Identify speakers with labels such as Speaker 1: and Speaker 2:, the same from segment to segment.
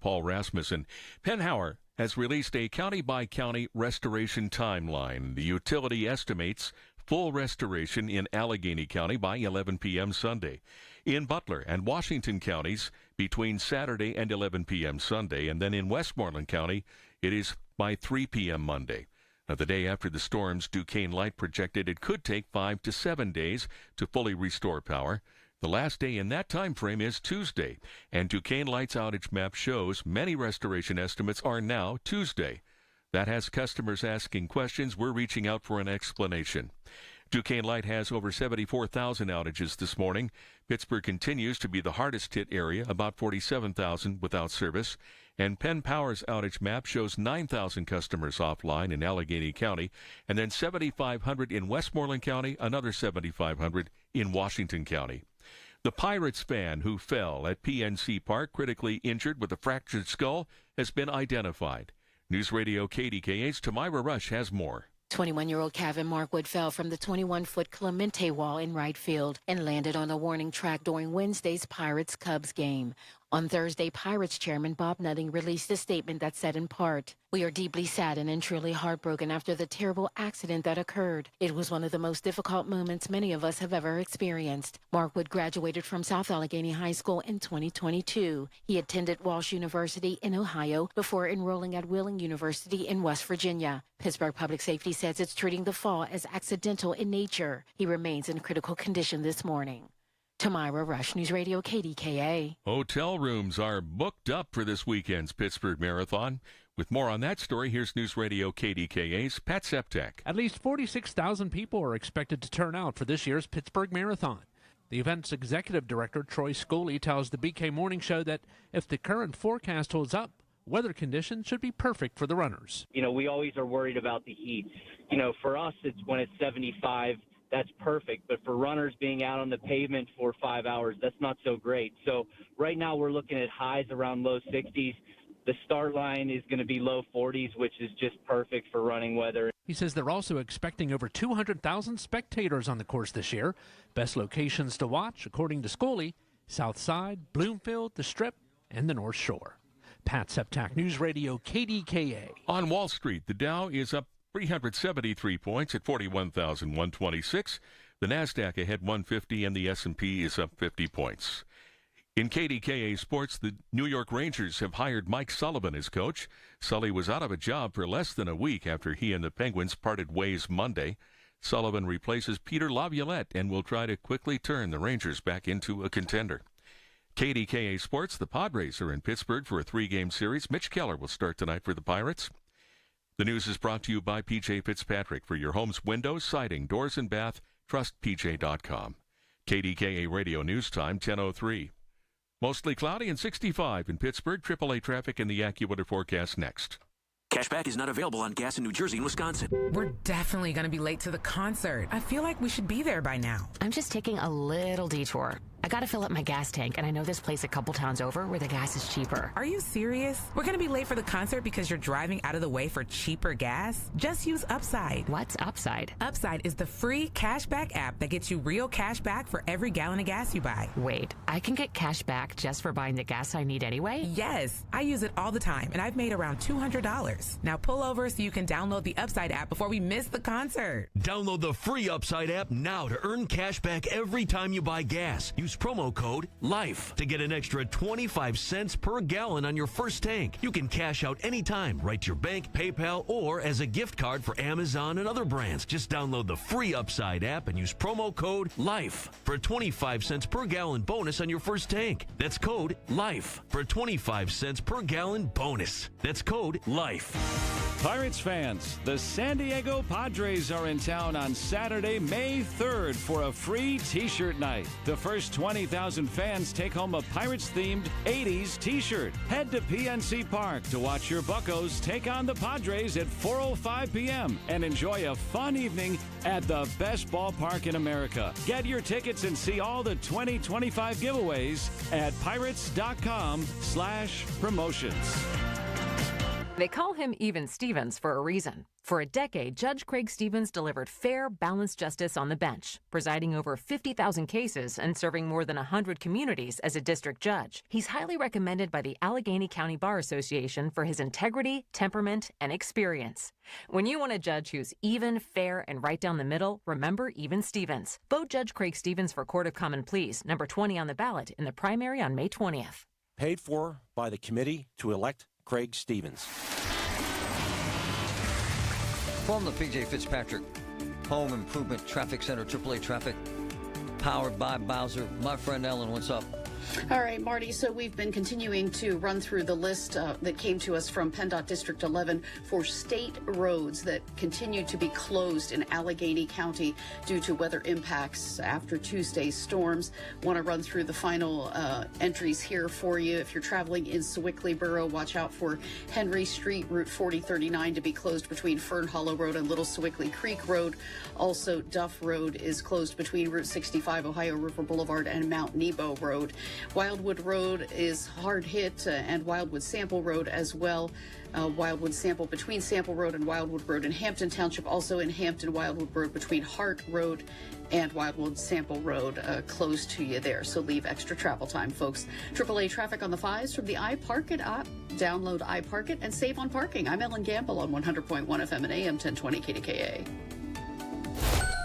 Speaker 1: Paul Rasmussen. Penhauer has released a county-by-county restoration timeline. The utility estimates full restoration in Allegheny County by 11 p.m. Sunday. In Butler and Washington counties between Saturday and 11 p.m. Sunday. And then in Westmoreland County, it is by 3 p.m. Monday. Now, the day after the storms, Duquesne Light projected it could take 5 to 7 days to fully restore power. The last day in that time frame is Tuesday, and Duquesne Light's outage map shows many restoration estimates are now Tuesday. That has customers asking questions. We're reaching out for an explanation. Duquesne Light has over 74,000 outages this morning. Pittsburgh continues to be the hardest hit area, about 47,000 without service. And Penn Power's outage map shows 9,000 customers offline in Allegheny County, and then 7,500 in Westmoreland County, another 7,500 in Washington County. The Pirates fan who fell at PNC Park, critically injured with a fractured skull, has been identified. News Radio KDKA's Tamira Rush has more.
Speaker 2: 21-year-old Kevin Markwood fell from the 21-foot Clemente wall in right field and landed on the warning track during Wednesday's Pirates-Cubs game. On Thursday, Pirates chairman Bob Nutting released a statement that said in part, "We are deeply saddened and truly heartbroken after the terrible accident that occurred. It was one of the most difficult moments many of us have ever experienced." Markwood graduated from South Allegheny High School in 2022. He attended Walsh University in Ohio before enrolling at Wheeling University in West Virginia. Pittsburgh Public Safety says it's treating the fall as accidental in nature. He remains in critical condition this morning. Tamira Rush, News Radio KDKA.
Speaker 1: Hotel rooms are booked up for this weekend's Pittsburgh Marathon. With more on that story, here's News Radio KDKA's Pat Septek.
Speaker 3: At least 46,000 people are expected to turn out for this year's Pittsburgh Marathon. The event's executive director, Troy Scully, tells the BK Morning Show that if the current forecast holds up, weather conditions should be perfect for the runners.
Speaker 4: We always are worried about the heat. For us, it's when it's 75. That's perfect. But for runners being out on the pavement for 5 hours, that's not so great. So right now we're looking at highs around low 60s. The start line is going to be low 40s, which is just perfect for running weather.
Speaker 3: He says they're also expecting over 200,000 spectators on the course this year. Best locations to watch, according to Scully, South Side, Bloomfield, the Strip, and the North Shore. Pat Septak, News Radio KDKA.
Speaker 1: On Wall Street, the Dow is up 373 points at 41,126. The Nasdaq ahead 150, and the S&P is up 50 points. In KDKA Sports, the New York Rangers have hired Mike Sullivan as coach. Sully was out of a job for less than a week after he and the Penguins parted ways Monday. Sullivan replaces Peter Laviolette and will try to quickly turn the Rangers back into a contender. KDKA Sports, the Padres are in Pittsburgh for a 3-game series. Mitch Keller will start tonight for the Pirates. The news is brought to you by P.J. Fitzpatrick. For your home's windows, siding, doors, and bath, trust PJ.com. KDKA Radio News Time, 10:03. Mostly cloudy and 65 in Pittsburgh. AAA traffic in the AccuWeather forecast next.
Speaker 5: Cashback is not available on gas in New Jersey and Wisconsin.
Speaker 6: We're definitely going to be late to the concert. I feel like we should be there by now.
Speaker 7: I'm just taking a little detour. I got to fill up my gas tank, and I know this place a couple towns over where the gas is cheaper.
Speaker 6: Are you serious? We're going to be late for the concert because you're driving out of the way for cheaper gas? Just use Upside.
Speaker 7: What's Upside?
Speaker 6: Upside is the free cashback app that gets you real cash back for every gallon of gas you buy.
Speaker 7: Wait, I can get cash back just for buying the gas I need anyway?
Speaker 6: Yes, I use it all the time, and I've made around $200. Now pull over so you can download the Upside app before we miss the concert.
Speaker 5: Download the free Upside app now to earn cash back every time you buy gas. Use promo code LIFE to get an extra 25 cents per gallon on your first tank. You can cash out anytime, right to your bank, PayPal, or as a gift card for Amazon and other brands. Just download the free Upside app and use promo code LIFE for a 25 cents per gallon bonus on your first tank. That's code LIFE for a 25 cents per gallon bonus. That's code LIFE.
Speaker 8: Pirates fans, the San Diego Padres are in town on Saturday, May 3rd for a free T-shirt night. The first 20,000 fans take home a Pirates-themed 80s T-shirt. Head to PNC Park to watch your Buccos take on the Padres at 4:05 p.m. and enjoy a fun evening at the best ballpark in America. Get your tickets and see all the 2025 giveaways at pirates.com/promotions.
Speaker 9: They call him Even Stevens for a reason. For a decade, Judge Craig Stevens delivered fair, balanced justice on the bench, presiding over 50,000 cases and serving more than 100 communities as a district judge. He's highly recommended by the Allegheny County Bar Association for his integrity, temperament, and experience. When you want a judge who's even, fair, and right down the middle, remember Even Stevens. Vote Judge Craig Stevens for Court of Common Pleas, number 20 on the ballot in the primary on May 20th.
Speaker 10: Paid for by the committee to elect Craig Stevens.
Speaker 11: From the P.J. Fitzpatrick Home Improvement Traffic Center, AAA Traffic, powered by Bowser. My friend Ellen, what's up?
Speaker 12: All right, Marty, so we've been continuing to run through the list that came to us from PennDOT District 11 for state roads that continue to be closed in Allegheny County due to weather impacts after Tuesday's storms. Want to run through the final entries here for you. If you're traveling in Sewickley Borough, watch out for Henry Street, Route 4039 to be closed between Fern Hollow Road and Little Sewickley Creek Road. Also, Duff Road is closed between Route 65, Ohio River Boulevard, and Mount Nebo Road. Wildwood Road is hard hit, and Wildwood Sample Road as well. Wildwood Sample between Sample Road and Wildwood Road in Hampton Township. Also in Hampton, Wildwood Road between Hart Road and Wildwood Sample Road closed to you there. So leave extra travel time, folks. AAA traffic on the 5s from the iPark It app. Download iPark It and save on parking. I'm Ellen Gamble on 100.1 FM and AM 1020 KDKA.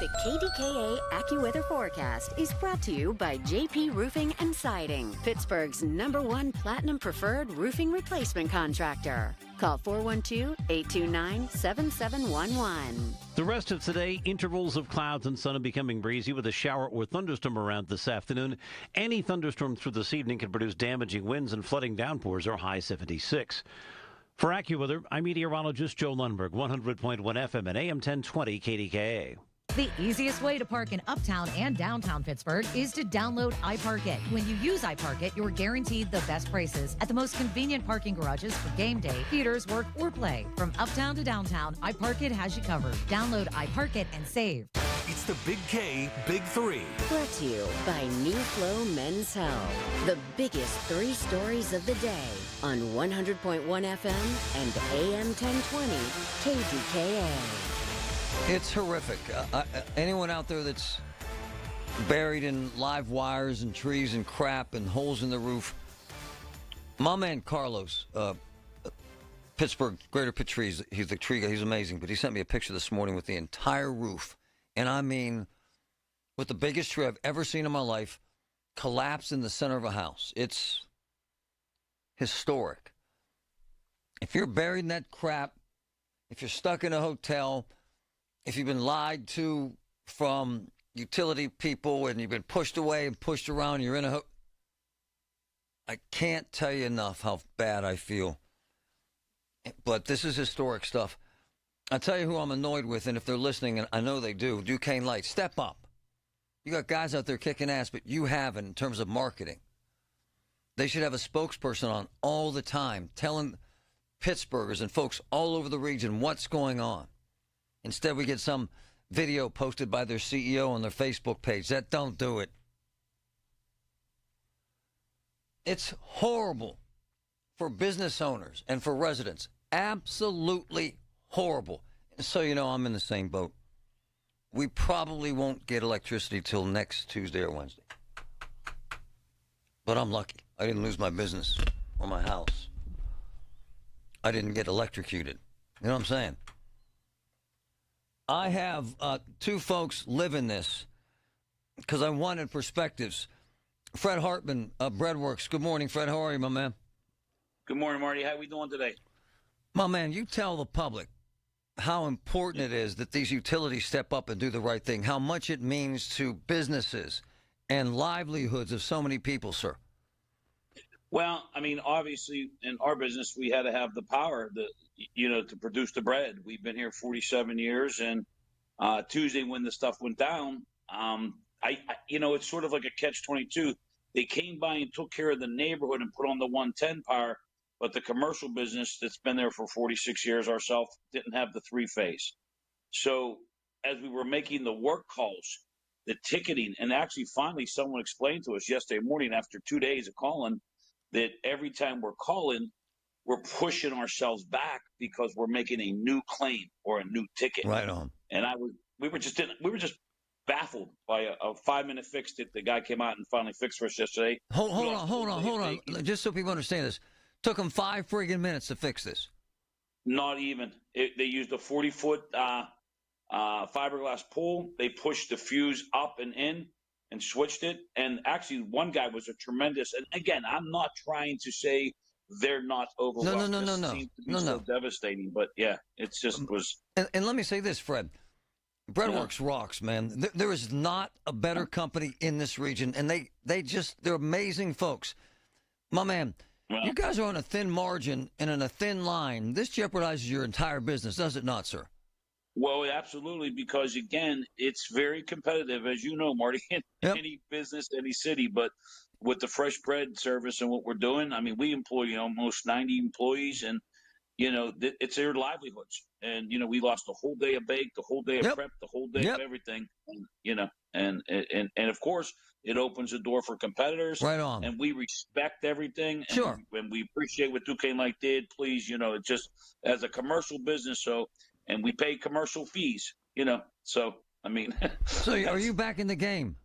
Speaker 13: The KDKA AccuWeather forecast is brought to you by JP Roofing and Siding, Pittsburgh's #1 Platinum Preferred roofing replacement contractor. Call 412-829-7711.
Speaker 14: The rest of today, intervals of clouds and sun are becoming breezy with a shower or thunderstorm around this afternoon. Any thunderstorm through this evening can produce damaging winds and flooding downpours or high 76. For AccuWeather, I'm meteorologist Joe Lundberg, 100.1 FM and AM 1020 KDKA.
Speaker 15: The easiest way to park in uptown and downtown Pittsburgh is to download iPark It. When you use iPark It, you're guaranteed the best prices at the most convenient parking garages for game day, theaters, work, or play. From uptown to downtown, iPark It has you covered. Download iPark It and save.
Speaker 5: It's the Big K Big Three.
Speaker 13: Brought to you by New Flow Men's Health. The biggest 3 stories of the day on 100.1 FM and AM 1020 KDKA.
Speaker 11: It's horrific. Anyone out there that's buried in live wires and trees and crap and holes in the roof, my man Carlos, Pittsburgh, Greater Pitt Trees, he's the tree guy, he's amazing, but he sent me a picture this morning with the entire roof, and I mean, with the biggest tree I've ever seen in my life, collapsed in the center of a house. It's historic. If you're buried in that crap, if you're stuck in a hotel, if you've been lied to from utility people and you've been pushed away and pushed around, you're in a I can't tell you enough how bad I feel. But this is historic stuff. I'll tell you who I'm annoyed with, and if they're listening, and I know they do, Duquesne Light, step up. You got guys out there kicking ass, but you haven't in terms of marketing. They should have a spokesperson on all the time telling Pittsburghers and folks all over the region what's going on. Instead, we get some video posted by their CEO on their Facebook page. That don't do it. It's horrible for business owners and for residents. Absolutely horrible. So you know I'm in the same boat. We probably won't get electricity till next Tuesday or Wednesday. But I'm lucky. I didn't lose my business or my house. I didn't get electrocuted. You know what I'm saying? I have 2 folks live in this because I wanted perspectives. Fred Hartman, Breadworks. Good morning, Fred. How are you, my man?
Speaker 16: Good morning, Marty. How are we doing today?
Speaker 11: My man, you tell the public how important it is that these utilities step up and do the right thing, how much it means to businesses and livelihoods of so many people, sir.
Speaker 16: Well, I mean, obviously, in our business, we had to have the power, to produce the bread. We've been here 47 years, and Tuesday when the stuff went down, it's sort of like a catch-22. They came by and took care of the neighborhood and put on the 110 power, but the commercial business that's been there for 46 years ourselves didn't have the 3-phase. So as we were making the work calls, the ticketing, and actually finally someone explained to us yesterday morning after 2 days of calling that every time we're calling, we're pushing ourselves back because we're making a new claim or a new ticket.
Speaker 11: Right on.
Speaker 16: And we were just baffled by a 5-minute fix that the guy came out and finally fixed for us yesterday.
Speaker 11: Hold on. Just so people understand this, took them 5 friggin' minutes to fix this.
Speaker 16: Not even. They used a 40-foot fiberglass pole. They pushed the fuse up and in and switched it. And actually, one guy was a tremendous. And again, I'm not trying to say they're not overwhelmed.
Speaker 11: No.
Speaker 16: Seems to be so devastating. But yeah, it's just was.
Speaker 11: And let me say this, Fred. Breadworks rocks, man. There is not a better company in this region, and they're amazing folks. My man, you guys are on a thin margin and on a thin line. This jeopardizes your entire business, does it not, sir?
Speaker 16: Well, absolutely, because again, it's very competitive, as you know, Marty, in any business, any city. But with the fresh bread service and what we're doing, I mean, we employ almost 90 employees, and it's their livelihoods. And we lost a whole day of bake, the whole day of prep, the whole day of everything. And, and of course, it opens the door for competitors.
Speaker 11: Right on.
Speaker 16: And we respect everything. And
Speaker 11: sure.
Speaker 16: And we appreciate what Duquesne Light did. Please, it's just as a commercial business. And we pay commercial fees, So, I mean.
Speaker 11: So are you back in the game?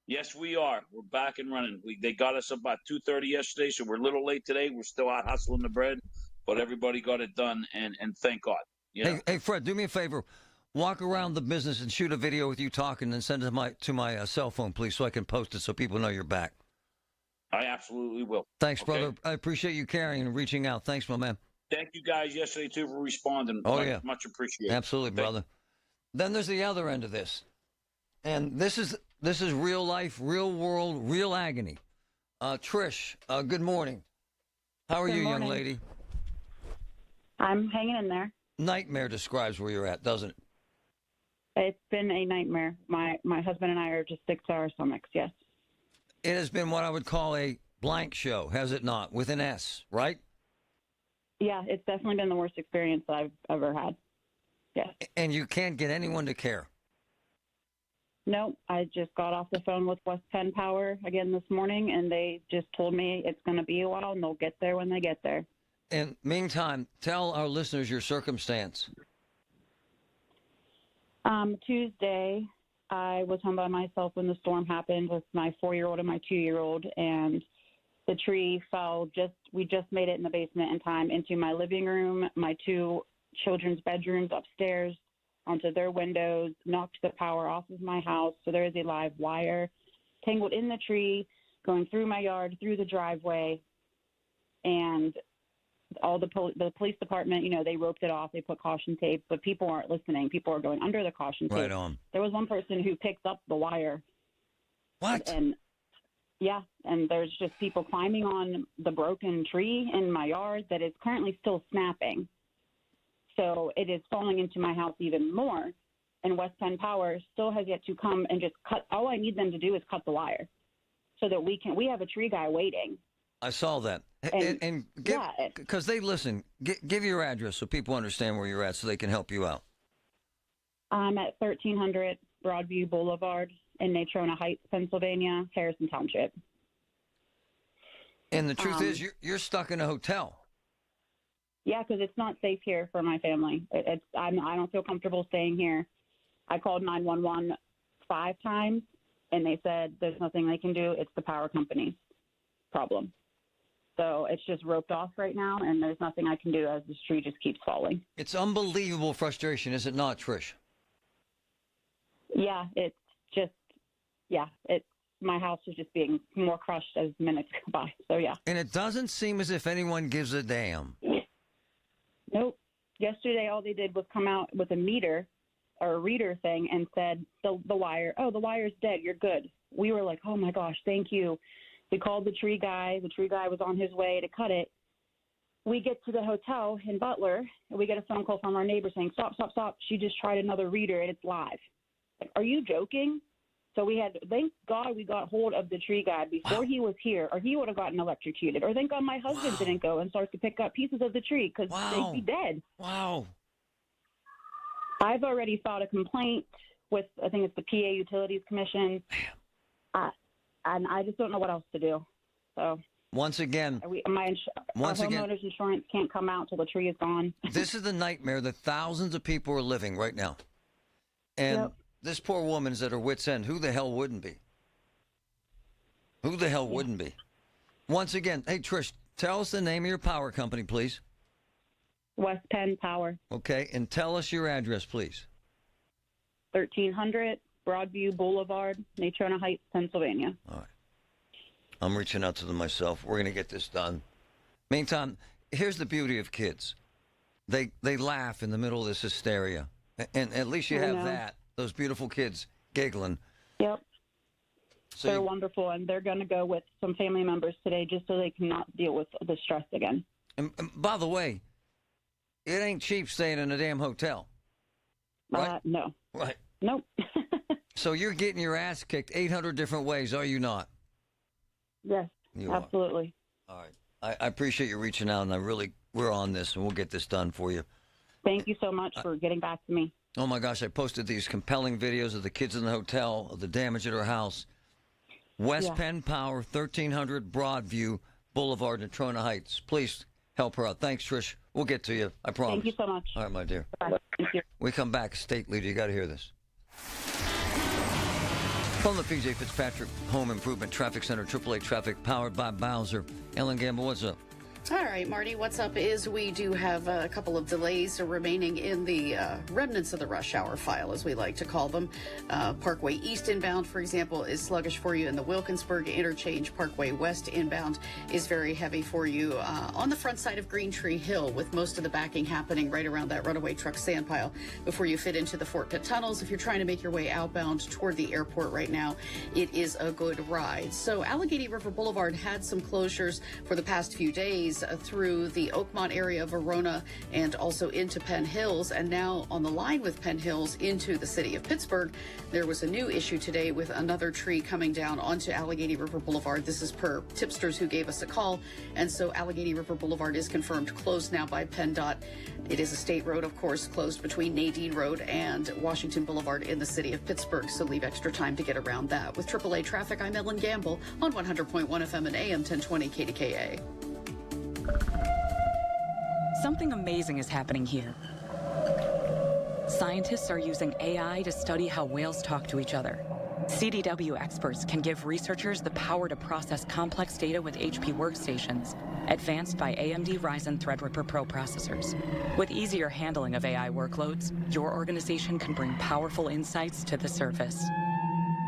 Speaker 16: Yes, we are. We're back and running. They got us about 2:30 yesterday, so we're a little late today. We're still out hustling the bread, but everybody got it done, and thank God.
Speaker 11: Hey, Fred, do me a favor. Walk around the business and shoot a video with you talking and send it to my cell phone, please, so I can post it so people know you're back.
Speaker 16: I absolutely will.
Speaker 11: Thanks, brother. I appreciate you caring and reaching out. Thanks, my man.
Speaker 16: Thank you guys yesterday, too, for responding. Much appreciated.
Speaker 11: Absolutely, brother. Then there's the other end of this. And this is real life, real world, real agony. Trish, good morning. How are you, young lady?
Speaker 17: I'm hanging in there.
Speaker 11: Nightmare describes where you're at, doesn't it?
Speaker 17: It's been a nightmare. My husband and I are just sick to our stomachs, yes.
Speaker 11: It has been what I would call a blank show, has it not? With an S, right?
Speaker 17: Yeah, it's definitely been the worst experience that I've ever had. Yes.
Speaker 11: And you can't get anyone to care?
Speaker 17: No, I just got off the phone with West Penn Power again this morning, and they just told me it's going to be a while, and they'll get there when they get there.
Speaker 11: And meantime, tell our listeners your circumstance.
Speaker 17: Tuesday, I was home by myself when the storm happened with my 4-year-old and my 2-year-old, and the tree fell we just made it in the basement in time into my living room, my 2 children's bedrooms upstairs, onto their windows, knocked the power off of my house. So there is a live wire tangled in the tree, going through my yard, through the driveway, and all the police department, they roped it off. They put caution tape, but people aren't listening. People are going under the caution tape.
Speaker 11: Right on.
Speaker 17: There was one person who picked up the wire.
Speaker 11: What?
Speaker 17: And there's just people climbing on the broken tree in my yard that is currently still snapping. So it is falling into my house even more. And West Penn Power still has yet to come and just cut. All I need them to do is cut the wire so that we have a tree guy waiting.
Speaker 11: I saw that. Because they listen. Give your address so people understand where you're at so they can help you out.
Speaker 17: I'm at 1300 Broadview Boulevard in Natrona Heights, Pennsylvania, Harrison Township.
Speaker 11: And the truth is, you're stuck in a hotel.
Speaker 17: Yeah, because it's not safe here for my family. I don't feel comfortable staying here. I called 911 5 times, and they said there's nothing they can do. It's the power company's problem. So it's just roped off right now, and there's nothing I can do as this tree just keeps falling.
Speaker 11: It's unbelievable frustration, is it not, Trish?
Speaker 17: Yeah, my house is just being more crushed as minutes go by. So, yeah.
Speaker 11: And it doesn't seem as if anyone gives a damn.
Speaker 17: Nope. Yesterday, all they did was come out with a meter or a reader thing and said, the wire's dead. You're good. We were like, oh, my gosh, thank you. We called the tree guy. The tree guy was on his way to cut it. We get to the hotel in Butler, and we get a phone call from our neighbor saying, stop. She just tried another reader, and it's live. Like, are you joking? So thank God we got hold of the tree guy before he was here, or he would have gotten electrocuted. Or thank God my husband didn't go and start to pick up pieces of the tree because they'd be dead.
Speaker 11: Wow.
Speaker 17: I've already filed a complaint with, I think it's the PA Utilities Commission. And I just don't know what else to do. So
Speaker 11: Once again,
Speaker 17: our homeowner's insurance can't come out till the tree is gone.
Speaker 11: This is the nightmare that thousands of people are living right now. And this poor woman is at her wit's end. Who the hell wouldn't be? Who the hell wouldn't be? Once again, hey, Trish, tell us the name of your power company, please.
Speaker 17: West Penn Power.
Speaker 11: Okay, and tell us your address, please.
Speaker 17: 1300 Broadview Boulevard, Natrona Heights, Pennsylvania.
Speaker 11: All right. I'm reaching out to them myself. We're going to get this done. Meantime, here's the beauty of kids. They laugh in the middle of this hysteria. And at least you have that. Those beautiful kids giggling.
Speaker 17: Yep.
Speaker 11: So
Speaker 17: they're wonderful, and they're going to go with some family members today just so they can not deal with the stress again.
Speaker 11: And by the way, it ain't cheap staying in a damn hotel. Right?
Speaker 17: No.
Speaker 11: Right.
Speaker 17: Nope.
Speaker 11: So you're getting your ass kicked 800 different ways, are you not?
Speaker 17: Yes, absolutely.
Speaker 11: All right. I appreciate you reaching out, and we're on this, and we'll get this done for you.
Speaker 17: Thank you so much for getting back to me.
Speaker 11: Oh, my gosh, I posted these compelling videos of the kids in the hotel, of the damage at her house. West Penn Power, 1300 Broadview Boulevard, Natrona Heights. Please help her out. Thanks, Trish. We'll get to you. I promise.
Speaker 17: Thank you so much.
Speaker 11: All right, my dear.
Speaker 17: Bye. Thank you.
Speaker 11: We come back. State Leader, you got to hear this. From the P.J. Fitzpatrick Home Improvement Traffic Center, AAA Traffic, powered by Bowser. Ellen Gamble, what's up?
Speaker 12: All right, Marty, what's up is we do have a couple of delays remaining in the remnants of the rush hour file, as we like to call them. Parkway East inbound, for example, is sluggish for you in the Wilkinsburg interchange. Parkway West inbound is very heavy for you on the front side of Green Tree Hill, with most of the backing happening right around that runaway truck sand pile before you fit into the Fort Pitt tunnels. If you're trying to make your way outbound toward the airport right now, it is a good ride. So Allegheny River Boulevard had some closures for the past few days through the Oakmont area of Verona and also into Penn Hills, and now on the line with Penn Hills into the city of Pittsburgh. There was a new issue today with another tree coming down onto Allegheny River Boulevard. This is per tipsters who gave us a call, and so Allegheny River Boulevard is confirmed closed now by PennDOT. It is a state road, of course, closed between Nadine Road and Washington Boulevard in the city of Pittsburgh, so leave extra time to get around that. With AAA Traffic, I'm Ellen Gamble on 100.1 FM and AM 1020 KDKA.
Speaker 18: Something amazing is happening here. Scientists are using AI to study how whales talk to each other. CDW experts can give researchers the power to process complex data with HP workstations, advanced by AMD Ryzen Threadripper Pro processors. With easier handling of AI workloads, your organization can bring powerful insights to the surface.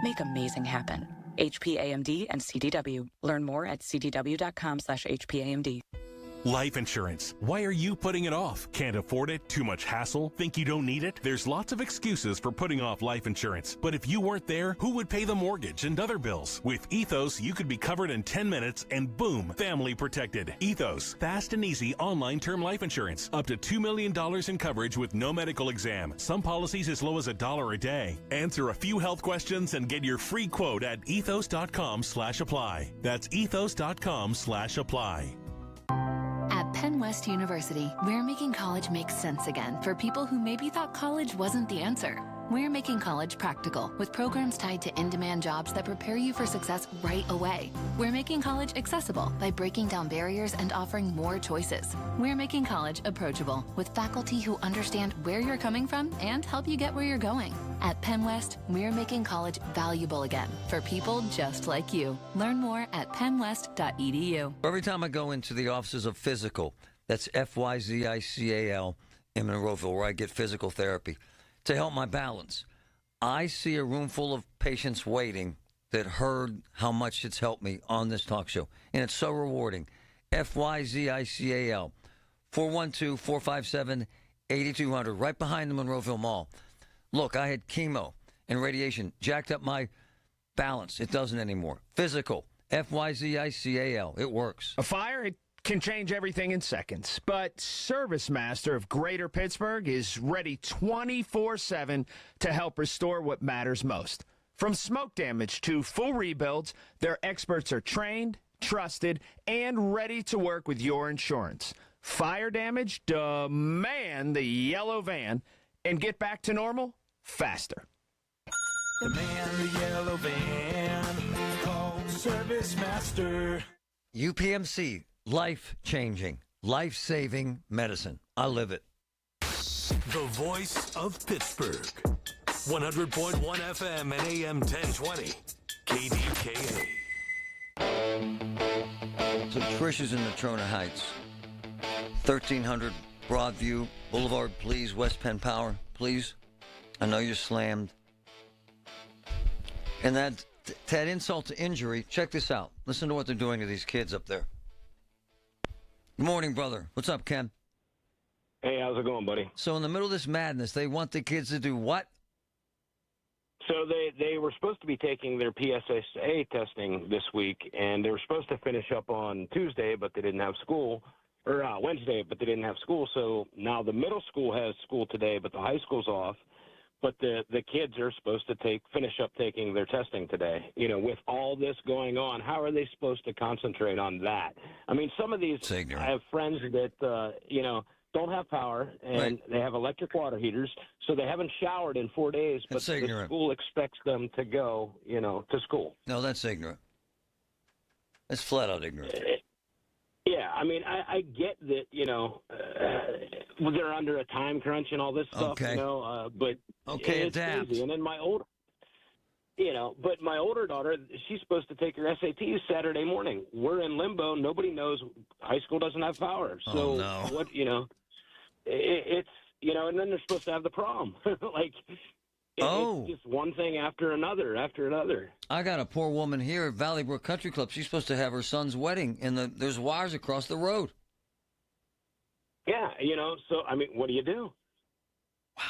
Speaker 18: Make amazing happen. HP, AMD, and CDW. Learn more at cdw.com/HPAMD.
Speaker 19: Life insurance. Why are you putting it off? Can't afford it? Too much hassle? Think you don't need it? There's lots of excuses for putting off life insurance. But if you weren't there, who would pay the mortgage and other bills? With Ethos, you could be covered in 10 minutes and boom, family protected. Ethos, fast and easy online term life insurance. Up to $2 million in coverage with no medical exam. Some policies as low as $1 a day. Answer a few health questions and get your free quote at ethos.com/apply. That's ethos.com/apply.
Speaker 20: At Penn West University, we're making college make sense again for people who maybe thought college wasn't the answer. We're making college practical with programs tied to in-demand jobs that prepare you for success right away. We're making college accessible by breaking down barriers and offering more choices. We're making college approachable with faculty who understand where you're coming from and help you get where you're going. At Penn West, we're making college valuable again for people just like you. Learn more at pennwest.edu.
Speaker 11: Every time I go into the offices of Physical, that's FYZICAL in Monroeville, where I get physical therapy, to help my balance, I see a room full of patients waiting that heard how much it's helped me on this talk show. And it's so rewarding. FYZICAL, 412-457-8200, right behind the Monroeville Mall. Look, I had chemo and radiation, jacked up my balance. It doesn't anymore. Physical, FYZICAL, it works.
Speaker 21: A fire, it can change everything in seconds, but ServiceMaster of Greater Pittsburgh is ready 24/7 to help restore what matters most. From smoke damage to full rebuilds, their experts are trained, trusted, and ready to work with your insurance. Fire damage? Demand the yellow van and get back to normal faster.
Speaker 22: The man, the yellow van, call ServiceMaster.
Speaker 11: UPMC, life-changing, life-saving medicine. I live it.
Speaker 2: The voice of Pittsburgh. 100.1 FM and AM 1020. KDKA.
Speaker 11: So Trish is in Natrona Heights. 1300 Broadview Boulevard, please. West Penn Power, please. I know you're slammed. And that insult to injury, check this out. Listen to what they're doing to these kids up there. Good morning, brother. What's up, Ken?
Speaker 22: Hey, how's it going, buddy?
Speaker 11: So in the middle of this madness, they want the kids to do what?
Speaker 22: So they were supposed to be taking their PSSA testing this week, and they were supposed to finish up on Tuesday, but they didn't have school, or Wednesday, but they didn't have school. So now the middle school has school today, but the high school's off. But the kids are supposed to finish up taking their testing today. You know, with all this going on, how are they supposed to concentrate on that? I mean, some of these, I have friends that, don't have power, and they have electric water heaters, so they haven't showered in 4 days, but the school expects them to go, to school.
Speaker 11: No, that's ignorant. That's flat out ignorant.
Speaker 22: Yeah, I mean, I get that, they're under a time crunch and all this stuff, but it's crazy. And then my older daughter, she's supposed to take her SATs Saturday morning. We're in limbo. Nobody knows. High school doesn't have power. So what, it's, and then they're supposed to have the prom. It's just one thing after another.
Speaker 11: I got a poor woman here at Valley Brook Country Club. She's supposed to have her son's wedding, and there's wires across the road.
Speaker 22: Yeah, so, I mean, what do you do?
Speaker 11: Wow.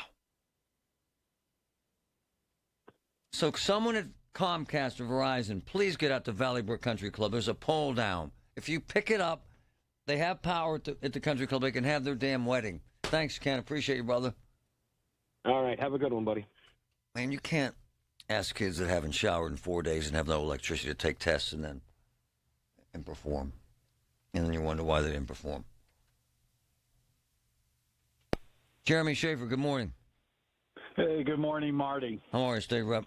Speaker 11: So someone at Comcast or Verizon, please get out to Valley Brook Country Club. There's a pole down. If you pick it up, they have power at the country club. They can have their damn wedding. Thanks, Ken. Appreciate you, brother.
Speaker 22: All right. Have a good one, buddy.
Speaker 11: Man, you can't ask kids that haven't showered in 4 days and have no electricity to take tests and perform. And then you wonder why they didn't perform. Jeremy Schaefer, good morning.
Speaker 23: Hey, good morning, Marty.
Speaker 11: How are you, State Rep?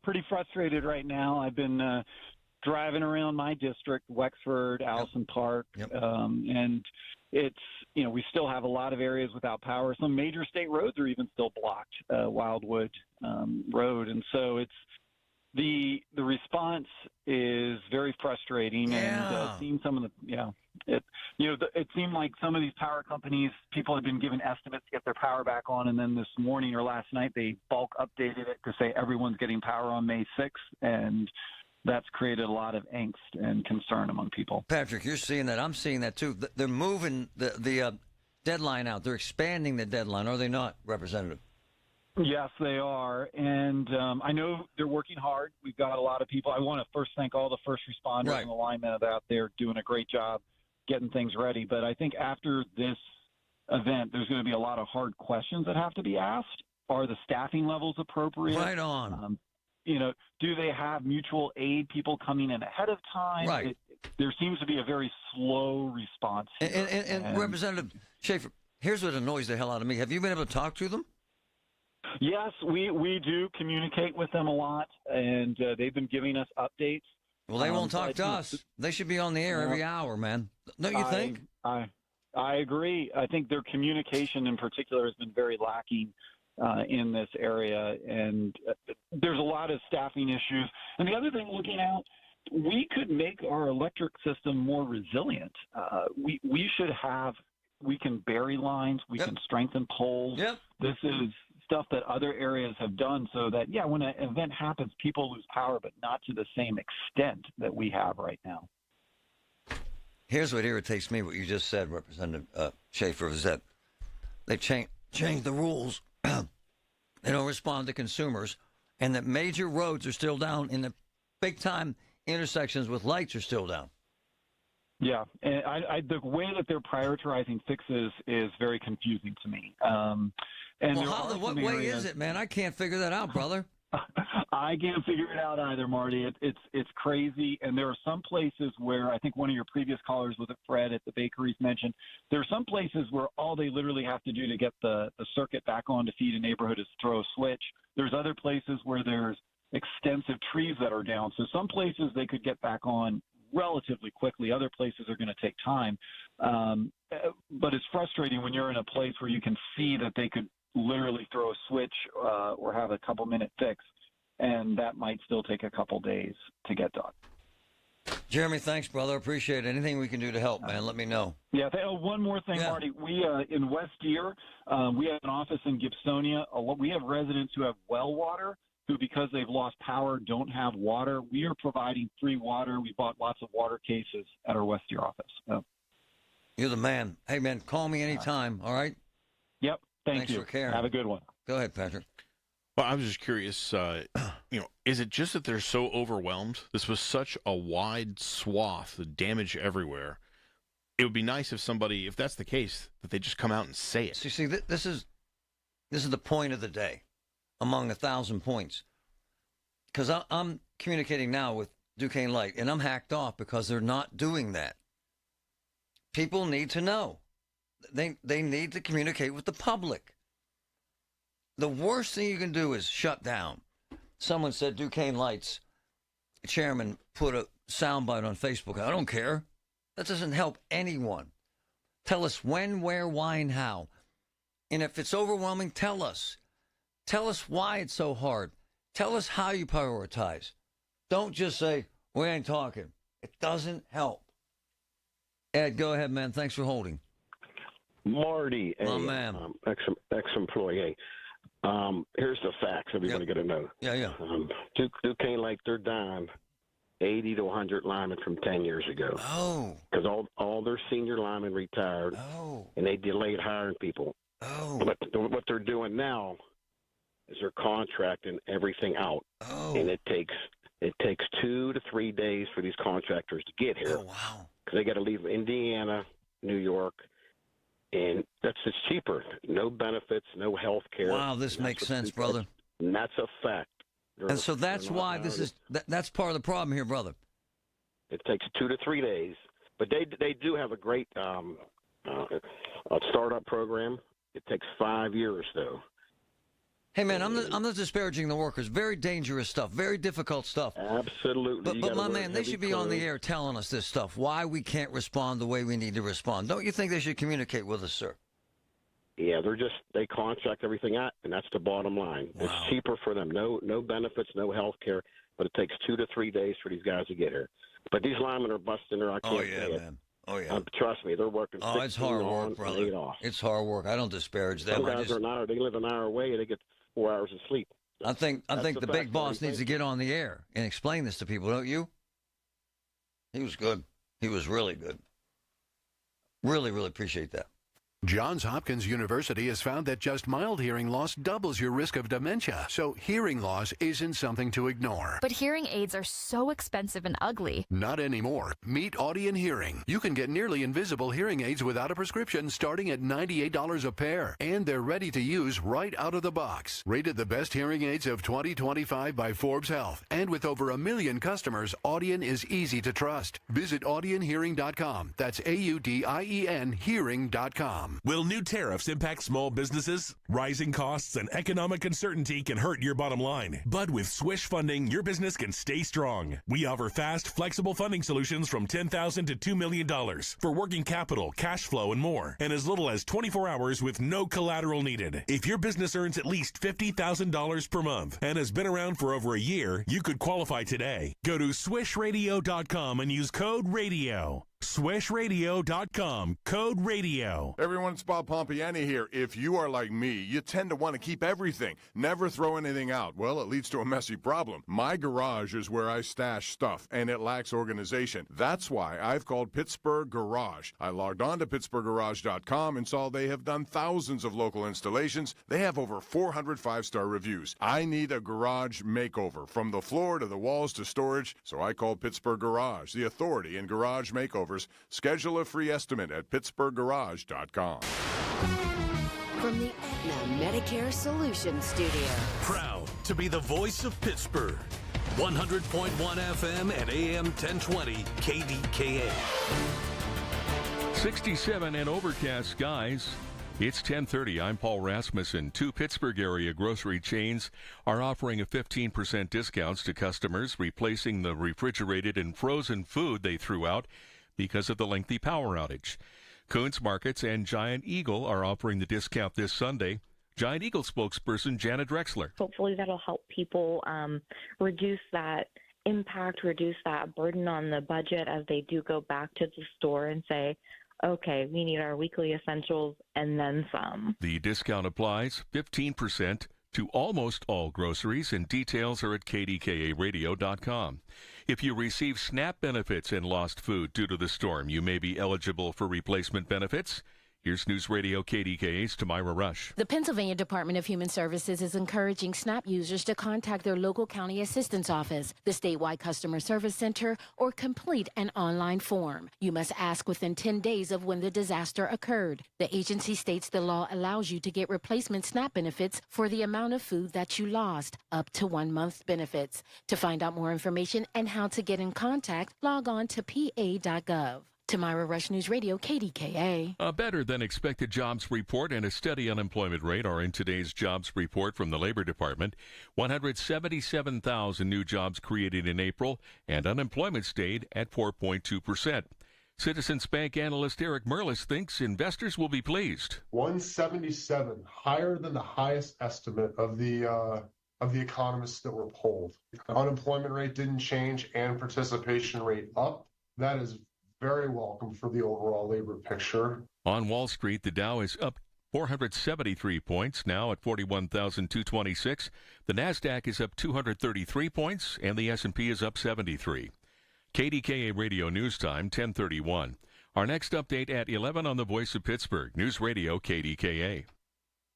Speaker 23: Pretty frustrated right now. I've been driving around my district, Wexford, Allison Park, and it's, we still have a lot of areas without power. Some major state roads are even still blocked, Wildwood Road, and so it's the response is very frustrating. And seeing some of the it seemed like some of these power companies, people had been given estimates to get their power back on, and then this morning or last night they bulk updated it to say everyone's getting power on May 6th, and that's created a lot of angst and concern among people.
Speaker 11: Patrick, you're seeing that. I'm seeing that too. They're moving the deadline out. They're expanding the deadline, are they not, Representative?
Speaker 23: Yes, they are. And I know they're working hard. We've got a lot of people. I want to first thank all the first responders and the linemen out there doing a great job getting things ready. But I think after this event, there's going to be a lot of hard questions that have to be asked. Are the staffing levels appropriate?
Speaker 11: Right on.
Speaker 23: Do they have mutual aid people coming in ahead of time?
Speaker 11: Right.
Speaker 23: There seems to be a very slow response here.
Speaker 11: And Representative Schaefer, here's what annoys the hell out of me. Have you been able to talk to them?
Speaker 23: Yes, we do communicate with them a lot, and they've been giving us updates.
Speaker 11: Well, they won't talk to us. They should be on the air every hour, man. Don't you think?
Speaker 23: I agree. I think their communication in particular has been very lacking in this area, and there's a lot of staffing issues. And the other thing, looking out, we could make our electric system more resilient. We can bury lines, we can strengthen poles. This is stuff that other areas have done so that, when an event happens, people lose power, but not to the same extent that we have right now.
Speaker 11: Here's what irritates me, what you just said, Representative Schaefer, is that they changed the rules. They don't respond to consumers, and that major roads are still down, and the big-time intersections with lights are still down.
Speaker 23: Yeah, and the way that they're prioritizing fixes is very confusing to me.
Speaker 11: What way is it, man? I can't figure that out, brother.
Speaker 23: I can't figure it out either, Marty. It's crazy, and there are some places where I think one of your previous callers was Fred at the bakeries mentioned. There are some places where all they literally have to do to get the circuit back on to feed a neighborhood is throw a switch. There's other places where there's extensive trees that are down. So some places they could get back on relatively quickly. Other places are going to take time. But it's frustrating when you're in a place where you can see that they could literally throw a switch or have a couple-minute fix, and that might still take a couple days to get done.
Speaker 11: Jeremy, thanks, brother. Appreciate it. Anything we can do to help, man, let me know.
Speaker 23: Yeah, one more thing, Marty. We in West Deer, we have an office in Gibsonia. We have residents who have well water who, because they've lost power, don't have water. We are providing free water. We bought lots of water cases at our West Deer office.
Speaker 11: You're the man. Hey, man, call me anytime, all right?
Speaker 23: Yep.
Speaker 11: Thanks
Speaker 23: you.
Speaker 11: for caring.
Speaker 23: Have a good one.
Speaker 11: Go ahead, Patrick.
Speaker 1: Well, I was just curious, is it just that they're so overwhelmed? This was such a wide swath, the damage everywhere. It would be nice if somebody, if that's the case, that they just come out and say it.
Speaker 11: See, this is the point of the day, among 1,000 points. Because I'm communicating now with Duquesne Light, and I'm hacked off because they're not doing that. People need to know. They need to communicate with the public. The worst thing you can do is shut down. Someone said Duquesne Light's chairman put a soundbite on Facebook. I don't care. That doesn't help anyone. Tell us when, where, why, and how. And if it's overwhelming, tell us. Tell us why it's so hard. Tell us how you prioritize. Don't just say, we ain't talking. It doesn't help. Ed, go ahead, man. Thanks for holding.
Speaker 3: Marty,
Speaker 11: man.
Speaker 3: Ex-employee. Here's the facts everybody got to know.
Speaker 11: Yeah.
Speaker 3: Duquesne Lake, they're down 80 to 100 linemen from 10 years ago.
Speaker 11: Oh.
Speaker 3: Because all their senior linemen retired.
Speaker 11: Oh.
Speaker 3: And they delayed hiring people.
Speaker 11: Oh.
Speaker 3: But what they're doing now is they're contracting everything out.
Speaker 11: Oh.
Speaker 3: And it takes 2 to 3 days for these contractors to get here.
Speaker 11: Oh, wow.
Speaker 3: Because they got to leave Indiana, New York, and that's just cheaper. No benefits, no health care.
Speaker 11: Wow, this makes sense, brother.
Speaker 3: And that's a fact.
Speaker 11: And so that's why that's part of the problem here, brother.
Speaker 3: It takes 2 to 3 days, but they do have a great startup program. It takes 5 years, though.
Speaker 11: Hey, man, I'm not disparaging the workers. Very dangerous stuff. Very difficult stuff.
Speaker 3: Absolutely.
Speaker 11: But my man, they should be on the air telling us this stuff. Why we can't respond the way we need to respond. Don't you think they should communicate with us, sir?
Speaker 3: Yeah, they contract everything out, and that's the bottom line.
Speaker 11: Wow.
Speaker 3: It's cheaper for them. No benefits, no health care, but it takes 2 to 3 days for these guys to get here. But these linemen are busting their. I can't say it.
Speaker 11: Man. Oh, yeah.
Speaker 3: Trust me, they're working.
Speaker 11: Oh, it's hard work, brother.
Speaker 3: 8 off.
Speaker 11: It's hard work. I don't disparage them.
Speaker 3: Some guys are an hour. They live an hour away, and they get 4 hours of sleep.
Speaker 11: I think the big boss needs to get on the air and explain this to people, don't you? He was good. He was really good. Really, really appreciate that.
Speaker 4: Johns Hopkins University has found that just mild hearing loss doubles your risk of dementia, so hearing loss isn't something to ignore.
Speaker 24: But hearing aids are so expensive and ugly.
Speaker 4: Not anymore. Meet Audion Hearing. You can get nearly invisible hearing aids without a prescription starting at $98 a pair, and they're ready to use right out of the box. Rated the best hearing aids of 2025 by Forbes Health, and with over 1 million customers, Audion is easy to trust. Visit audionhearing.com. That's AUDIEN hearing.com.
Speaker 19: Will new tariffs impact small businesses? Rising costs and economic uncertainty can hurt your bottom line. But with Swish funding, your business can stay strong. We offer fast, flexible funding solutions from $10,000 to $2 million for working capital, cash flow, and more, and as little as 24 hours with no collateral needed. If your business earns at least $50,000 per month and has been around for over a year, you could qualify today. Go to swishradio.com and use code RADIO. SwishRadio.com, code RADIO.
Speaker 25: Everyone, it's Bob Pompiani here. If you are like me, you tend to want to keep everything, never throw anything out. Well, it leads to a messy problem. My garage is where I stash stuff, and it lacks organization. That's why I've called Pittsburgh Garage. I logged on to PittsburghGarage.com and saw they have done thousands of local installations. They have over 400 five-star reviews. I need a garage makeover, from the floor to the walls to storage, so I called Pittsburgh Garage, the authority in garage makeovers. Schedule a free estimate at PittsburghGarage.com.
Speaker 13: From the Aetna Medicare Solutions Studio.
Speaker 2: Proud to be the voice of Pittsburgh. 100.1 FM and AM 1020 KDKA.
Speaker 26: 67 and overcast skies.
Speaker 6: It's 10:30. I'm Paul Rasmussen. 2 Pittsburgh area grocery chains are offering a 15% discounts to customers replacing the refrigerated and frozen food they threw out because of the lengthy power outage. Coons Markets and Giant Eagle are offering the discount this Sunday. Giant Eagle spokesperson Janet Drexler.
Speaker 7: Hopefully that'll help people reduce that impact, reduce that burden on the budget as they do go back to the store and say, okay, we need our weekly essentials and then some.
Speaker 6: The discount applies 15% to almost all groceries, and details are at KDKAradio.com. If you receive SNAP benefits and lost food due to the storm, you may be eligible for replacement benefits. Here's News Radio KDKA's Tamira Rush.
Speaker 8: The Pennsylvania Department of Human Services is encouraging SNAP users to contact their local county assistance office, the statewide customer service center, or complete an online form. You must ask within 10 days of when the disaster occurred. The agency states the law allows you to get replacement SNAP benefits for the amount of food that you lost, up to 1 month's benefits. To find out more information and how to get in contact, log on to pa.gov. Tamira Rush, News Radio, KDKA.
Speaker 6: A better than expected jobs report and a steady unemployment rate are in today's jobs report from the Labor Department. 177,000 new jobs created in April, and unemployment stayed at 4.2%. Citizens Bank analyst Eric Merlis thinks investors will be pleased.
Speaker 9: 177, higher than the highest estimate of the economists that were polled. Unemployment rate didn't change and participation rate up. That is very welcome for the overall labor picture.
Speaker 6: On Wall Street, the Dow is up 473 points, now at 41,226. The Nasdaq is up 233 points, and the S&P is up 73. KDKA Radio News Time, 1031. Our next update at 11 on the Voice of Pittsburgh, News Radio KDKA.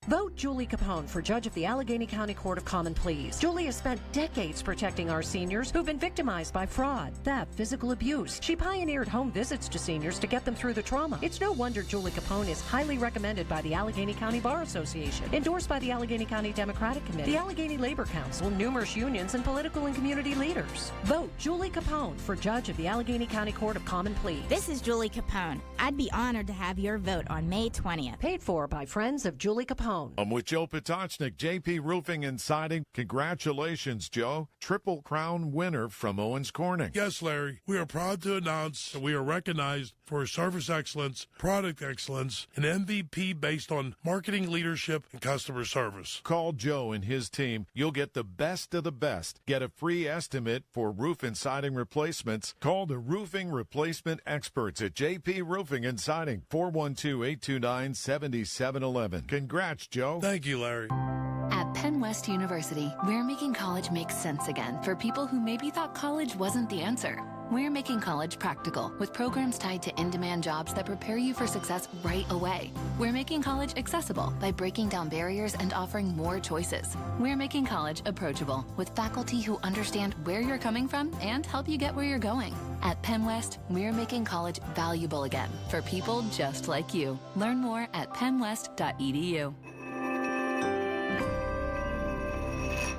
Speaker 10: Vote Julie Capone for judge of the Allegheny County Court of Common Pleas. Julie has spent decades protecting our seniors who've been victimized by fraud, theft, physical abuse. She pioneered home visits to seniors to get them through the trauma. It's no wonder Julie Capone is highly recommended by the Allegheny County Bar Association, endorsed by the Allegheny County Democratic Committee, the Allegheny Labor Council, numerous unions, and political and community leaders. Vote Julie Capone for judge of the Allegheny County Court of Common Pleas.
Speaker 26: This is Julie Capone. I'd be honored to have your vote on May 20th.
Speaker 10: Paid for by friends of Julie Capone.
Speaker 27: I'm with Joe Potocznik, JP Roofing and Siding. Congratulations, Joe. Triple Crown winner from Owens Corning.
Speaker 28: Yes, Larry. We are proud to announce that we are recognized for service excellence, product excellence, and MVP based on marketing leadership and customer service.
Speaker 27: Call Joe and his team. You'll get the best of the best. Get a free estimate for roof and siding replacements. Call the roofing replacement experts at JP Roofing and Siding, 412-829-7711. Congrats, Joe.
Speaker 28: Thank you, Larry.
Speaker 20: At Penn West University, we're making college make sense again for people who maybe thought college wasn't the answer. We're making college practical with programs tied to in-demand jobs that prepare you for success right away. We're making college accessible by breaking down barriers and offering more choices. We're making college approachable with faculty who understand where you're coming from and help you get where you're going. At Penn West, we're making college valuable again for people just like you. Learn more at pennwest.edu.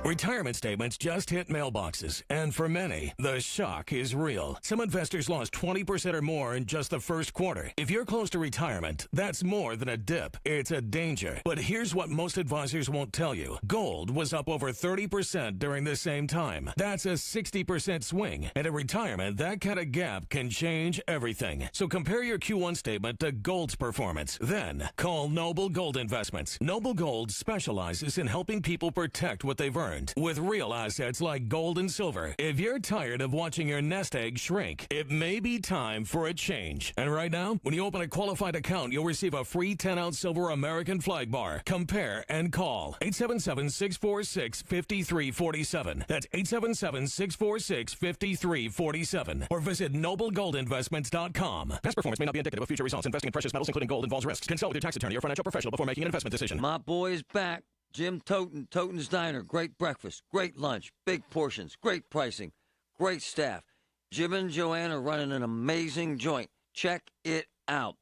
Speaker 29: Retirement statements just hit mailboxes, and for many, the shock is real. Some investors lost 20% or more in just the first quarter. If you're close to retirement, that's more than a dip. It's a danger. But here's what most advisors won't tell you. Gold was up over 30% during the same time. That's a 60% swing. And in retirement, that kind of gap can change everything. So compare your Q1 statement to gold's performance. Then call Noble Gold Investments. Noble Gold specializes in helping people protect what they've earned with real assets like gold and silver. If you're tired of watching your nest egg shrink, it may be time for a change. And right now, when you open a qualified account, you'll receive a free 10-ounce silver American flag bar. Compare and call 877-646-5347. That's 877-646-5347. Or visit noblegoldinvestments.com. Past performance may not be indicative of future results. Investing in precious metals, including gold, involves risks. Consult with your tax attorney or financial professional before making an investment decision.
Speaker 11: My boy is back. Jim Toten, Toten's Diner. Great breakfast, great lunch, big portions, great pricing, great staff. Jim and Joanne are running an amazing joint. Check it out.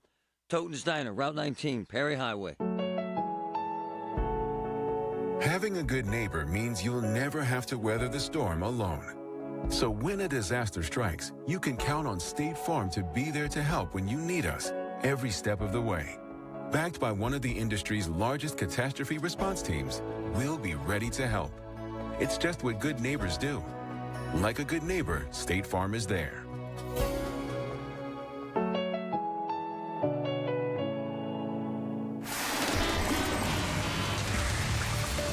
Speaker 11: Toten's Diner, Route 19, Perry Highway.
Speaker 30: Having a good neighbor means you'll never have to weather the storm alone. So when a disaster strikes, you can count on State Farm to be there to help when you need us every step of the way. Backed by one of the industry's largest catastrophe response teams, we'll be ready to help. It's just what good neighbors do. Like a good neighbor, State Farm is there.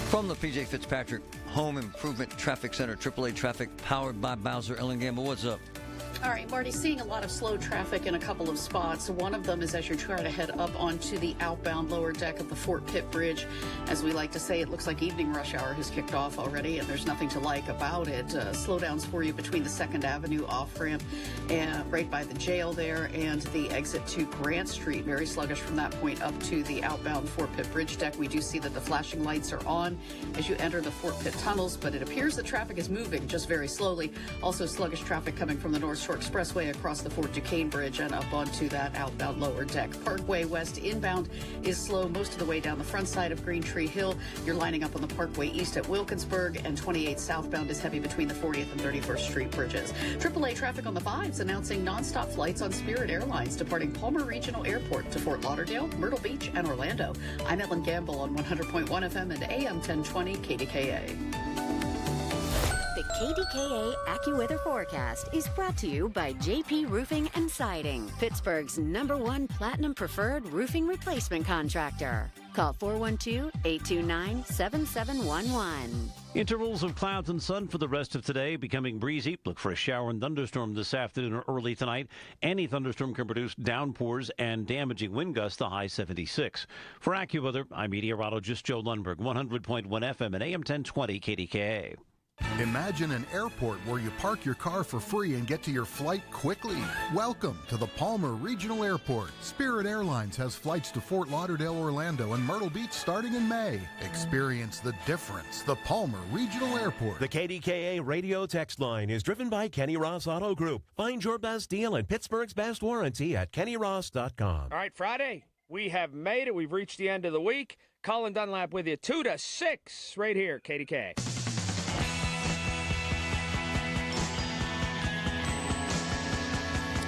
Speaker 11: From the P.J. Fitzpatrick Home Improvement Traffic Center, AAA traffic powered by Bowser, Ellen Gamble. What's up?
Speaker 5: All right, Marty, seeing a lot of slow traffic in a couple of spots. One of them is as you're trying to head up onto the outbound lower deck of the Fort Pitt Bridge. As we like to say, it looks like evening rush hour has kicked off already, and there's nothing to like about it. Slowdowns for you between the 2nd Avenue off-ramp and right by the jail there and the exit to Grant Street. Very sluggish from that point up to the outbound Fort Pitt Bridge deck. We do see that the flashing lights are on as you enter the Fort Pitt tunnels, but it appears the traffic is moving just very slowly. Also sluggish traffic coming from the North Shore Expressway across the Fort Duquesne Bridge and up onto that outbound lower deck. Parkway West inbound is slow most of the way down the front side of Green Tree Hill. You're lining up on the Parkway East at Wilkinsburg, and 28 southbound is heavy between the 40th and 31st Street bridges. AAA traffic on the 5s announcing nonstop flights on Spirit Airlines departing Palmer Regional Airport to Fort Lauderdale, Myrtle Beach, and Orlando. I'm Ellen Gamble on 100.1 FM and AM 1020 KDKA.
Speaker 13: The KDKA AccuWeather forecast is brought to you by JP Roofing and Siding, Pittsburgh's #1 Platinum Preferred Roofing Replacement Contractor. Call 412-829-7711.
Speaker 12: Intervals of clouds and sun for the rest of today, becoming breezy. Look for a shower and thunderstorm this afternoon or early tonight. Any thunderstorm can produce downpours and damaging wind gusts, the high 76. For AccuWeather, I'm meteorologist Joe Lundberg, 100.1 FM and AM 1020 KDKA.
Speaker 14: Imagine an airport where you park your car for free and get to your flight quickly. Welcome to the Palmer Regional Airport. Spirit Airlines has flights to Fort Lauderdale, Orlando, and Myrtle Beach starting in May. Experience the difference. The Palmer Regional Airport.
Speaker 15: The KDKA radio text line is driven by Kenny Ross Auto Group. Find your best deal and Pittsburgh's best warranty at kennyross.com.
Speaker 16: All right, Friday, we have made it. We've reached the end of the week. Colin Dunlap with you 2 to 6 right here, KDK.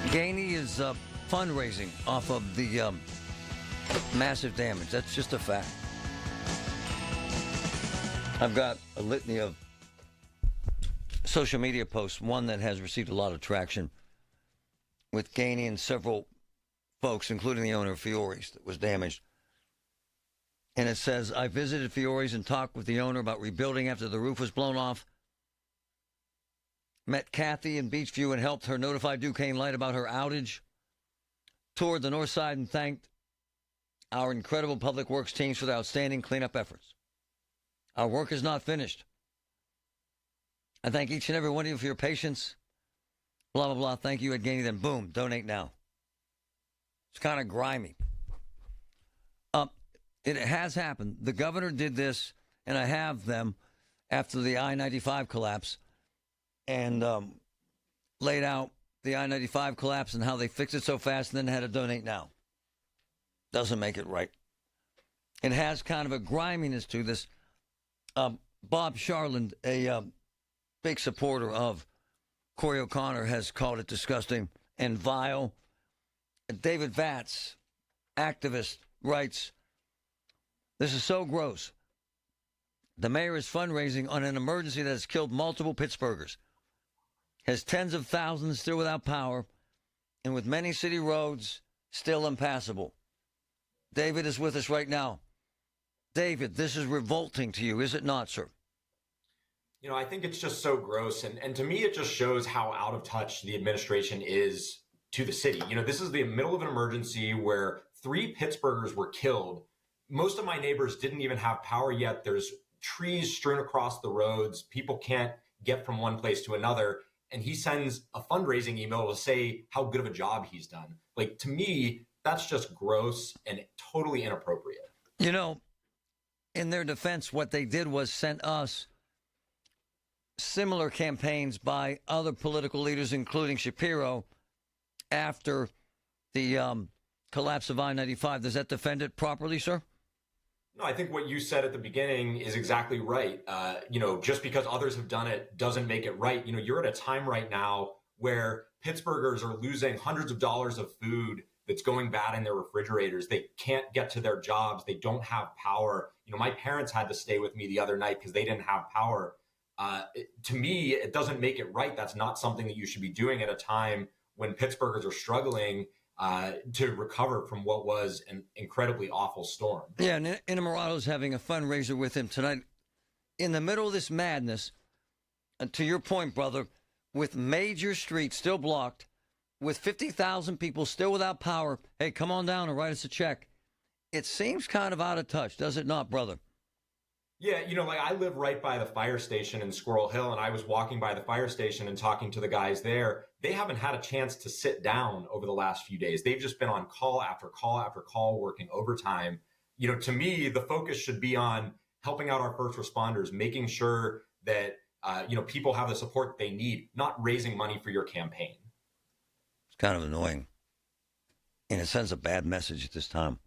Speaker 11: Gainey is fundraising off of the massive damage. That's just a fact. I've got a litany of social media posts, one that has received a lot of traction with Gainey and several folks, including the owner of Fiore's that was damaged. And it says, I visited Fiore's and talked with the owner about rebuilding after the roof was blown off. Met Kathy in Beachview and helped her notify Duquesne Light about her outage. Toured the north side and thanked our incredible public works teams for their outstanding cleanup efforts. Our work is not finished. I thank each and every one of you for your patience. Blah, blah, blah. Thank you at Gainey. Then boom, donate now. It's kind of grimy. It has happened. The governor did this, and I have them after the I-95 collapse. And laid out the I-95 collapse and how they fixed it so fast and then had to donate now. Doesn't make it right. It has kind of a griminess to this. Bob Charland, a big supporter of Corey O'Connor, has called it disgusting and vile. David Vatz, activist, writes, this is so gross. The mayor is fundraising on an emergency that has killed multiple Pittsburghers. Has tens of thousands still without power, and with many city roads still impassable. David is with us right now. David, this is revolting to you, is it not, sir?
Speaker 17: You know, I think it's just so gross, and to me it just shows how out of touch the administration is to the city. You know, this is the middle of an emergency where 3 Pittsburghers were killed. Most of my neighbors didn't even have power yet. There's trees strewn across the roads. People can't get from one place to another. And he sends a fundraising email to say how good of a job he's done. Like, to me, that's just gross and totally inappropriate.
Speaker 11: You know, in their defense, what they did was send us similar campaigns by other political leaders, including Shapiro, after the collapse of I-95. Does that defend it properly, sir?
Speaker 17: No, I think what you said at the beginning is exactly right. You know, just because others have done it doesn't make it right. You know, you're at a time right now where Pittsburghers are losing hundreds of dollars of food that's going bad in their refrigerators. They can't get to their jobs. They don't have power. My parents had to stay with me the other night because they didn't have power. To me, it doesn't make it right. That's not something that you should be doing at a time when Pittsburghers are struggling to recover from what was an incredibly awful storm.
Speaker 11: Yeah, and Inamorado's having a fundraiser with him tonight. In the middle of this madness, and to your point, brother, with major streets still blocked, with 50,000 people still without power, hey, come on down and write us a check. It seems kind of out of touch, does it not, brother?
Speaker 17: Yeah, like I live right by the fire station in Squirrel Hill, and I was walking by the fire station and talking to the guys there. They haven't had a chance to sit down over the last few days. They've just been on call after call after call, working overtime. To me, the focus should be on helping out our first responders, making sure that, people have the support they need, not raising money for your campaign.
Speaker 11: It's kind of annoying. And it sends a bad message at this time.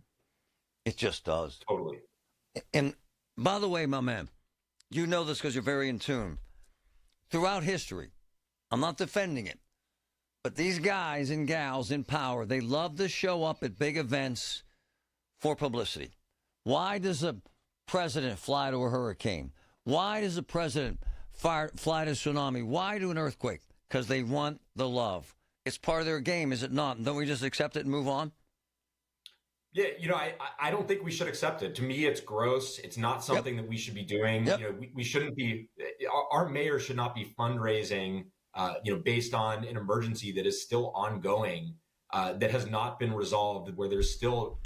Speaker 11: It just does.
Speaker 17: Totally.
Speaker 11: And by the way, my man, you know this because you're very in tune. Throughout history, I'm not defending it, but these guys and gals in power, they love to show up at big events for publicity. Why does a president fly to a hurricane? Why does a president fly to a tsunami? Why to an earthquake? Because they want the love. It's part of their game, is it not? Don't we just accept it and move on?
Speaker 17: Yeah, I don't think we should accept it. To me, it's gross. It's not something that we should be doing. We shouldn't be. Our mayor should not be fundraising, based on an emergency that is still ongoing, that has not been resolved, where there's still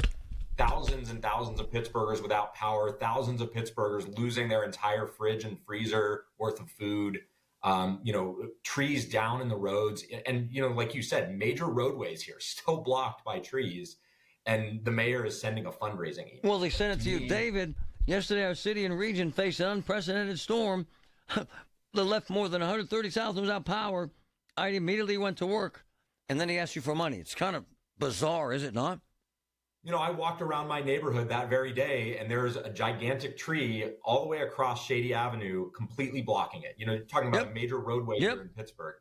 Speaker 17: thousands and thousands of Pittsburghers without power, thousands of Pittsburghers losing their entire fridge and freezer worth of food, trees down in the roads. And, like you said, major roadways here still blocked by trees. And the mayor is sending a fundraising email.
Speaker 11: Well, they sent it to you, David. Yesterday, our city and region faced an unprecedented storm that left more than 130,000 without power. I immediately went to work, and then he asked you for money. It's kind of bizarre, is it not?
Speaker 17: I walked around my neighborhood that very day, and there's a gigantic tree all the way across Shady Avenue, completely blocking it. Talking about a major roadway here in Pittsburgh.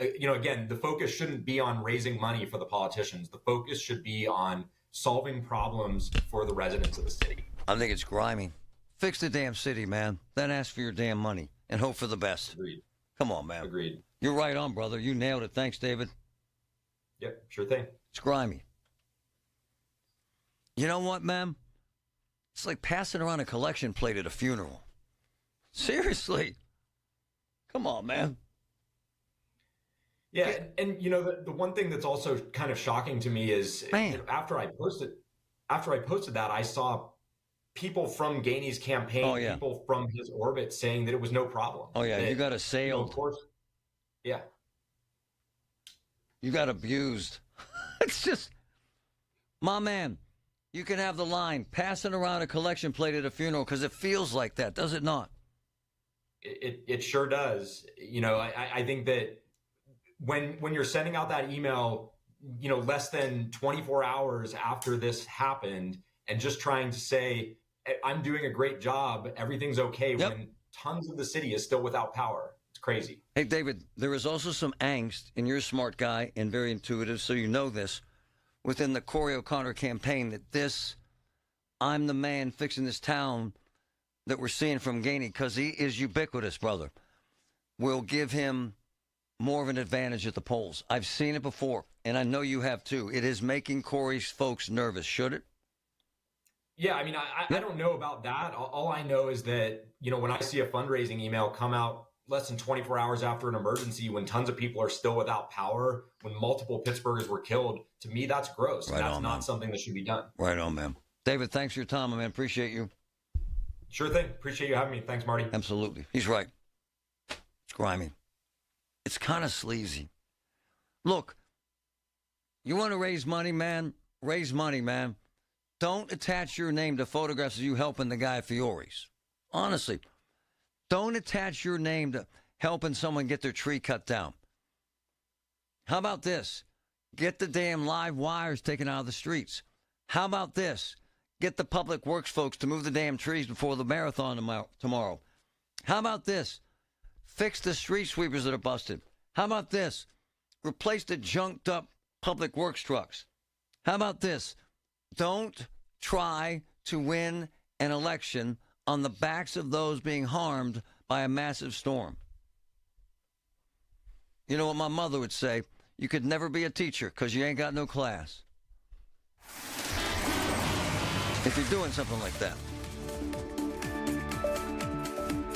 Speaker 17: Again, the focus shouldn't be on raising money for the politicians. The focus should be on solving problems for the residents of the city.
Speaker 11: I think it's grimy. Fix the damn city, man. Then ask for your damn money and hope for the best.
Speaker 17: Agreed.
Speaker 11: Come on, man.
Speaker 17: Agreed.
Speaker 11: You're right on, brother. You nailed it. Thanks, David.
Speaker 17: Yep, sure thing.
Speaker 11: It's grimy. You know what, man? It's like passing around a collection plate at a funeral. Seriously. Come on, man.
Speaker 17: Yeah, and the one thing that's also kind of shocking to me is after I posted that, I saw people from Gainey's campaign, people from his orbit saying that it was no problem.
Speaker 11: Oh yeah, you got assailed.
Speaker 17: Of course. Yeah.
Speaker 11: You got abused. It's just, my man, you can have the line passing around a collection plate at a funeral because it feels like that, does it not?
Speaker 17: It sure does. I think that when you're sending out that email, less than 24 hours after this happened, and just trying to say, I'm doing a great job, everything's okay, when tons of the city is still without power. It's crazy.
Speaker 11: Hey, David, there is also some angst, and you're a smart guy and very intuitive, so you know this, within the Corey O'Connor campaign, that this, I'm the man fixing this town that we're seeing from Gainey, because he is ubiquitous, brother, will give him more of an advantage at the polls. I've seen it before, and I know you have too. It is making Corey's folks nervous. Should it?
Speaker 17: Yeah, I mean, I don't know about that. All I know is that, when I see a fundraising email come out less than 24 hours after an emergency, when tons of people are still without power, when multiple Pittsburghers were killed, to me, that's gross.
Speaker 11: Right
Speaker 17: that's
Speaker 11: on,
Speaker 17: not
Speaker 11: man.
Speaker 17: Something that should be done.
Speaker 11: Right on, man. David, thanks for your time, man. Appreciate you.
Speaker 17: Sure thing. Appreciate you having me. Thanks, Marty.
Speaker 11: Absolutely. He's right. It's grimy. It's kind of sleazy. Look, you want to raise money, man? Raise money, man. Don't attach your name to photographs of you helping the guy at Fiore's. Honestly, don't attach your name to helping someone get their tree cut down. How about this? Get the damn live wires taken out of the streets. How about this? Get the public works folks to move the damn trees before the marathon tomorrow. How about this? Fix the street sweepers that are busted. How about this? Replace the junked up public works trucks. How about this? Don't try to win an election on the backs of those being harmed by a massive storm. You know what my mother would say? You could never be a teacher because you ain't got no class. If you're doing something like that.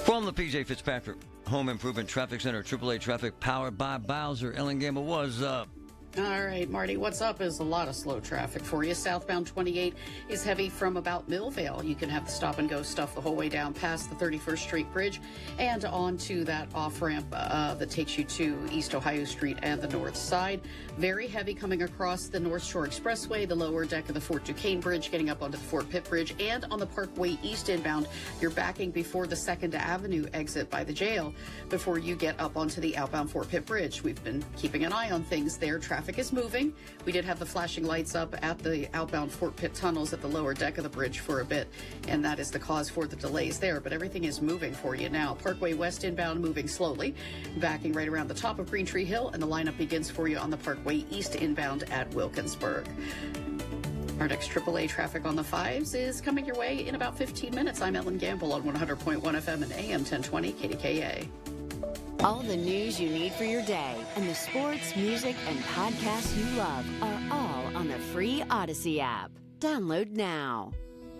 Speaker 11: From the P.J. Fitzpatrick Home Improvement Traffic Center, AAA traffic powered by Bowser. Ellen Gamble, what's up?
Speaker 5: All right, Marty, what's up is a lot of slow traffic for you. Southbound 28 is heavy from about Millvale. You can have the stop-and-go stuff the whole way down past the 31st Street Bridge and onto that off-ramp that takes you to East Ohio Street and the north side. Very heavy coming across the North Shore Expressway, the lower deck of the Fort Duquesne Bridge, getting up onto the Fort Pitt Bridge, and on the Parkway East inbound. You're backing before the 2nd Avenue exit by the jail before you get up onto the outbound Fort Pitt Bridge. We've been keeping an eye on things there. Traffic is moving. We did have the flashing lights up at the outbound Fort Pitt tunnels at the lower deck of the bridge for a bit, and that is the cause for the delays there, but everything is moving for you now. Parkway West inbound moving slowly, backing right around the top of Green Tree Hill, and the lineup begins for you on the Parkway East inbound at Wilkinsburg. Our next AAA traffic on the 5s is coming your way in about 15 minutes. I'm Ellen Gamble on 100.1 FM and AM 1020 KDKA.
Speaker 13: All the news you need for your day and the sports, music, and podcasts you love are all on the free Odyssey app. Download now.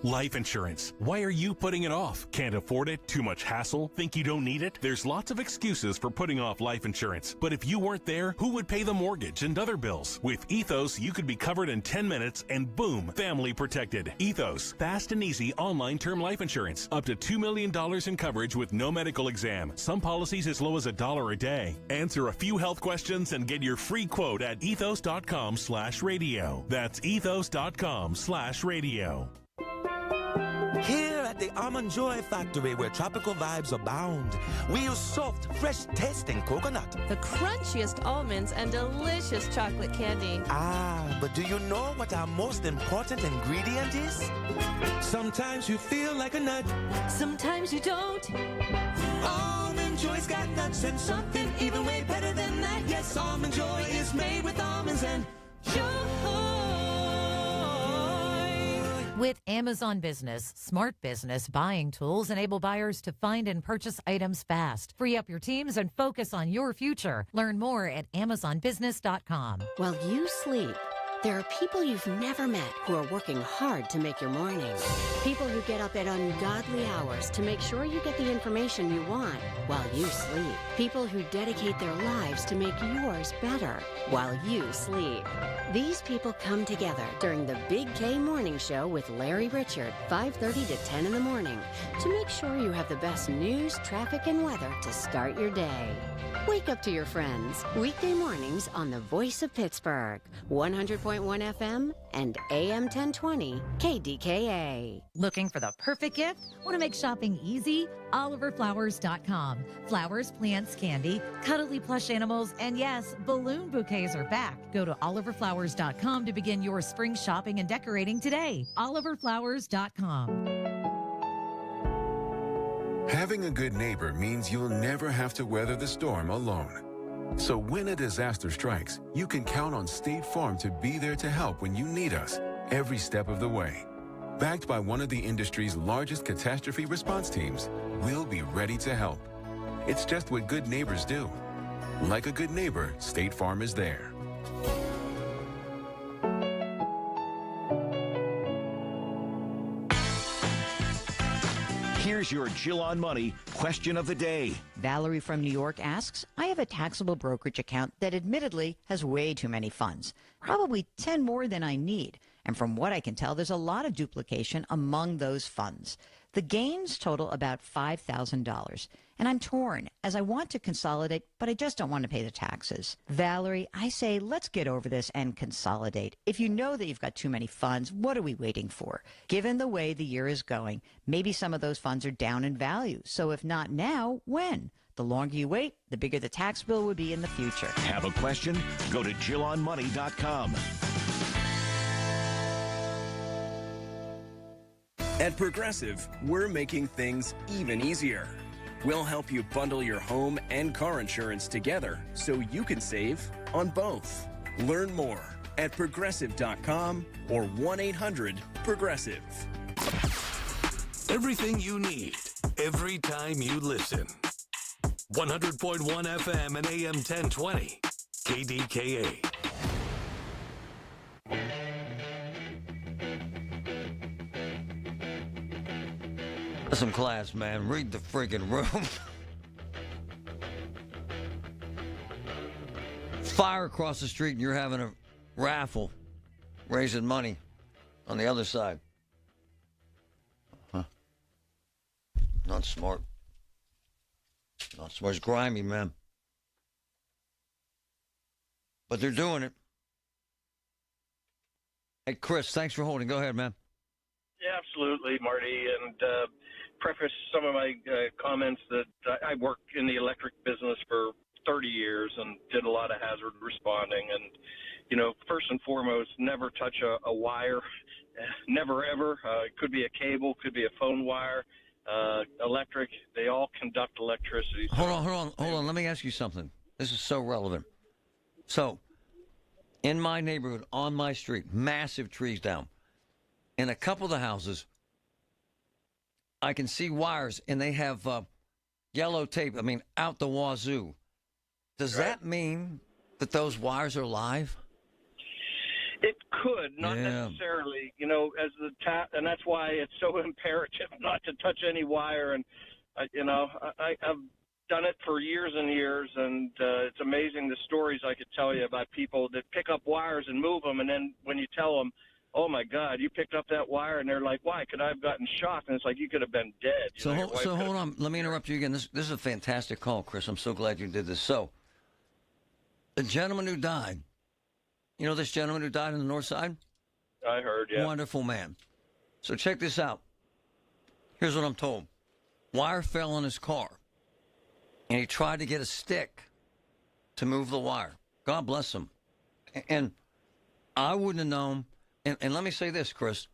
Speaker 29: Life insurance. Why are you putting it off? Can't afford it? Too much hassle? Think you don't need it? There's lots of excuses for putting off life insurance. But if you weren't there, who would pay the mortgage and other bills? With Ethos, you could be covered in 10 minutes and boom, family protected. Ethos, fast and easy online term life insurance. Up to $2 million in coverage with no medical exam. Some policies as low as $1 a day. Answer a few health questions and get your free quote at ethos.com/radio. That's ethos.com/radio.
Speaker 1: Here at the Almond Joy Factory, where tropical vibes abound, we use soft, fresh-tasting coconut.
Speaker 3: The crunchiest almonds and delicious chocolate candy.
Speaker 1: Ah, but do you know what our most important ingredient is? Sometimes you feel like a nut.
Speaker 3: Sometimes you don't.
Speaker 1: Almond Joy's got nuts and something even way better than that. Yes, Almond Joy is made with almonds and joy.
Speaker 4: With Amazon Business, smart business buying tools enable buyers to find and purchase items fast. Free up your teams and focus on your future. Learn more at amazonbusiness.com.
Speaker 13: While you sleep, there are people you've never met who are working hard to make your mornings. People who get up at ungodly hours to make sure you get the information you want while you sleep. People who dedicate their lives to make yours better while you sleep. These people come together during the Big K Morning Show with Larry Richard, 5:30 to 10 in the morning, to make sure you have the best news, traffic, and weather to start your day. Wake up to your friends. Weekday mornings on the Voice of Pittsburgh, 100.1 FM and AM 1020 KDKA.
Speaker 4: Looking for the perfect gift? Want to make shopping easy? OliverFlowers.com. Flowers, plants, candy, cuddly plush animals, and yes, balloon bouquets are back. Go to OliverFlowers.com to begin your spring shopping and decorating today. OliverFlowers.com.
Speaker 30: Having a good neighbor means you'll never have to weather the storm alone. So when a disaster strikes, you can count on State Farm to be there to help when you need us every step of the way. Backed by one of the industry's largest catastrophe response teams, we'll be ready to help. It's just what good neighbors do. Like a good neighbor, State Farm is there.
Speaker 18: Here's your Jill on Money question of the day.
Speaker 19: Valerie from New York asks, I have a taxable brokerage account that admittedly has way too many funds, probably 10 more than I need. And from what I can tell, there's a lot of duplication among those funds. The gains total about $5,000. And I'm torn, as I want to consolidate, but I just don't want to pay the taxes. Valerie, I say let's get over this and consolidate. If you know that you've got too many funds, what are we waiting for? Given the way the year is going, maybe some of those funds are down in value. So if not now, when? The longer you wait, the bigger the tax bill would be in the future.
Speaker 18: Have a question? Go to JillOnMoney.com.
Speaker 21: At Progressive, we're making things even easier. We'll help you bundle your home and car insurance together so you can save on both. Learn more at progressive.com or 1-800-PROGRESSIVE.
Speaker 2: Everything you need, every time you listen. 100.1 FM and AM 1020. KDKA.
Speaker 11: Some class, man. Read the friggin' room. Fire across the street and you're having a raffle, raising money on the other side. Huh. Not smart. Not smart. It's grimy, man. But they're doing it. Hey, Chris, thanks for holding. Go ahead, man.
Speaker 6: Yeah, absolutely, Marty. And preface some of my comments that I worked in the electric business for 30 years and did a lot of hazard responding. And, you know, first and foremost, never touch a wire. Never, ever. It could be a cable, could be a phone wire, electric. They all conduct electricity.
Speaker 11: Hold on. Let me ask you something. This is so relevant. So, in my neighborhood, on my street, massive trees down. In a couple of the houses, I can see wires, and they have yellow tape, out the wazoo. Does that mean that those wires are live?
Speaker 6: It could, not necessarily, you know, as the and that's why it's so imperative not to touch any wire. And, you know, I've done it for years and years, and it's amazing the stories I could tell you about people that pick up wires and move them, and then when you tell them, oh, my God, you picked up that wire, and they're like, why? Could I have gotten shocked? And it's like, you could have been dead.
Speaker 11: So hold on. Let me interrupt you again. This is a fantastic call, Chris. I'm so glad you did this. So, the gentleman who died, you know this gentleman who died on the north side?
Speaker 6: I heard, yeah.
Speaker 11: Wonderful man. So check this out. Here's what I'm told. Wire fell on his car, and he tried to get a stick to move the wire. God bless him. And I wouldn't have known. And let me say this, Chris,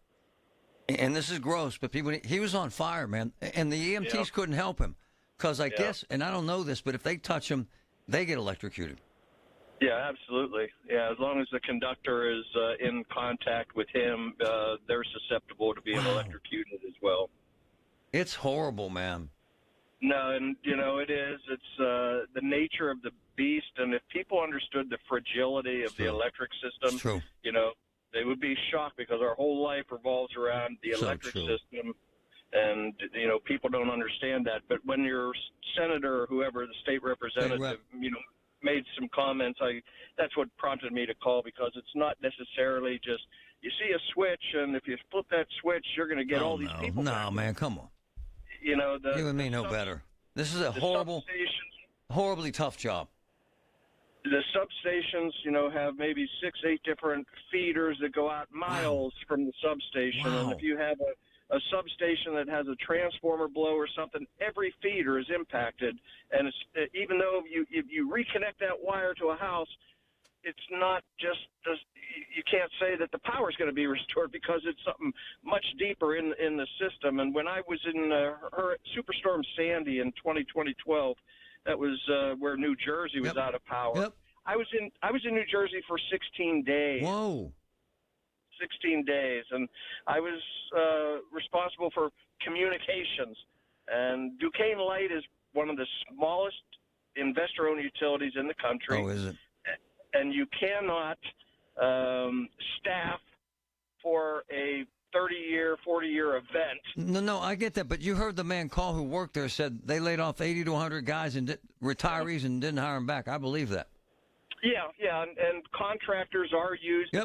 Speaker 11: and this is gross, but he was on fire, man, and the EMTs couldn't help him because I guess, and I don't know this, but if they touch him, they get electrocuted.
Speaker 6: Yeah, absolutely. Yeah, as long as the conductor is in contact with him, they're susceptible to being electrocuted as well.
Speaker 11: It's horrible, man.
Speaker 6: No, and, you know, it is. It's the nature of the beast, and if people understood the fragility of the electric system, you know, they would be shocked because our whole life revolves around the electric system, and, you know, people don't understand that. But when your senator or whoever, the state representative, you know, made some comments, that's what prompted me to call, because it's not necessarily just you see a switch, and if you flip that switch, you're going to get all these people.
Speaker 11: No, man, come on.
Speaker 6: You know,
Speaker 11: you and me know better. This is a horribly tough job.
Speaker 6: The substations, you know, have maybe 6-8 different feeders that go out miles from the substation. And if you have a substation that has a transformer blow or something, every feeder is impacted. And it's, even though if you reconnect that wire to a house, it's not just you can't say that the power is going to be restored, because it's something much deeper in the system. And when I was in Superstorm Sandy in 2012, that was where New Jersey was out of power. I was in New Jersey for 16 days.
Speaker 11: Whoa.
Speaker 6: 16 days, and I was responsible for communications. And Duquesne Light is one of the smallest investor-owned utilities in the country.
Speaker 11: Oh, is it?
Speaker 6: And you cannot staff for a 30-year, 40-year event.
Speaker 11: No, I get that, but you heard the man call who worked there said they laid off 80 to 100 guys and retirees and didn't hire them back. I believe that.
Speaker 6: Yeah, and contractors are used. The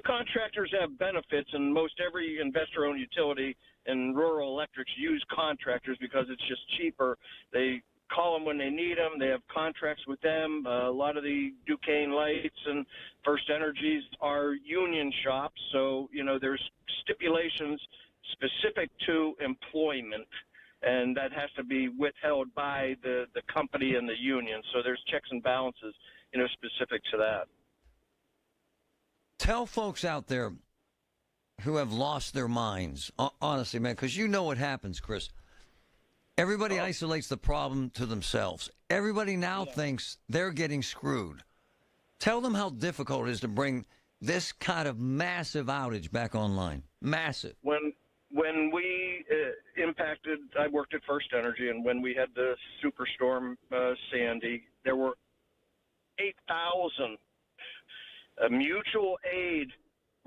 Speaker 6: contractors have benefits, and most every investor-owned utility in rural electrics use contractors because it's just cheaper. They call them when they need them. They have contracts with them. A lot of the Duquesne Lights and First Energies are union shops, so, you know, there's stipulations specific to employment, and that has to be withheld by the company and the union. So there's checks and balances, you know, specific to that.
Speaker 11: Tell folks out there who have lost their minds, honestly, man, because you know what happens, Chris. Everybody isolates the problem to themselves. Everybody now thinks they're getting screwed. Tell them how difficult it is to bring this kind of massive outage back online. Massive.
Speaker 6: When we impacted, I worked at First Energy, and when we had the superstorm Sandy, there were 8,000 mutual aid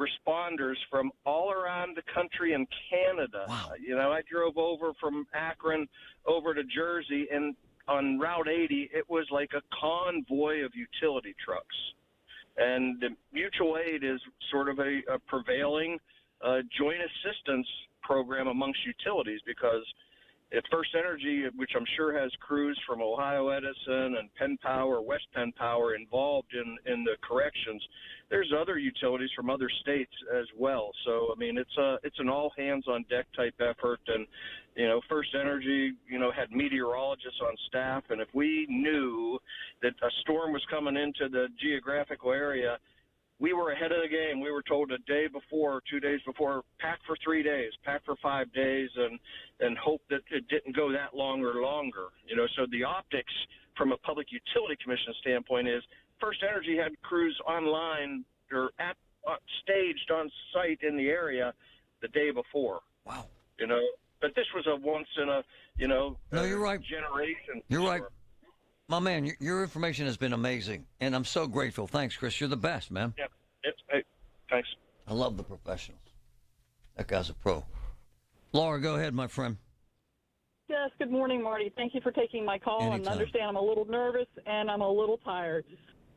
Speaker 6: responders from all around the country and Canada.
Speaker 11: Wow.
Speaker 6: I drove over from Akron over to Jersey, and on Route 80, it was like a convoy of utility trucks. And the mutual aid is sort of a prevailing joint assistance program amongst utilities, because at First Energy, which I'm sure has crews from Ohio Edison and Penn Power, West Penn Power involved in the corrections, there's other utilities from other states as well. So, I mean, it's an all hands on deck type effort. And, First Energy, had meteorologists on staff. And if we knew that a storm was coming into the geographical area, we were ahead of the game. We were told a day before, 2 days before, pack for 3 days, pack for 5 days, and hope that it didn't go that long or longer. So the optics from a Public Utility Commission standpoint is First Energy had crews online or staged on site in the area the day before.
Speaker 11: Wow.
Speaker 6: But this was a once in a,
Speaker 11: no, you're right.
Speaker 6: generation.
Speaker 11: You're right. My man, your information has been amazing, and I'm so grateful. Thanks, Chris. You're the best, man.
Speaker 6: Yeah. Hey, thanks.
Speaker 11: I love the professionals. That guy's a pro. Laura, go ahead, my friend.
Speaker 7: Yes, good morning, Marty. Thank you for taking my call.
Speaker 11: Anytime.
Speaker 7: And understand I'm a little nervous and I'm a little tired.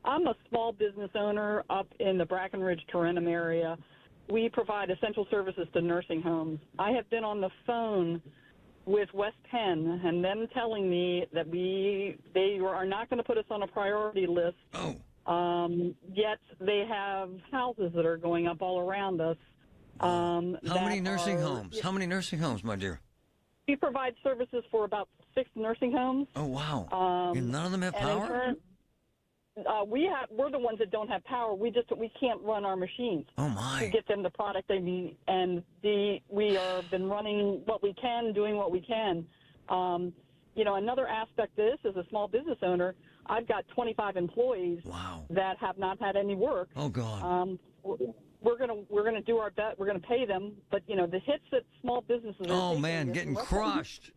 Speaker 7: I'm a small business owner up in the Brackenridge, Tarentum area. We provide essential services to nursing homes. I have been on the phone with West Penn and them telling me that they are not going to put us on a priority list. Yet they have houses that are going up all around us.
Speaker 11: How many nursing homes? How many nursing homes, my dear?
Speaker 7: We provide services for about 6 nursing homes.
Speaker 11: Oh, wow. And none of them have power?
Speaker 7: We're the ones that don't have power. We can't run our machines.
Speaker 11: Oh, my.
Speaker 7: To get them the product they need. And we have been running what we can, doing what we can. Another aspect of this, as a small business owner, I've got 25 employees that have not had any work.
Speaker 11: Oh, God.
Speaker 7: We're gonna do our best. We're gonna pay them, but the hits that small businesses are taking,
Speaker 11: man, getting crushed.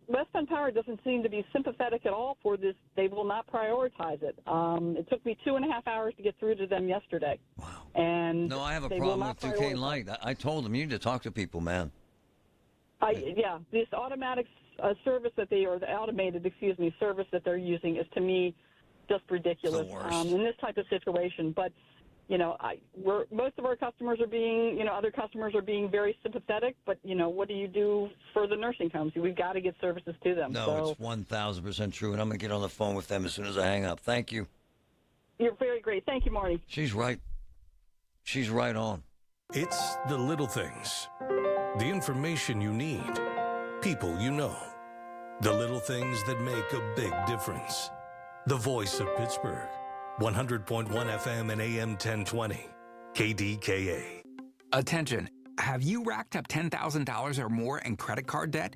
Speaker 7: West Penn Power doesn't seem to be sympathetic at all for this. They will not prioritize it. It took me 2.5 hours to get through to them yesterday. Wow. And
Speaker 11: no, I have a problem with Duquesne Light. I told them you need to talk to people, man.
Speaker 7: This automatic service that the automated service that they're using is, to me, just ridiculous in this type of situation. But most of our customers are being, other customers are being very sympathetic, but, what do you do for the nursing homes? We've got to get services to them.
Speaker 11: No, it's 1,000% true, and I'm going to get on the phone with them as soon as I hang up. Thank you.
Speaker 7: You're very great. Thank you, Marty.
Speaker 11: She's right. She's right on.
Speaker 2: It's the little things. The information you need. People you know. The little things that make a big difference. The voice of Pittsburgh. 100.1 FM and AM 1020. KDKA.
Speaker 8: Attention. Have you racked up $10,000 or more in credit card debt?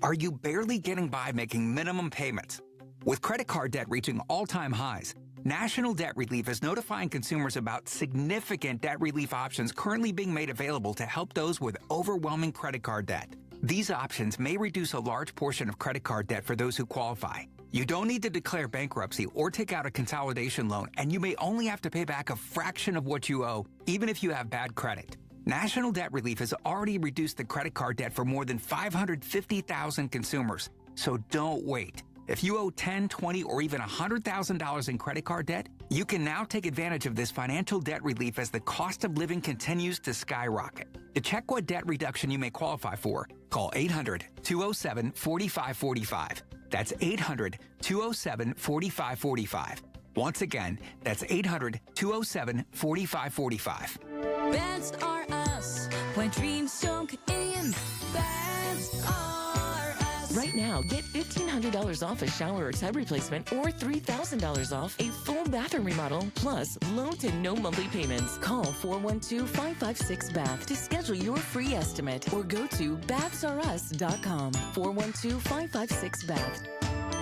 Speaker 8: Are you barely getting by making minimum payments? With credit card debt reaching all-time highs, National Debt Relief is notifying consumers about significant debt relief options currently being made available to help those with overwhelming credit card debt. These options may reduce a large portion of credit card debt for those who qualify. You don't need to declare bankruptcy or take out a consolidation loan, and you may only have to pay back a fraction of what you owe, even if you have bad credit. National Debt Relief has already reduced the credit card debt for more than 550,000 consumers, so don't wait. If you owe $10,000, $20,000, or even $100,000 in credit card debt, you can now take advantage of this financial debt relief as the cost of living continues to skyrocket. To check what debt reduction you may qualify for, call 800-207-4545. That's 800-207-4545. Once again, that's 800-207-4545.
Speaker 9: Beds are us when dreams don't get in. Beds are us. Right now, get $1,500 off a shower or tub replacement or $3,000 off a full bathroom remodel, plus low to no monthly payments. Call 412-556-BATH to schedule your free estimate or go to bathsareus.com. 412-556-BATH.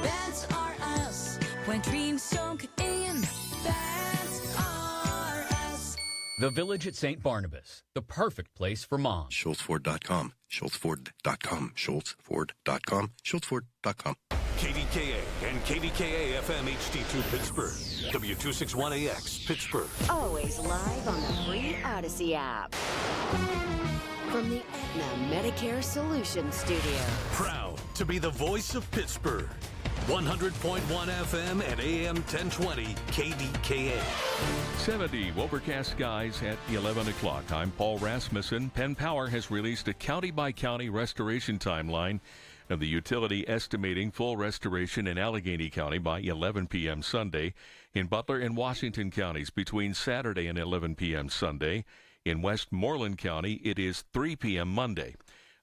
Speaker 9: Beds are us when dreams don't get in.
Speaker 10: The Village at St. Barnabas, the perfect place for moms.
Speaker 12: SchultzFord.com. SchultzFord.com. SchultzFord.com. SchultzFord.com.
Speaker 2: KDKA and KDKA FM HD2 Pittsburgh. W261AX Pittsburgh.
Speaker 13: Always live on the free Odyssey app. From the Aetna Medicare Solutions Studio.
Speaker 2: Proud to be the voice of Pittsburgh. 100.1 FM and AM 1020 KDKA.
Speaker 20: 70 overcast skies at 11 o'clock. I'm Paul Rasmussen. Penn Power has released a county-by-county restoration timeline of the utility, estimating full restoration in Allegheny County by 11 p.m. Sunday, in Butler and Washington counties between Saturday and 11 p.m. Sunday. In Westmoreland County, it is 3 p.m. Monday.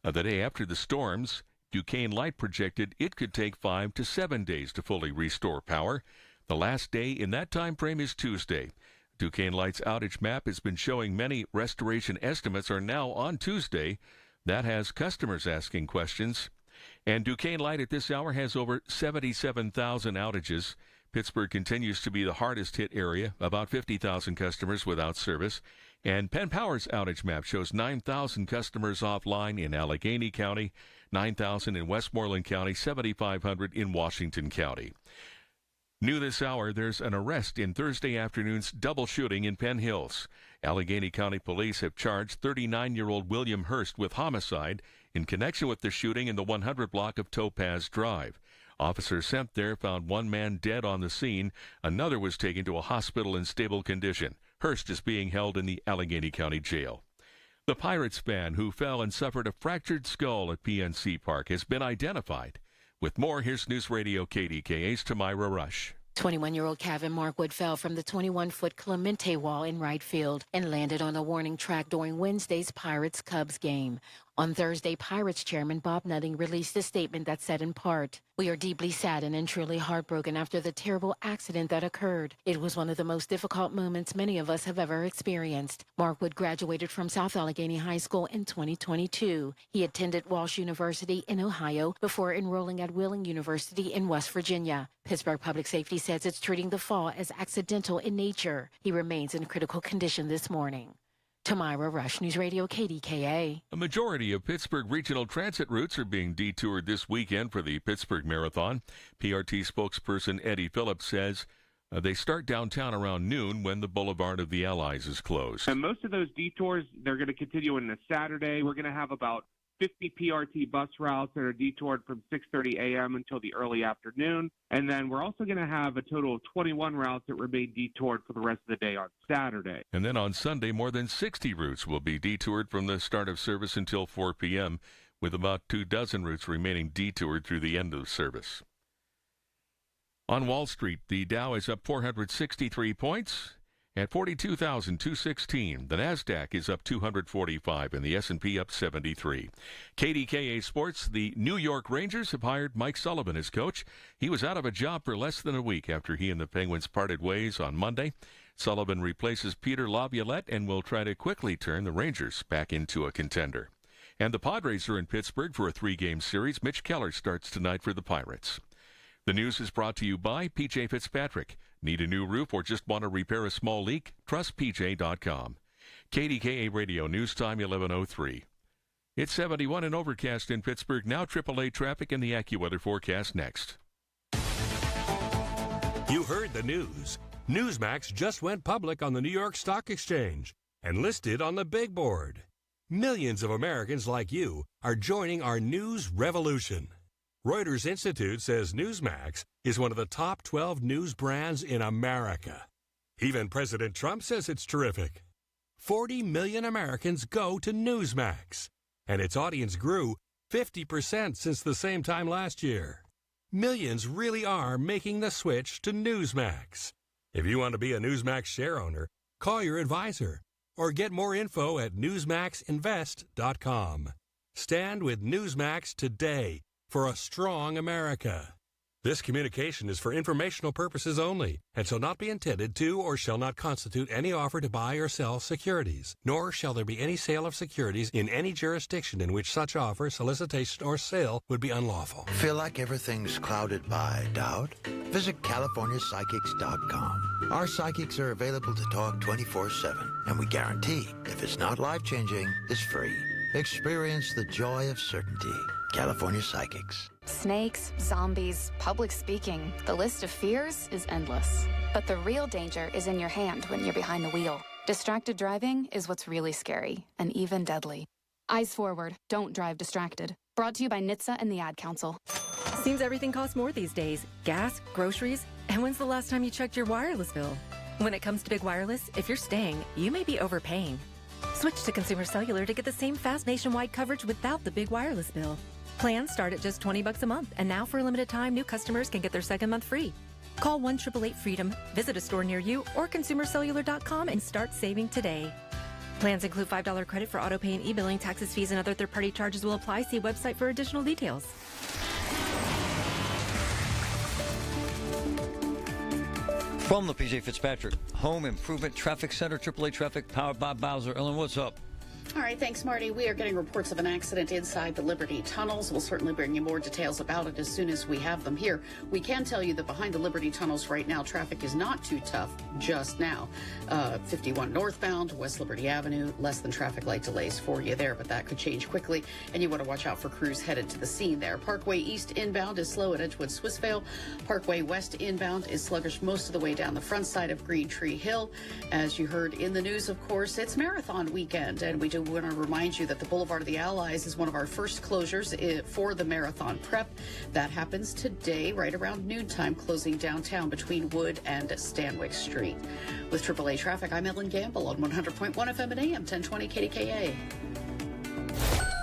Speaker 20: The day after the storms, Duquesne Light projected it could take 5 to 7 days to fully restore power. The last day in that time frame is Tuesday. Duquesne Light's outage map has been showing many restoration estimates are now on Tuesday. That has customers asking questions. And Duquesne Light at this hour has over 77,000 outages. Pittsburgh continues to be the hardest hit area, about 50,000 customers without service. And Penn Power's outage map shows 9,000 customers offline in Allegheny County, 9,000 in Westmoreland County, 7,500 in Washington County. New this hour, there's an arrest in Thursday afternoon's double shooting in Penn Hills. Allegheny County Police have charged 39-year-old William Hurst with homicide in connection with the shooting in the 100 block of Topaz Drive. Officers sent there found one man dead on the scene. Another was taken to a hospital in stable condition. Hurst is being held in the Allegheny County Jail. The Pirates fan who fell and suffered a fractured skull at PNC Park has been identified. With more, here's News Radio KDKA's Tamira Rush.
Speaker 22: 21-year-old Kevin Markwood fell from the 21-foot Clemente wall in right field and landed on the warning track during Wednesday's Pirates-Cubs game. On Thursday, Pirates chairman Bob Nutting released a statement that said in part, "We are deeply saddened and truly heartbroken after the terrible accident that occurred. It was one of the most difficult moments many of us have ever experienced." Markwood graduated from South Allegheny High School in 2022. He attended Walsh University in Ohio before enrolling at Wheeling University in West Virginia. Pittsburgh Public Safety says it's treating the fall as accidental in nature. He remains in critical condition this morning. Tamira Rush, News Radio KDKA.
Speaker 20: A majority of Pittsburgh regional transit routes are being detoured this weekend for the Pittsburgh Marathon. PRT spokesperson Eddie Phillips says they start downtown around noon when the Boulevard of the Allies is closed.
Speaker 23: And most of those detours, they're going to continue in the Saturday. We're going to have about 50 PRT bus routes that are detoured from 6:30 a.m. until the early afternoon. And then we're also going to have a total of 21 routes that remain detoured for the rest of the day on Saturday.
Speaker 20: And then on Sunday, more than 60 routes will be detoured from the start of service until 4 p.m., with about 24 routes remaining detoured through the end of service. On Wall Street, the Dow is up 463 points at 42,216. The NASDAQ is up 245 and the S&P up 73. KDKA Sports, the New York Rangers have hired Mike Sullivan as coach. He was out of a job for less than a week after he and the Penguins parted ways on Monday. Sullivan replaces Peter Laviolette and will try to quickly turn the Rangers back into a contender. And the Padres are in Pittsburgh for a 3-game series. Mitch Keller starts tonight for the Pirates. The news is brought to you by P.J. Fitzpatrick. Need a new roof or just want to repair a small leak? Trust PJ.com. KDKA Radio News Time 11:03. It's 71 and overcast in Pittsburgh. Now AAA traffic and the AccuWeather forecast next.
Speaker 24: You heard the news. Newsmax just went public on the New York Stock Exchange and listed on the big board. Millions of Americans like you are joining our news revolution. Reuters Institute says Newsmax is one of the top 12 news brands in America. Even President Trump says it's terrific. 40 million Americans go to Newsmax, and its audience grew 50% since the same time last year. Millions really are making the switch to Newsmax. If you want to be a Newsmax share owner, call your advisor or get more info at newsmaxinvest.com. Stand with Newsmax today for a strong America. This communication is for informational purposes only and shall not be intended to or shall not constitute any offer to buy or sell securities, nor shall there be any sale of securities in any jurisdiction in which such offer, solicitation, or sale would be unlawful.
Speaker 5: Feel like everything's clouded by doubt? Visit CaliforniaPsychics.com. Our psychics are available to talk 24/7, and we guarantee if it's not life-changing, it's free. Experience the joy of certainty. California Psychics.
Speaker 14: Snakes, zombies, public speaking. The list of fears is endless. But the real danger is in your hand when you're behind the wheel. Distracted driving is what's really scary and even deadly. Eyes forward. Don't drive distracted. Brought to you by NHTSA and the Ad Council.
Speaker 15: Seems everything costs more these days. Gas, groceries, and when's the last time you checked your wireless bill? When it comes to big wireless, if you're staying, you may be overpaying. Switch to Consumer Cellular to get the same fast nationwide coverage without the big wireless bill. Plans start at just $20 a month, and now for a limited time, new customers can get their second month free. Call 1-888-FREEDOM, visit a store near you, or consumercellular.com and start saving today. Plans include $5 credit for auto pay and e-billing. Taxes, fees, and other third-party charges will apply. See website for additional details.
Speaker 11: From the PJ Fitzpatrick Home Improvement Traffic Center, AAA Traffic, powered by Bowser. Ellen, what's up?
Speaker 16: All right, thanks, Marty. We are getting reports of an accident inside the Liberty tunnels. We'll certainly bring you more details about it as soon as we have them here. We can tell you that behind the Liberty tunnels right now, traffic is not too tough just now. 51 northbound, West Liberty Avenue, less than traffic light delays for you there, but that could change quickly, and you want to watch out for crews headed to the scene there. Parkway East inbound is slow at Edgewood Swissvale. Parkway West inbound is sluggish most of the way down the front side of Green Tree Hill. As you heard in the news, of course, it's marathon weekend, and we do want to remind you that the Boulevard of the Allies is one of our first closures for the marathon prep. That happens today right around noontime, closing downtown between Wood and Stanwyck Street. With AAA Traffic, I'm Ellen Gamble on 100.1 FM and AM 1020 KDKA.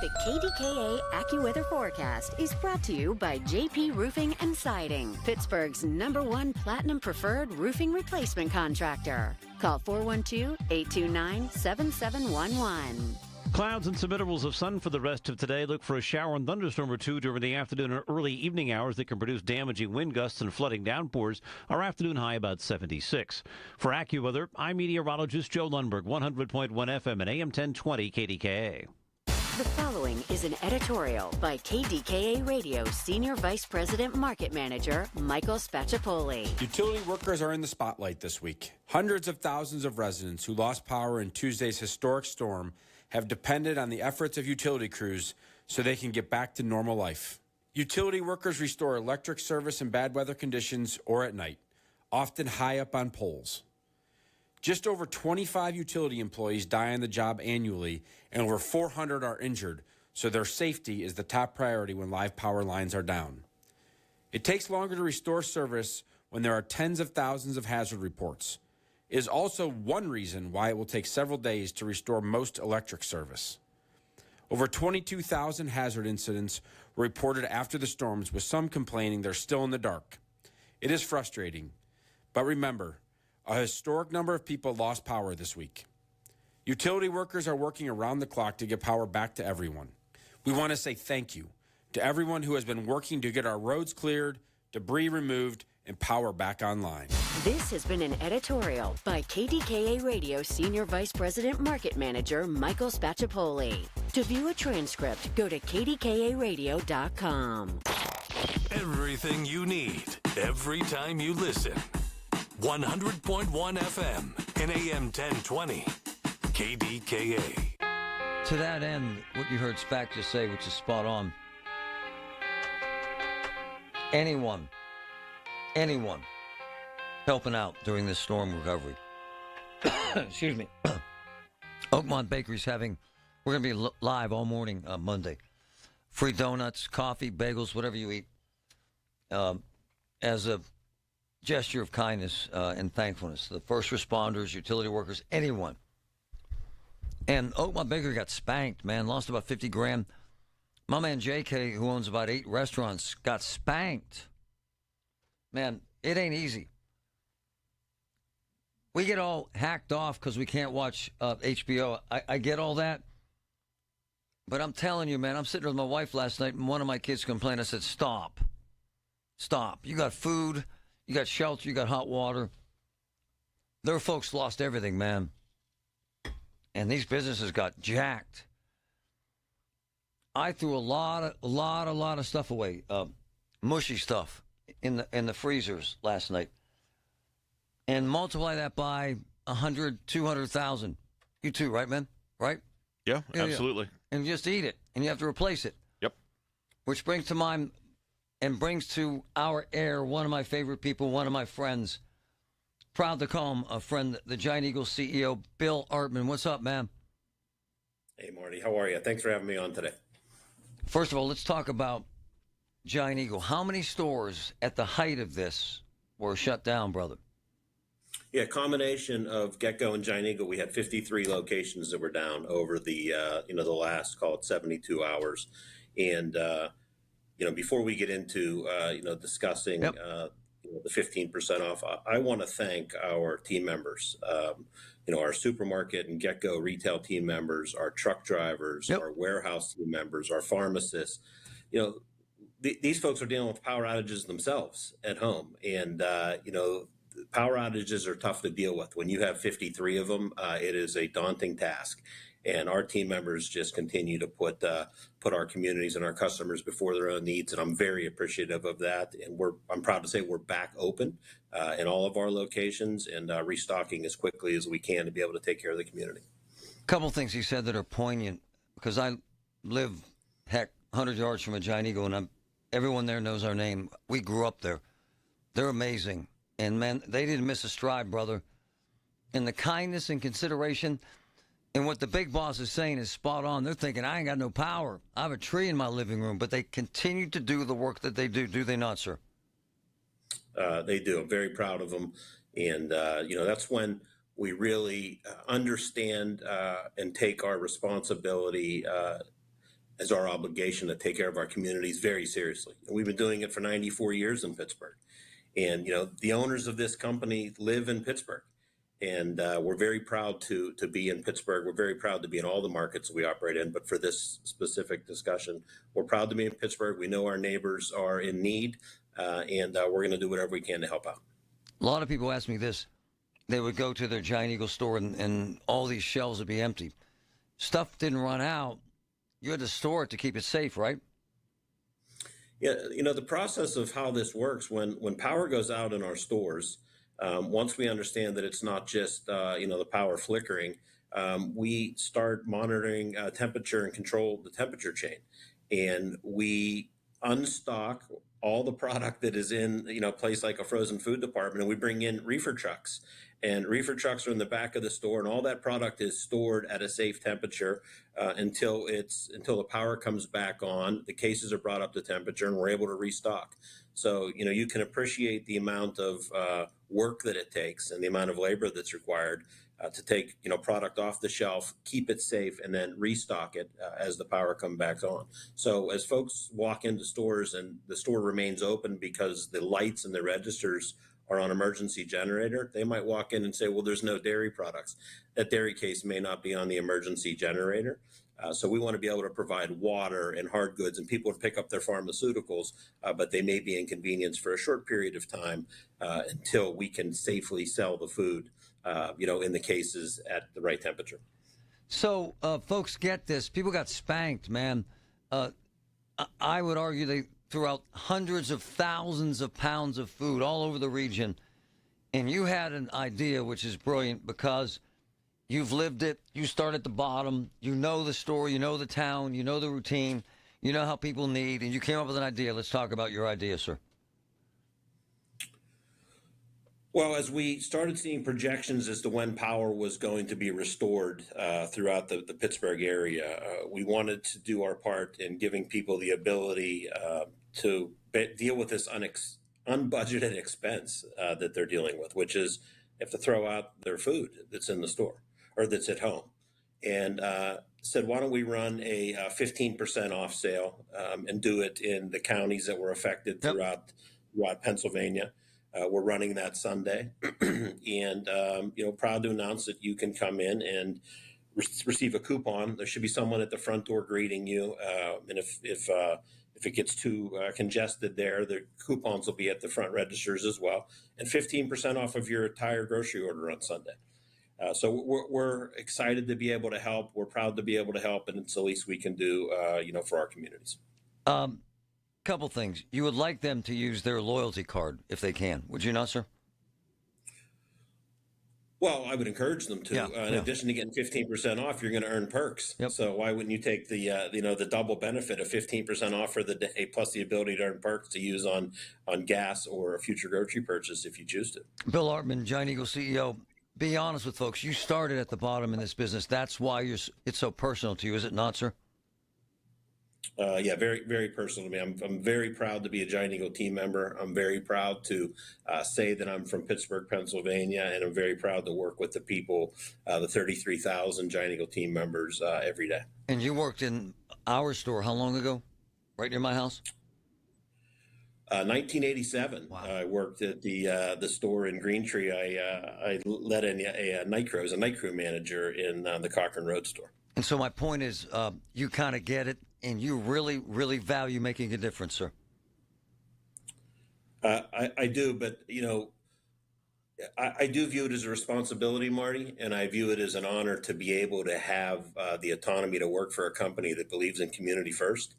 Speaker 13: The KDKA AccuWeather forecast is brought to you by JP Roofing and Siding, Pittsburgh's #1 Platinum Preferred Roofing Replacement Contractor. Call 412-829-7711.
Speaker 17: Clouds and some intervals of sun for the rest of today. Look for a shower and thunderstorm or two during the afternoon and early evening hours that can produce damaging wind gusts and flooding downpours. Our afternoon high about 76. For AccuWeather, I'm meteorologist Joe Lundberg, 100.1 FM and AM 1020 KDKA.
Speaker 13: The following is an editorial by KDKA Radio Senior Vice President Market Manager Michael Spacciapoli.
Speaker 25: Utility workers are in the spotlight this week. Hundreds of thousands of residents who lost power in Tuesday's historic storm have depended on the efforts of utility crews so they can get back to normal life. Utility workers restore electric service in bad weather conditions or at night, often high up on poles. Just over 25 utility employees die on the job annually, and over 400 are injured, so their safety is the top priority when live power lines are down. It takes longer to restore service when there are tens of thousands of hazard reports. It is also one reason why it will take several days to restore most electric service. Over 22,000 hazard incidents were reported after the storms, with some complaining they're still in the dark. It is frustrating, but remember, a historic number of people lost power this week. Utility workers are working around the clock to get power back to everyone. We want to say thank you to everyone who has been working to get our roads cleared, debris removed, and power back online.
Speaker 13: This has been an editorial by KDKA Radio Senior Vice President Market Manager Michael Spacciapoli. To view a transcript, go to kdkaradio.com.
Speaker 2: Everything you need, every time you listen. 100.1 FM and AM 1020. KDKA.
Speaker 11: To that end, what you heard Spack just say, which is spot on. Anyone helping out during this storm recovery. Excuse me. Oakmont Bakery's we're going to be live all morning on Monday. Free donuts, coffee, bagels, whatever you eat. As a gesture of kindness and thankfulness to the first responders, utility workers, anyone. And Oakmont Bakery got spanked, man. Lost about 50 grand. My man JK, who owns about 8 restaurants, got spanked. Man, it ain't easy. We get all hacked off because we can't watch HBO. I get all that. But I'm telling you, man, I'm sitting with my wife last night, and one of my kids complained. I said, stop. stop. You got food, you got shelter, you got hot water. There are folks lost everything, man. And these businesses got jacked. I threw a lot of stuff away, mushy stuff in the freezers last night, and multiply that by 100, 200,000. You too, right, man? Right?
Speaker 1: Yeah, absolutely.
Speaker 11: Yeah. And just eat it, and you have to replace it.
Speaker 1: Yep.
Speaker 11: Which brings to mind and brings to our air one of my favorite people, one of my friends. Proud to call him a friend, the Giant Eagle CEO, Bill Artman. What's up, man?
Speaker 3: Hey, Marty. How are you? Thanks for having me on today.
Speaker 11: First of all, let's talk about Giant Eagle. How many stores at the height of this were shut down, brother?
Speaker 3: Yeah, combination of Get-Go and Giant Eagle. We had 53 locations that were down over the the last, call it 72 hours. And before we get into discussing the 15% off, I want to thank our team members. Our supermarket and Get-Go retail team members, our truck drivers, our warehouse team members, our pharmacists. These folks are dealing with power outages themselves at home, and power outages are tough to deal with. When you have 53 of them, it is a daunting task. And our team members just continue to put our communities and our customers before their own needs, and I'm very appreciative of that. And I'm proud to say we're back open in all of our locations and restocking as quickly as we can to be able to take care of the community.
Speaker 11: A couple things he said that are poignant, because I live 100 yards from a Giant Eagle, and everyone there knows our name. We grew up there. They're amazing, and man, they didn't miss a stride, brother. And the kindness and consideration. And what the big boss is saying is spot on. They're thinking, I ain't got no power. I have a tree in my living room. But they continue to do the work that they do they not, sir?
Speaker 3: They do. I'm very proud of them. And, that's when we really understand and take our responsibility as our obligation to take care of our communities very seriously. And we've been doing it for 94 years in Pittsburgh. And, the owners of this company live in Pittsburgh. And we're very proud to be in Pittsburgh. We're very proud to be in all the markets we operate in. But for this specific discussion, we're proud to be in Pittsburgh. We know our neighbors are in need, and we're going to do whatever we can to help out.
Speaker 11: A lot of people ask me this. They would go to their Giant Eagle store, and all these shelves would be empty. Stuff didn't run out. You had to store it to keep it safe, right?
Speaker 3: Yeah, the process of how this works, when power goes out in our stores, once we understand that it's not just, the power flickering, we start monitoring temperature and control the temperature chain. And we unstock all the product that is in, a place like a frozen food department, and we bring in reefer trucks. And reefer trucks are in the back of the store, and all that product is stored at a safe temperature until the power comes back on. The cases are brought up to temperature, and we're able to restock. So, you can appreciate the amount of work that it takes and the amount of labor that's required to take, product off the shelf, keep it safe, and then restock it as the power comes back on. So as folks walk into stores and the store remains open because the lights and the registers are on emergency generator, they might walk in and say, well, there's no dairy products. That dairy case may not be on the emergency generator. So we want to be able to provide water and hard goods, and people would pick up their pharmaceuticals, but they may be inconvenienced for a short period of time until we can safely sell the food, in the cases at the right temperature.
Speaker 11: So, folks, get this. People got spanked, man. I would argue they threw out hundreds of thousands of pounds of food all over the region. And you had an idea, which is brilliant, because you've lived it. You start at the bottom. You know the store. You know the town. You know the routine. You know how people need. And you came up with an idea. Let's talk about your idea, sir.
Speaker 3: Well, as we started seeing projections as to when power was going to be restored throughout the Pittsburgh area, we wanted to do our part in giving people the ability to deal with this unbudgeted expense that they're dealing with, which is they have to throw out their food that's in the store or that's at home. And said, why don't we run a 15% off sale and do it in the counties that were affected throughout Pennsylvania. We're running that Sunday, and proud to announce that you can come in and receive a coupon. There should be someone at the front door greeting you, and if If it gets too congested there, the coupons will be at the front registers as well, and 15% off of your entire grocery order on Sunday. So we're excited to be able to help. We're proud to be able to help, and it's the least we can do, for our communities.
Speaker 11: Couple things. You would like them to use their loyalty card if they can, would you not, sir?
Speaker 3: Well, I would encourage them to. In addition to getting 15% off, you're going to earn perks. So why wouldn't you take the double benefit of 15% off for the day, plus the ability to earn perks to use on gas or a future grocery purchase if you choose to?
Speaker 11: Bill Artman, Giant Eagle CEO. Be honest with folks. You started at the bottom in this business. That's why it's so personal to you, is it not, sir?
Speaker 3: Very, very personal to me. I'm very proud to be a Giant Eagle team member. I'm very proud to say that I'm from Pittsburgh, Pennsylvania, and I'm very proud to work with the people, the 33,000 Giant Eagle team members every day.
Speaker 11: And you worked in our store how long ago? Right near my house?
Speaker 3: 1987. Wow. I worked at the store in Greentree. I led a night crew. I was a night crew manager in the Cochrane Road store.
Speaker 11: And so my point is, you kind of get it, and you really, really value making a difference, sir.
Speaker 3: I do, but I do view it as a responsibility, Marty, and I view it as an honor to be able to have the autonomy to work for a company that believes in community first.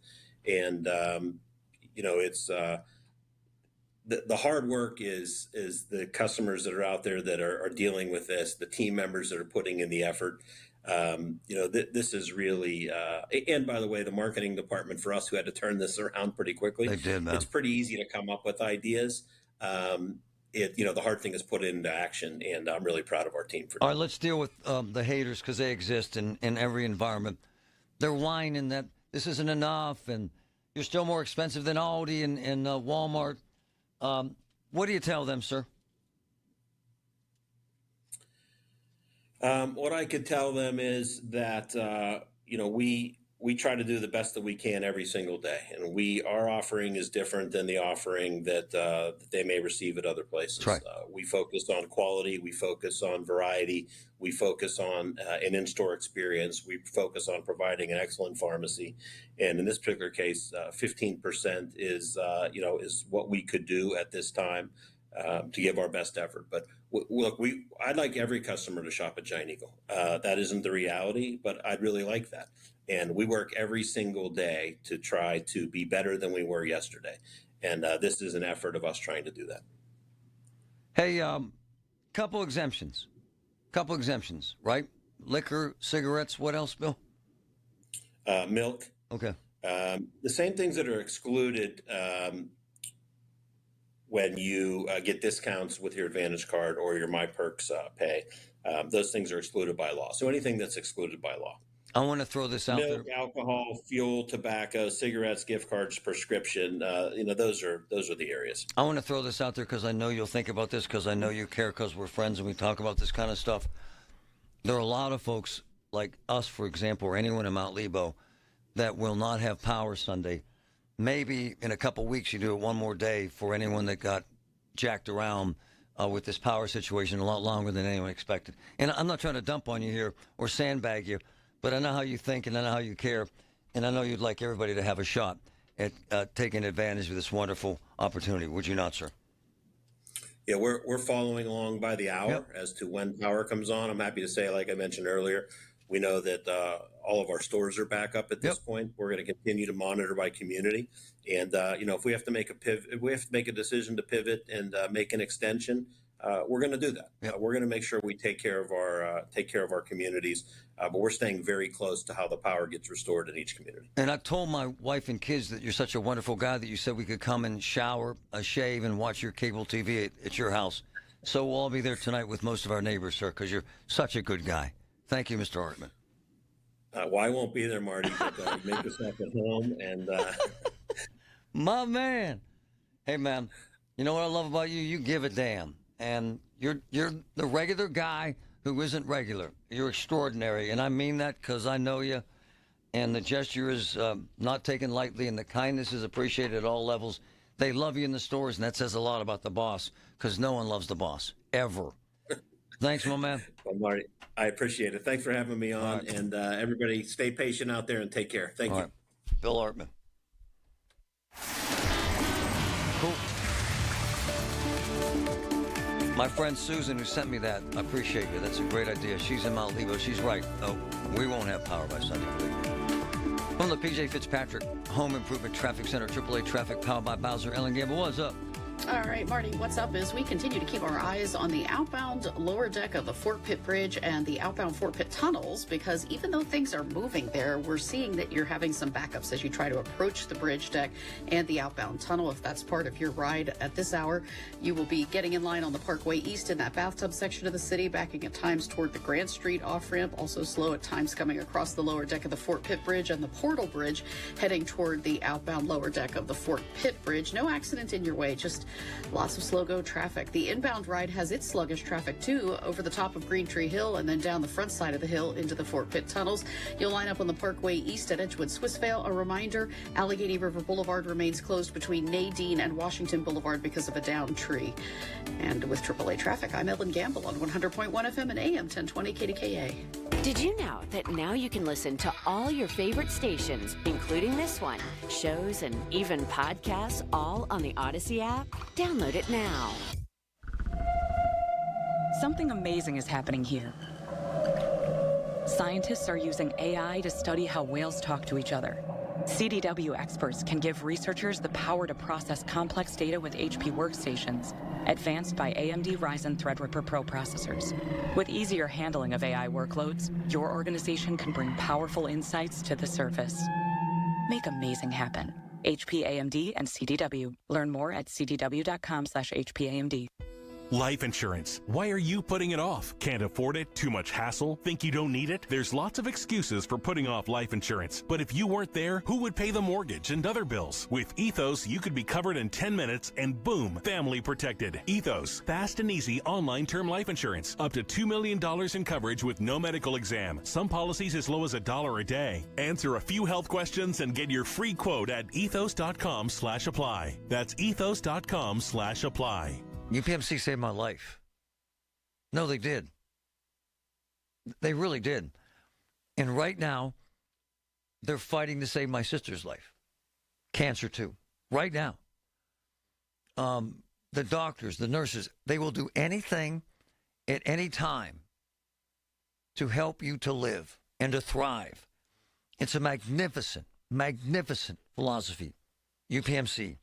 Speaker 3: And it's the hard work is the customers that are out there that are dealing with this, the team members that are putting in the effort. This is really, and by the way, the marketing department for us who had to turn this around pretty quickly.
Speaker 11: They did, man.
Speaker 3: It's pretty easy to come up with ideas. The hard thing is put it into action, and I'm really proud of our team for that.
Speaker 11: All right, let's deal with the haters, because they exist in every environment. They're whining that this isn't enough, and you're still more expensive than Aldi and Walmart. What do you tell them, sir?
Speaker 3: What I could tell them is that, we try to do the best that we can every single day. And our offering is different than the offering that they may receive at other places.
Speaker 11: Right.
Speaker 3: We focus on quality. We focus on variety. We focus on an in-store experience. We focus on providing an excellent pharmacy. And in this particular case, 15% is what we could do at this time to give our best effort. But look, I'd like every customer to shop at Giant Eagle. That isn't the reality, but I'd really like that. And we work every single day to try to be better than we were yesterday. And this is an effort of us trying to do that.
Speaker 11: Hey, couple exemptions, right? Liquor, cigarettes, what else, Bill?
Speaker 3: Milk.
Speaker 11: Okay.
Speaker 3: The same things that are excluded when you get discounts with your Advantage card or your My Perks pay. Those things are excluded by law. So anything that's excluded by law.
Speaker 11: I want to throw this out
Speaker 3: Milk,
Speaker 11: there.
Speaker 3: alcohol, fuel, tobacco, cigarettes, gift cards, prescription. Those are the areas.
Speaker 11: I want to throw this out there because I know you'll think about this, because I know you care, because we're friends and we talk about this kind of stuff. There are a lot of folks like us, for example, or anyone in Mount Lebo that will not have power Sunday. Maybe in a couple weeks you do it one more day for anyone that got jacked around with this power situation a lot longer than anyone expected. And I'm not trying to dump on you here or sandbag you, but I know how you think and I know how you care, and I know you'd like everybody to have a shot at taking advantage of this wonderful opportunity. Would you not, sir?
Speaker 3: Yeah, we're following along by the hour as to when power comes on. I'm happy to say, like I mentioned earlier, we know that all of our stores are back up at this point. We're going to continue to monitor by community, and if we have to make a pivot, if we have to make a decision to pivot and make an extension, we're going to do that. We're going to make sure we take care of our communities, but we're staying very close to how the power gets restored in each community.
Speaker 11: And I told my wife and kids that you're such a wonderful guy that you said we could come and shower, shave, and watch your cable TV at your house. So we'll all be there tonight with most of our neighbors, sir, because you're such a good guy. Thank you, Mr. Artman.
Speaker 3: Well, I won't be there, Marty, but make yourself at home. And
Speaker 11: my man. Hey, man, you know what I love about you? You give a damn. And you're the regular guy who isn't regular. You're extraordinary, and I mean that because I know you. And the gesture is not taken lightly, and the kindness is appreciated at all levels. They love you in the stores, and that says a lot about the boss, because no one loves the boss, ever. Thanks, my man.
Speaker 3: Well, Marty, I appreciate it. Thanks for having me on, and everybody stay patient out there and take care. Thank you.
Speaker 11: Bill Artman. My friend Susan, who sent me that, I appreciate you. That's a great idea. She's in Mount Lebo. She's right. No, we won't have power by Sunday, believe me. From the P.J. Fitzpatrick Home Improvement Traffic Center, AAA Traffic, powered by Bowser. Ellen Gamble, what's up?
Speaker 16: All right, Marty, what's up is we continue to keep our eyes on the outbound lower deck of the Fort Pitt Bridge and the outbound Fort Pitt tunnels, because even though things are moving there, we're seeing that you're having some backups as you try to approach the bridge deck and the outbound tunnel. If that's part of your ride at this hour, you will be getting in line on the Parkway East in that bathtub section of the city, backing at times toward the Grant Street off-ramp, also slow at times coming across the lower deck of the Fort Pitt Bridge and the Portal Bridge, heading toward the outbound lower deck of the Fort Pitt Bridge. No accident in your way, just lots of slow-go traffic. The inbound ride has its sluggish traffic, too, over the top of Green Tree Hill and then down the front side of the hill into the Fort Pitt tunnels. You'll line up on the Parkway East at Edgewood Swissvale. A reminder, Allegheny River Boulevard remains closed between Nadine and Washington Boulevard because of a downed tree. And with AAA traffic, I'm Ellen Gamble on 100.1 FM and AM 1020 KDKA.
Speaker 13: Did you know that now you can listen to all your favorite stations, including this one, shows, and even podcasts, all on the Odyssey app? Download it now.
Speaker 1: Something amazing is happening here. Scientists are using AI to study how whales talk to each other. CDW experts can give researchers the power to process complex data with HP workstations, advanced by AMD Ryzen Threadripper Pro processors. With easier handling of AI workloads, your organization can bring powerful insights to the surface. Make amazing happen. HP, AMD, and CDW. Learn more at cdw.com/HPAMD.
Speaker 4: Life insurance. Why are you putting it off? Can't afford it? Too much hassle? Think you don't need it? There's lots of excuses for putting off life insurance. But if you weren't there, who would pay the mortgage and other bills? With Ethos, you could be covered in 10 minutes and boom, family protected. Ethos, fast and easy online term life insurance. Up to $2 million in coverage with no medical exam. Some policies as low as $1 a day. Answer a few health questions and get your free quote at ethos.com/apply. That's ethos.com/apply.
Speaker 11: UPMC saved my life. No, they did. They really did. And right now, they're fighting to save my sister's life. Cancer, too. Right now. The doctors, the nurses, they will do anything at any time to help you to live and to thrive. It's a magnificent, magnificent philosophy. UPMC.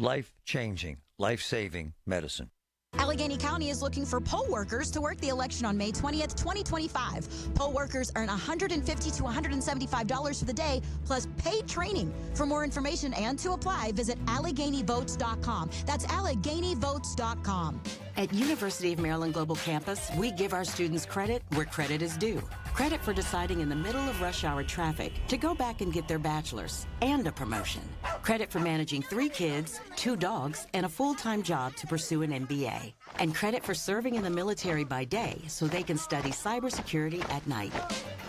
Speaker 11: Life-changing, life-saving medicine.
Speaker 18: Allegheny County is looking for poll workers to work the election on May 20th, 2025. Poll workers earn $150 to $175 for the day, plus paid training. For more information and to apply, visit AlleghenyVotes.com. That's AlleghenyVotes.com.
Speaker 22: At University of Maryland Global Campus, we give our students credit where credit is due. Credit for deciding in the middle of rush hour traffic to go back and get their bachelor's and a promotion. Credit for managing 3 kids, 2 dogs, and a full-time job to pursue an MBA. And credit for serving in the military by day so they can study cybersecurity at night.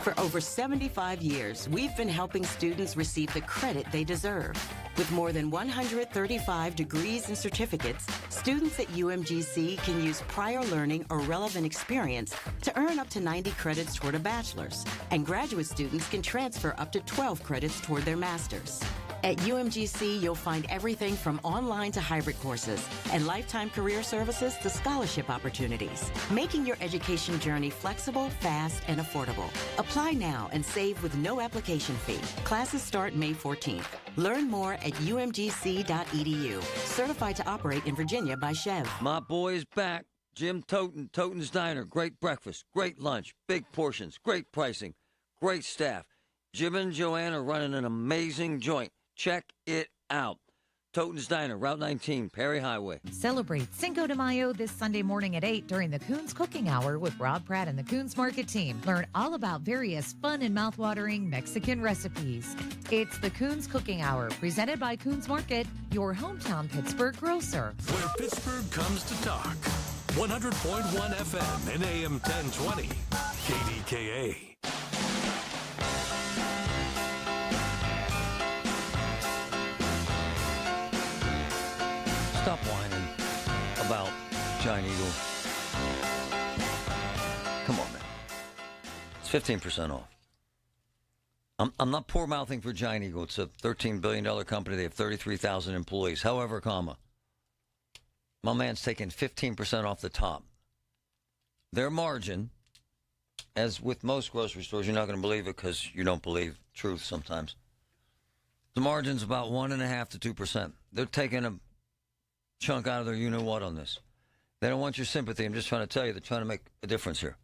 Speaker 22: For over 75 years, we've been helping students receive the credit they deserve. With more than 135 degrees and certificates, students at UMGC can use prior learning or relevant experience to earn up to 90 credits toward a bachelor's, and graduate students can transfer up to 12 credits toward their master's. At UMGC, you'll find everything from online to hybrid courses and lifetime career services to scholarship opportunities, making your education journey flexible, fast, and affordable. Apply now and save with no application fee. Classes start May 14th. Learn more at umgc.edu. Certified to operate in Virginia by Chev.
Speaker 11: My boy is back. Jim Toten, Toten's Diner. Great breakfast, great lunch, big portions, great pricing, great staff. Jim and Joanne are running an amazing joint. Check it out. Toten's Diner, Route 19, Perry Highway.
Speaker 19: Celebrate Cinco de Mayo this Sunday morning at 8 during the Coons Cooking Hour with Rob Pratt and the Coons Market team. Learn all about various fun and mouthwatering Mexican recipes. It's the Coons Cooking Hour, presented by Coons Market, your hometown Pittsburgh grocer.
Speaker 2: Where Pittsburgh comes to talk. 100.1 FM and AM 1020. KDKA.
Speaker 11: Stop whining about Giant Eagle. Come on, man. It's 15% off. I'm not poor-mouthing for Giant Eagle. It's a $13 billion company. They have 33,000 employees. However, My man's taking 15% off the top. Their margin, as with most grocery stores, you're not going to believe it because you don't believe truth sometimes. The margin's about 1.5% to 2%. They're taking a chunk out of their you-know-what on this. They don't want your sympathy. I'm just trying to tell you they're trying to make a difference here.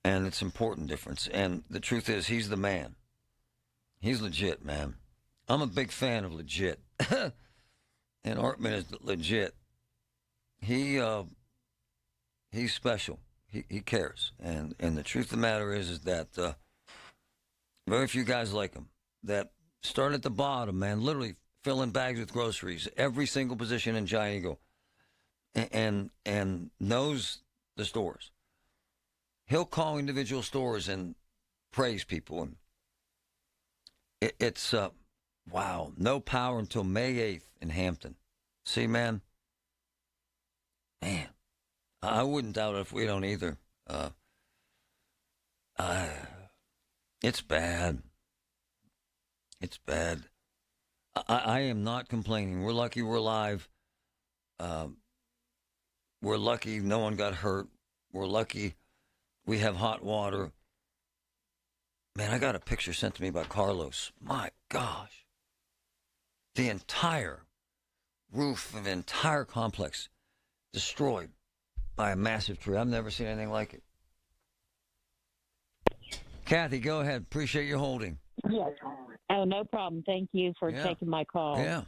Speaker 11: And it's an important difference. And the truth is, he's the man. He's legit, man. I'm a big fan of legit. And Artman is legit. He's special. He cares. And the truth of the matter is that very few guys like him that start at the bottom, man, literally filling bags with groceries, every single position in Giant Eagle, and knows the stores. He'll call individual stores and praise people. And it's wow, no power until May 8th in Hampton. See, man, I wouldn't doubt it if we don't either. It's bad. It's bad. I am not complaining. We're lucky we're alive. We're lucky no one got hurt. We're lucky we have hot water. Man, I got a picture sent to me by Carlos. My gosh. The entire roof of the entire complex destroyed by a massive tree. I've never seen anything like it. Kathy, go ahead. Appreciate you holding.
Speaker 6: Yes. Oh, no problem. Thank you for taking my call.
Speaker 11: Yeah.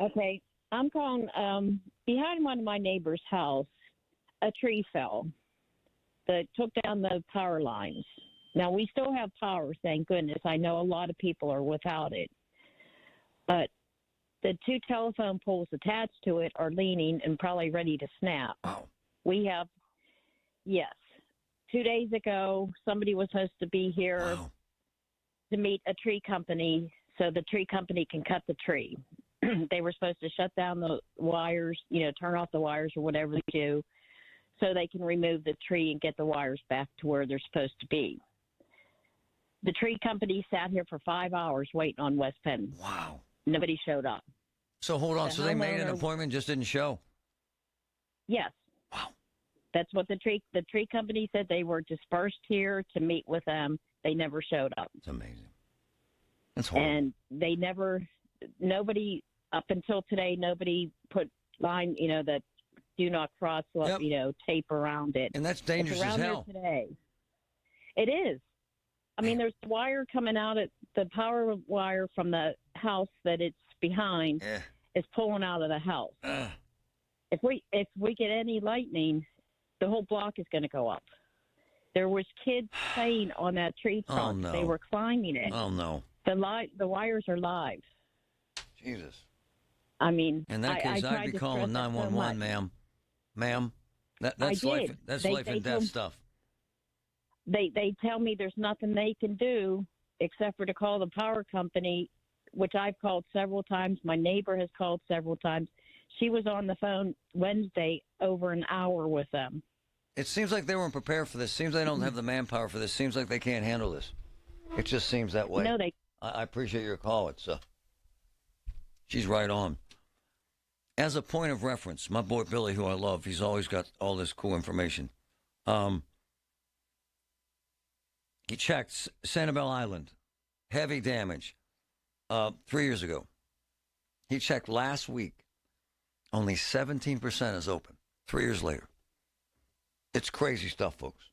Speaker 6: Okay. I'm calling behind one of my neighbor's house, a tree fell that took down the power lines. Now, we still have power, thank goodness. I know a lot of people are without it. But the two telephone poles attached to it are leaning and probably ready to snap.
Speaker 11: Oh.
Speaker 6: We have, yes. 2 days ago, somebody was supposed to be here to meet a tree company so the tree company can cut the tree. They were supposed to shut down the wires, turn off the wires or whatever they do so they can remove the tree and get the wires back to where they're supposed to be. The tree company sat here for 5 hours waiting on West Penn.
Speaker 11: Wow.
Speaker 6: Nobody showed up.
Speaker 11: So hold on. So they made an appointment, just didn't show?
Speaker 6: Yes.
Speaker 11: Wow.
Speaker 6: That's what the tree company said. They were dispersed here to meet with them. They never showed up.
Speaker 11: It's amazing. That's horrible.
Speaker 6: And they nobody, up until today, nobody put line, that do not cross, tape around it.
Speaker 11: And that's dangerous
Speaker 6: it's around
Speaker 11: as hell.
Speaker 6: There today. It is. I mean, there's wire coming out at the power wire from the house that it's behind is pulling out of the house. If we get any lightning, the whole block is going to go up. There was kids playing on that tree trunk.
Speaker 11: Oh, no.
Speaker 6: They were climbing it.
Speaker 11: Oh, no.
Speaker 6: The wires are live.
Speaker 11: Jesus.
Speaker 6: I mean,
Speaker 11: in that case, I'd be calling 911, ma'am. Ma'am, that's life. That's life and death stuff.
Speaker 6: They tell me there's nothing they can do except for to call the power company, which I've called several times. My neighbor has called several times. She was on the phone Wednesday over an hour with them.
Speaker 11: It seems like they weren't prepared for this. Seems they don't have the manpower for this. Seems like they can't handle this. It just seems that way.
Speaker 6: No,
Speaker 11: I appreciate your call. It's she's right on. As a point of reference, my boy Billy, who I love, he's always got all this cool information. He checked Sanibel Island, heavy damage, 3 years ago. He checked last week. Only 17% is open 3 years later. It's crazy stuff, folks.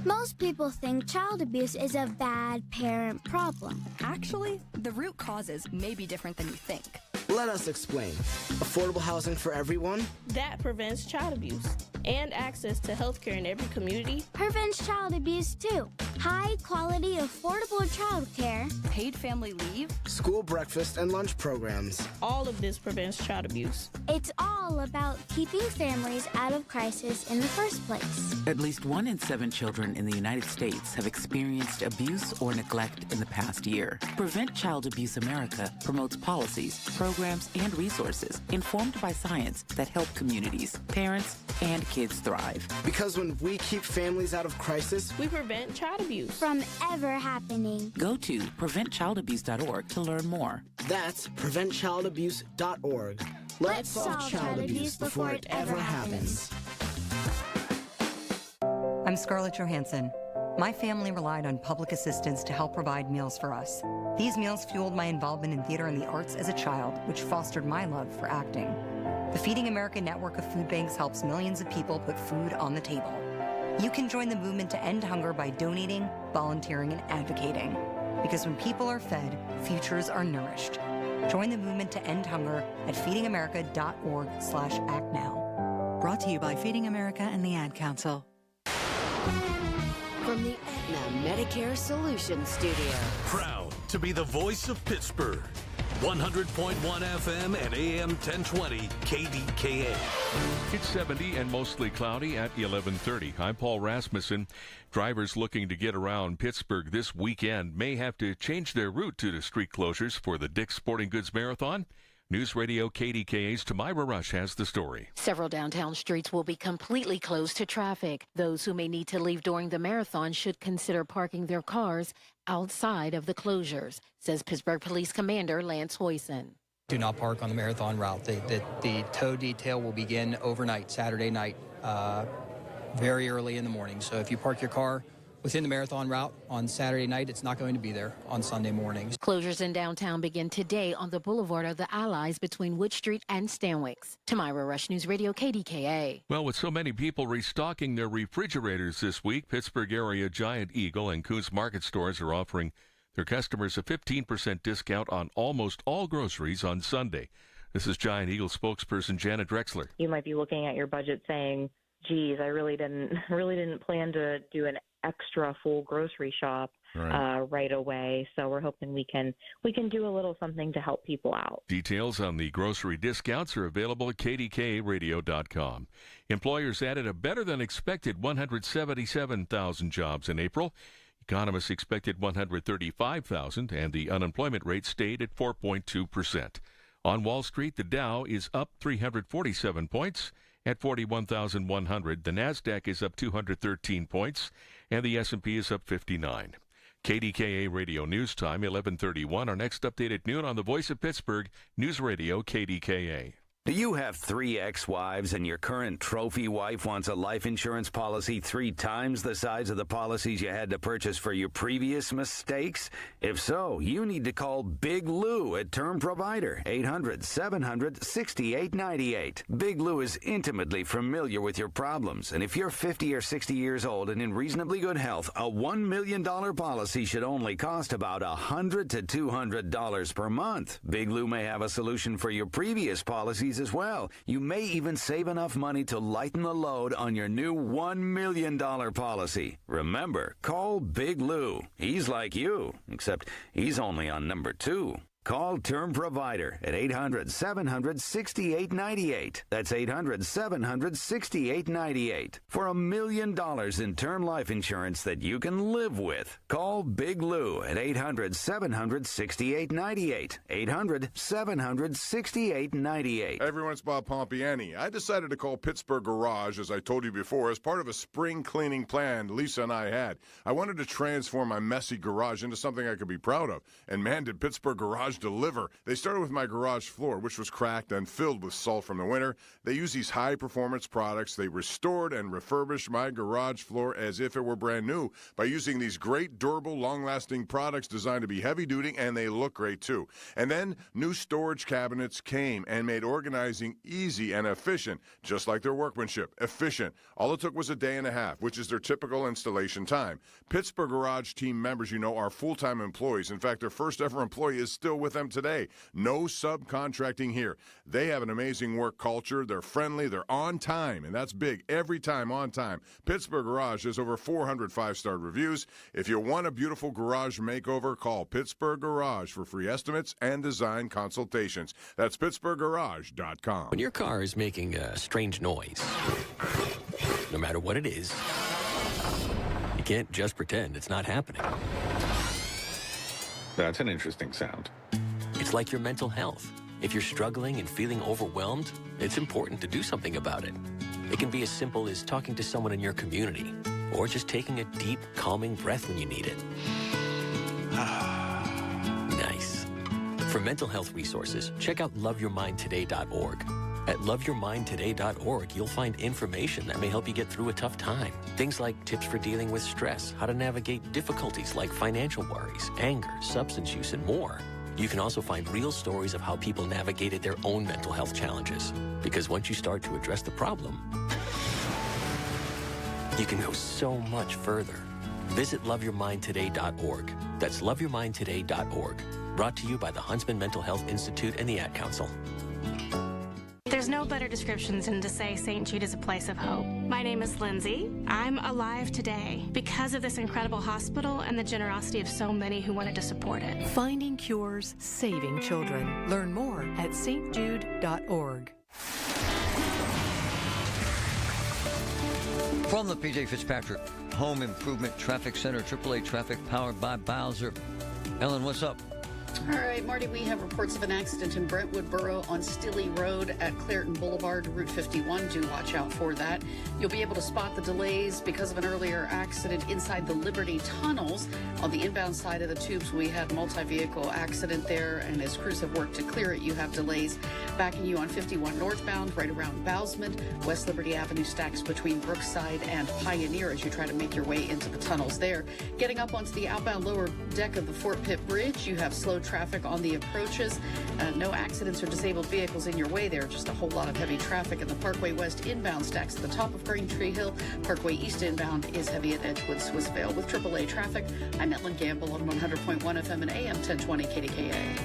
Speaker 7: Most people think child abuse is a bad parent problem.
Speaker 8: Actually, the root causes may be different than you think.
Speaker 9: Let us explain. Affordable housing for everyone?
Speaker 21: That prevents child abuse. And access to health care in every community.
Speaker 7: Prevents child abuse, too. High quality, affordable child care.
Speaker 8: Paid family leave.
Speaker 9: School breakfast and lunch programs.
Speaker 21: All of this prevents child abuse.
Speaker 7: It's all all about keeping families out of crisis in the first place.
Speaker 10: At least 1 in 7 children in the United States have experienced abuse or neglect in the past year. Prevent Child Abuse America promotes policies, programs, and resources informed by science that help communities, parents, and kids thrive.
Speaker 9: Because when we keep families out of crisis,
Speaker 21: we prevent child abuse
Speaker 7: from ever happening.
Speaker 10: Go to preventchildabuse.org to learn more.
Speaker 9: That's preventchildabuse.org. Let's solve child abuse before it ever happens.
Speaker 12: I'm Scarlett Johansson. My family relied on public assistance to help provide meals for us. These meals fueled my involvement in theater and the arts as a child, which fostered my love for acting. The Feeding America network of food banks helps millions of people put food on the table. You can join the movement to end hunger by donating, volunteering, and advocating. Because when people are fed, futures are nourished. Join the movement to end hunger at feedingamerica.org/actnow.
Speaker 20: Brought to you by Feeding America and the Ad Council.
Speaker 13: From the Aetna Medicare Solutions Studio.
Speaker 2: Proud to be the voice of Pittsburgh. 100.1 FM and AM 1020 KDKA.
Speaker 4: It's 70 and mostly cloudy at 11:30. I'm Paul Rasmussen. Drivers looking to get around Pittsburgh this weekend may have to change their route due to street closures for the Dick's Sporting Goods Marathon. News Radio KDKA's Tamira Rush has the story.
Speaker 22: Several downtown streets will be completely closed to traffic. Those who may need to leave during the marathon should consider parking their cars outside of the closures, says Pittsburgh Police Commander Lance Hoyson.
Speaker 23: Do not park on the marathon route. The tow detail will begin overnight, Saturday night, very early in the morning. So if you park your car within the marathon route on Saturday night, it's not going to be there on Sunday mornings.
Speaker 22: Closures in downtown begin today on the Boulevard of the Allies between Wood Street and Stanwix. Tamira Rush, News Radio KDKA.
Speaker 4: Well, with so many people restocking their refrigerators this week, Pittsburgh area Giant Eagle and Coos Market stores are offering their customers a 15% discount on almost all groceries on Sunday. This is Giant Eagle spokesperson Janet Drexler.
Speaker 24: You might be looking at your budget saying, geez, I really didn't plan to do an extra full grocery shop right away. So we're hoping we can do a little something to help people out.
Speaker 4: Details on the grocery discounts are available at KDKARadio.com. Employers added a better than expected 177,000 jobs in April. Economists expected 135,000, and the unemployment rate stayed at 4.2%. On Wall Street, the Dow is up 347 points at 41,100. The Nasdaq is up 213 points, and the S&P is up 59. KDKA Radio News Time, 11:31. Our next update at noon on the Voice of Pittsburgh, News Radio KDKA.
Speaker 26: Do you have 3 ex-wives and your current trophy wife wants a life insurance policy 3 times the size of the policies you had to purchase for your previous mistakes? If so, you need to call Big Lou at Term Provider, 800-700-6898. Big Lou is intimately familiar with your problems, and if you're 50 or 60 years old and in reasonably good health, a $1 million policy should only cost about $100 to $200 per month. Big Lou may have a solution for your previous policies as well. You may even save enough money to lighten the load on your new $1 million policy. Remember, call Big Lou. He's like you, except he's only on number 2. Call Term Provider at 800-700-6898. That's 800-700-6898 for $1 million in term life insurance that you can live with. Call Big Lou at 800-700-6898. 800-700-6898.
Speaker 27: Hey everyone, it's Bob Pompiani. I decided to call Pittsburgh Garage, as I told you before, as part of a spring cleaning plan Lisa and I had. I wanted to transform my messy garage into something I could be proud of. And man, did Pittsburgh Garage deliver. They started with my garage floor, which was cracked and filled with salt from the winter. They used these high-performance products. They restored and refurbished my garage floor as if it were brand new by using these great, durable, long-lasting products designed to be heavy-duty, and they look great, too. And then new storage cabinets came and made organizing easy and efficient, just like their workmanship. Efficient. All it took was a day and a half, which is their typical installation time. Pittsburgh Garage team members, you know, are full-time employees. In fact, their first-ever employee is still with them today. No subcontracting here. They have an amazing work culture. They're friendly. They're on time, and that's big. Every time on time. Pittsburgh Garage has over 400 five-star reviews. If you want a beautiful garage makeover, call Pittsburgh Garage for free estimates and design consultations. That's PittsburghGarage.com.
Speaker 3: When your car is making a strange noise, no matter what it is, you can't just pretend it's not happening.
Speaker 5: That's an interesting sound.
Speaker 3: It's like your mental health. If you're struggling and feeling overwhelmed, it's important to do something about it. It can be as simple as talking to someone in your community, or just taking a deep, calming breath when you need it. Nice. For mental health resources, check out loveyourmindtoday.org. At loveyourmindtoday.org, you'll find information that may help you get through a tough time. Things like tips for dealing with stress, how to navigate difficulties like financial worries, anger, substance use, and more. You can also find real stories of how people navigated their own mental health challenges. Because once you start to address the problem, you can go so much further. Visit loveyourmindtoday.org. That's loveyourmindtoday.org. Brought to you by the Huntsman Mental Health Institute and the Ad Council.
Speaker 14: There's no better description than to say St. Jude is a place of hope. My name is Lindsay. I'm alive today because of this incredible hospital and the generosity of so many who wanted to support it.
Speaker 15: Finding cures, saving children. Learn more at stjude.org.
Speaker 11: From the P.J. Fitzpatrick Home Improvement Traffic Center, AAA traffic powered by Bowser. Ellen, what's up?
Speaker 16: All right, Marty, we have reports of an accident in Brentwood Borough on Stilley Road at Clairton Boulevard, Route 51. Do watch out for that. You'll be able to spot the delays because of an earlier accident inside the Liberty tunnels. On the inbound side of the tubes, we had a multi-vehicle accident there, and as crews have worked to clear it, you have delays backing you on 51 northbound, right around Bousman. West Liberty Avenue stacks between Brookside and Pioneer as you try to make your way into the tunnels there. Getting up onto the outbound lower deck of the Fort Pitt Bridge, you have slow traffic on the approaches. No accidents or disabled vehicles in your way there, just a whole lot of heavy traffic. And the Parkway West inbound stacks at the top of Green Tree Hill. Parkway East inbound is heavy at Edgewood, Swissvale. With AAA traffic, I'm Ellen Gamble on 100.1 FM and AM 1020 KDKA.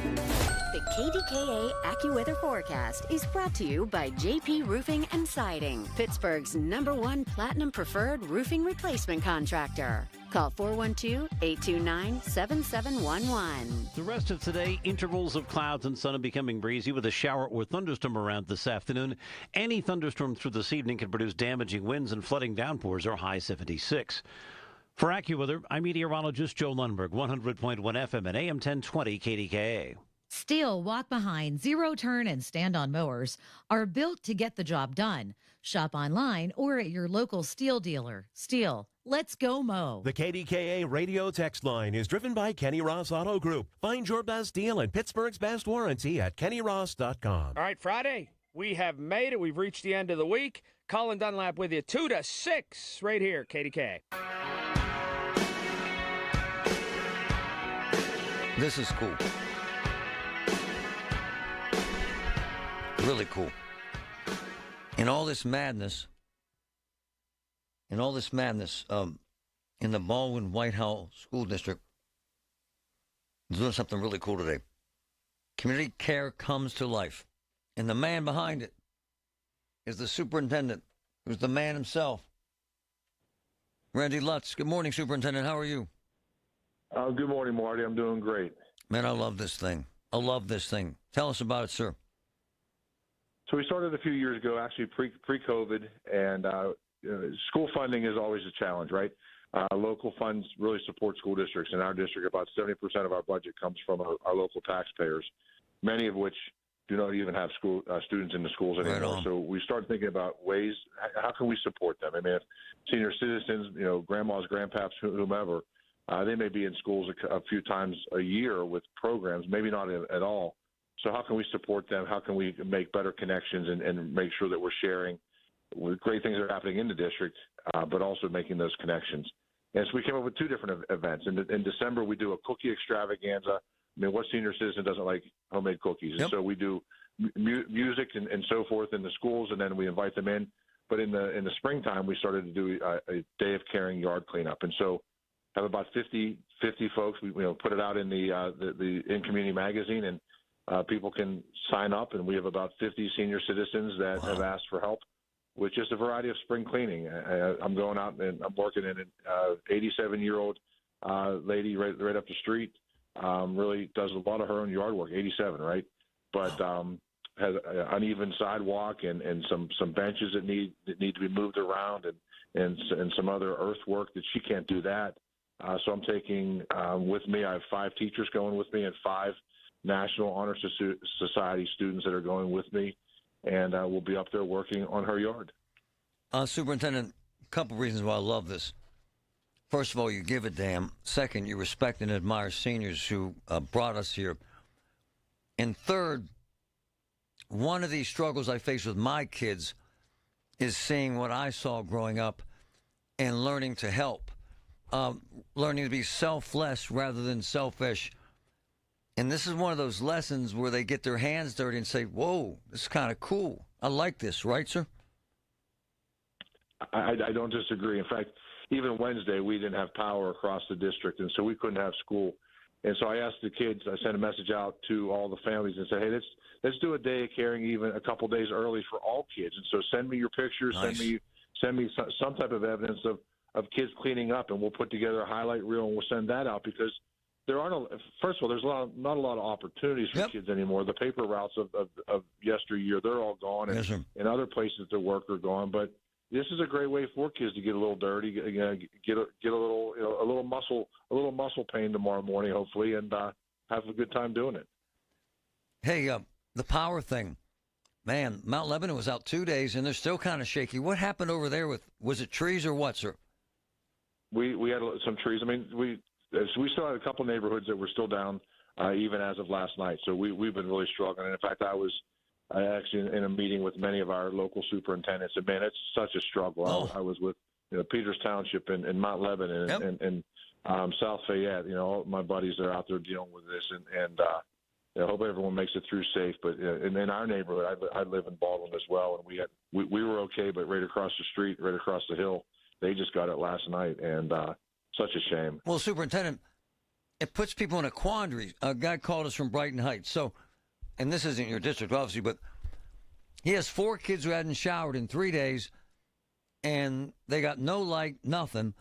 Speaker 13: The KDKA AccuWeather forecast is brought to you by JP Roofing and Siding, Pittsburgh's #1 Platinum Preferred Roofing Replacement Contractor. Call 412-829-7711.
Speaker 17: The rest of today, intervals of clouds and sun are becoming breezy with a shower or thunderstorm around this afternoon. Any thunderstorm through this evening can produce damaging winds and flooding downpours or high 76. For AccuWeather, I'm meteorologist Joe Lundberg, 100.1 FM and AM 1020 KDKA.
Speaker 19: Steel, walk behind, zero turn, and stand on mowers are built to get the job done. Shop online or at your local Steel dealer. Steel, let's go mow.
Speaker 25: The KDKA radio text line is driven by Kenny Ross Auto Group. Find your best deal and Pittsburgh's best warranty at kennyross.com.
Speaker 28: All right, Friday, we have made it. We've reached the end of the week. Colin Dunlap with you 2 to 6 right here, KDKA.
Speaker 11: This is cool. Really cool. In all this madness, in the Baldwin Whitehall School District, doing something really cool today. Community care comes to life. And the man behind it is the superintendent, who's the man himself. Randy Lutz. Good morning, Superintendent. How are you?
Speaker 29: Good morning, Marty. I'm doing great.
Speaker 11: Man, I love this thing. Tell us about it, sir.
Speaker 29: So we started a few years ago, actually pre-COVID, and school funding is always a challenge, right? Local funds really support school districts. In our district, about 70% of our budget comes from our local taxpayers, many of which do not even have school students in the schools anymore. Right. So we started thinking about ways, how can we support them? I mean, if senior citizens, grandmas, grandpaps, whomever, they may be in schools a few times a year with programs, maybe not at all. So how can we support them? How can we make better connections and make sure that we're sharing with great things that are happening in the district, but also making those connections? And so we came up with 2 different events. In December, we do a cookie extravaganza. I mean, what senior citizen doesn't like homemade cookies? Yep. And so we do music and so forth in the schools, and then we invite them in. But in the springtime, we started to do a day of caring yard cleanup. And so have about 50 folks. We put it out in the In Community magazine, and people can sign up. And we have about 50 senior citizens that have asked for help with just a variety of spring cleaning. I'm going out and I'm working in an 87-year-old lady right up the street. Really does a lot of her own yard work. 87, right? But has an uneven sidewalk and some benches that need to be moved around and some other earthwork that she can't do that. So I'm taking with me. I have 5 teachers going with me and 5 National Honor Society students that are going with me, and we'll be up there working on her yard.
Speaker 11: Superintendent, a couple reasons why I love this. First of all, you give a damn. Second, you respect and admire seniors who brought us here. And third, one of these struggles I face with my kids is seeing what I saw growing up and learning to help, learning to be selfless rather than selfish. And this is one of those lessons where they get their hands dirty and say, whoa, this is kind of cool. I like this, right, sir?
Speaker 29: I don't disagree. In fact, even Wednesday, we didn't have power across the district, and so we couldn't have school. And so I asked the kids, I sent a message out to all the families and said, hey, let's do a day of caring even a couple days early for all kids. And so send me your pictures,
Speaker 11: nice.
Speaker 29: send me some type of evidence of kids cleaning up, and we'll put together a highlight reel and we'll send that out because there aren't first of all, there's not a lot of opportunities for kids anymore. The paper routes of yesteryear, they're all gone, and other places to work are gone. But this is a great way for kids to get a little dirty, get a little muscle pain tomorrow morning, hopefully, and have a good time doing it.
Speaker 11: Hey, the power thing, man. Mount Lebanon was out 2 days, and they're still kind of shaky. What happened over there was it trees or what, sir?
Speaker 29: We had some trees. I mean, we still had a couple neighborhoods that were still down, even as of last night. So we've been really struggling. And in fact, I was actually in a meeting with many of our local superintendents. And man, it's such a struggle.
Speaker 11: Oh.
Speaker 29: I was with Peters Township and Mount Lebanon and South Fayette. All my buddies are out there dealing with this, and I hope everyone makes it through safe. But in our neighborhood, I live in Baldwin as well, and we were okay, but right across the street, right across the hill, they just got it last night, and such a shame.
Speaker 11: Well, Superintendent, it puts people in a quandary. A guy called us from Brighton Heights. So, and this isn't your district, obviously, but he has 4 kids who hadn't showered in 3 days, and they got no light, nothing,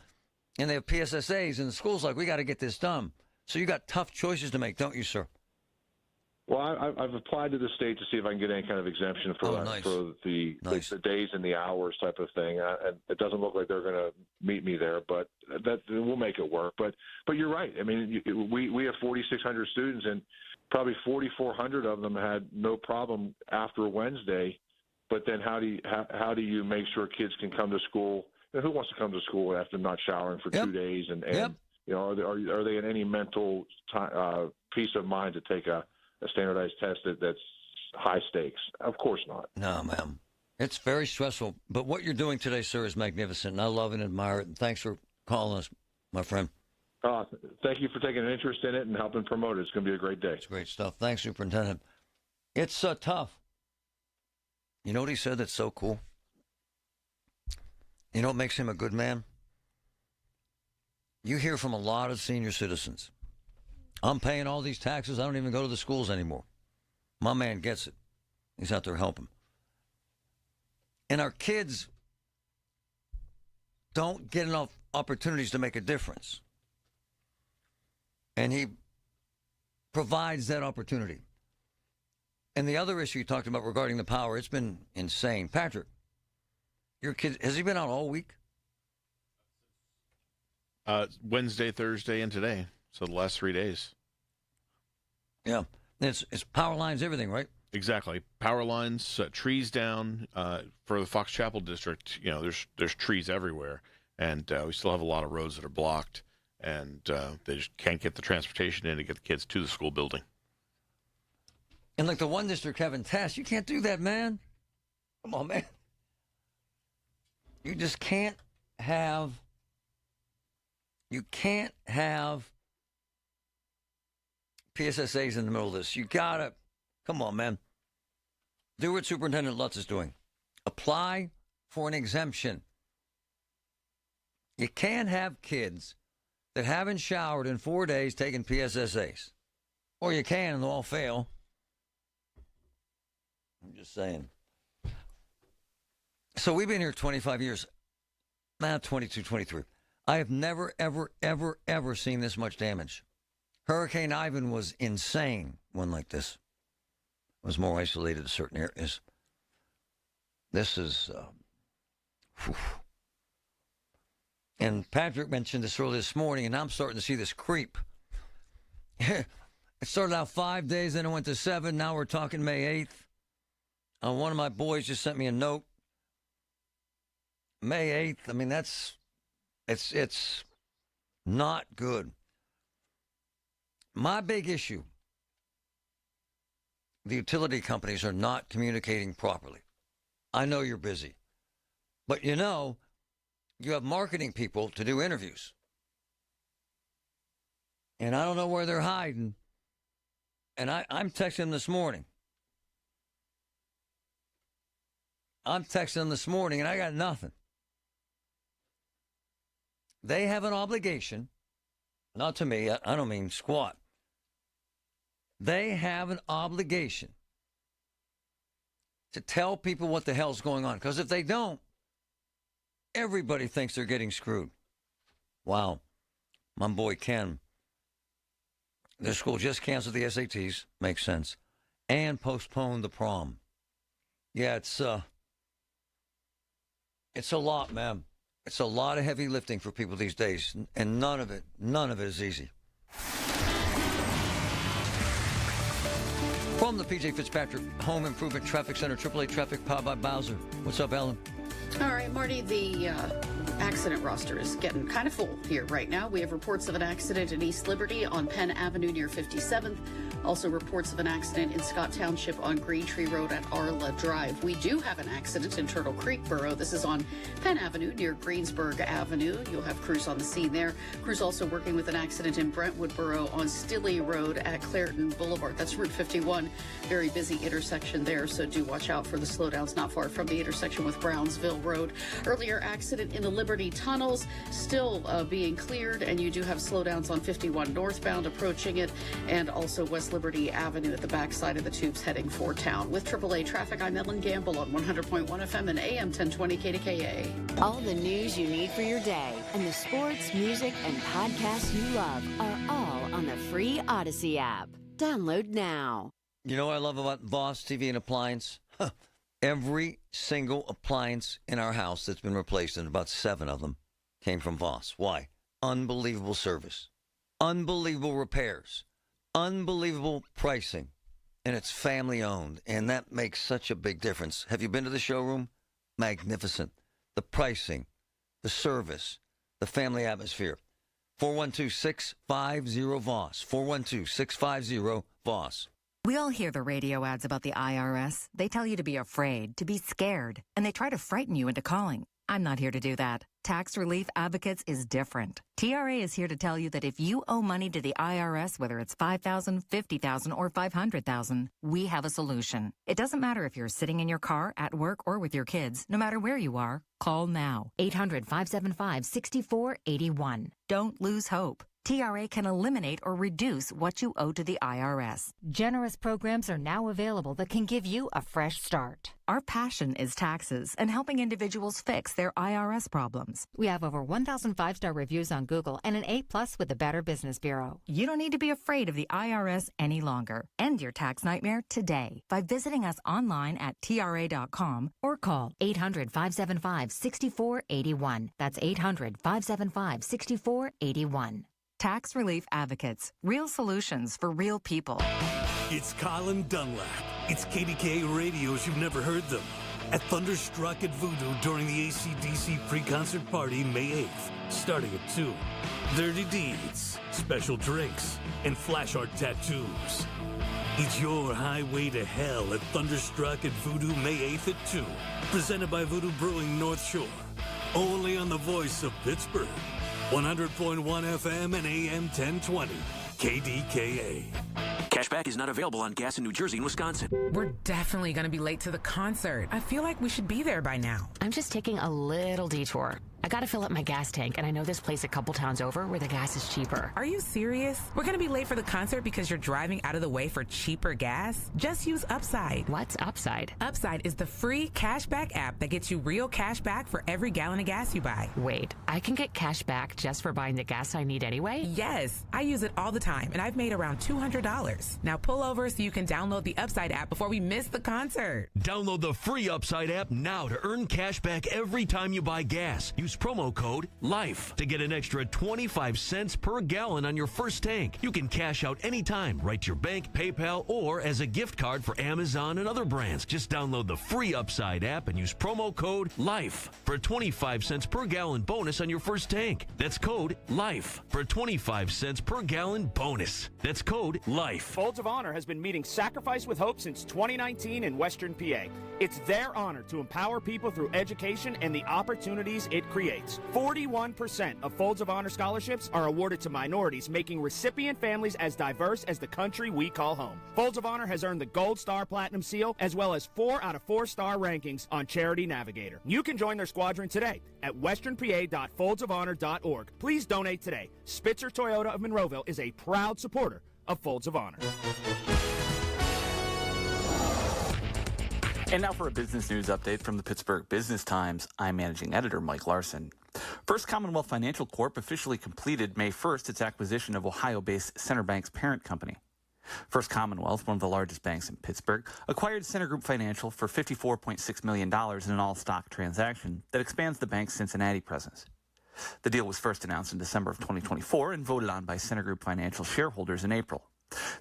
Speaker 11: and they have PSSAs, and the school's like, we got to get this done. So you got tough choices to make, don't you, sir?
Speaker 29: Well, I've applied to the state to see if I can get any kind of exemption for the days and the hours type of thing. And it doesn't look like they're going to meet me there, but that we'll make it work. But you're right. I mean, we have 4,600 students, and probably 4,400 of them had no problem after Wednesday. But then how do you make sure kids can come to school? Who wants to come to school after not showering for 2 days? And are they in any mental peace of mind to take a standardized test that's high stakes? Of course not.
Speaker 11: No, ma'am. It's very stressful. But what you're doing today, sir, is magnificent. And I love and admire it. And thanks for calling us, my friend.
Speaker 29: Thank you for taking an interest in it and helping promote it. It's going to be a great day.
Speaker 11: It's great stuff. Thanks, Superintendent. It's tough. You know what he said that's so cool? You know what makes him a good man? You hear from a lot of senior citizens. I'm paying all these taxes. I don't even go to the schools anymore. My man gets it. He's out there helping. And our kids don't get enough opportunities to make a difference. And he provides that opportunity. And the other issue you talked about regarding the power, it's been insane. Patrick, your kid, has he been out all week?
Speaker 1: Wednesday, Thursday, and today. So the last 3 days.
Speaker 11: Yeah. It's power lines, everything, right?
Speaker 1: Exactly. Power lines, trees down. For the Fox Chapel district, there's trees everywhere. And we still have a lot of roads that are blocked. And they just can't get the transportation in to get the kids to the school building.
Speaker 11: And like the one district having tests, you can't do that, man. Come on, man. You just can't have... You can't have PSSAs in the middle of this. You got to, come on, man. Do what Superintendent Lutz is doing. Apply for an exemption. You can't have kids that haven't showered in 4 days taking PSSAs. Or you can and they'll all fail. I'm just saying. So we've been here 25 years. Now 22, 23. I have never, ever, ever, ever seen this much damage. Hurricane Ivan was insane. One like this. It was more isolated to certain areas. This is... And Patrick mentioned this earlier this morning, and I'm starting to see this creep. It started out 5 days, then it went to 7. Now we're talking May 8th. One of my boys just sent me a note. May 8th. I mean, it's not good. My big issue, the utility companies are not communicating properly. I know you're busy. But you know, you have marketing people to do interviews. And I don't know where they're hiding. And I'm texting them this morning. I'm texting them this morning, and I got nothing. They have an obligation, not to me, I don't mean squat. They have an obligation to tell people what the hell's going on. Because if they don't, everybody thinks they're getting screwed. Wow. My boy Ken, their school just canceled the SATs, makes sense, and postponed the prom. Yeah, it's a lot, man. It's a lot of heavy lifting for people these days, and none of it is easy. From the PJ Fitzpatrick Home Improvement Traffic Center, AAA Traffic, powered by Bowser. What's up, Ellen?
Speaker 16: All right, Marty, the accident roster is getting kind of full here right now. We have reports of an accident in East Liberty on Penn Avenue near 57th. Also reports of an accident in Scott Township on Green Tree Road at Arla Drive. We do have an accident in Turtle Creek Borough. This is on Penn Avenue near Greensburg Avenue. You'll have crews on the scene there. Crews also working with an accident in Brentwood Borough on Stilley Road at Clairton Boulevard. That's Route 51. Very busy intersection there, so do watch out for the slowdowns not far from the intersection with Brownsville Road. Earlier accident in the Liberty tunnels still being cleared, and you do have slowdowns on 51 northbound approaching it, and also West Liberty Avenue at the backside of the tubes heading for town. With AAA Traffic, I'm Ellen Gamble on 100.1 FM and AM 1020 KDKA.
Speaker 13: All the news you need for your day and the sports, music, and podcasts you love are all on the free Odyssey app. Download now.
Speaker 11: You know what I love about Voss TV and Appliance? Every single appliance in our house that's been replaced, and about 7 of them, came from Voss. Why? Unbelievable service. Unbelievable repairs. Unbelievable pricing. And it's family owned. And that makes such a big difference. Have you been to the showroom? Magnificent. The pricing, the service, the family atmosphere. 412-650-VOSS. 412-650-VOSS.
Speaker 20: We all hear the radio ads about the IRS. They tell you to be afraid, to be scared, and they try to frighten you into calling. I'm not here to do that. Tax Relief Advocates is different. TRA is here to tell you that if you owe money to the IRS, whether it's $5,000, $50,000, or $500,000, we have a solution. It doesn't matter if you're sitting in your car, at work, or with your kids. No matter where you are, call now. 800-575-6481. Don't lose hope. TRA can eliminate or reduce what you owe to the IRS.
Speaker 19: Generous programs are now available that can give you a fresh start.
Speaker 20: Our passion is taxes and helping individuals fix their IRS problems.
Speaker 19: We have over 1,000 5-star reviews on Google and an A+ with the Better Business Bureau.
Speaker 20: You don't need to be afraid of the IRS any longer. End your tax nightmare today by visiting us online at TRA.com
Speaker 19: or call 800-575-6481. That's 800-575-6481.
Speaker 20: Tax Relief Advocates. Real solutions for real people.
Speaker 2: It's Colin Dunlap. It's KDKA radios you've never heard them. At Thunderstruck at Voodoo during the AC/DC pre-concert party May 8th, starting at 2. Dirty Deeds, special drinks, and flash art tattoos. It's your highway to hell at Thunderstruck at Voodoo May 8th at 2. Presented by Voodoo Brewing North Shore. Only on the voice of Pittsburgh. 100.1 FM and AM 1020. KDKA.
Speaker 5: Cashback is not available on gas in New Jersey and Wisconsin.
Speaker 6: We're definitely going to be late to the concert. I feel like we should be there by now.
Speaker 22: I'm just taking a little detour.
Speaker 6: I gotta fill up my gas tank, and I know this place a couple towns over where the gas is cheaper.
Speaker 7: Are you serious? We're gonna be late for the concert because you're driving out of the way for cheaper gas? Just use Upside.
Speaker 6: What's Upside?
Speaker 7: Upside is the free cashback app that gets you real cash back for every gallon of gas you buy.
Speaker 6: Wait, I can get cash back just for buying the gas I need anyway?
Speaker 7: Yes, I use it all the time, and I've made around $200. Now pull over so you can download the Upside app before we miss the concert.
Speaker 8: Download the free Upside app now to earn cash back every time you buy gas. Use promo code LIFE to get an extra 25 cents per gallon on your first tank. You can cash out anytime, right to your bank, PayPal, or as a gift card for Amazon and other brands. Just download the free Upside app and use promo code LIFE for a 25 cents per gallon bonus on your first tank. That's code LIFE for a 25 cents per gallon bonus. That's code LIFE.
Speaker 28: Folds of Honor has been meeting Sacrifice with Hope since 2019 in Western PA. It's their honor to empower people through education and the opportunities it creates. 41% of Folds of Honor scholarships are awarded to minorities, making recipient families as diverse as the country we call home. Folds of Honor has earned the Gold Star Platinum Seal, as well as 4 out of 4-star rankings on Charity Navigator. You can join their squadron today at westernpa.foldsoфhonor.org. Please donate today. Spitzer Toyota of Monroeville is a proud supporter of Folds of Honor.
Speaker 9: And now for a business news update from the Pittsburgh Business Times. I'm managing editor Mike Larson. First Commonwealth Financial Corp. officially completed May 1st its acquisition of Ohio-based Center Bank's parent company. First Commonwealth, one of the largest banks in Pittsburgh, acquired Center Group Financial for $54.6 million in an all-stock transaction that expands the bank's Cincinnati presence. The deal was first announced in December of 2024 and voted on by Center Group Financial shareholders in April.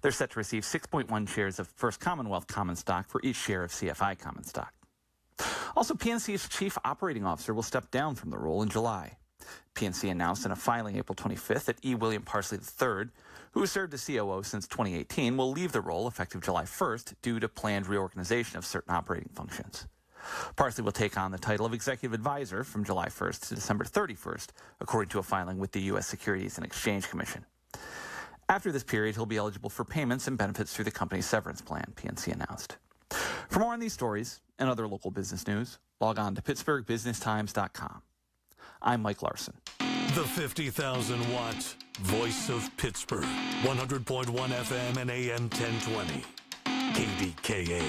Speaker 9: They're set to receive 6.1 shares of First Commonwealth common stock for each share of CFI common stock. Also, PNC's chief operating officer will step down from the role in July. PNC announced in a filing April 25th that E. William Parsley III, who has served as COO since 2018, will leave the role effective July 1st due to planned reorganization of certain operating functions. Parsley will take on the title of Executive Advisor from July 1st to December 31st, according to a filing with the U.S. Securities and Exchange Commission. After this period, he'll be eligible for payments and benefits through the company's severance plan, PNC announced. For more on these stories and other local business news, log on to pittsburghbusinesstimes.com. I'm Mike Larson.
Speaker 2: The 50,000-watt voice of Pittsburgh, 100.1 FM and AM 1020, KDKA.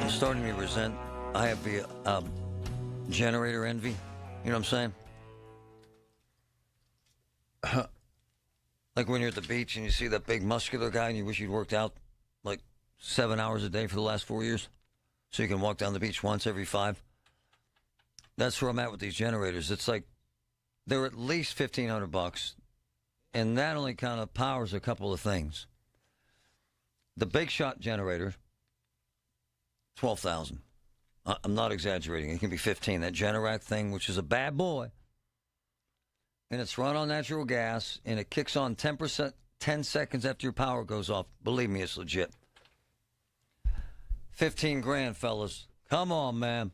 Speaker 11: I'm starting to resent. I have the generator envy. You know what I'm saying? Like when you're at the beach and you see that big muscular guy and you wish you'd worked out like 7 hours a day for the last 4 years so you can walk down the beach once every 5. That's where I'm at with these generators. It's like they're at least $1,500, and that only kind of powers a couple of things. The big shot generator, $12,000. I'm not exaggerating. It can be 15. That Generac thing, which is a bad boy, and it's run on natural gas, and it kicks on 10 seconds after your power goes off. Believe me, it's legit. 15 grand, fellas. Come on, man.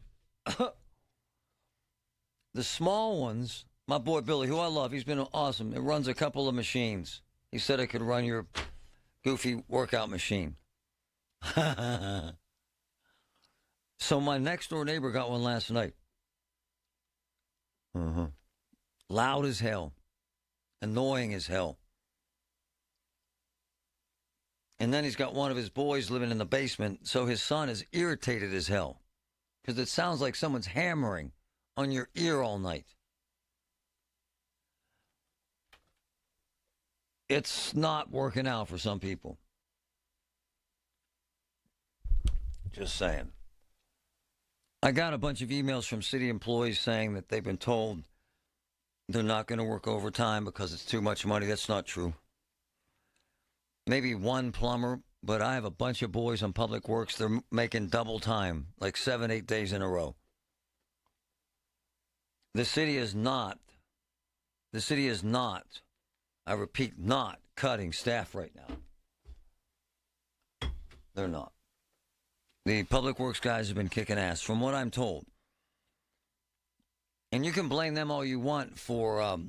Speaker 11: The small ones, my boy Billy, who I love, he's been awesome. It runs a couple of machines. He said it could run your goofy workout machine. So my next door neighbor got one last night. Loud as hell. Annoying as hell. And then he's got one of his boys living in the basement, so his son is irritated as hell. Because it sounds like someone's hammering on your ear all night. It's not working out for some people. Just saying. I got a bunch of emails from city employees saying that they've been told they're not going to work overtime because it's too much money. That's not true. Maybe one plumber, but I have a bunch of boys on Public Works. They're making double time, like 7-8 days in a row. The city is not, I repeat, not cutting staff right now. They're not. The Public Works guys have been kicking ass, from what I'm told. And you can blame them all you want for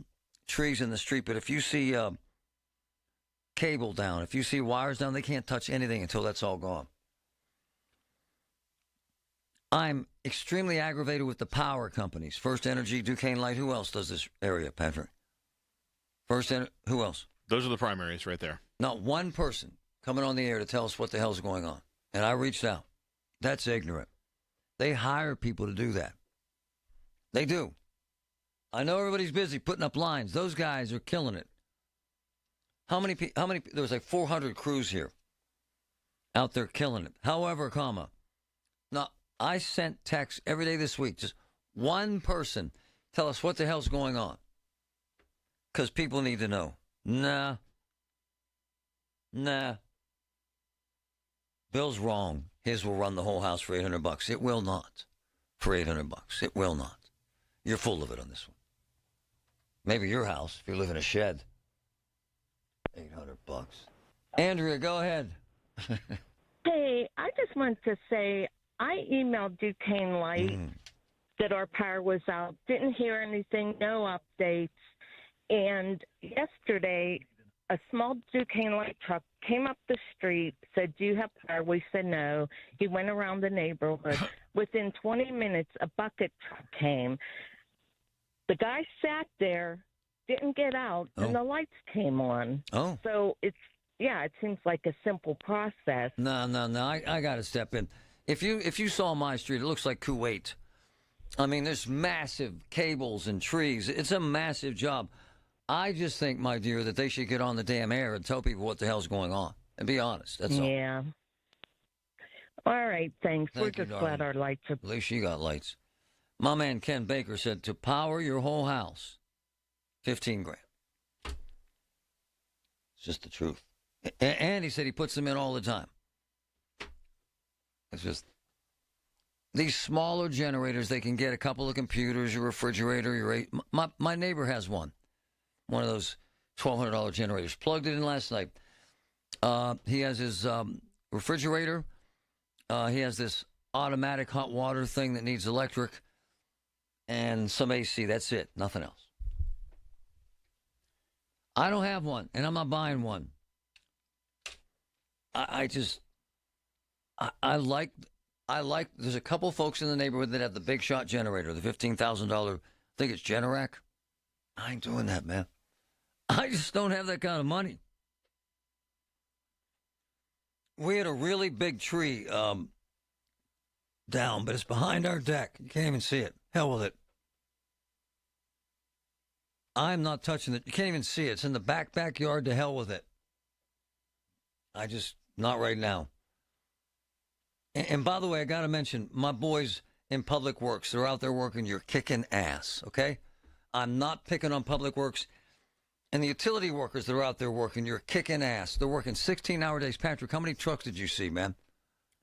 Speaker 11: trees in the street, but if you see cable down, if you see wires down, they can't touch anything until that's all gone. I'm extremely aggravated with the power companies. First Energy, Duquesne Light. Who else does this area, Patrick? Who else?
Speaker 1: Those are the primaries right there.
Speaker 11: Not one person coming on the air to tell us what the hell's going on. And I reached out. That's ignorant. They hire people to do that. They do. I know everybody's busy putting up lines. Those guys are killing it. How many? There was like 400 crews here out there killing it. However, now I sent texts every day this week. Just one person tell us what the hell's going on. Because people need to know. Nah. Bill's wrong. His will run the whole house for $800. It will not. For $800. It will not. You're full of it on this one. Maybe your house, if you live in a shed. $800. Andrea, go ahead.
Speaker 4: Hey, I just want to say I emailed Duquesne Light that our power was out. Didn't hear anything, no updates. And yesterday, a small Duquesne Light truck came up the street, said, do you have power? We said no. He went around the neighborhood. Within 20 minutes, a bucket truck came. The guy sat there, didn't get out, and the lights came on.
Speaker 11: Oh.
Speaker 4: So it seems like a simple process.
Speaker 11: No. I got to step in. If you saw my street, it looks like Kuwait. I mean, there's massive cables and trees. It's a massive job. I just think, my dear, that they should get on the damn air and tell people what the hell's going on and be honest. That's all.
Speaker 4: Yeah. All right, thanks.
Speaker 11: Thank
Speaker 4: We're
Speaker 11: you,
Speaker 4: just glad our lights are...
Speaker 11: At least you got lights. My man Ken Baker said to power your whole house, $15,000. It's just the truth. And he said he puts them in all the time. It's just these smaller generators. They can get a couple of computers, your refrigerator. My neighbor has one of those $1,200 generators. Plugged it in last night. He has his refrigerator. He has this automatic hot water thing that needs electric. And some AC, that's it. Nothing else. I don't have one, and I'm not buying one. I like, there's a couple folks in the neighborhood that have the big shot generator, the $15,000, I think it's Generac. I ain't doing that, man. I just don't have that kind of money. We had a really big tree down, but it's behind our deck. You can't even see it. Hell with it. I'm not touching it. You can't even see it. It's in the backyard. To hell with it. Not right now. And by the way, I got to mention, my boys in Public Works, they're out there working. You're kicking ass, okay? I'm not picking on Public Works. And the utility workers that are out there working, you're kicking ass. They're working 16-hour days. Patrick, how many trucks did you see, man?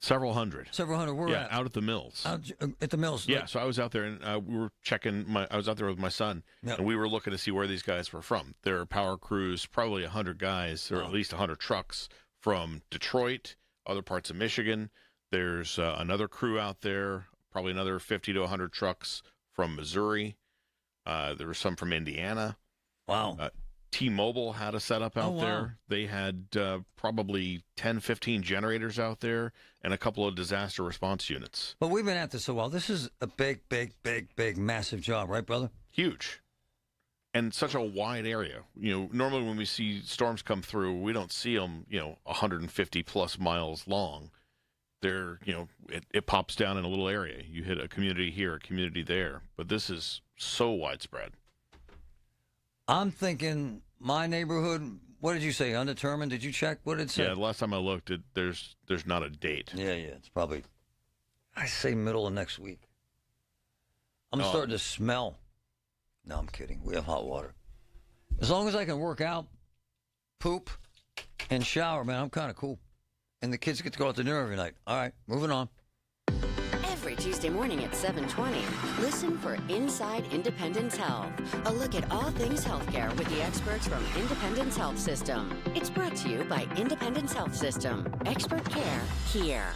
Speaker 1: Several hundred.
Speaker 11: Where at?
Speaker 1: Out at the mills.
Speaker 11: At the mills.
Speaker 1: Yeah, so I was out there, and we were checking. I was out there with my son, and we were looking to see where these guys were from. There are power crews, probably 100 guys, or at least 100 trucks from Detroit, other parts of Michigan. There's another crew out there, probably another 50 to 100 trucks from Missouri. There were some from Indiana.
Speaker 11: Wow.
Speaker 1: T-Mobile had a setup out there. They had probably 10, 15 generators out there and a couple of disaster response units.
Speaker 11: But we've been at this a while. This is a big, massive job, right, brother?
Speaker 1: Huge. And such a wide area. Normally when we see storms come through, we don't see them, 150 plus miles long. They're, it pops down in a little area. You hit a community here, a community there. But this is so widespread.
Speaker 11: I'm thinking my neighborhood, what did you say, undetermined? Did you check? What did it say?
Speaker 1: Yeah, the last time I looked, there's not a date.
Speaker 11: Yeah, it's probably, I say middle of next week. I'm starting to smell. No, I'm kidding. We have hot water. As long as I can work out, poop, and shower, man, I'm kind of cool. And the kids get to go out to dinner every night. All right, moving on.
Speaker 13: Every Tuesday morning at 7:20, listen for Inside Independence Health, a look at all things healthcare with the experts from Independence Health System. It's brought to you by Independence Health System. Expert care here.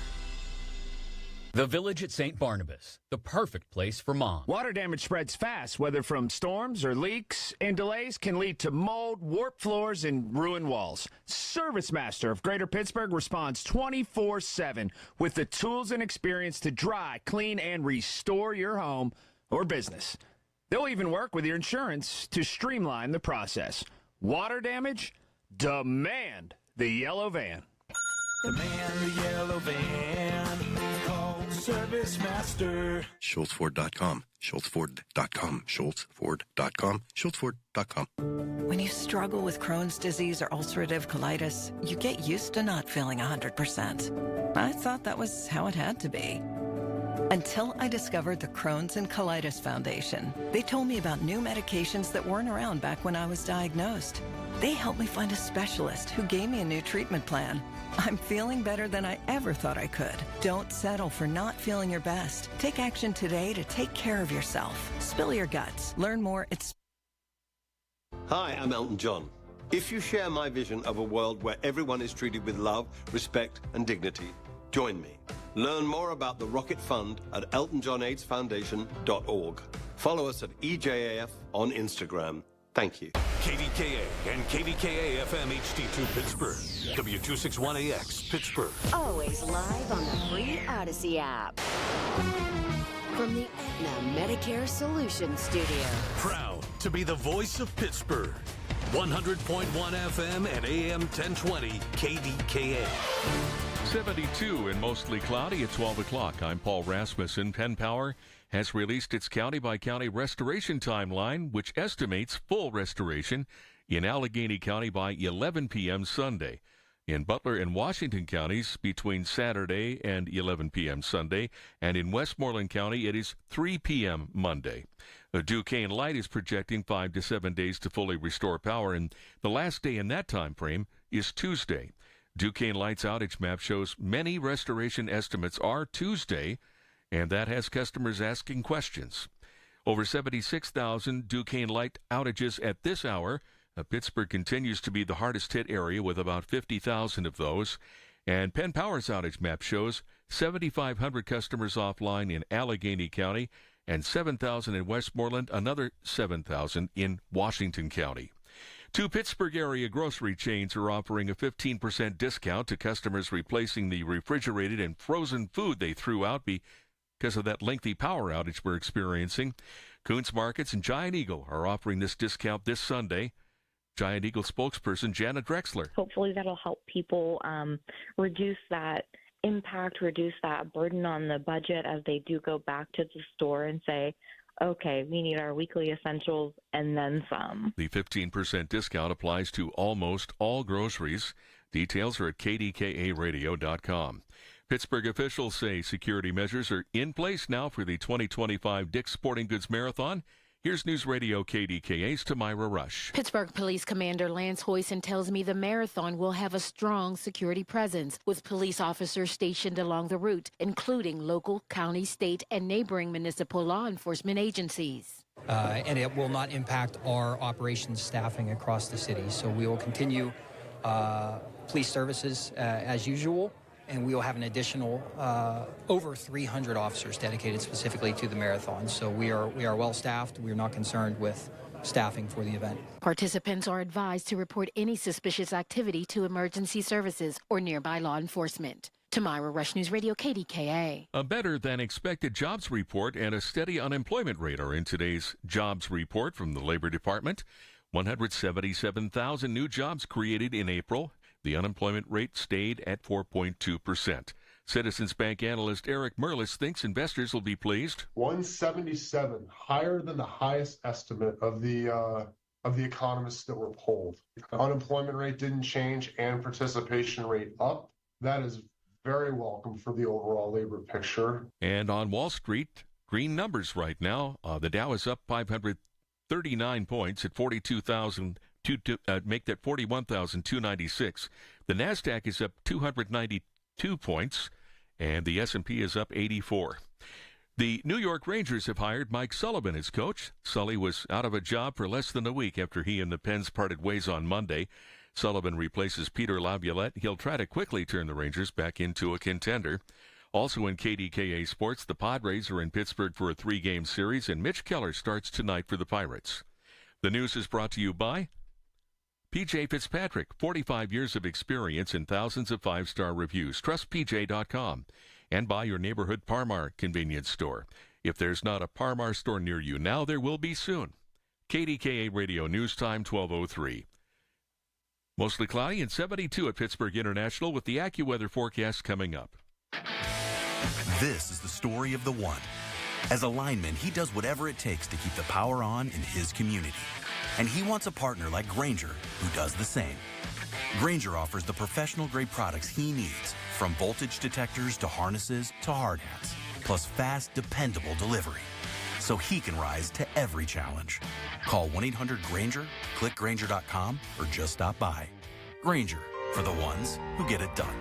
Speaker 3: The Village at St. Barnabas, the perfect place for mom.
Speaker 28: Water damage spreads fast, whether from storms or leaks, and delays can lead to mold, warped floors, and ruined walls. Service Master of Greater Pittsburgh responds 24/7 with the tools and experience to dry, clean, and restore your home or business. They'll even work with your insurance to streamline the process. Water damage? Demand the yellow van.
Speaker 10: Demand the yellow van. Call Service Master.
Speaker 12: SchultzFord.com. SchultzFord.com. SchultzFord.com. SchultzFord.com.
Speaker 18: When you struggle with Crohn's disease or ulcerative colitis, you get used to not feeling 100%. I thought that was how it had to be. Until I discovered the Crohn's and Colitis Foundation. They told me about new medications that weren't around back when I was diagnosed. They helped me find a specialist who gave me a new treatment plan. I'm feeling better than I ever thought I could. Don't settle for not feeling your best. Take action today to take care of yourself. Spill your guts. Learn more at...
Speaker 21: Hi, I'm Elton John. If you share my vision of a world where everyone is treated with love, respect, and dignity, join me. Learn more about the Rocket Fund at eltonjohnaidsfoundation.org. Follow us at EJAF on Instagram. Thank you.
Speaker 2: KDKA and KDKA FM HD2 Pittsburgh. W261AX Pittsburgh.
Speaker 13: Always live on the free Odyssey app. From the Aetna Medicare Solutions Studio.
Speaker 2: Proud to be the voice of Pittsburgh. 100.1 FM and AM 1020 KDKA.
Speaker 23: 72 and mostly cloudy at 12 o'clock. I'm Paul Rasmussen. Penn Power has released its county-by-county restoration timeline, which estimates full restoration in Allegheny County by 11 p.m. Sunday. In Butler and Washington counties between Saturday and 11 p.m. Sunday, and in Westmoreland County it is 3 p.m. Monday. Duquesne Light is projecting 5 to 7 days to fully restore power, and the last day in that time frame is Tuesday. Duquesne Light's outage map shows many restoration estimates are Tuesday, and that has customers asking questions. Over 76,000 Duquesne Light outages at this hour. Pittsburgh continues to be the hardest hit area with about 50,000 of those. And Penn Power's outage map shows 7,500 customers offline in Allegheny County and 7,000 in Westmoreland, another 7,000 in Washington County. Two Pittsburgh area grocery chains are offering a 15% discount to customers replacing the refrigerated and frozen food they threw out because of that lengthy power outage we're experiencing. Coons Markets and Giant Eagle are offering this discount this Sunday. Giant Eagle spokesperson Janet Drexler.
Speaker 24: Hopefully that'll help people reduce that impact, reduce that burden on the budget as they do go back to the store and say, okay, we need our weekly essentials and then some.
Speaker 23: The 15% discount applies to almost all groceries. Details are at kdkaradio.com. Pittsburgh officials say security measures are in place now for the 2025 Dick's Sporting Goods Marathon. Here's News Radio KDKA's Tamira Rush.
Speaker 22: Pittsburgh Police Commander Lance Hoyson tells me the marathon will have a strong security presence with police officers stationed along the route, including local, county, state, and neighboring municipal law enforcement agencies.
Speaker 26: And it will not impact our operations staffing across the city. So we will continue police services as usual. And we will have an additional over 300 officers dedicated specifically to the marathon. So we are well staffed. We are not concerned with staffing for the event.
Speaker 22: Participants are advised to report any suspicious activity to emergency services or nearby law enforcement. Tamira Rush, News Radio KDKA.
Speaker 23: A better than expected jobs report and a steady unemployment rate are in today's jobs report from the Labor Department. 177,000 new jobs created in April. The unemployment rate stayed at 4.2%. Citizens Bank analyst Eric Merlis thinks investors will be pleased.
Speaker 27: 177, higher than the highest estimate of the economists that were polled. Unemployment rate didn't change and participation rate up. That is very welcome for the overall labor picture.
Speaker 23: And on Wall Street, green numbers right now. The Dow is up 539 points at 42,000. To make that 41,296. The NASDAQ is up 292 points, and the S&P is up 84. The New York Rangers have hired Mike Sullivan as coach. Sully was out of a job for less than a week after he and the Pens parted ways on Monday. Sullivan replaces Peter Laviolette. He'll try to quickly turn the Rangers back into a contender. Also in KDKA sports, the Padres are in Pittsburgh for a 3-game series, and Mitch Keller starts tonight for the Pirates. The news is brought to you by P.J. Fitzpatrick, 45 years of experience and thousands of 5-star reviews. Trust PJ.com. And by your neighborhood Par-Mar convenience store. If there's not a Par-Mar store near you now, there will be soon. KDKA Radio News Time, 12:03. Mostly cloudy and 72 at Pittsburgh International with the AccuWeather forecast coming up.
Speaker 5: This is the story of the one. As a lineman, he does whatever it takes to keep the power on in his community. And he wants a partner like Grainger who does the same. Grainger offers the professional-grade products he needs, from voltage detectors to harnesses to hard hats, plus fast, dependable delivery, so he can rise to every challenge. Call 1-800-GRAINGER, click Grainger.com, or just stop by. Grainger, for the ones who get it done.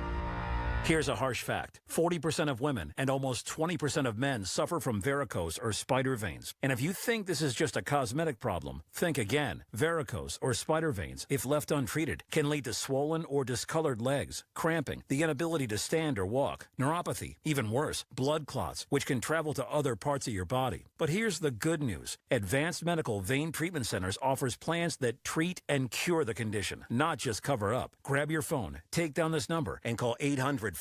Speaker 14: Here's a harsh fact. 40% of women and almost 20% of men suffer from varicose or spider veins. And if you think this is just a cosmetic problem, think again. Varicose or spider veins, if left untreated, can lead to swollen or discolored legs, cramping, the inability to stand or walk, neuropathy, even worse, blood clots, which can travel to other parts of your body. But here's the good news. Advanced Medical Vein Treatment Centers offers plans that treat and cure the condition, not just cover up. Grab your phone, take down this number, and call 800-597-7992.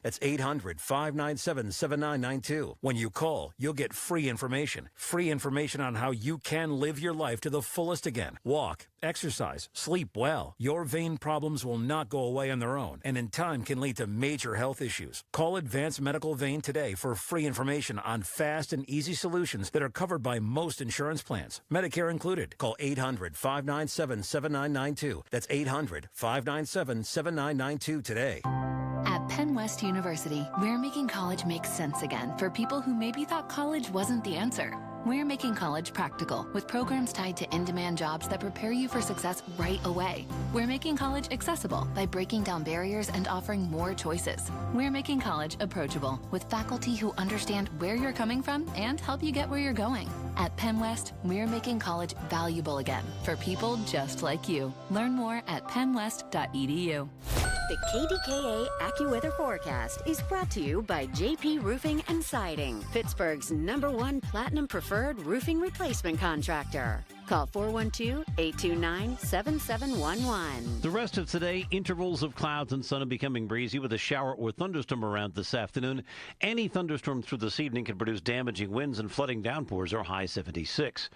Speaker 14: That's 800-597-7992. When you call, you'll get free information. Free information on how you can live your life to the fullest again. Walk, exercise, sleep well. Your vein problems will not go away on their own, and in time can lead to major health issues. Call Advanced Medical Vein today for free information on fast and easy solutions that are covered by most insurance plans, Medicare included. Call 800-597-7992. That's 800-597-7992 today.
Speaker 15: At Penn West University, we're making college make sense again for people who maybe thought college wasn't the answer. We're making college practical with programs tied to in-demand jobs that prepare you for success right away. We're making college accessible by breaking down barriers and offering more choices. We're making college approachable with faculty who understand where you're coming from and help you get where you're going. At Penn West, we're making college valuable again for people just like you. Learn more at pennwest.edu.
Speaker 13: The KDKA AccuWeather forecast is brought to you by JP Roofing and Siding, Pittsburgh's #1 Platinum Preferred Roofing Replacement Contractor. Call 412-829-7711.
Speaker 16: The rest of today, intervals of clouds and sun are becoming breezy with a shower or thunderstorm around this afternoon. Any thunderstorm through this evening can produce damaging winds and flooding downpours or high 76.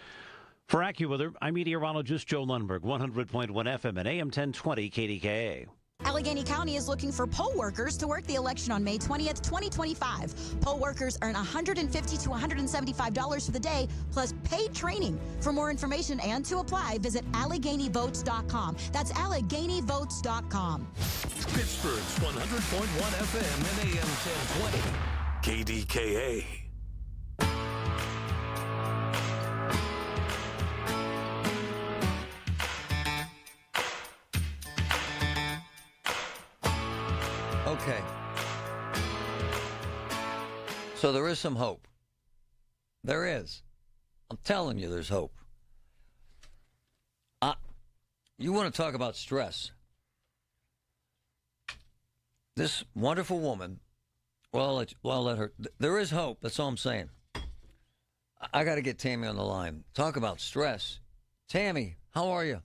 Speaker 16: For AccuWeather, I'm meteorologist Joe Lundberg, 100.1 FM and AM 1020 KDKA.
Speaker 17: Allegheny County is looking for poll workers to work the election on May 20th, 2025. Poll workers earn $150 to $175 for the day, plus paid training. For more information and to apply, visit AlleghenyVotes.com. That's AlleghenyVotes.com.
Speaker 2: Pittsburgh's 100.1 FM and AM 1020. KDKA.
Speaker 11: Okay. So there is some hope. There is. I'm telling you, there's hope. You want to talk about stress. This wonderful woman, let her. There is hope. That's all I'm saying. I got to get Tammy on the line. Talk about stress. Tammy, how are you?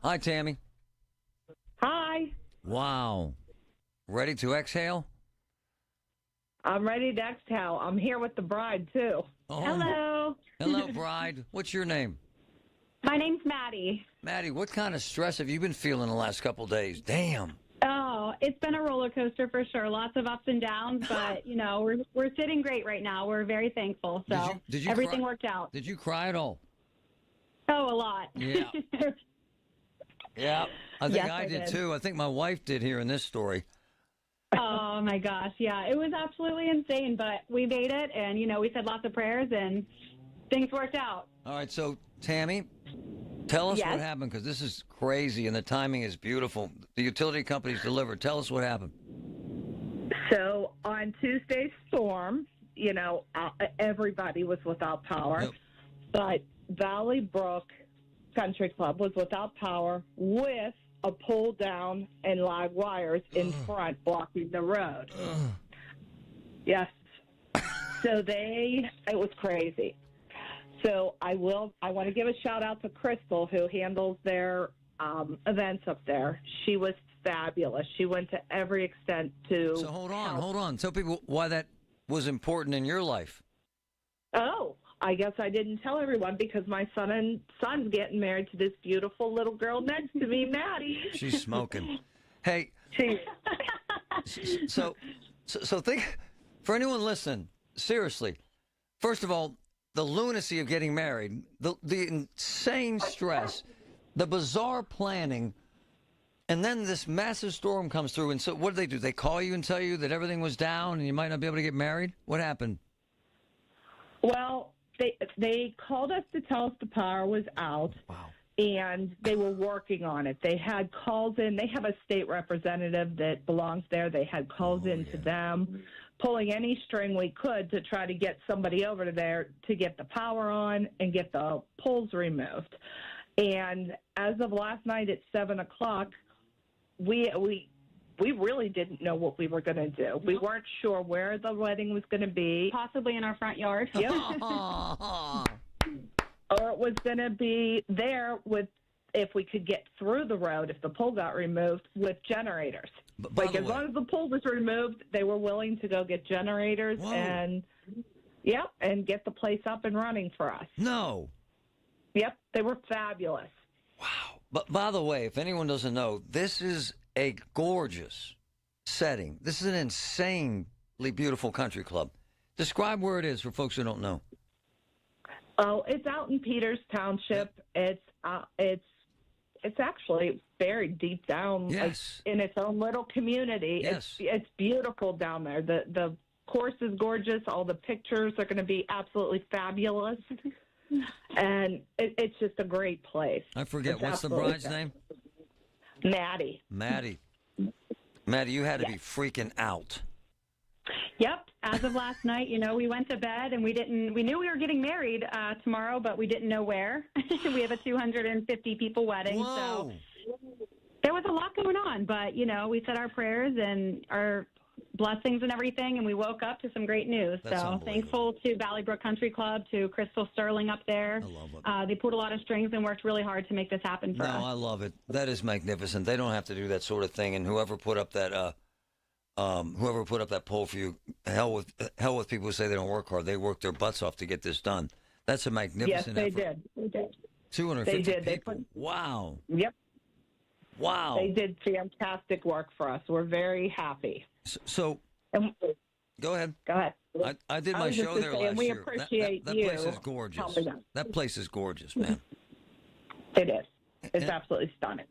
Speaker 11: Hi, Tammy.
Speaker 19: Hi.
Speaker 11: Wow. Ready to exhale?
Speaker 19: I'm ready to exhale. I'm here with the bride, too.
Speaker 11: Oh.
Speaker 19: Hello.
Speaker 11: Hello, bride. What's your name?
Speaker 19: My name's Maddie.
Speaker 11: Maddie, what kind of stress have you been feeling the last couple of days? Damn.
Speaker 19: Oh, it's been a roller coaster for sure. Lots of ups and downs, but, we're sitting great right now. We're very thankful. So
Speaker 11: did you
Speaker 19: everything worked out.
Speaker 11: Did you cry at all?
Speaker 19: Oh, a lot.
Speaker 11: Yeah. Yeah, I think
Speaker 19: Yes,
Speaker 11: I
Speaker 19: I
Speaker 11: did
Speaker 19: did.
Speaker 11: too. I think my wife did here in this story.
Speaker 19: Oh, my gosh. Yeah, it was absolutely insane, but we made it, and, we said lots of prayers, and things worked out.
Speaker 11: All right, so Tammy, tell us
Speaker 19: Yes.
Speaker 11: what happened, because this is crazy and the timing is beautiful. The utility companies delivered. Tell us what happened.
Speaker 19: So on Tuesday's storm, everybody was without power, but Valley Brook Country Club was without power with
Speaker 1: a pole down and live wires in front blocking the road. Yes. So it was crazy. So I want to give a shout out to Crystal, who handles their events up there. She was fabulous. She went to every extent to.
Speaker 11: So hold on. Tell people why that was important in your life.
Speaker 1: Oh, I guess I didn't tell everyone because my son's getting married to this beautiful little girl next to me, Maddie.
Speaker 11: She's smoking. Hey. So think, for anyone listening, seriously, first of all, the lunacy of getting married, the insane stress, the bizarre planning, and then this massive storm comes through. And so what do? They call you and tell you that everything was down and you might not be able to get married? What happened?
Speaker 1: Well, they called us to tell us the power was out. Wow. And they were working on it. They had calls in. They have a state representative that belongs there. They had calls in to them, pulling any string we could to try to get somebody over there to get the power on and get the poles removed. And as of last night at 7 o'clock, we really didn't know what we were going to do. We weren't sure where the wedding was going to be.
Speaker 19: Possibly in our front yard.
Speaker 1: Yep. Or it was going to be there if we could get through the road, if the pole got removed, with generators. As long as the pole was removed, they were willing to go get generators and get the place up and running for us.
Speaker 11: No.
Speaker 1: Yep, they were fabulous.
Speaker 11: Wow. But by the way, if anyone doesn't know, this is a gorgeous setting. This is an insanely beautiful country club. Describe where it is for folks who don't know.
Speaker 1: Oh, it's out in Peters Township. It's actually buried deep down in its own little community.
Speaker 11: Yes.
Speaker 1: It's beautiful down there. The course is gorgeous. All the pictures are going to be absolutely fabulous. And it's just a great place.
Speaker 11: I forget. What's the bride's name?
Speaker 1: Maddie.
Speaker 11: Maddie, you had to be freaking out.
Speaker 19: Yep. As of last night, we went to bed and we knew we were getting married tomorrow, but we didn't know where. We have a 250 people wedding.
Speaker 11: Whoa.
Speaker 19: So there was a lot going on, but we said our prayers and our blessings and everything, and we woke up to some great news. So thankful to Valley Brook Country Club, to Crystal Sterling up there. I love it. They pulled a lot of strings and worked really hard to make this happen for us.
Speaker 11: No, I love it. That is magnificent. They don't have to do that sort of thing, and whoever put up that poll for you, hell with people who say they don't work hard. They work their butts off to get this done. That's a magnificent effort.
Speaker 1: Yes, they did.
Speaker 11: 250 people. Wow.
Speaker 1: Yep.
Speaker 11: Wow.
Speaker 1: They did fantastic work for us. We're very happy.
Speaker 11: So go ahead.
Speaker 1: Go ahead.
Speaker 11: I did my show there last
Speaker 1: we
Speaker 11: year.
Speaker 1: Appreciate
Speaker 11: that
Speaker 1: you.
Speaker 11: place is gorgeous. That place is gorgeous, man.
Speaker 1: It is. It's absolutely stunning.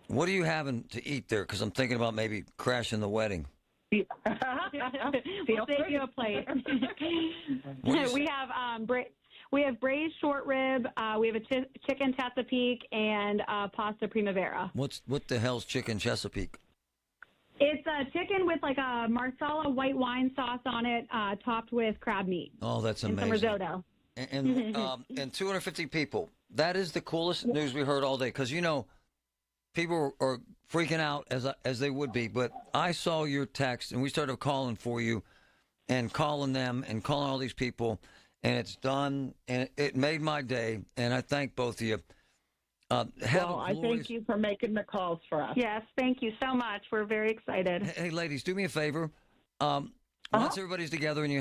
Speaker 11: What are you having to eat there? Because I'm thinking about maybe crashing the wedding.
Speaker 19: We'll save you a plate. We have braised short rib. We have a chicken Chesapeake and pasta primavera.
Speaker 11: What the hell's chicken Chesapeake?
Speaker 19: It's a chicken with like a marsala white wine sauce on it, topped with crab meat.
Speaker 11: Oh, that's amazing.
Speaker 19: And some risotto.
Speaker 11: And 250 people. That is the coolest news we heard all day. Because, people are freaking out as they would be. But I saw your text, and we started calling for you and calling them and calling all these people. And it's done. And it made my day. And I thank both of you.
Speaker 1: I thank you for making the calls for us.
Speaker 19: Yes, thank you so much. We're very excited.
Speaker 11: Hey, ladies, do me a favor. Once everybody's together and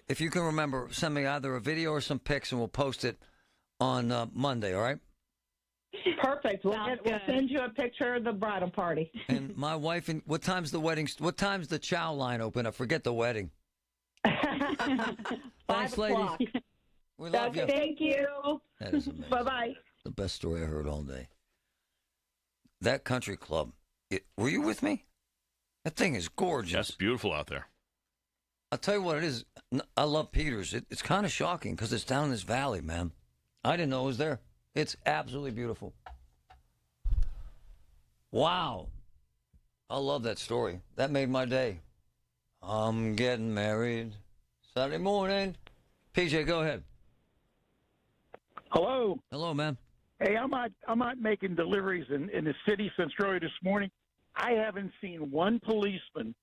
Speaker 11: if you can remember, send me either a video or some pics, and we'll post it on Monday, all right?
Speaker 1: Perfect. We'll send you a picture of the bridal party.
Speaker 11: And my wife, what time's the wedding? What time's the chow line open? I forget the wedding. Thanks, ladies. We love you.
Speaker 1: Thank you.
Speaker 11: That is amazing.
Speaker 1: Bye-bye.
Speaker 11: The best story I heard all day. That country club. Were you with me? That thing is gorgeous.
Speaker 23: That's beautiful out there.
Speaker 11: I'll tell you what it is. I love Peters. It's kind of shocking because it's down in this valley, man. I didn't know it was there. It's absolutely beautiful. Wow. I love that story. That made my day. I'm getting married Saturday morning. PJ, go ahead.
Speaker 4: Hello.
Speaker 11: Hello, man.
Speaker 3: Hey, I'm out making deliveries in the city since early this morning. I haven't seen one policeman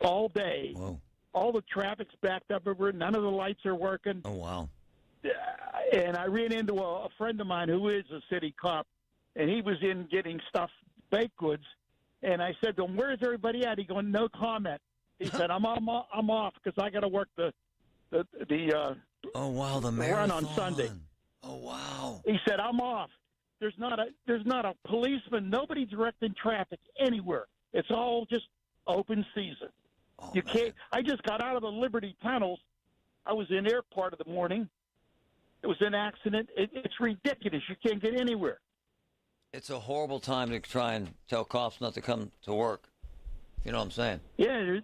Speaker 3: all day.
Speaker 11: Whoa.
Speaker 3: All the traffic's backed up over it. None of the lights are working.
Speaker 11: Oh, wow.
Speaker 3: And I ran into a friend of mine who is a city cop, and he was in getting stuff, baked goods. And I said to him, "Where's everybody at?" He going, "No comment." He said, "I'm off because I got to work the
Speaker 11: oh wow, the
Speaker 3: run
Speaker 11: marathon
Speaker 3: on Sunday."
Speaker 11: Oh wow.
Speaker 3: He said, "I'm off. There's not a policeman. Nobody's directing traffic anywhere. It's all just open season. You can't. I just got out of the Liberty tunnels. I was in there part of the morning. It was an accident. It's ridiculous. You can't get anywhere.
Speaker 11: It's a horrible time to try and tell cops not to come to work. You know what I'm saying?
Speaker 3: Yeah,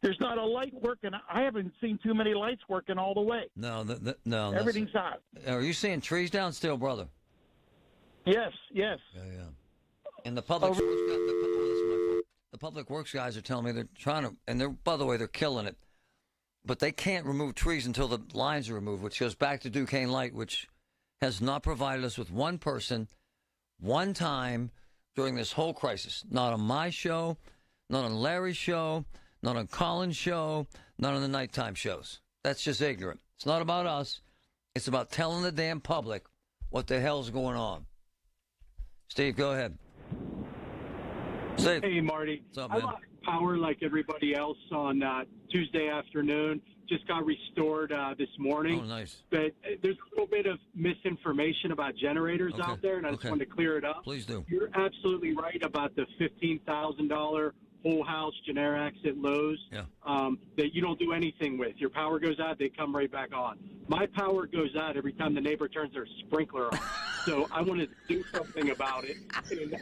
Speaker 3: there's not a light working. I haven't seen too many lights working all the way.
Speaker 11: No, no.
Speaker 3: Everything's out.
Speaker 11: Are you seeing trees down still, brother?
Speaker 3: Yes.
Speaker 11: Yeah. And the public the public works guys are telling me they're trying to, and by the way, they're killing it. But they can't remove trees until the lines are removed, which goes back to Duquesne Light, which has not provided us with one person, one time during this whole crisis. Not on my show, not on Larry's show, not on Colin's show, not on the nighttime shows. That's just ignorant. It's not about us. It's about telling the damn public what the hell's going on. Steve, go ahead. Steve.
Speaker 4: Hey, Marty.
Speaker 11: What's up,
Speaker 4: I
Speaker 11: man?
Speaker 4: lost power like everybody else on Tuesday afternoon. Just got restored this morning.
Speaker 11: Oh, nice.
Speaker 4: But there's a little bit of misinformation about generators out there, and I just wanted to clear it up.
Speaker 11: Please do.
Speaker 4: You're absolutely right about the $15,000 whole house Generacs at Lowe's that you don't do anything with. Your power goes out, they come right back on. My power goes out every time the neighbor turns their sprinkler on. So I wanted to do something about it. And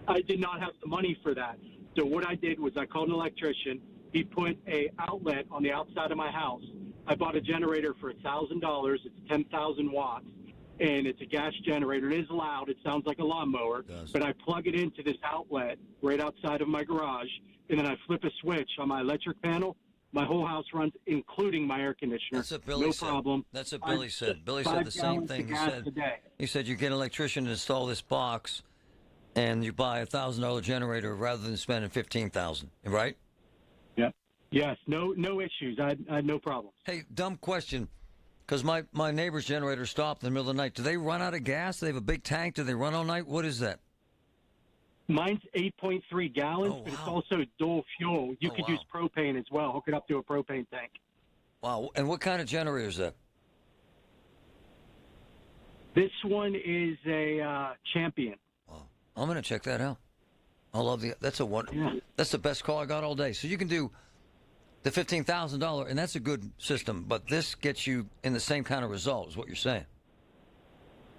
Speaker 4: I did not have the money for that. So what I did was I called an electrician. He put a outlet on the outside of my house. I bought a generator for $1,000. It's 10,000 watts. And it's a gas generator. It is loud. It sounds like a lawnmower. But I plug it into this outlet right outside of my garage, and then I flip a switch on my electric panel. My whole house runs, including my air conditioner.
Speaker 11: That's what Billy said.
Speaker 4: Problem.
Speaker 11: That's what Billy said. Billy said the same thing. He said you get an electrician to install this box, and you buy a $1,000 generator rather than spending $15,000. Right?
Speaker 4: Yeah. Yes. No issues. I had no problem.
Speaker 11: Hey, dumb question. Because my neighbor's generator stopped in the middle of the night. Do they run out of gas? Do they have a big tank? Do they run all night? What is that?
Speaker 4: Mine's 8.3 gallons, but it's also dual fuel. You could use propane as well. Hook it up to a propane tank.
Speaker 11: Wow. And what kind of generator is that?
Speaker 4: This one is a Champion.
Speaker 11: Wow. I'm going to check that out. I love that's the best call I got all day. So you can do the $15,000, and that's a good system, but this gets you in the same kind of result, is what you're saying.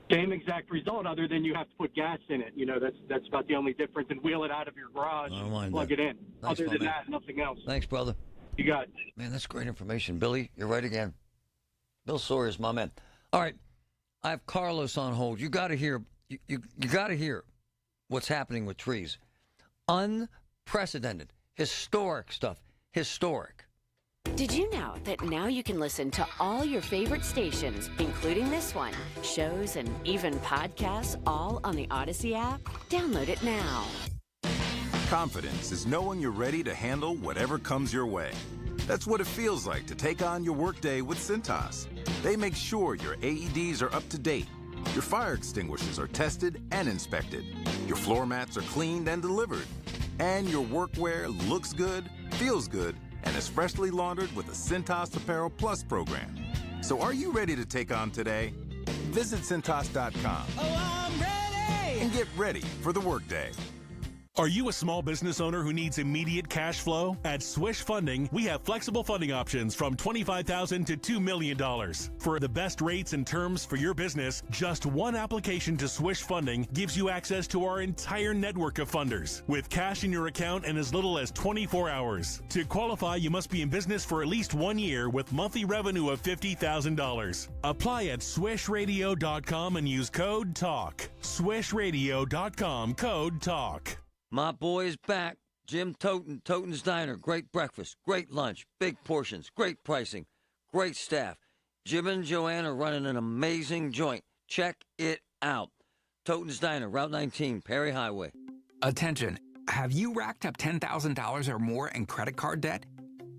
Speaker 4: Same exact result, other than you have to put gas in it. You know, that's about the only difference, and wheel it out of your garage, plug it in.
Speaker 11: Thanks,
Speaker 4: other than
Speaker 11: man.
Speaker 4: that, nothing else.
Speaker 11: Thanks, brother.
Speaker 4: You got it.
Speaker 11: Man, that's great information. Billy, you're right again. Bill Sawyer's my man. All right, I have Carlos on hold. You got to hear. You got to hear what's happening with trees. Unprecedented, historic stuff. Historic.
Speaker 13: Did you know that now you can listen to all your favorite stations, including this one, shows, and even podcasts, all on the Odyssey app? Download it now.
Speaker 6: Confidence is knowing you're ready to handle whatever comes your way. That's what it feels like to take on your workday with Cintas. They make sure your AEDs are up to date, your fire extinguishers are tested and inspected, your floor mats are cleaned and delivered, and your workwear looks good, feels good, and is freshly laundered with the Cintas Apparel Plus program. So are you ready to take on today? Visit Cintas.com.
Speaker 10: Oh, I'm ready!
Speaker 6: And get ready for the workday.
Speaker 7: Are you a small business owner who needs immediate cash flow? At Swish Funding, we have flexible funding options from $25,000 to $2 million. For the best rates and terms for your business, just one application to Swish Funding gives you access to our entire network of funders, with cash in your account in as little as 24 hours. To qualify, you must be in business for at least 1 year with monthly revenue of $50,000. Apply at swishradio.com and use code TALK. Swishradio.com, code TALK.
Speaker 11: My boy is back. Jim Toten, Toten's Diner. Great breakfast, great lunch, big portions, great pricing, great staff. Jim and Joanne are running an amazing joint. Check it out. Toten's Diner, Route 19, Perry Highway.
Speaker 8: Attention. Have you racked up $10,000 or more in credit card debt?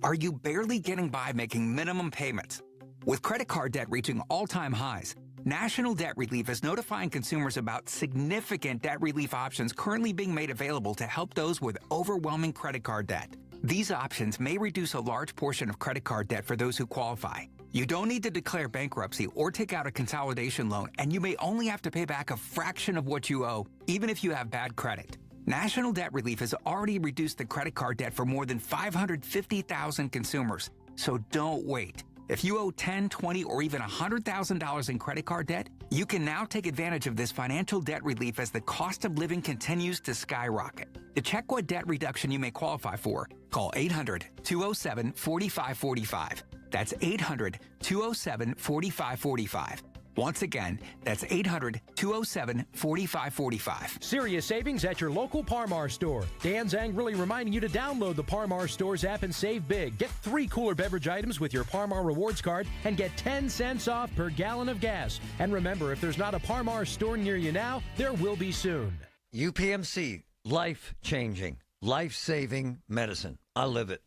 Speaker 8: Are you barely getting by making minimum payments? With credit card debt reaching all-time highs, National Debt Relief is notifying consumers about significant debt relief options currently being made available to help those with overwhelming credit card debt. These options may reduce a large portion of credit card debt for those who qualify. You don't need to declare bankruptcy or take out a consolidation loan, and you may only have to pay back a fraction of what you owe, even if you have bad credit. National Debt Relief has already reduced the credit card debt for more than 550,000 consumers. So don't wait. If you owe $10,000, $20,000, or even $100,000 in credit card debt, you can now take advantage of this financial debt relief as the cost of living continues to skyrocket. To check what debt reduction you may qualify for, call 800-207-4545. That's 800-207-4545. Once again, that's 800-207-4545.
Speaker 9: Serious savings at your local Par-Mar store. Dan's angrily reminding you to download the Par-Mar Stores app and save big. Get 3 cooler beverage items with your Par-Mar Rewards card and get 10 cents off per gallon of gas. And remember, if there's not a Par-Mar store near you now, there will be soon.
Speaker 11: UPMC, life-changing, life-saving medicine. I live it.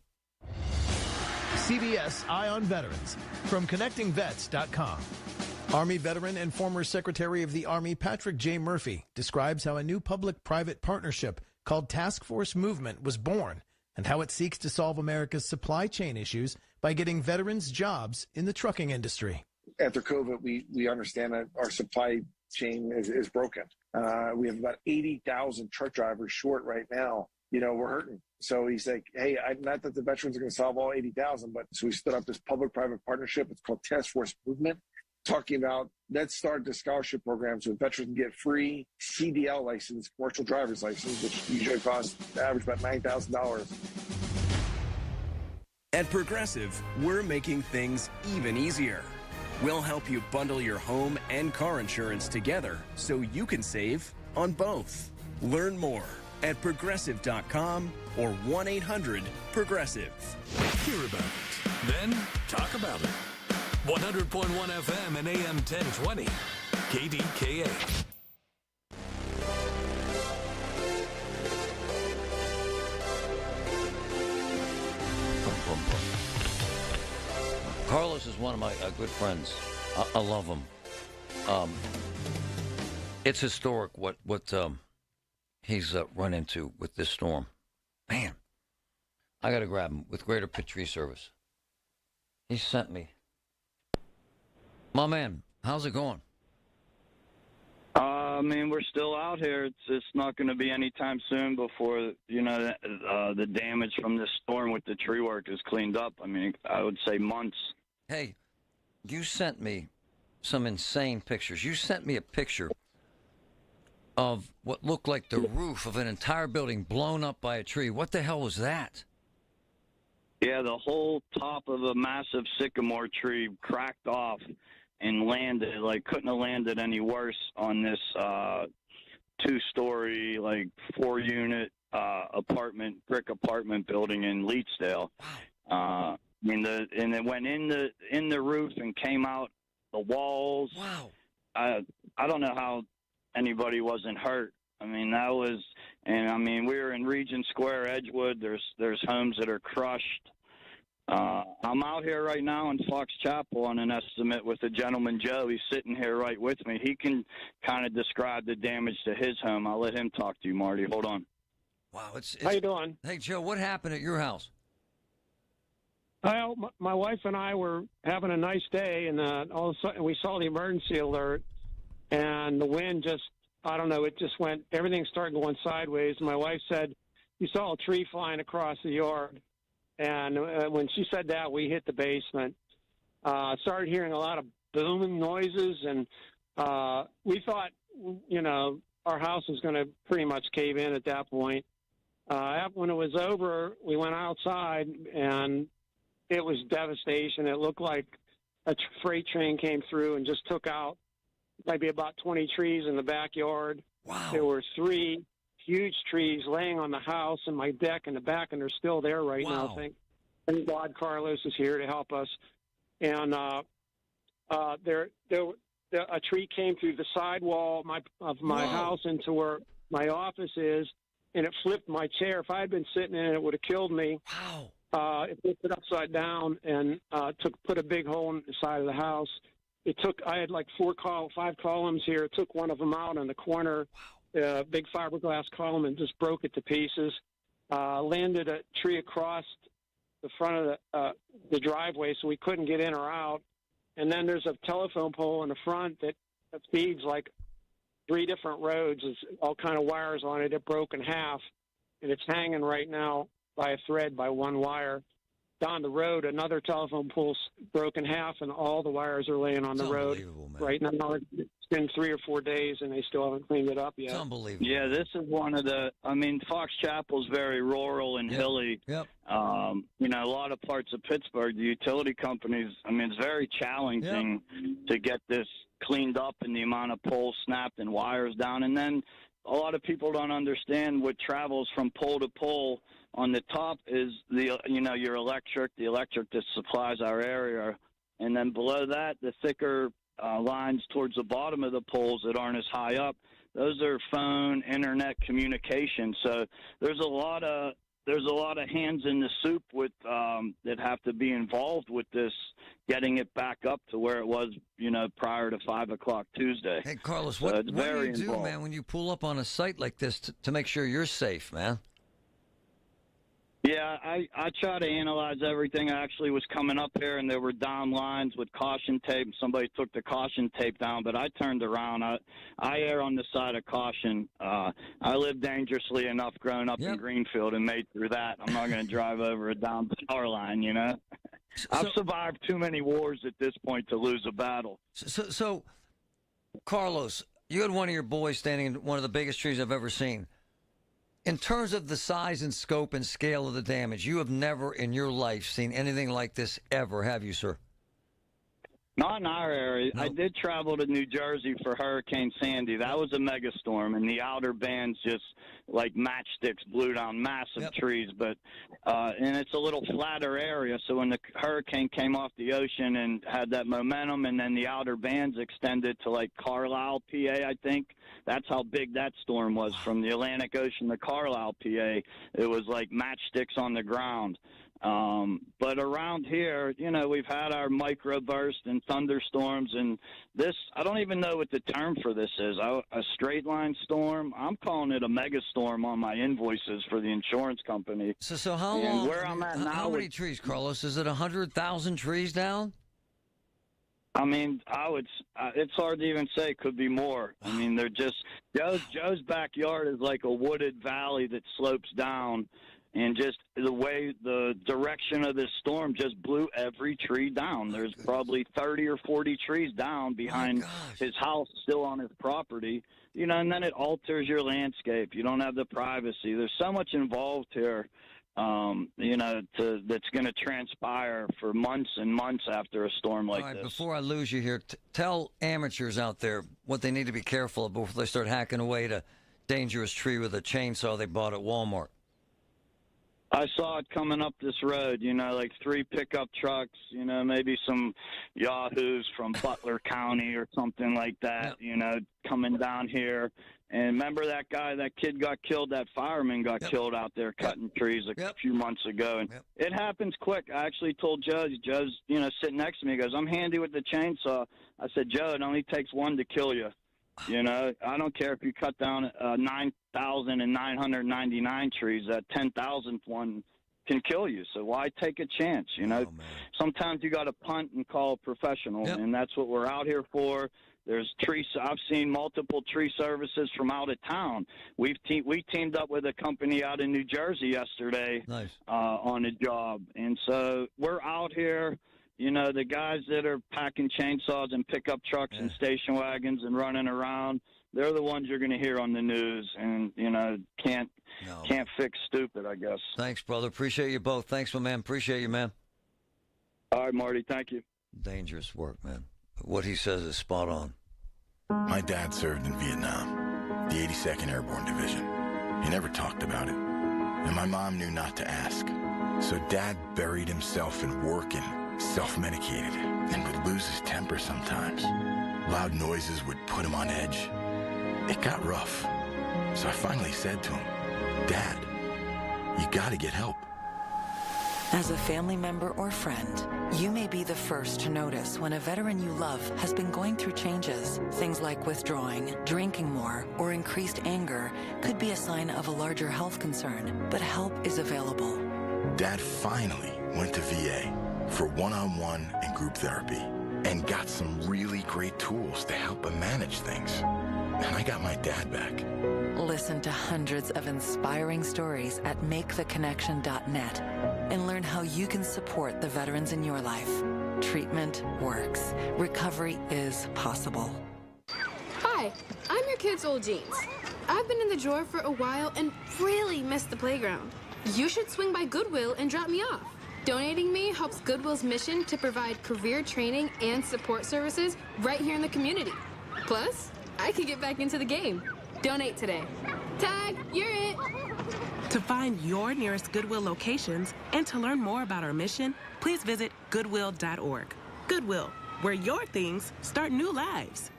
Speaker 12: CBS Eye on Veterans from ConnectingVets.com. Army veteran and former Secretary of the Army Patrick J. Murphy describes how a new public-private partnership called Task Force Movement was born and how it seeks to solve America's supply chain issues by getting veterans jobs in the trucking industry.
Speaker 18: After COVID, we understand that our supply chain is broken. We have about 80,000 truck drivers short right now. You know, we're hurting. So he's like, hey, not that the veterans are going to solve all 80,000, but so we stood up this public-private partnership. It's called Task Force Movement, talking about let's start the scholarship program so veterans can get free CDL license, commercial driver's license, which usually costs average about $9,000.
Speaker 20: At Progressive, we're making things even easier. We'll help you bundle your home and car insurance together so you can save on both. Learn more at Progressive.com or 1-800-PROGRESSIVE.
Speaker 2: Hear about it, then talk about it. 100.1 FM and AM 1020, KDKA.
Speaker 11: Carlos is one of my good friends. I love him. It's historic what he's run into with this storm. Man, I got to grab him with Greater Pitt Tree Service. He sent me. My man, how's it going?
Speaker 21: I mean, we're still out here. It's not going to be anytime soon before, you know, the damage from this storm with the tree work is cleaned up. I mean, I would say months.
Speaker 11: Hey, you sent me some insane pictures. You sent me a picture of what looked like the roof of an entire building blown up by a tree. What the hell was that?
Speaker 21: Yeah, the whole top of a massive sycamore tree cracked off and landed, like, couldn't have landed any worse on this 2-story, like, 4-unit brick apartment building in Leetsdale. I mean, and it went in the roof and came out the walls.
Speaker 11: Wow.
Speaker 21: I don't know how anybody wasn't hurt. I mean, we were in Regent Square, Edgewood. There's homes that are crushed. I'm out here right now in Fox Chapel on an estimate with a gentleman, Joe. He's sitting here right with me. He can kind of describe the damage to his home. I'll let him talk to you, Marty. Hold on.
Speaker 11: Wow. It's
Speaker 18: How you doing?
Speaker 11: Hey, Joe, what happened at your house?
Speaker 18: Well, my wife and I were having a nice day, and all of a sudden we saw the emergency alert, and the wind just, I don't know, it just went, everything started going sideways. My wife said, you saw a tree flying across the yard. And when she said that, we hit the basement. Started hearing a lot of booming noises, and we thought, you know, our house was going to pretty much cave in at that point. When it was over, we went outside, and it was devastation. It looked like a freight train came through and just took out maybe about 20 trees in the backyard.
Speaker 11: Wow.
Speaker 18: There were 3 huge trees laying on the house and my deck in the back, and they're still there right now. Thank God Carlos is here to help us. And there a tree came through the sidewall of my house into where my office is, and it flipped my chair. If I had been sitting in it, it would have killed me.
Speaker 11: Wow.
Speaker 18: It flipped it upside down and put a big hole in the side of the house. I had like 5 columns here. It took one of them out on the corner, big fiberglass column, and just broke it to pieces. Landed a tree across the front of the driveway, so we couldn't get in or out. And then there's a telephone pole in the front that feeds like 3 different roads. There's all kind of wires on it. It broke in half, and it's hanging right now by a thread by one wire. Down the road, another telephone pole's broken in half, and all the wires are laying on the road right now. It's been 3 or 4 days, and they still haven't cleaned it up yet.
Speaker 11: It's unbelievable.
Speaker 21: Yeah, this is one of the. I mean, Fox Chapel's very rural and hilly.
Speaker 11: Yep.
Speaker 21: You know, a lot of parts of Pittsburgh, the utility companies. I mean, it's very challenging to get this cleaned up, and the amount of poles snapped and wires down, and then a lot of people don't understand what travels from pole to pole. On the top is your electric, the electric that supplies our area, and then below that, the thicker lines towards the bottom of the poles that aren't as high up. Those are phone, internet communication. So there's a lot of hands in the soup with that have to be involved with this, getting it back up to where it was, prior to 5 o'clock Tuesday.
Speaker 11: Hey, Carlos, what do you do, man, when you pull up on a site like this to make sure you're safe, man?
Speaker 21: Yeah, I try to analyze everything. I actually was coming up here, and there were down lines with caution tape. Somebody took the caution tape down, but I turned around. I err on the side of caution. I lived dangerously enough growing up in Greenfield and made through that. I'm not going to drive over a down power line, I've survived too many wars at this point to lose a battle.
Speaker 11: So, Carlos, you had one of your boys standing in one of the biggest trees I've ever seen. In terms of the size and scope and scale of the damage, you have never in your life seen anything like this ever, have you, sir?
Speaker 21: Not in our area.
Speaker 11: No.
Speaker 21: I did travel to New Jersey for Hurricane Sandy. That was a megastorm, and the outer bands just like matchsticks blew down massive trees. But and it's a little flatter area, so when the hurricane came off the ocean and had that momentum, and then the outer bands extended to like Carlisle, PA, I think. That's how big that storm was, from the Atlantic Ocean to Carlisle, PA. It was like matchsticks on the ground. But around here, we've had our microburst and thunderstorms, and this, I don't even know what the term for this is. A straight line storm. I'm calling it a mega storm on my invoices for the insurance company.
Speaker 11: So how long?
Speaker 21: And where I'm at now,
Speaker 11: how many trees, Carlos? Is it 100,000 trees down?
Speaker 21: I mean, it's hard to even say. Could be more. I mean, they're just Joe's backyard is like a wooded valley that slopes down. And just the direction of this storm just blew every tree down. There's probably 30 or 40 trees down behind his house, still on his property. And then it alters your landscape. You don't have the privacy. There's so much involved here, that's going to transpire for months and months after a storm like this.
Speaker 11: Before I lose you here, tell amateurs out there what they need to be careful of before they start hacking away at a dangerous tree with a chainsaw they bought at Walmart.
Speaker 21: I saw it coming up this road, like 3 pickup trucks, maybe some yahoos from Butler County or something like that, coming down here. And remember that kid got killed, that fireman got killed out there cutting trees a few months ago. And it happens quick. I actually told Joe's, sitting next to me, he goes, I'm handy with the chainsaw. I said, Joe, it only takes one to kill you. I don't care if you cut down 9,999 trees. That 10,000th one can kill you. So why take a chance? Sometimes you got to punt and call a professional, and that's what we're out here for. There's trees. I've seen multiple tree services from out of town. We teamed up with a company out in New Jersey yesterday on a job, and so we're out here. The guys that are packing chainsaws and pickup trucks and station wagons and running around, they're the ones you're going to hear on the news, and can't fix stupid, I guess.
Speaker 11: Thanks, brother. Appreciate you both. Thanks, my man. Appreciate you, man.
Speaker 21: All right, Marty. Thank you.
Speaker 11: Dangerous work, man. What he says is spot on.
Speaker 5: My dad served in Vietnam, the 82nd Airborne Division. He never talked about it, and my mom knew not to ask. So Dad buried himself in work and self-medicated, and would lose his temper sometimes. Loud noises would put him on edge. It got rough. So I finally said to him, Dad, you gotta get help.
Speaker 14: As a family member or friend, you may be the first to notice when a veteran you love has been going through changes. Things like withdrawing, drinking more, or increased anger could be a sign of a larger health concern, but help is available.
Speaker 5: Dad finally went to VA for one-on-one and group therapy and got some really great tools to help him manage things. And I got my dad back.
Speaker 14: Listen to hundreds of inspiring stories at maketheconnection.net and learn how you can support the veterans in your life. Treatment works. Recovery is possible.
Speaker 15: Hi, I'm your kid's old jeans. I've been in the drawer for a while and really missed the playground. You should swing by Goodwill and drop me off. Donating me helps Goodwill's mission to provide career training and support services right here in the community. Plus, I could get back into the game. Donate today. Tag, you're it.
Speaker 22: To find your nearest Goodwill locations and to learn more about our mission, please visit goodwill.org. Goodwill, where your things start new lives.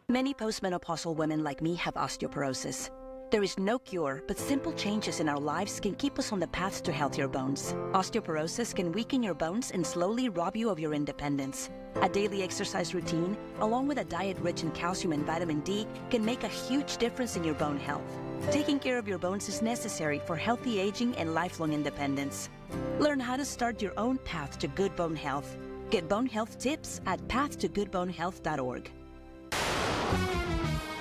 Speaker 24: Many postmenopausal women like me have osteoporosis. There is no cure, but simple changes in our lives can keep us on the path to healthier bones. Osteoporosis can weaken your bones and slowly rob you of your independence. A daily exercise routine, along with a diet rich in calcium and vitamin D, can make a huge difference in your bone health. Taking care of your bones is necessary for healthy aging and lifelong independence. Learn how to start your own path to good bone health. Get bone health tips at pathtogoodbonehealth.org.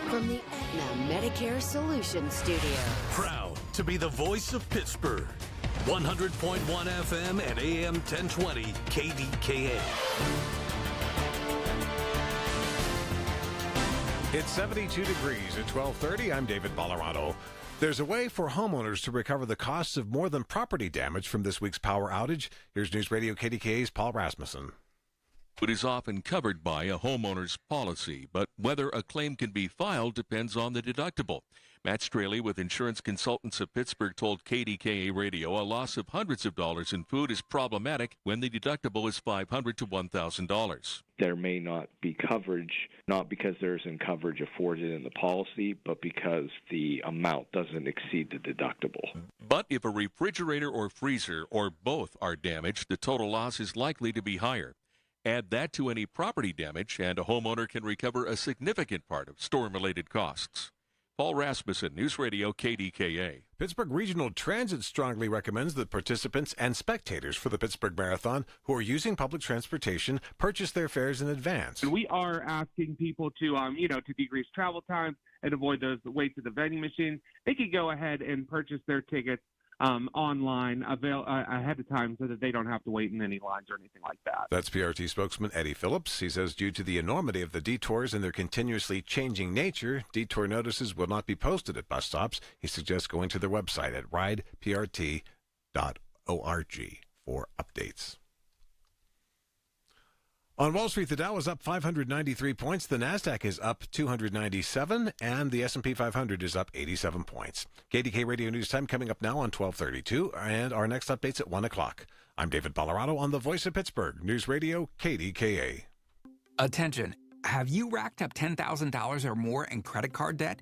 Speaker 13: From the Aetna Medicare Solutions Studio.
Speaker 2: Proud to be the voice of Pittsburgh. 100.1 FM and AM 1020 KDKA.
Speaker 25: It's 72 degrees at 12:30. I'm David Ballarado. There's a way for homeowners to recover the costs of more than property damage from this week's power outage. Here's News Radio KDKA's Paul Rasmussen.
Speaker 23: It is often covered by a homeowner's policy, but whether a claim can be filed depends on the deductible. Matt Straley with Insurance Consultants of Pittsburgh told KDKA Radio a loss of hundreds of dollars in food is problematic when the deductible is $500 to $1,000.
Speaker 26: There may not be coverage, not because there isn't coverage afforded in the policy, but because the amount doesn't exceed the deductible.
Speaker 23: But if a refrigerator or freezer or both are damaged, the total loss is likely to be higher. Add that to any property damage, and a homeowner can recover a significant part of storm-related costs. Paul Rasmussen, News Radio KDKA.
Speaker 25: Pittsburgh Regional Transit strongly recommends that participants and spectators for the Pittsburgh Marathon who are using public transportation purchase their fares in advance.
Speaker 27: We are asking people to, to decrease travel time and avoid those waits at the vending machine. They could go ahead and purchase their tickets online ahead of time so that they don't have to wait in any lines or anything like that.
Speaker 25: That's PRT spokesman Eddie Phillips. He says due to the enormity of the detours and their continuously changing nature, detour notices will not be posted at bus stops. He suggests going to their website at rideprt.org for updates. On Wall Street, the Dow is up 593 points, the Nasdaq is up 297, and the S&P 500 is up 87 points. KDK Radio News Time coming up now on 12:32, and our next update's at 1 o'clock. I'm David Ballarado on the Voice of Pittsburgh, News Radio KDKA.
Speaker 8: Attention, have you racked up $10,000 or more in credit card debt?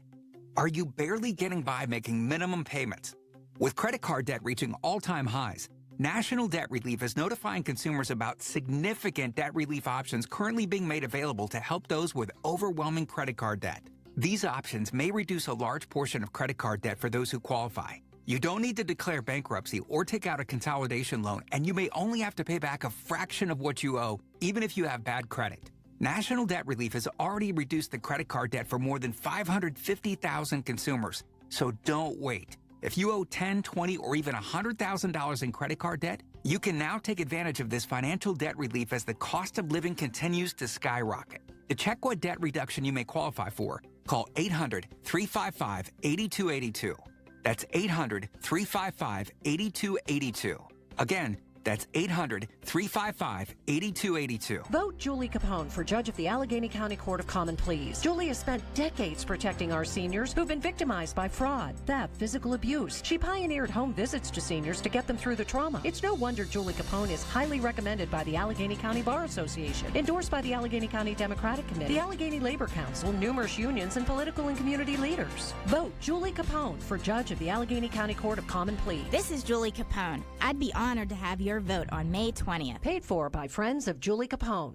Speaker 8: Are you barely getting by making minimum payments? With credit card debt reaching all-time highs, National Debt Relief is notifying consumers about significant debt relief options currently being made available to help those with overwhelming credit card debt. These options may reduce a large portion of credit card debt for those who qualify. You don't need to declare bankruptcy or take out a consolidation loan, and you may only have to pay back a fraction of what you owe, even if you have bad credit. National Debt Relief has already reduced the credit card debt for more than 550,000 consumers, so don't wait. If you owe $10,000, $20,000, or even $100,000 in credit card debt, you can now take advantage of this financial debt relief as the cost of living continues to skyrocket. To check what debt reduction you may qualify for, call 800-355-8282. That's 800-355-8282. Again, That's 800-355-8282.
Speaker 1: Vote Julie Capone for judge of the Allegheny County Court of Common Pleas. Julie has spent decades protecting our seniors who've been victimized by fraud, theft, physical abuse. She pioneered home visits to seniors to get them through the trauma. It's no wonder Julie Capone is highly recommended by the Allegheny County Bar Association, endorsed by the Allegheny County Democratic Committee, the Allegheny Labor Council, numerous unions, and political and community leaders. Vote Julie Capone for judge of the Allegheny County Court of Common Pleas.
Speaker 3: This is Julie Capone. I'd be honored to have your vote on May 20th.
Speaker 1: Paid for by friends of Julie Capone.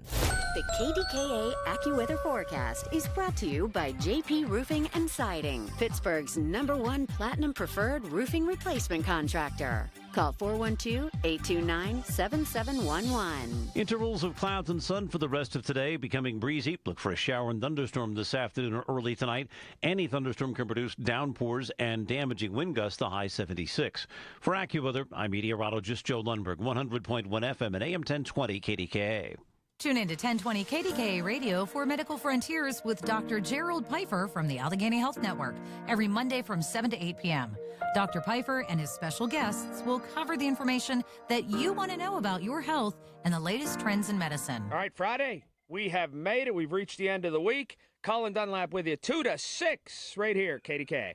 Speaker 13: The KDKA AccuWeather forecast is brought to you by JP Roofing and Siding, Pittsburgh's #1 Platinum Preferred Roofing Replacement Contractor. Call 412-829-7711.
Speaker 4: Intervals of clouds and sun for the rest of today, becoming breezy. Look for a shower and thunderstorm this afternoon or early tonight. Any thunderstorm can produce downpours and damaging wind gusts, the high 76. For AccuWeather, I'm meteorologist Joe Lundberg, 100.1 FM and AM 1020 KDKA.
Speaker 10: Tune in to 1020 KDKA Radio for Medical Frontiers with Dr. Gerald Pfeiffer from the Allegheny Health Network every Monday from 7 to 8 p.m. Dr. Pfeiffer and his special guests will cover the information that you want to know about your health and the latest trends in medicine.
Speaker 16: All right, Friday, we have made it. We've reached the end of the week. Colin Dunlap with you 2 to 6 right here, KDKA.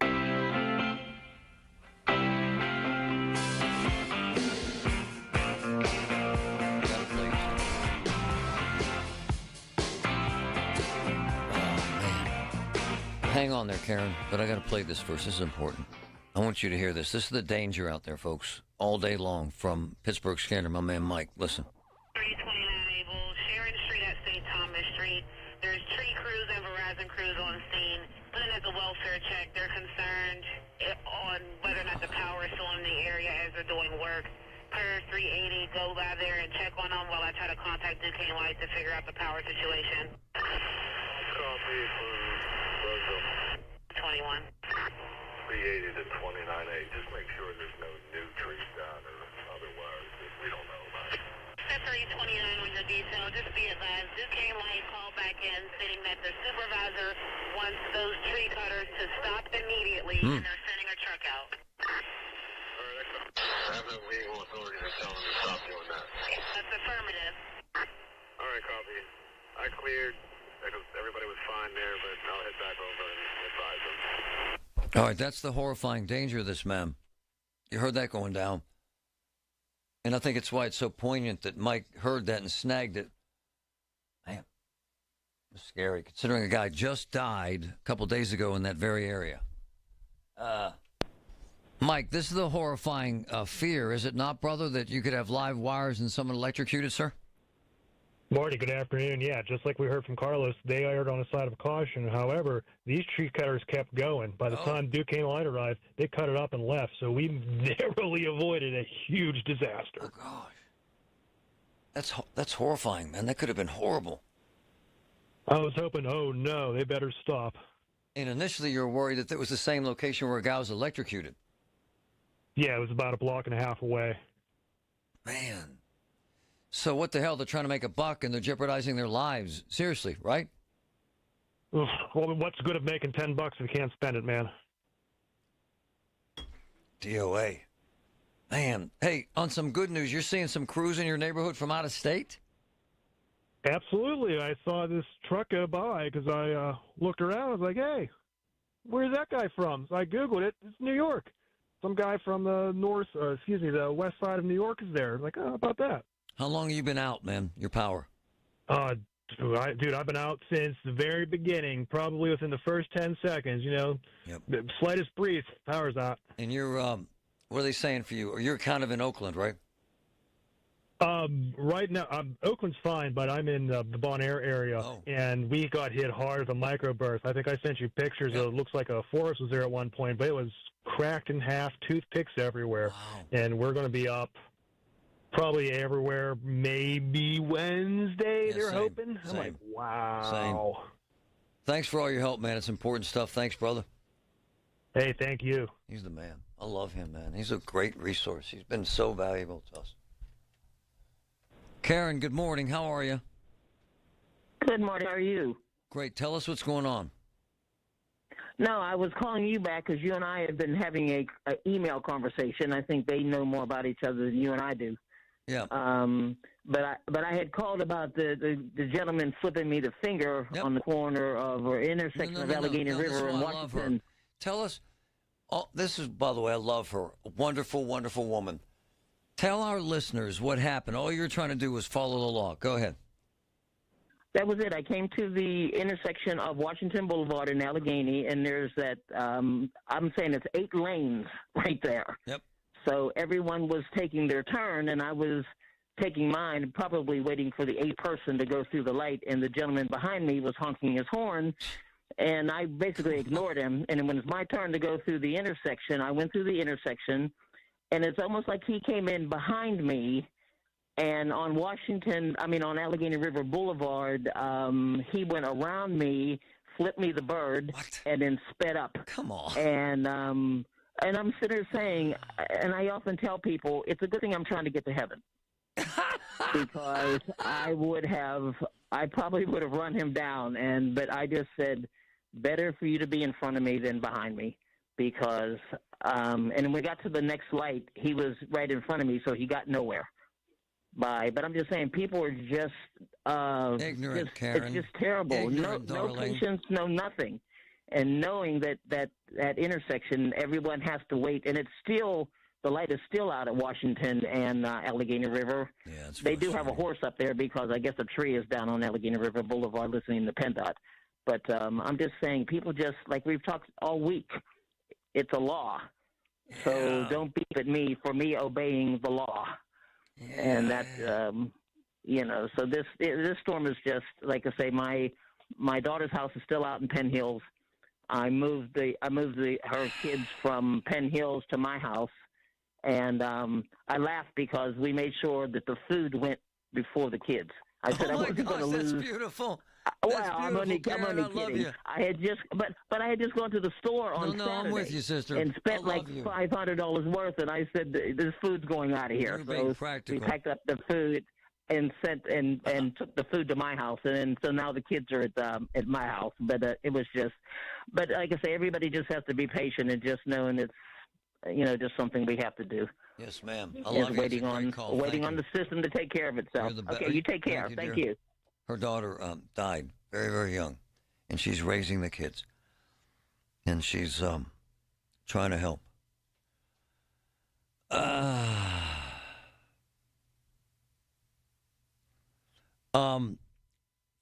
Speaker 11: Hang on there, Karen, but I got to play this first. This is important. I want you to hear this. This is the danger out there, folks, all day long from Pittsburgh Scanner, my man Mike. Listen.
Speaker 17: 329 Able, Sharon Street at St. Thomas Street. There's tree crews and Verizon crews on scene. Put in as a welfare check. They're concerned on whether or not the power is still in the area as they're doing work. Per 380, go by there and check on them while I try to contact Duquesne Light to figure out the power situation.
Speaker 19: Copy for
Speaker 17: 21.
Speaker 19: 380 to 29A. Just make sure there's no new trees down or otherwise that we don't know about.
Speaker 17: 329 on your detail. Just be advised, Duquesne Light called back in stating that the supervisor wants those tree cutters to stop immediately and they're sending a truck out.
Speaker 19: Have the legal authorities are telling them to stop doing that.
Speaker 17: That's affirmative.
Speaker 19: All right, copy. I cleared. Everybody was fine there, but I'll head back over and advise them.
Speaker 11: All right, that's the horrifying danger of this, ma'am. You heard that going down. And I think it's why it's so poignant that Mike heard that and snagged it. Man, it's scary, considering a guy just died a couple days ago in that very area. Mike, this is the horrifying fear, is it not, brother, that you could have live wires and someone electrocuted, sir?
Speaker 28: Marty, good afternoon. Yeah, just like we heard from Carlos, they erred on the side of caution. However, these tree cutters kept going. By the time Duquesne Light arrived, they cut it up and left. So we narrowly avoided a huge disaster.
Speaker 11: Oh, gosh. That's horrifying, man. That could have been horrible.
Speaker 28: I was hoping, oh, no, they better stop.
Speaker 11: And initially you were worried that it was the same location where a guy was electrocuted.
Speaker 28: Yeah, it was about a block and a half away.
Speaker 11: Man. So what the hell? They're trying to make a buck and they're jeopardizing their lives. Seriously, right?
Speaker 28: Well, what's the good of making $10 if you can't spend it, man?
Speaker 11: DOA. Man, hey, on some good news, you're seeing some crews in your neighborhood from out of state?
Speaker 28: Absolutely. I saw this truck go by because I looked around. I was like, hey, where's that guy from? So I Googled it. It's New York. Some guy from the the west side of New York is there. Like, oh, how about that?
Speaker 11: How long have you been out, man, your power?
Speaker 28: Dude, I've been out since the very beginning, probably within the first 10 seconds, you know.
Speaker 11: Yep.
Speaker 28: The slightest breeze, power's out.
Speaker 11: And you're, what are they saying for you? You're kind of in Oakland, right?
Speaker 28: Right now, Oakland's fine, but I'm in the Bon Air area, and we got hit hard with a microburst. I think I sent you pictures. It looks like a forest was there at one point, but it was cracked in half, toothpicks everywhere.
Speaker 11: Wow.
Speaker 28: And we're going to be up probably everywhere, maybe Wednesday, they're hoping. I'm like, wow.
Speaker 11: Same. Thanks for all your help, man. It's important stuff. Thanks, brother.
Speaker 28: Hey, thank you.
Speaker 11: He's the man. I love him, man. He's a great resource. He's been so valuable to us. Karen, good morning. How are you?
Speaker 29: Good morning. How are you?
Speaker 11: Great. Tell us what's going on.
Speaker 29: No, I was calling you back because you and I have been having a email conversation. I think they know more about each other than you and I do.
Speaker 11: Yeah.
Speaker 29: But I had called about the gentleman flipping me the finger on the corner of or intersection of Allegheny River and Washington.
Speaker 11: Tell us. Oh, this is, by the way, I love her. A wonderful, wonderful woman. Tell our listeners what happened. All you're trying to do was follow the law. Go ahead.
Speaker 29: That was it. I came to the intersection of Washington Boulevard and Allegheny, and there's that, I'm saying it's 8 lanes right there.
Speaker 11: Yep.
Speaker 29: So everyone was taking their turn, and I was taking mine, probably waiting for the 8th person to go through the light, and the gentleman behind me was honking his horn, and I basically ignored him. And when it was my turn to go through the intersection, I went through the intersection, and it's almost like he came in behind me. And on on Allegheny River Boulevard, he went around me, flipped me the bird, and then sped up.
Speaker 11: Come on.
Speaker 29: And I'm sitting there saying, and I often tell people, it's a good thing I'm trying to get to heaven. Because I probably would have run him down. But I just said, better for you to be in front of me than behind me. Because, and when we got to the next light, he was right in front of me, so he got nowhere. But I'm just saying, people are just
Speaker 11: ignorant, Karen.
Speaker 29: It's just terrible.
Speaker 11: Ignorant,
Speaker 29: no patience, no nothing. And knowing that intersection, everyone has to wait, and it's still the light is still out at Washington and Allegheny River.
Speaker 11: Yeah,
Speaker 29: they do have a horse up there because I guess a tree is down on Allegheny River Boulevard listening to PennDOT. But I'm just saying, people just, like we've talked all week, it's a law. So don't beep at me for me obeying the law. Yeah. And that, so this storm is just, like I say, my daughter's house is still out in Penn Hills. I moved her kids from Penn Hills to my house, and I laughed because we made sure that the food went before the kids. I said I wasn't going to lose.
Speaker 11: That's beautiful.
Speaker 29: I'm only kidding. I had just, but I had just gone to the store on Saturday.
Speaker 11: I'm with you, sister.
Speaker 29: And spent like $500 worth, and I said, "This food's going out of here."
Speaker 11: You're being practical.
Speaker 29: We packed up the food and sent and took the food to my house, and so now the kids are at my house. But it was just, but like I say, everybody just has to be patient and just knowing it's, just something we have to do.
Speaker 11: Yes, ma'am. I love you.
Speaker 29: Waiting on the system to take care of itself. Okay, you take care. Thank you.
Speaker 11: Her daughter died very, very young, and she's raising the kids, and she's trying to help.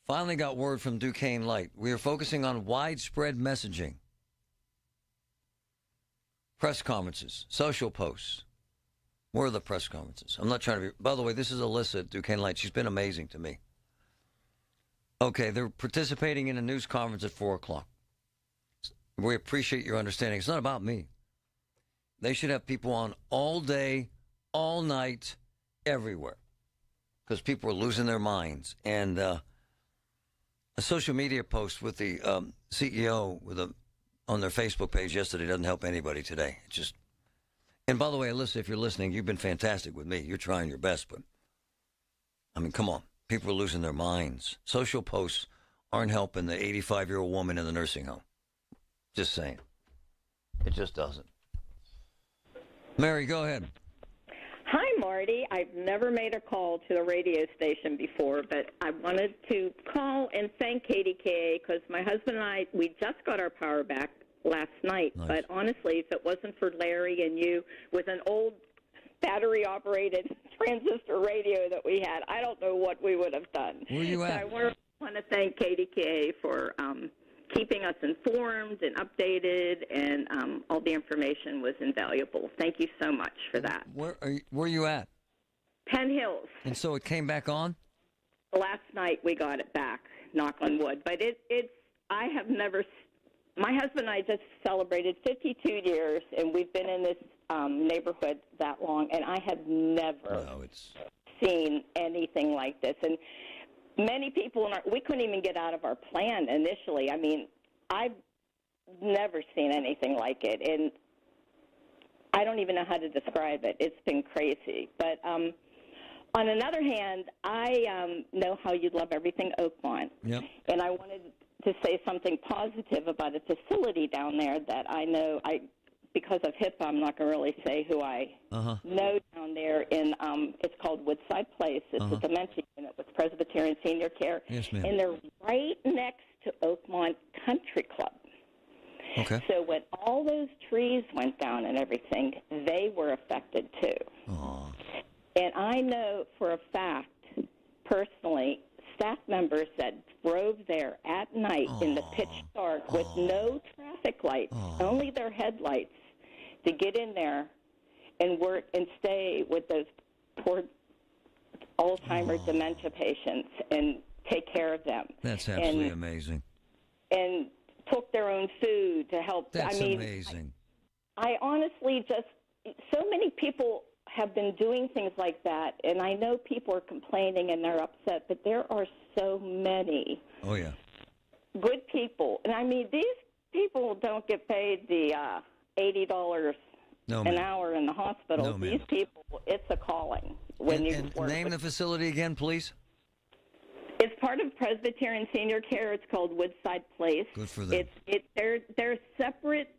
Speaker 11: Finally got word from Duquesne Light. We are focusing on widespread messaging, press conferences, social posts. Where are the press conferences? I'm not trying to be... By the way, this is Alyssa at Duquesne Light. She's been amazing to me. Okay, they're participating in a news conference at 4 o'clock. We appreciate your understanding. It's not about me. They should have people on all day, all night, everywhere. Because people are losing their minds. And a social media post with the CEO on their Facebook page yesterday doesn't help anybody today. It's just... And by the way, Alyssa, if you're listening, you've been fantastic with me. You're trying your best, but, I mean, come on. People are losing their minds. Social posts aren't helping the 85-year-old woman in the nursing home. Just saying. It just doesn't. Mary, go ahead.
Speaker 5: Hi, Marty. I've never made a call to the radio station before, but I wanted to call and thank KDKA because my husband and I, we just got our power back last night. Nice. But honestly, if it wasn't for Larry and you with an old battery-operated transistor radio that we had, I don't know what we would have done.
Speaker 11: Where are you at?
Speaker 5: So I want to thank KDKA for keeping us informed and updated, and all the information was invaluable. Thank you so much for that.
Speaker 11: Where are you at?
Speaker 5: Penn Hills.
Speaker 11: And so it came back on?
Speaker 5: Last night we got it back, knock on wood. But I have never... My husband and I just celebrated 52 years, and we've been in this neighborhood that long, and I have never seen anything like this. And many people, we couldn't even get out of our plan initially. I mean, I've never seen anything like it, and I don't even know how to describe it. It's been crazy. But on another hand, I know how you love everything Oakmont, and I wanted to say something positive about a facility down there that I know because of HIPAA, I'm not going to really say who I know down there in, it's called Woodside Place. It's a dementia unit with Presbyterian Senior Care.
Speaker 11: Yes, ma'am.
Speaker 5: And they're right next to Oakmont Country Club.
Speaker 11: Okay.
Speaker 5: So when all those trees went down and everything, they were affected too.
Speaker 11: Aww.
Speaker 5: And I know for a fact, personally, staff members that drove there at night in the pitch dark with no traffic lights, only their headlights, to get in there and work and stay with those poor Alzheimer's dementia patients and take care of them.
Speaker 11: That's absolutely amazing.
Speaker 5: And took their own food to help.
Speaker 11: That's amazing.
Speaker 5: I honestly just, so many people have been doing things like that, and I know people are complaining and they're upset, but there are so many good people. And I mean, these people don't get paid the $80 an hour in the hospital. These people, it's a calling when you work.
Speaker 11: Name the facility again, please.
Speaker 5: It's part of Presbyterian Senior Care. It's called Woodside Place.
Speaker 11: Good for them.
Speaker 5: They're separate.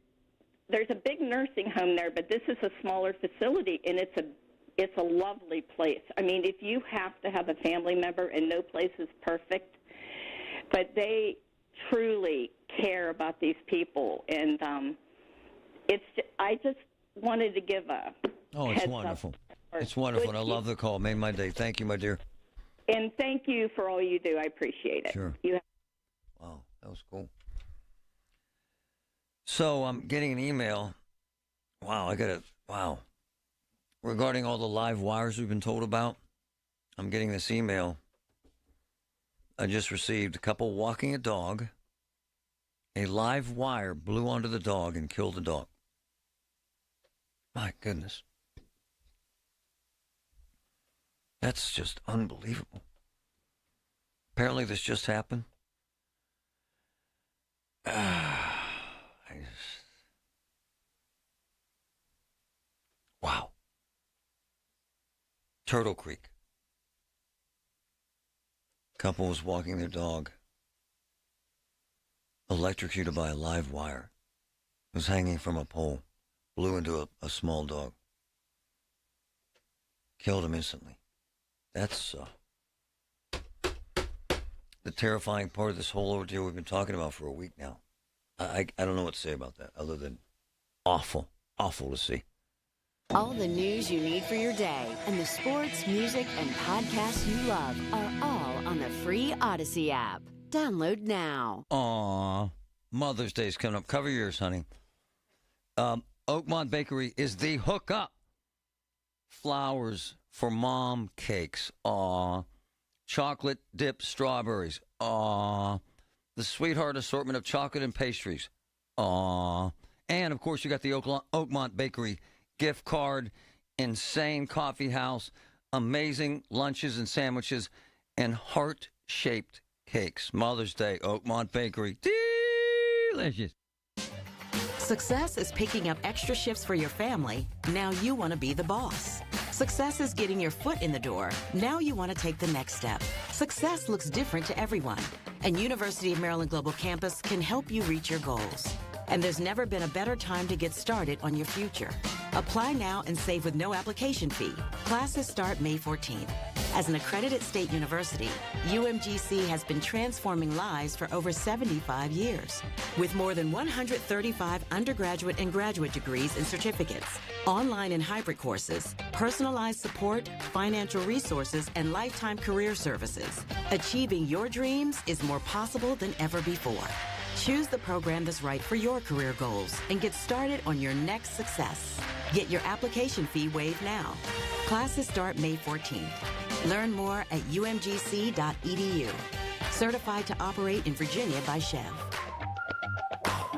Speaker 5: There's a big nursing home there, but this is a smaller facility, and it's a lovely place. I mean, if you have to have a family member, and no place is perfect, but they truly care about these people, and I just wanted to give a
Speaker 11: it's wonderful. It's wonderful, and I love the call. Made my day. Thank you, my dear.
Speaker 5: And thank you for all you do. I appreciate it.
Speaker 11: Sure. Wow, that was cool. So I'm getting an email. Wow. Regarding all the live wires we've been told about, I'm getting this email. I just received a couple walking a dog. A live wire blew onto the dog and killed the dog. My goodness. That's just unbelievable. Apparently this just happened. Wow. Turtle Creek. Couple was walking their dog. Electrocuted by a live wire. It was hanging from a pole. Blew into a small dog. Killed him instantly. That's the terrifying part of this whole ordeal we've been talking about for a week now. I don't know what to say about that other than awful to see.
Speaker 13: All the news you need for your day and the sports, music, and podcasts you love are all on the free Odyssey app. Download now.
Speaker 11: Aw, Mother's Day's coming up. Cover yours, honey. Oakmont Bakery is the hookup. Flowers for mom cakes. Aw. Chocolate dipped strawberries. Aw. The sweetheart assortment of chocolate and pastries. Aw. And, of course, you got the Oakmont Bakery gift card, insane coffee house, amazing lunches and sandwiches, and heart-shaped cakes. Mother's Day, Oakmont Bakery. Delicious.
Speaker 24: Success is picking up extra shifts for your family. Now you want to be the boss. Success is getting your foot in the door. Now you want to take the next step. Success looks different to everyone, and University of Maryland Global Campus can help you reach your goals. And there's never been a better time to get started on your future. Apply now and save with no application fee. Classes start May 14th. As an accredited state university, UMGC has been transforming lives for over 75 years. With more than 135 undergraduate and graduate degrees and certificates, online and hybrid courses, personalized support, financial resources, and lifetime career services, achieving your dreams is more possible than ever before. Choose the program that's right for your career goals and get started on your next success. Get your application fee waived now. Classes start May 14th. Learn more at umgc.edu. Certified to operate in Virginia by Chev.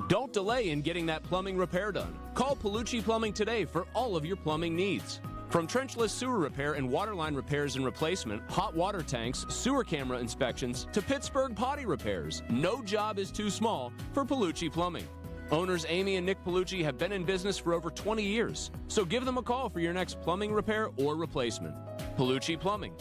Speaker 6: Don't delay in getting that plumbing repair done. Call Palucci Plumbing today for all of your plumbing needs. From trenchless sewer repair and waterline repairs and replacement, hot water tanks, sewer camera inspections, to Pittsburgh potty repairs, no job is too small for Palucci Plumbing. Owners Amy and Nick Palucci have been in business for over 20 years, so give them a call for your next plumbing repair or replacement. Palucci Plumbing,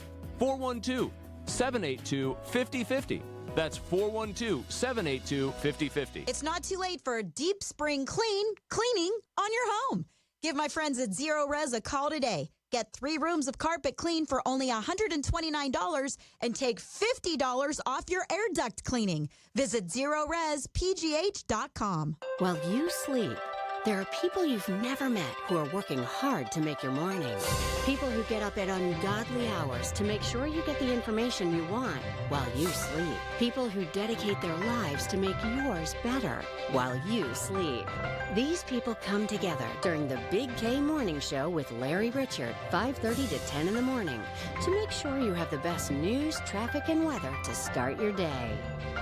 Speaker 6: 412-782-5050. That's 412-782-5050.
Speaker 7: It's not too late for a deep spring cleaning on your home. Give my friends at Zero Res a call today. Get 3 rooms of carpet clean for only $129 and take $50 off your air duct cleaning. Visit ZeroResPGH.com.
Speaker 13: While you sleep, there are people you've never met who are working hard to make your morning. People who get up at ungodly hours to make sure you get the information you want while you sleep. People who dedicate their lives to make yours better while you sleep. These people come together during the Big K Morning Show with Larry Richard, 5:30 to 10 in the morning, to make sure you have the best news, traffic, and weather to start your day.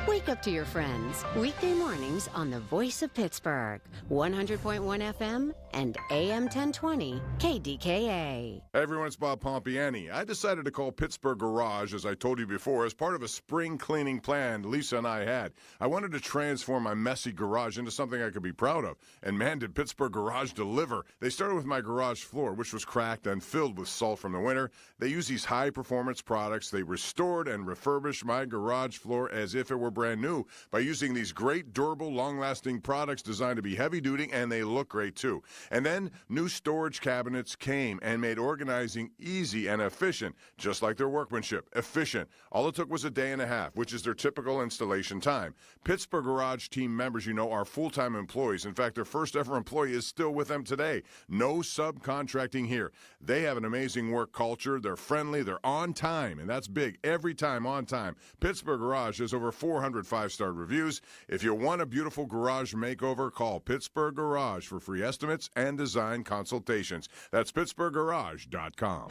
Speaker 13: Wake up to your friends. Weekday mornings on the Voice of Pittsburgh, 100.1 FM and AM 1020 KDKA.
Speaker 9: Hey everyone, it's Bob Pompiani. I decided to call Pittsburgh Garage, as I told you before, as part of a spring cleaning plan Lisa and I had. I wanted to transform my messy garage into something I could be proud of. And man, did Pittsburgh Garage deliver. They started with my garage floor, which was cracked and filled with salt from the winter. They used these high-performance products. They restored and refurbished my garage floor as if it were brand new by using these great, durable, long-lasting products designed to be heavy-duty, and they look great too. And then new storage cabinets came and made organizing easy and efficient, just like their workmanship. Efficient. All it took was a day and a half, which is their typical installation time. Pittsburgh Garage team members, you know, are full-time employees. In fact, their first-ever employee is still with them today. No subcontracting here. They have an amazing work culture. They're friendly. They're on time, and that's big. Every time on time. Pittsburgh Garage has over 400 5-star reviews. If you want a beautiful garage makeover, call Pittsburgh Garage for free estimates and design consultations. That's PittsburghGarage.com.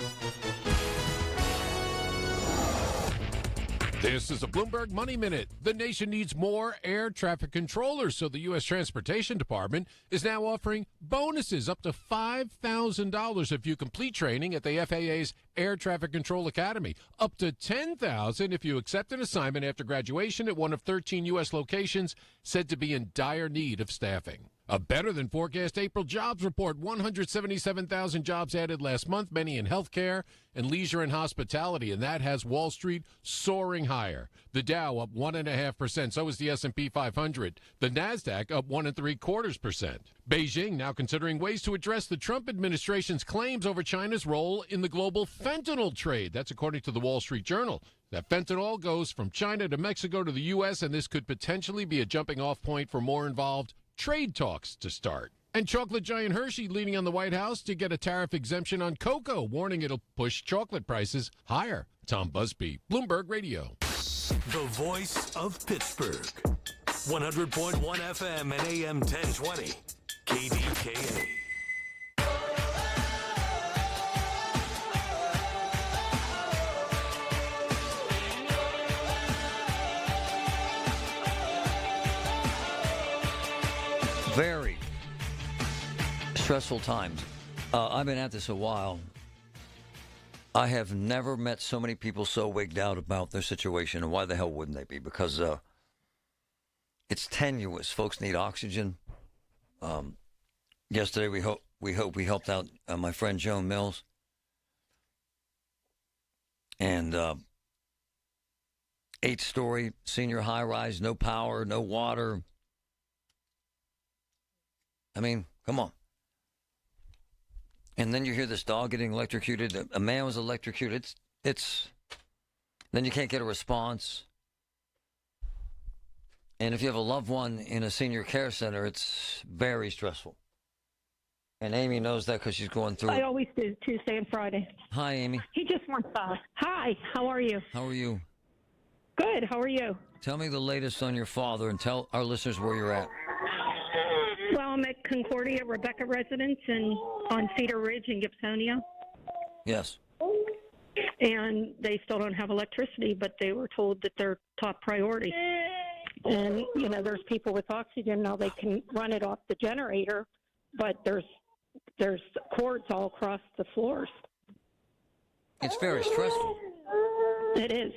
Speaker 12: This is a Bloomberg Money Minute. The nation needs more air traffic controllers, so the U.S. Transportation Department is now offering bonuses up to $5,000 if you complete training at the FAA's Air Traffic Control Academy, up to $10,000 if you accept an assignment after graduation at one of 13 U.S. locations said to be in dire need of staffing. A better-than-forecast April jobs report. 177,000 jobs added last month, many in healthcare and leisure and hospitality, and that has Wall Street soaring higher. The Dow up 1.5%, so is the S&P 500. The Nasdaq up 1.75%. Beijing now considering ways to address the Trump administration's claims over China's role in the global fentanyl trade. That's according to the Wall Street Journal. That fentanyl goes from China to Mexico to the U.S., and this could potentially be a jumping-off point for more involved trade talks to start. And chocolate giant Hershey leaning on the White House to get a tariff exemption on cocoa, warning it'll push chocolate prices higher. Tom Busby, Bloomberg Radio.
Speaker 2: The voice of Pittsburgh. 100.1 FM and AM 1020. KDKA.
Speaker 11: Very stressful times. I've been at this a while. I have never met so many people so wigged out about their situation, and why the hell wouldn't they be? Because it's tenuous. Folks need oxygen. Yesterday we helped out my friend Joan Mills, and 8-story senior high-rise, no power, no water. I mean, come on. And then you hear this dog getting electrocuted. A man was electrocuted. It's then you can't get a response. And if you have a loved one in a senior care center, it's very stressful. And Amy knows that because she's going through
Speaker 14: I
Speaker 11: it.
Speaker 14: always do, Tuesday and Friday.
Speaker 11: Hi, Amy.
Speaker 14: He just wants hi, how are you?
Speaker 11: How are you?
Speaker 14: Good, how are you?
Speaker 11: Tell me the latest on your father and tell our listeners where you're at.
Speaker 14: Well, I'm at Concordia Rebecca Residence on Cedar Ridge in Gibsonia.
Speaker 11: Yes.
Speaker 14: And they still don't have electricity, but they were told that they're top priority. And, you know, there's people with oxygen now. They can run it off the generator, but there's cords all across the floors.
Speaker 11: It's very stressful.
Speaker 14: It is.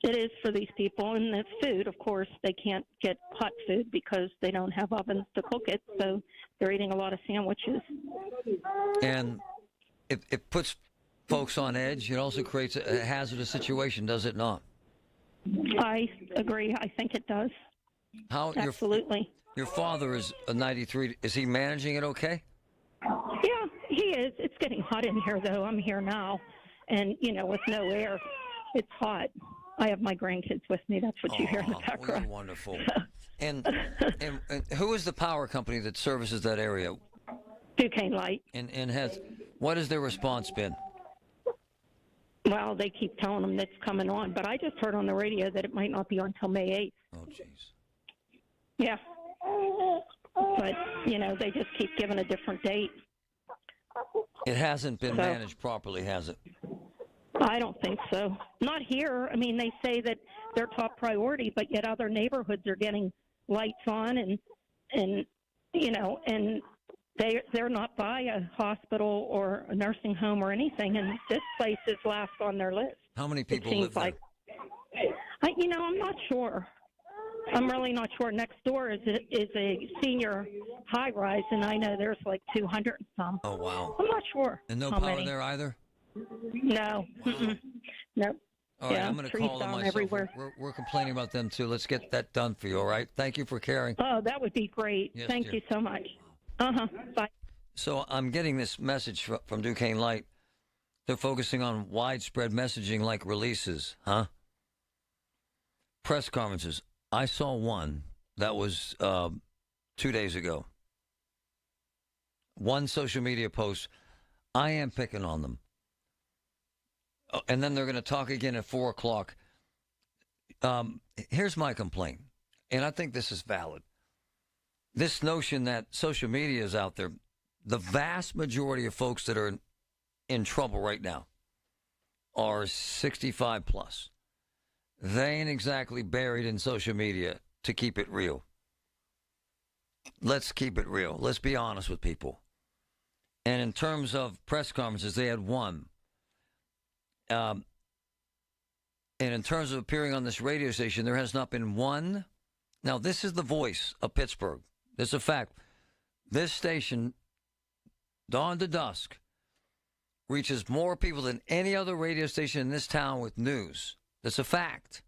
Speaker 14: It is for these people, and the food, of course, they can't get hot food because they don't have ovens to cook it, so they're eating a lot of sandwiches.
Speaker 11: And it puts folks on edge. It also creates a hazardous situation, does it not?
Speaker 14: I agree. I think it does.
Speaker 11: How
Speaker 14: Absolutely.
Speaker 11: Your father is a 93. Is he managing it okay?
Speaker 14: Yeah, he is. It's getting hot in here, though. I'm here now, and with no air, it's hot. I have my grandkids with me. That's what you hear in the background.
Speaker 11: Well, wonderful. and who is the power company that services that area?
Speaker 14: Duquesne Light.
Speaker 11: And what has their response been?
Speaker 14: Well, they keep telling them that's coming on, but I just heard on the radio that it might not be on until May 8th.
Speaker 11: Oh, jeez.
Speaker 14: Yeah. But, they just keep giving a different date.
Speaker 11: It hasn't been managed properly, has it?
Speaker 14: I don't think so. Not here. I mean, they say that they're top priority, but yet other neighborhoods are getting lights on and they're not by a hospital or a nursing home or anything, and this place is last on their list.
Speaker 11: How many people
Speaker 14: seems
Speaker 11: live there?
Speaker 14: I'm not sure. I'm really not sure. Next door is a senior high rise, and I know there's like 200 and some.
Speaker 11: Oh, wow.
Speaker 14: I'm not sure.
Speaker 11: And no
Speaker 14: how
Speaker 11: power
Speaker 14: many.
Speaker 11: there either?
Speaker 14: No. No.
Speaker 11: All right,
Speaker 14: yeah,
Speaker 11: I'm going to
Speaker 14: trees
Speaker 11: call them
Speaker 14: down
Speaker 11: myself.
Speaker 14: everywhere.
Speaker 11: We're complaining about them, too. Let's get that done for you, all right? Thank you for caring.
Speaker 14: Oh, that would be great.
Speaker 11: Yes,
Speaker 14: Thank
Speaker 11: dear.
Speaker 14: you so much. Uh-huh. Bye.
Speaker 11: So I'm getting this message from Duquesne Light. They're focusing on widespread messaging like releases, huh? Press conferences. I saw one that was 2 days ago. One social media post. I am picking on them. And then they're going to talk again at 4 o'clock. Here's my complaint, and I think this is valid. This notion that social media is out there, the vast majority of folks that are in trouble right now are 65 plus. They ain't exactly buried in social media to keep it real. Let's keep it real. Let's be honest with people. And in terms of press conferences, they had one. And in terms of appearing on this radio station, there has not been one. Now, this is the voice of Pittsburgh. This is a fact. This station, dawn to dusk, reaches more people than any other radio station in this town with news. That's a fact.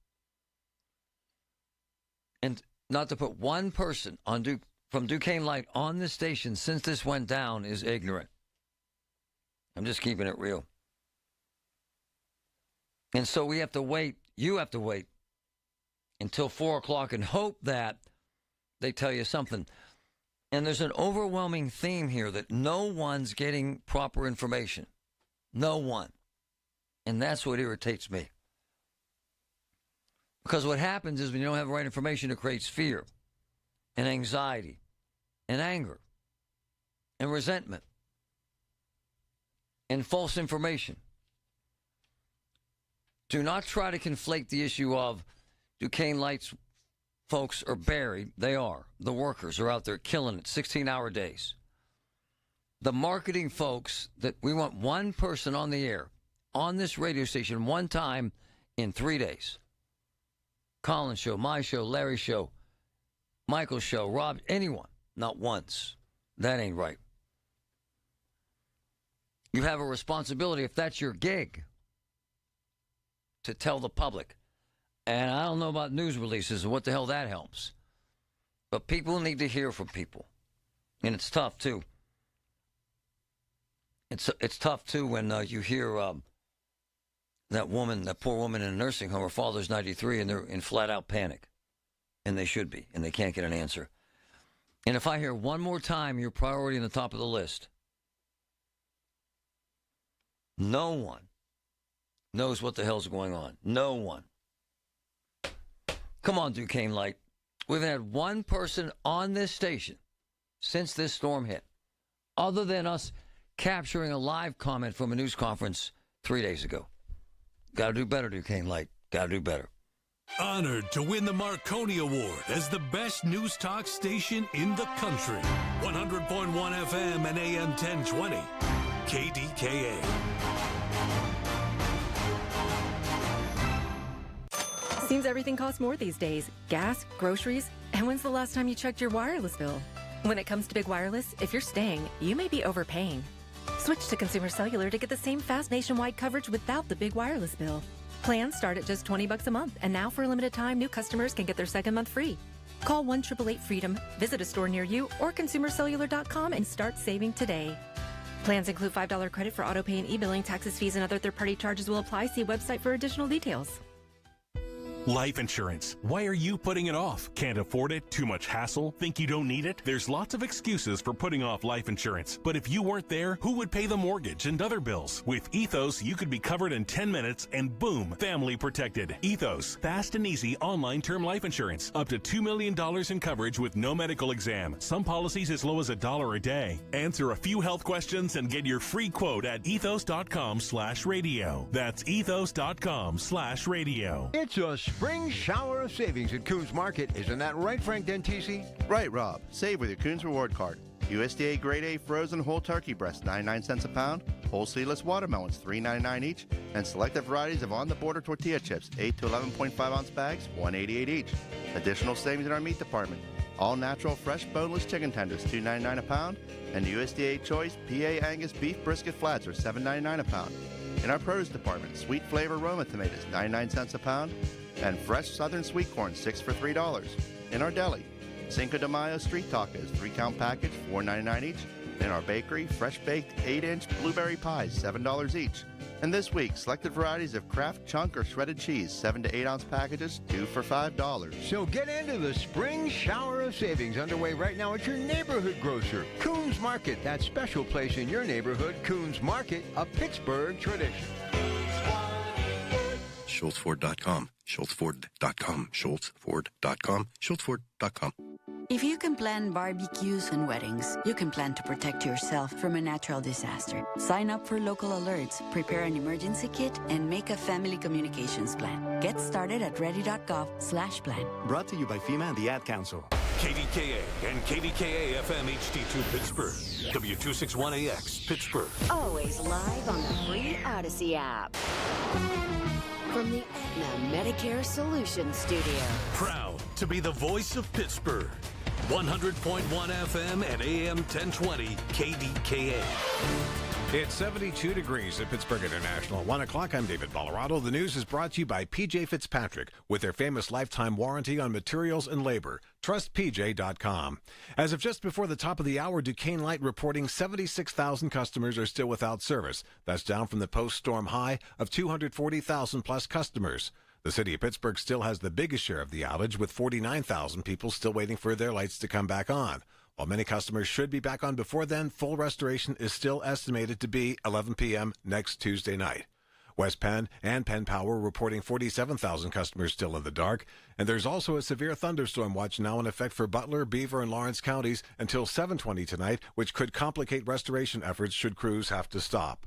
Speaker 11: And not to put one person from Duquesne Light on this station since this went down is ignorant. I'm just keeping it real. And so we have to wait, you have to wait until 4 o'clock and hope that they tell you something. And there's an overwhelming theme here that no one's getting proper information. No one. And that's what irritates me. Because what happens is when you don't have the right information, it creates fear and anxiety and anger and resentment and false information. Do not try to conflate the issue of Duquesne Light's folks are buried. They are. The workers are out there killing it, 16-hour days. The marketing folks that we want one person on the air, on this radio station, one time in 3 days. Colin's show, my show, Larry's show, Michael's show, Rob, anyone, not once. That ain't right. You have a responsibility, if that's your gig, to tell the public. And I don't know about news releases and what the hell that helps. But people need to hear from people. And it's tough, too. It's tough, too, when you hear that poor woman in a nursing home, her father's 93, and they're in flat-out panic. And they should be, and they can't get an answer. And if I hear one more time your priority on the top of the list, no one knows what the hell's going on. No one. Come on, Duquesne Light. We've had one person on this station since this storm hit, other than us capturing a live comment from a news conference 3 days ago. Got to do better, Duquesne Light. Got to do better.
Speaker 2: Honored to win the Marconi Award as the best news talk station in the country. 100.1 FM and AM 1020. KDKA.
Speaker 15: Seems everything costs more these days. Gas, groceries, and when's the last time you checked your wireless bill? When it comes to big wireless, if you're staying, you may be overpaying. Switch to Consumer Cellular to get the same fast nationwide coverage without the big wireless bill. Plans start at just $20 a month, and now for a limited time, new customers can get their second month free. Call 1-888-FREEDOM, visit a store near you, or consumercellular.com and start saving today. Plans include $5 credit for auto pay and e-billing. Taxes, fees, and other third-party charges will apply. See website for additional details.
Speaker 8: Life insurance. Why are you putting it off? Can't afford it? Too much hassle? Think you don't need it? There's lots of excuses for putting off life insurance. But if you weren't there, who would pay the mortgage and other bills? With Ethos, you could be covered in 10 minutes and boom, family protected. Ethos, fast and easy online term life insurance. Up to $2 million in coverage with no medical exam. Some policies as low as $1 a day. Answer a few health questions and get your free quote at ethos.com/radio. That's ethos.com/radio.
Speaker 18: It's a spring shower of savings at Coons Market. Isn't that right, Frank Dentisi?
Speaker 20: Right, Rob. Save with your Coons Reward Card. USDA Grade A frozen whole turkey breast, 99 cents a pound. Whole seedless watermelons, $3.99 each. And selected varieties of on-the-border tortilla chips, 8 to 11.5 ounce bags, $1.88 each. Additional savings in our meat department. All natural, fresh, boneless chicken tenders, $2.99 a pound. And USDA Choice PA Angus beef brisket flats are $7.99 a pound. In our produce department, sweet flavor Roma tomatoes, 99 cents a pound. And fresh southern sweet corn, 6 for $3. In our deli, Cinco de Mayo street tacos, 3-count package, $4.99 each. In our bakery, fresh baked 8-inch blueberry pies, $7 each. And this week, selected varieties of Kraft chunk or shredded cheese, 7 to 8 ounce packages, 2 for $5.
Speaker 18: So get into the spring shower of savings underway right now at your neighborhood grocer, Coons Market, that special place in your neighborhood. Coons Market, a Pittsburgh tradition.
Speaker 21: SchultzFord.com, SchultzFord.com, SchultzFord.com, SchultzFord.com.
Speaker 22: If you can plan barbecues and weddings, you can plan to protect yourself from a natural disaster. Sign up for local alerts, prepare an emergency kit, and make a family communications plan. Get started at ready.gov/plan.
Speaker 23: Brought to you by FEMA and the Ad Council.
Speaker 2: KDKA and KDKA FM HD2 Pittsburgh. W261AX Pittsburgh.
Speaker 13: Always live on the free Odyssey app. From the Aetna Medicare Solutions Studio.
Speaker 2: Proud to be the voice of Pittsburgh. 100.1 FM and AM 1020 KDKA.
Speaker 25: It's 72 degrees at Pittsburgh International. 1 o'clock, I'm David Colorado. The news is brought to you by PJ Fitzpatrick with their famous lifetime warranty on materials and labor. TrustPJ.com. As of just before the top of the hour, Duquesne Light reporting 76,000 customers are still without service. That's down from the post-storm high of 240,000 plus customers. The city of Pittsburgh still has the biggest share of the outage, with 49,000 people still waiting for their lights to come back on. While many customers should be back on before then, full restoration is still estimated to be 11 p.m. next Tuesday night. West Penn and Penn Power reporting 47,000 customers still in the dark. And there's also a severe thunderstorm watch now in effect for Butler, Beaver, and Lawrence counties until 7:20 tonight, which could complicate restoration efforts should crews have to stop.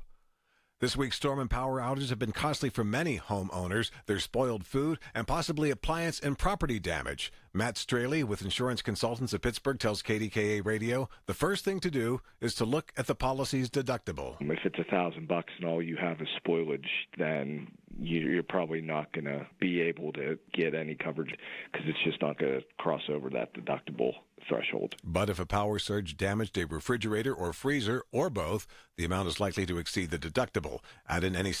Speaker 25: This week's storm and power outages have been costly for many homeowners. There's spoiled food and possibly appliance and property damage. Matt Straley with Insurance Consultants of Pittsburgh tells KDKA Radio the first thing to do is to look at the policy's deductible.
Speaker 26: If it's $1,000 and all you have is spoilage, then you're probably not going to be able to get any coverage because it's just not going to cross over that deductible threshold.
Speaker 25: But if a power surge damaged a refrigerator or freezer or both, the amount is likely to exceed the deductible. Add in any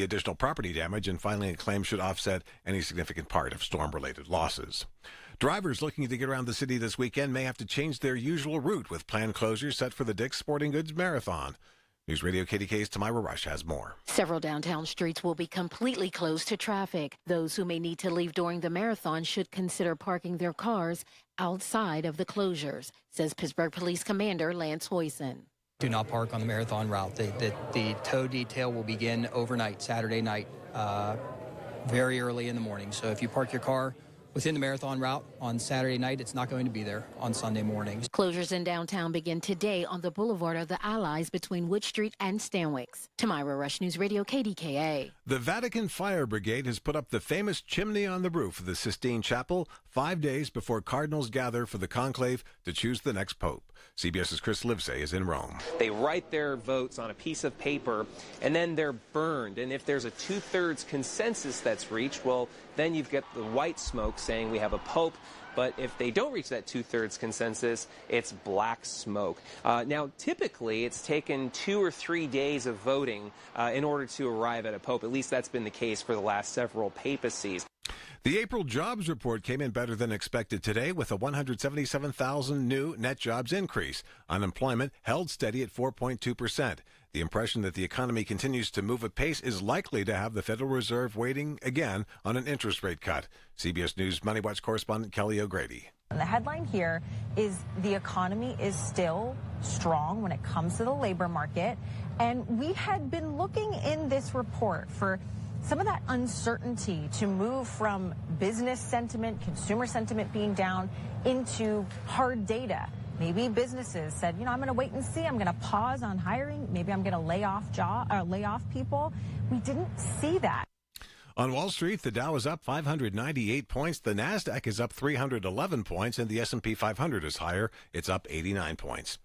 Speaker 25: additional property damage, and finally a claim should offset any significant part of storm-related losses. Drivers looking to get around the city this weekend may have to change their usual route with planned closures set for the Dick's Sporting Goods Marathon. News Radio KDK's Tamira Rush has more.
Speaker 27: Several downtown streets will be completely closed to traffic. Those who may need to leave during the marathon should consider parking their cars outside of the closures, says Pittsburgh Police Commander Lance Hoyson.
Speaker 30: Do not park on the marathon route. The tow detail will begin overnight, Saturday night, very early in the morning. So if you park your car within the marathon route on Saturday night, it's not going to be there on Sunday mornings.
Speaker 27: Closures in downtown begin today on the Boulevard of the Allies between Wood Street and Stanwix. Tamira Rush, News Radio KDKA.
Speaker 25: The Vatican Fire Brigade has put up the famous chimney on the roof of the Sistine Chapel 5 days before cardinals gather for the conclave to choose the next pope. CBS's Chris Livesay is in Rome.
Speaker 31: They write their votes on a piece of paper, and then they're burned. And if there's a 2/3 consensus that's reached, well, then you've got the white smoke saying we have a pope But if they don't reach that 2/3 consensus, it's black smoke. Now, typically, it's taken 2 or 3 days of voting in order to arrive at a pope. At least that's been the case for the last several papacies.
Speaker 25: The April jobs report came in better than expected today with a 177,000 new net jobs increase. Unemployment held steady at 4.2%. The impression that the economy continues to move at pace is likely to have the Federal Reserve waiting again on an interest rate cut. CBS News Money Watch correspondent Kelly O'Grady.
Speaker 1: The headline here is the economy is still strong when it comes to the labor market. And we had been looking in this report for some of that uncertainty to move from business sentiment, consumer sentiment being down into hard data. Maybe businesses said, I'm going to wait and see. I'm going to pause on hiring. Maybe I'm going to lay off people. We didn't see that.
Speaker 25: On Wall Street, the Dow is up 598 points. The Nasdaq is up 311 points, and the S&P 500 is higher. It's up 89 points.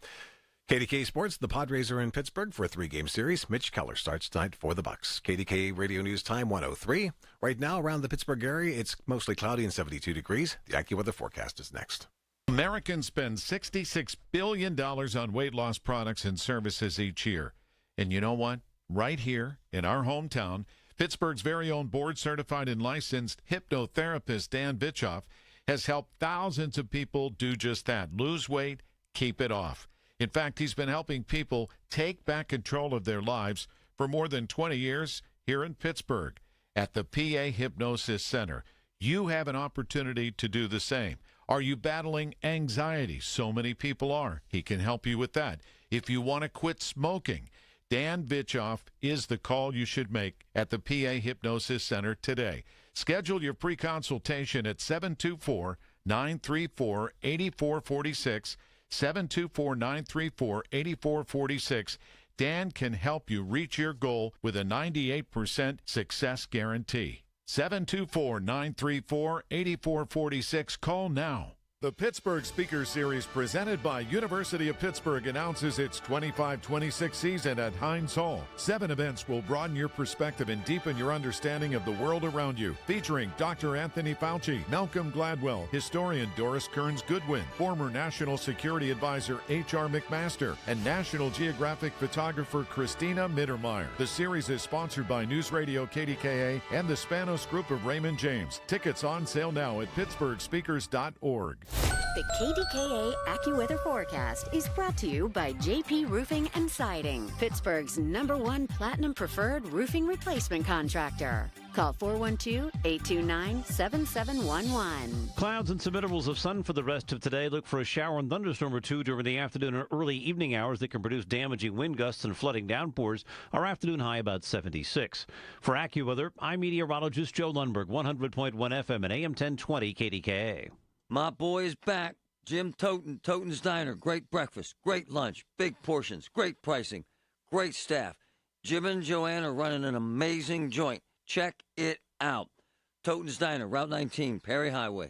Speaker 25: KDKA Sports, the Padres are in Pittsburgh for a 3-game series. Mitch Keller starts tonight for the Bucks. KDKA Radio News Time 103. Right now, around the Pittsburgh area, it's mostly cloudy and 72 degrees. The AccuWeather forecast is next.
Speaker 3: Americans spend $66 billion on weight loss products and services each year. And you know what? Right here in our hometown, Pittsburgh's very own board-certified and licensed hypnotherapist Dan Bitchoff has helped thousands of people do just that. Lose weight, keep it off. In fact, he's been helping people take back control of their lives for more than 20 years here in Pittsburgh at the PA Hypnosis Center. You have an opportunity to do the same. Are you battling anxiety? So many people are. He can help you with that. If you want to quit smoking, Dan Bitchoff is the call you should make at the PA Hypnosis Center today. Schedule your free consultation at 724-934-8446. 724-934-8446. Dan can help you reach your goal with a 98% success guarantee. 724-934-8446. Call now. The Pittsburgh Speaker Series presented by University of Pittsburgh announces its 25-26 season at Heinz Hall. 7 events will broaden your perspective and deepen your understanding of the world around you. Featuring Dr. Anthony Fauci, Malcolm Gladwell, historian Doris Kearns Goodwin, former National Security Advisor H.R. McMaster, and National Geographic photographer Christina Mittermeier. The series is sponsored by News Radio KDKA and the Spanos Group of Raymond James. Tickets on sale now at pittsburghspeakers.org.
Speaker 13: The KDKA AccuWeather forecast is brought to you by JP Roofing and Siding, Pittsburgh's #1 Platinum Preferred Roofing Replacement Contractor. Call 412-829-7711.
Speaker 4: Clouds and some intervals of sun for the rest of today. Look for a shower and thunderstorm or two during the afternoon and early evening hours that can produce damaging wind gusts and flooding downpours. Our afternoon high about 76. For AccuWeather, I'm meteorologist Joe Lundberg, 100.1 FM and AM 1020 KDKA.
Speaker 11: My boy is back. Jim Toten, Toten's Diner. Great breakfast, great lunch, big portions, great pricing, great staff. Jim and Joanne are running an amazing joint. Check it out. Toten's Diner, Route 19, Perry Highway.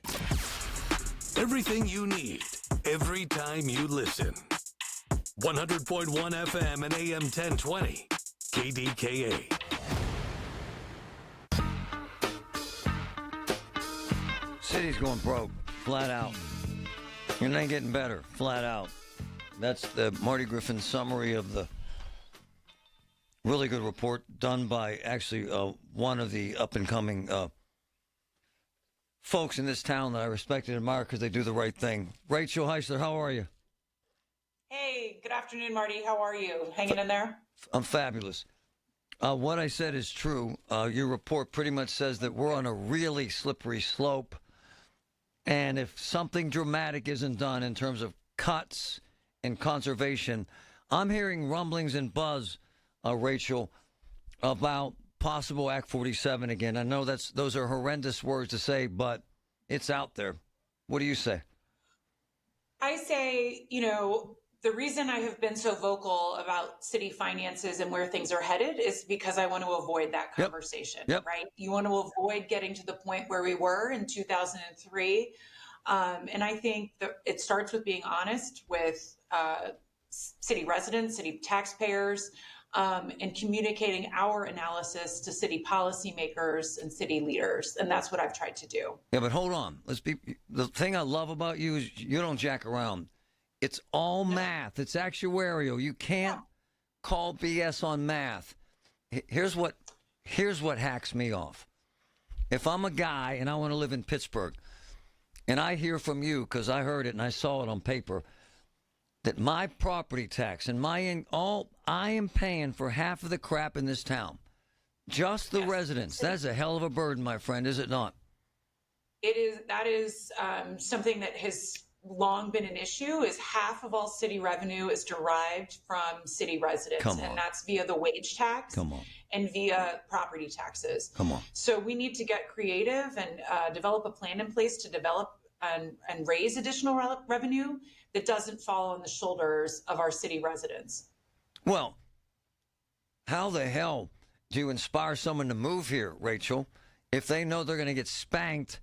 Speaker 2: Everything you need, every time you listen. 100.1 FM and AM 1020, KDKA.
Speaker 11: City's going broke, flat out. You're not getting better, flat out. That's the Marty Griffin summary of the really good report done by actually one of the up-and-coming folks in this town that I respect and admire because they do the right thing. Rachel Heisler, how are you?
Speaker 5: Hey, good afternoon, Marty. How are you? Hanging in there?
Speaker 11: I'm fabulous. What I said is true. Your report pretty much says that we're on a really slippery slope. And if something dramatic isn't done in terms of cuts and conservation, I'm hearing rumblings and buzz, Rachel, about possible Act 47 again. I know those are horrendous words to say, but it's out there. What do you say?
Speaker 5: I say, the reason I have been so vocal about city finances and where things are headed is because I want to avoid that conversation, right? You want to avoid getting to the point where we were in 2003. And I think that it starts with being honest with city residents, city taxpayers, and communicating our analysis to city policymakers and city leaders. And that's what I've tried to do.
Speaker 11: Yeah, but hold on. The thing I love about you is you don't jack around. It's all math. It's actuarial. You can't call BS on math. Here's what hacks me off. If I'm a guy and I want to live in Pittsburgh, and I hear from you, because I heard it and I saw it on paper, that my property tax and I am paying for half of the crap in this town. Just the residents. That's a hell of a burden, my friend, is it not?
Speaker 5: It is. That is something that has long been an issue. Is half of all city revenue is derived from city residents, and that's via the wage tax and via property taxes. So we need to get creative and develop a plan in place to develop and raise additional revenue that doesn't fall on the shoulders of our city residents.
Speaker 11: Well, how the hell do you inspire someone to move here, Rachel, if they know they're going to get spanked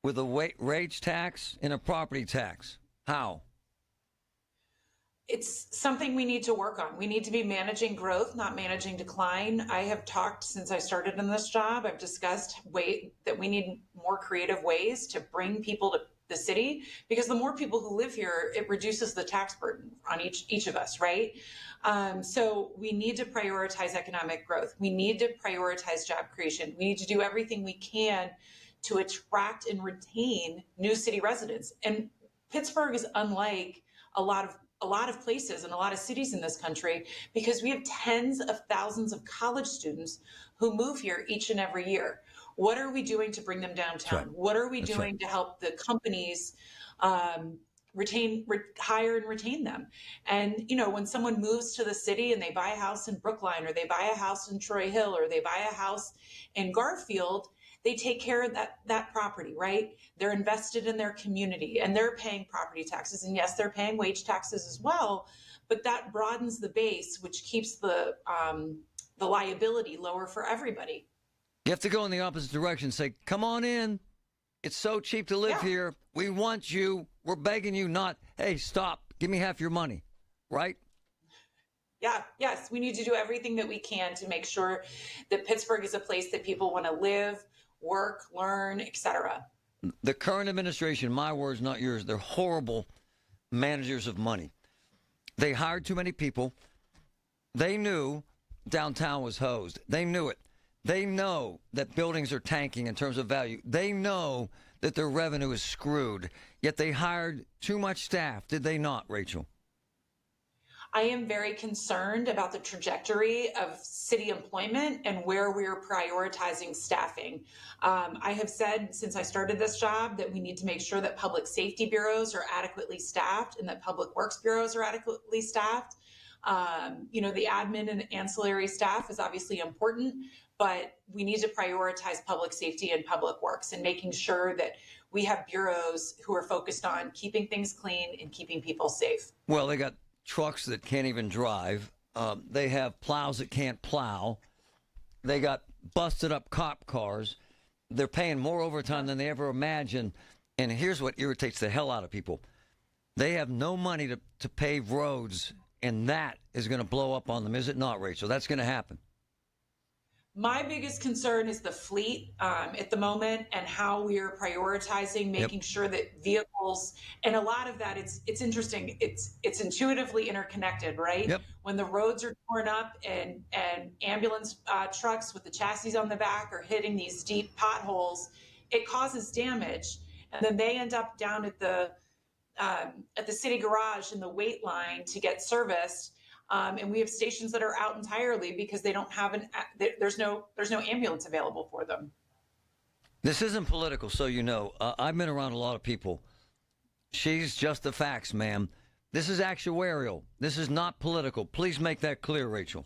Speaker 11: with a wage tax and a property tax? How?
Speaker 5: It's something we need to work on. We need to be managing growth, not managing decline. I have talked since I started in this job. I've discussed that we need more creative ways to bring people to the city, because the more people who live here, it reduces the tax burden on each of us, right? So we need to prioritize economic growth. We need to prioritize job creation. We need to do everything we can to attract and retain new city residents. And Pittsburgh is unlike a lot of places and a lot of cities in this country, because we have tens of thousands of college students who move here each and every year. What are we doing to bring them downtown?
Speaker 11: Right.
Speaker 5: What are we doing to help the companies hire and retain them? And, when someone moves to the city and they buy a house in Brookline, or they buy a house in Troy Hill, or they buy a house in Garfield, they take care of that property, right? They're invested in their community, and they're paying property taxes. And yes, they're paying wage taxes as well, but that broadens the base, which keeps the liability lower for everybody.
Speaker 11: You have to go in the opposite direction. Say, come on in. It's so cheap to live here. We want you. We're begging you, not, hey, stop. Give me half your money. Right?
Speaker 5: Yeah. Yes. We need to do everything that we can to make sure that Pittsburgh is a place that people want to live, work, learn, etc.
Speaker 11: The current administration, my words, not yours, they're horrible managers of money. They hired too many people. They knew downtown was hosed. They knew it. They know that buildings are tanking in terms of value. They know that their revenue is screwed, yet they hired too much staff. Did they not, Rachel?
Speaker 5: I am very concerned about the trajectory of city employment and where we're prioritizing staffing. I have said since I started this job that we need to make sure that public safety bureaus are adequately staffed and that public works bureaus are adequately staffed. The admin and ancillary staff is obviously important, but we need to prioritize public safety and public works and making sure that we have bureaus who are focused on keeping things clean and keeping people safe.
Speaker 11: Well, they got trucks that can't even drive. They have plows that can't plow. They got busted up cop cars. They're paying more overtime than they ever imagined. And here's what irritates the hell out of people. They have no money to pave roads, and that is going to blow up on them, is it not, Rachel? That's going to happen.
Speaker 5: My biggest concern is the fleet at the moment and how we are prioritizing, making sure that vehicles, and a lot of that, it's interesting. It's intuitively interconnected, right?
Speaker 11: Yep.
Speaker 5: When the roads are torn up and ambulance trucks with the chassis on the back are hitting these deep potholes, it causes damage. And then they end up down at the city garage in the wait line to get serviced. And we have stations that are out entirely because they don't have there's no ambulance available for them.
Speaker 11: This isn't political, so you know. I've been around a lot of people. She's just the facts, ma'am. This is actuarial. This is not political. Please make that clear, Rachel.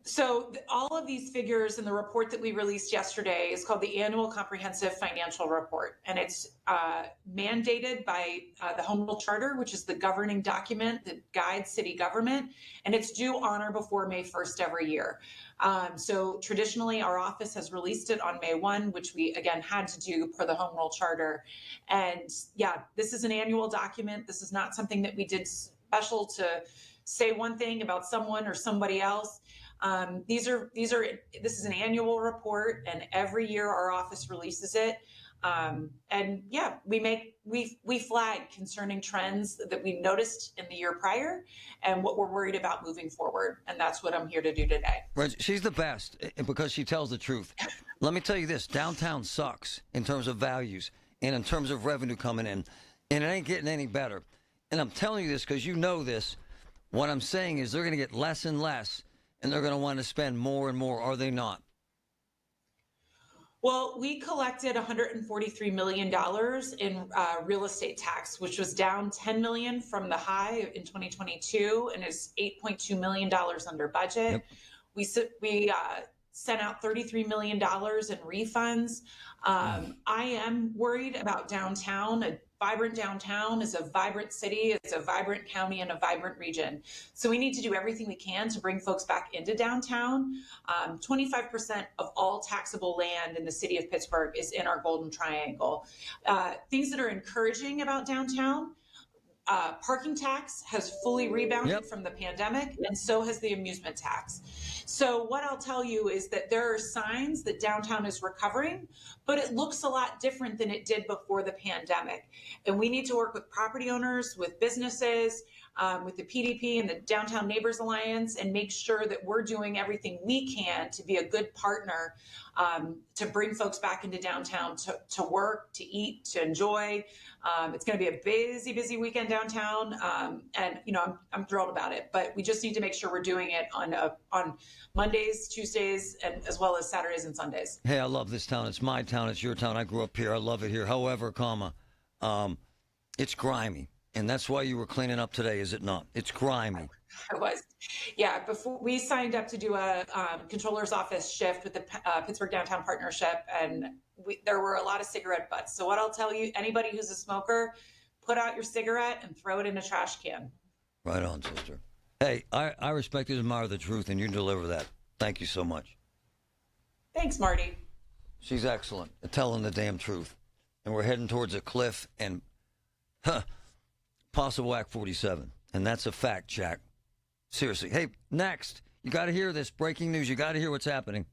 Speaker 5: So all of these figures in the report that we released yesterday is called the Annual Comprehensive Financial Report. And it's mandated by the Home Rule Charter, which is the governing document that guides city government. And it's due on or before May 1st every year. So traditionally, our office has released it on May 1, which we, again, had to do per the Home Rule Charter. And yeah, this is an annual document. This is not something that we did special to say one thing about someone or somebody else. This is an annual report, and every year our office releases it. And yeah, we flag concerning trends that we noticed in the year prior and what we're worried about moving forward. And that's what I'm here to do today.
Speaker 11: She's the best because she tells the truth. Let me tell you this, downtown sucks in terms of values and in terms of revenue coming in, and it ain't getting any better. And I'm telling you this because you know this. What I'm saying is they're going to get less and less, and they're going to want to spend more and more, are they not?
Speaker 5: Well, we collected $143 million in real estate tax, which was down $10 million from the high in 2022, and is $8.2 million under budget. Yep. We sent out $33 million in refunds. I am worried about downtown. A vibrant downtown is a vibrant city, it's a vibrant county, and a vibrant region. So we need to do everything we can to bring folks back into downtown. 25% of all taxable land in the city of Pittsburgh is in our Golden Triangle. Things that are encouraging about downtown, parking tax has fully rebounded from the pandemic, and so has the amusement tax. So what I'll tell you is that there are signs that downtown is recovering, but it looks a lot different than it did before the pandemic. And we need to work with property owners, with businesses, with the PDP and the Downtown Neighbors Alliance, and make sure that we're doing everything we can to be a good partner to bring folks back into downtown to work, to eat, to enjoy. It's going to be a busy, busy weekend downtown, and I'm thrilled about it. But we just need to make sure we're doing it on Mondays, Tuesdays, and as well as Saturdays and Sundays.
Speaker 11: Hey, I love this town. It's my town. It's your town. I grew up here. I love it here. However, it's grimy. And that's why you were cleaning up today, is it not? It's grimy.
Speaker 5: I was. Yeah, before we signed up to do a controller's office shift with the Pittsburgh Downtown Partnership, and there were a lot of cigarette butts. So what I'll tell you, anybody who's a smoker, put out your cigarette and throw it in a trash can.
Speaker 11: Right on, sister. Hey, I respect and admire the truth, and you deliver that. Thank you so much.
Speaker 5: Thanks, Marty.
Speaker 11: She's excellent at telling the damn truth. And we're heading towards a cliff and, possible Act 47. And that's a fact, Jack. Seriously. Hey, next, you got to hear this. Breaking news. You got to hear what's happening.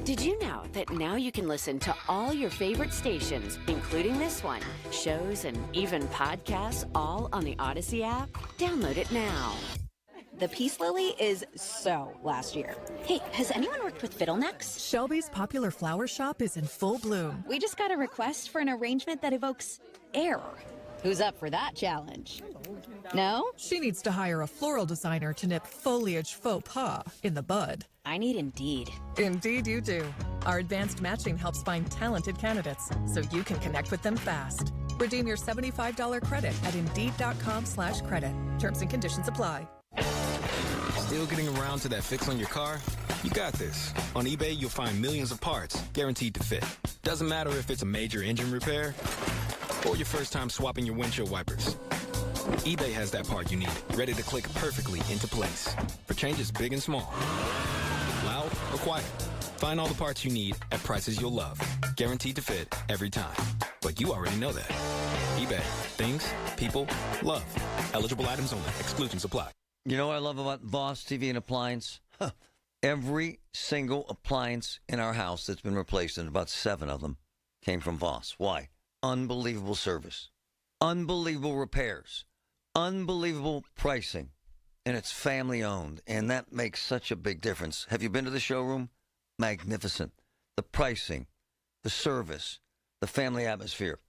Speaker 13: Did you know that now you can listen to all your favorite stations, including this one, shows, and even podcasts, all on the Odyssey app? Download it now.
Speaker 6: The Peace Lily is so last year. Hey, has anyone worked with fiddlenecks?
Speaker 7: Shelby's popular flower shop is in full bloom.
Speaker 6: We just got a request for an arrangement that evokes air. Who's up for that challenge? No?
Speaker 7: She needs to hire a floral designer to nip foliage faux pas in the bud.
Speaker 6: I need Indeed.
Speaker 7: Indeed you do. Our advanced matching helps find talented candidates so you can connect with them fast. Redeem your $75 credit at Indeed.com/credit. Terms and conditions apply.
Speaker 9: Still getting around to that fix on your car? You got this. On eBay, you'll find millions of parts guaranteed to fit. Doesn't matter if it's a major engine repair or your first time swapping your windshield wipers. eBay has that part you need, ready to click perfectly into place for changes big and small. Loud or quiet. Find all the parts you need at prices you'll love. Guaranteed to fit every time. But you already know that. eBay. Things, people, love. Eligible items only. Exclusions apply.
Speaker 11: You know what I love about Voss TV and Appliance? Every single appliance in our house that's been replaced, and about 7 of them, came from Voss. Why? Unbelievable service. Unbelievable repairs. Unbelievable pricing. And it's family owned. And that makes such a big difference. Have you been to the showroom? Magnificent. The pricing, the service, the family atmosphere.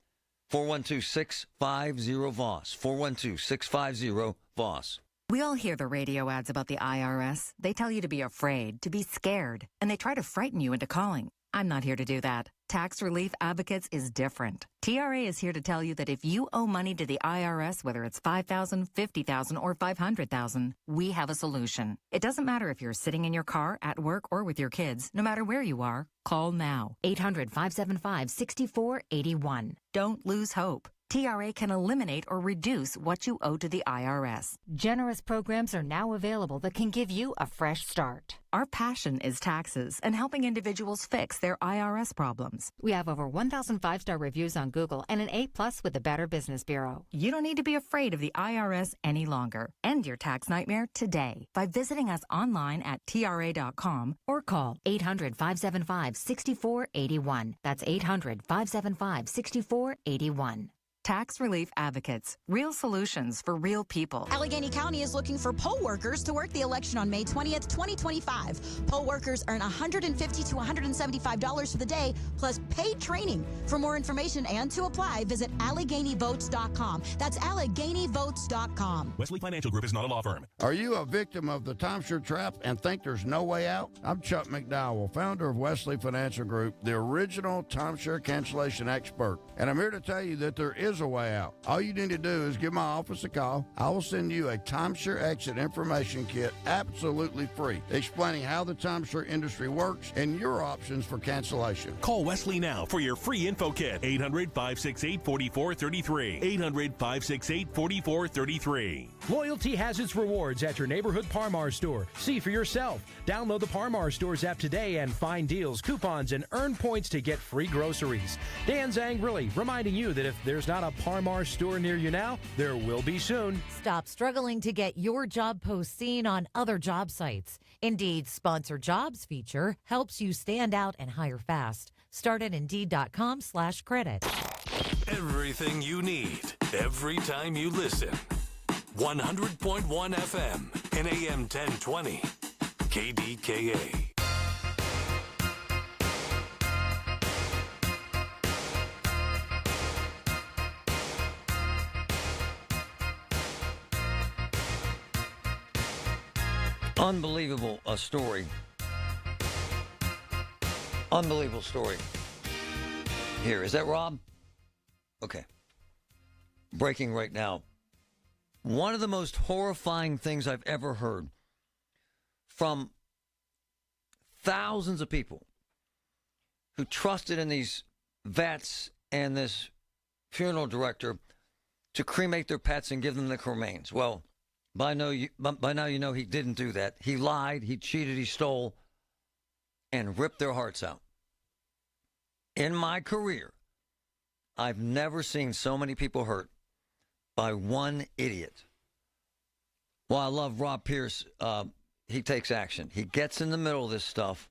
Speaker 11: 412-650-VOSS. 412-650-VOSS.
Speaker 10: We all hear the radio ads about the IRS. They tell you to be afraid, to be scared, and they try to frighten you into calling. I'm not here to do that. Tax Relief Advocates is different. TRA is here to tell you that if you owe money to the IRS, whether it's $5,000, $50,000, or $500,000, we have a solution. It doesn't matter if you're sitting in your car, at work, or with your kids. No matter where you are, call now. 800-575-6481. Don't lose hope. TRA can eliminate or reduce what you owe to the IRS. Generous programs are now available that can give you a fresh start. Our passion is taxes and helping individuals fix their IRS problems. We have over 1,000 5-star reviews on Google and an A+ with the Better Business Bureau. You don't need to be afraid of the IRS any longer. End your tax nightmare today by visiting us online at TRA.com or call 800-575-6481. That's 800-575-6481. Tax Relief Advocates. Real solutions for real people.
Speaker 8: Allegheny County is looking for poll workers to work the election on May 20th, 2025. Poll workers earn $150 to $175 for the day, plus paid training. For more information and to apply, visit AlleghenyVotes.com. That's AlleghenyVotes.com.
Speaker 12: Wesley Financial Group is not a law firm.
Speaker 14: Are you a victim of the timeshare trap and think there's no way out? I'm Chuck McDowell, founder of Wesley Financial Group, the original timeshare cancellation expert. And I'm here to tell you that there is a way out. All you need to do is give my office a call. I will send you a timeshare exit information kit absolutely free, explaining how the timeshare industry works and your options for cancellation.
Speaker 12: Call Wesley now for your free info kit. 800-568-4433. 800-568-4433.
Speaker 15: Loyalty has its rewards at your neighborhood Parmar store. See for yourself. Download the Parmar Stores app today and find deals, coupons, and earn points to get free groceries. Dan Zangrilli reminding you that if there's not a Parmar store near you now, there will be soon.
Speaker 16: Stop struggling to get your job post seen on other job sites. Indeed's Sponsored Jobs feature helps you stand out and hire fast. Start at Indeed.com/credit.
Speaker 2: Everything you need, every time you listen. 100.1 FM and AM 1020. KDKA.
Speaker 11: Unbelievable story. Unbelievable story. Here, is that Rob? Okay. Breaking right now. One of the most horrifying things I've ever heard from thousands of people who trusted in these vets and this funeral director to cremate their pets and give them the cremains. Well, by now you know he didn't do that. He lied, he cheated, he stole, and ripped their hearts out. In my career, I've never seen so many people hurt by one idiot. Well, I love Rob Pierce. He takes action. He gets in the middle of this stuff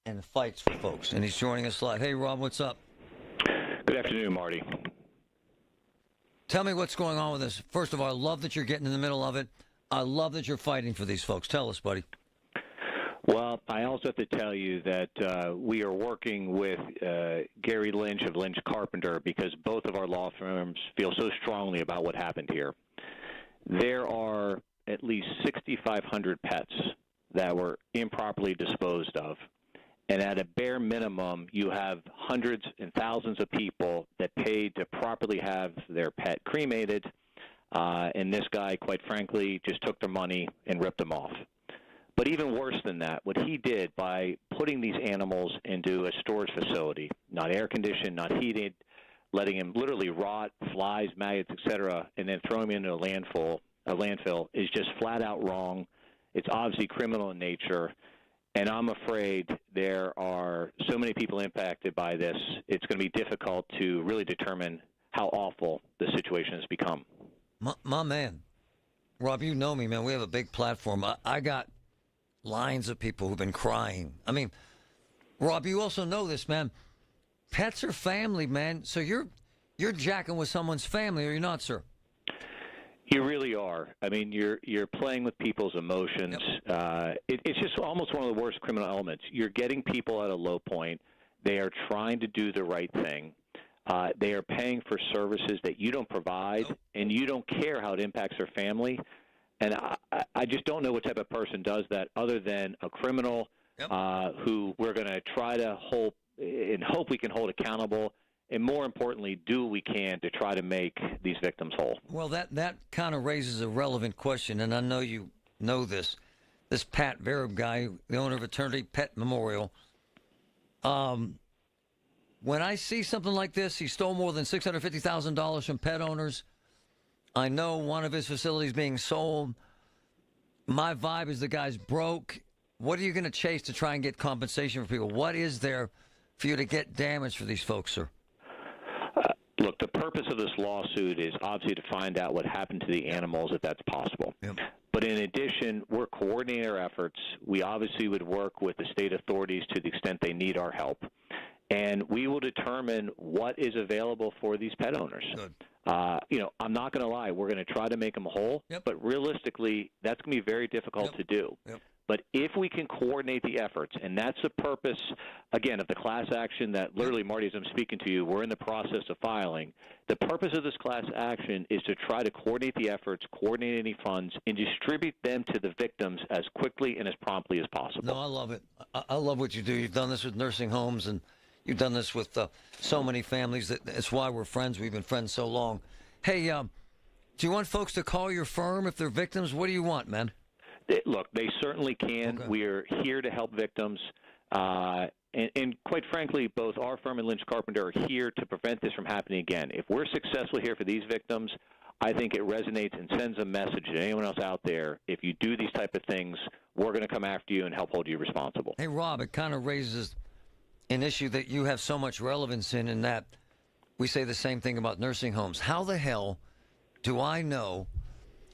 Speaker 11: and fights for folks. And he's joining us live. Hey, Rob, what's up?
Speaker 17: Good afternoon, Marty.
Speaker 11: Tell me what's going on with this. First of all, I love that you're getting in the middle of it. I love that you're fighting for these folks. Tell us, buddy.
Speaker 17: Well, I also have to tell you that we are working with Gary Lynch of Lynch Carpenter because both of our law firms feel so strongly about what happened here. There are at least 6,500 pets that were improperly disposed of. And at a bare minimum, you have hundreds and thousands of people that paid to properly have their pet cremated. And this guy, quite frankly, just took their money and ripped them off. But even worse than that, what he did by putting these animals into a storage facility, not air-conditioned, not heated, letting them literally rot, flies, maggots, etc., and then throwing them into a landfill is just flat out wrong. It's obviously criminal in nature. And I'm afraid there are so many people impacted by this, it's going to be difficult to really determine how awful the situation has become.
Speaker 11: My man, Rob, you know me, man. We have a big platform. I got lines of people who've been crying. I mean, Rob, you also know this, man. Pets are family, man. So you're jacking with someone's family, or you're not, sir?
Speaker 17: You really are. I mean, you're playing with people's emotions. Yep. It's just almost one of the worst criminal elements. You're getting people at a low point. They are trying to do the right thing. They are paying for services that you don't provide, and you don't care how it impacts their family. And I just don't know what type of person does that other than a criminal who we're going to try to hold and hope we can hold accountable. And more importantly, do what we can to try to make these victims whole.
Speaker 11: Well, that kind of raises a relevant question, and I know you know this. This Pat Vereb guy, the owner of Eternity Pet Memorial, When I see something like this, he stole more than $650,000 from pet owners. I know one of his facilities being sold. My vibe is the guy's broke. What are you going to chase to try and get compensation for people? What is there for you to get damage for these folks, sir?
Speaker 17: Look, the purpose of this lawsuit is obviously to find out what happened to the animals, if that's possible.
Speaker 11: Yep.
Speaker 17: But in addition, we're coordinating our efforts. We obviously would work with the state authorities to the extent they need our help. And we will determine what is available for these pet owners.
Speaker 11: Good.
Speaker 17: I'm not going to lie. We're going to try to make them whole.
Speaker 11: Yep.
Speaker 17: But realistically, that's going to be very difficult to do.
Speaker 11: Yep.
Speaker 17: But if we can coordinate the efforts, and that's the purpose, again, of the class action that literally, Marty, as I'm speaking to you, we're in the process of filing. The purpose of this class action is to try to coordinate the efforts, coordinate any funds, and distribute them to the victims as quickly and as promptly as possible.
Speaker 11: No, I love it. I love what you do. You've done this with nursing homes, and you've done this with so many families. That's why we're friends. We've been friends so long. Hey, do you want folks to call your firm if they're victims? What do you want, man?
Speaker 17: Look, they certainly can. Okay. We are here to help victims. And quite frankly, both our firm and Lynch Carpenter are here to prevent this from happening again. If we're successful here for these victims, I think it resonates and sends a message to anyone else out there. If you do these type of things, we're going to come after you and help hold you responsible.
Speaker 11: Hey, Rob, it kind of raises an issue that you have so much relevance in that we say the same thing about nursing homes. How the hell do I know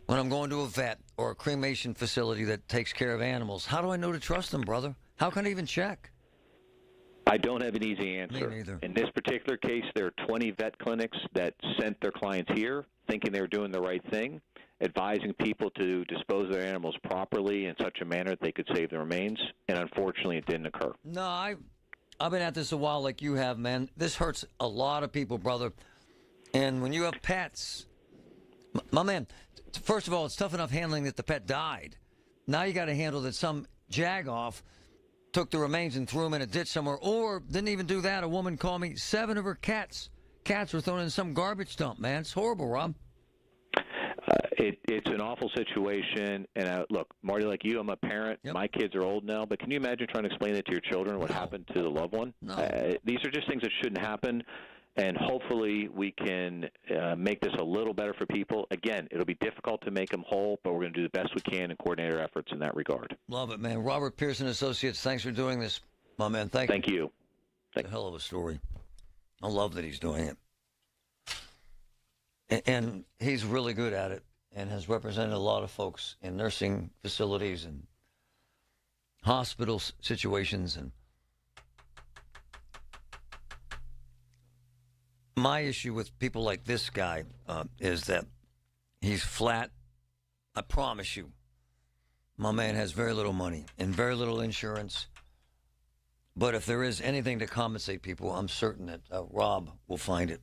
Speaker 11: when I'm going to a vet or a cremation facility that takes care of animals? How do I know to trust them, brother? How can I even check?
Speaker 17: I don't have an easy answer.
Speaker 11: Me neither.
Speaker 17: In this particular case, there are 20 vet clinics that sent their clients here thinking they were doing the right thing, advising people to dispose of their animals properly in such a manner that they could save the remains, and unfortunately it didn't occur.
Speaker 11: No, I've been at this a while like you have, man. This hurts a lot of people, brother. And when you have pets, my man, first of all, it's tough enough handling that the pet died. Now you got to handle that some jagoff took the remains and threw them in a ditch somewhere, or didn't even do that. A woman called me, 7 of her cats were thrown in some garbage dump, man. It's horrible, Rob.
Speaker 17: It's an awful situation. And look, Marty, like you, I'm a parent. Yep. My kids are old now, but can you imagine trying to explain it to your children what happened to the loved one?
Speaker 11: No.
Speaker 17: These are just things that shouldn't happen. And hopefully we can make this a little better for people. Again, it'll be difficult to make them whole, but we're going to do the best we can and coordinate our efforts in that regard.
Speaker 11: Love it, man. Robert Pearson Associates, thanks for doing this, my man. Thank you. It's a hell of a story. I love that he's doing it. And he's really good at it and has represented a lot of folks in nursing facilities and hospital situations. And my issue with people like this guy is that he's flat. I promise you, my man has very little money and very little insurance. But if there is anything to compensate people, I'm certain that Rob will find it.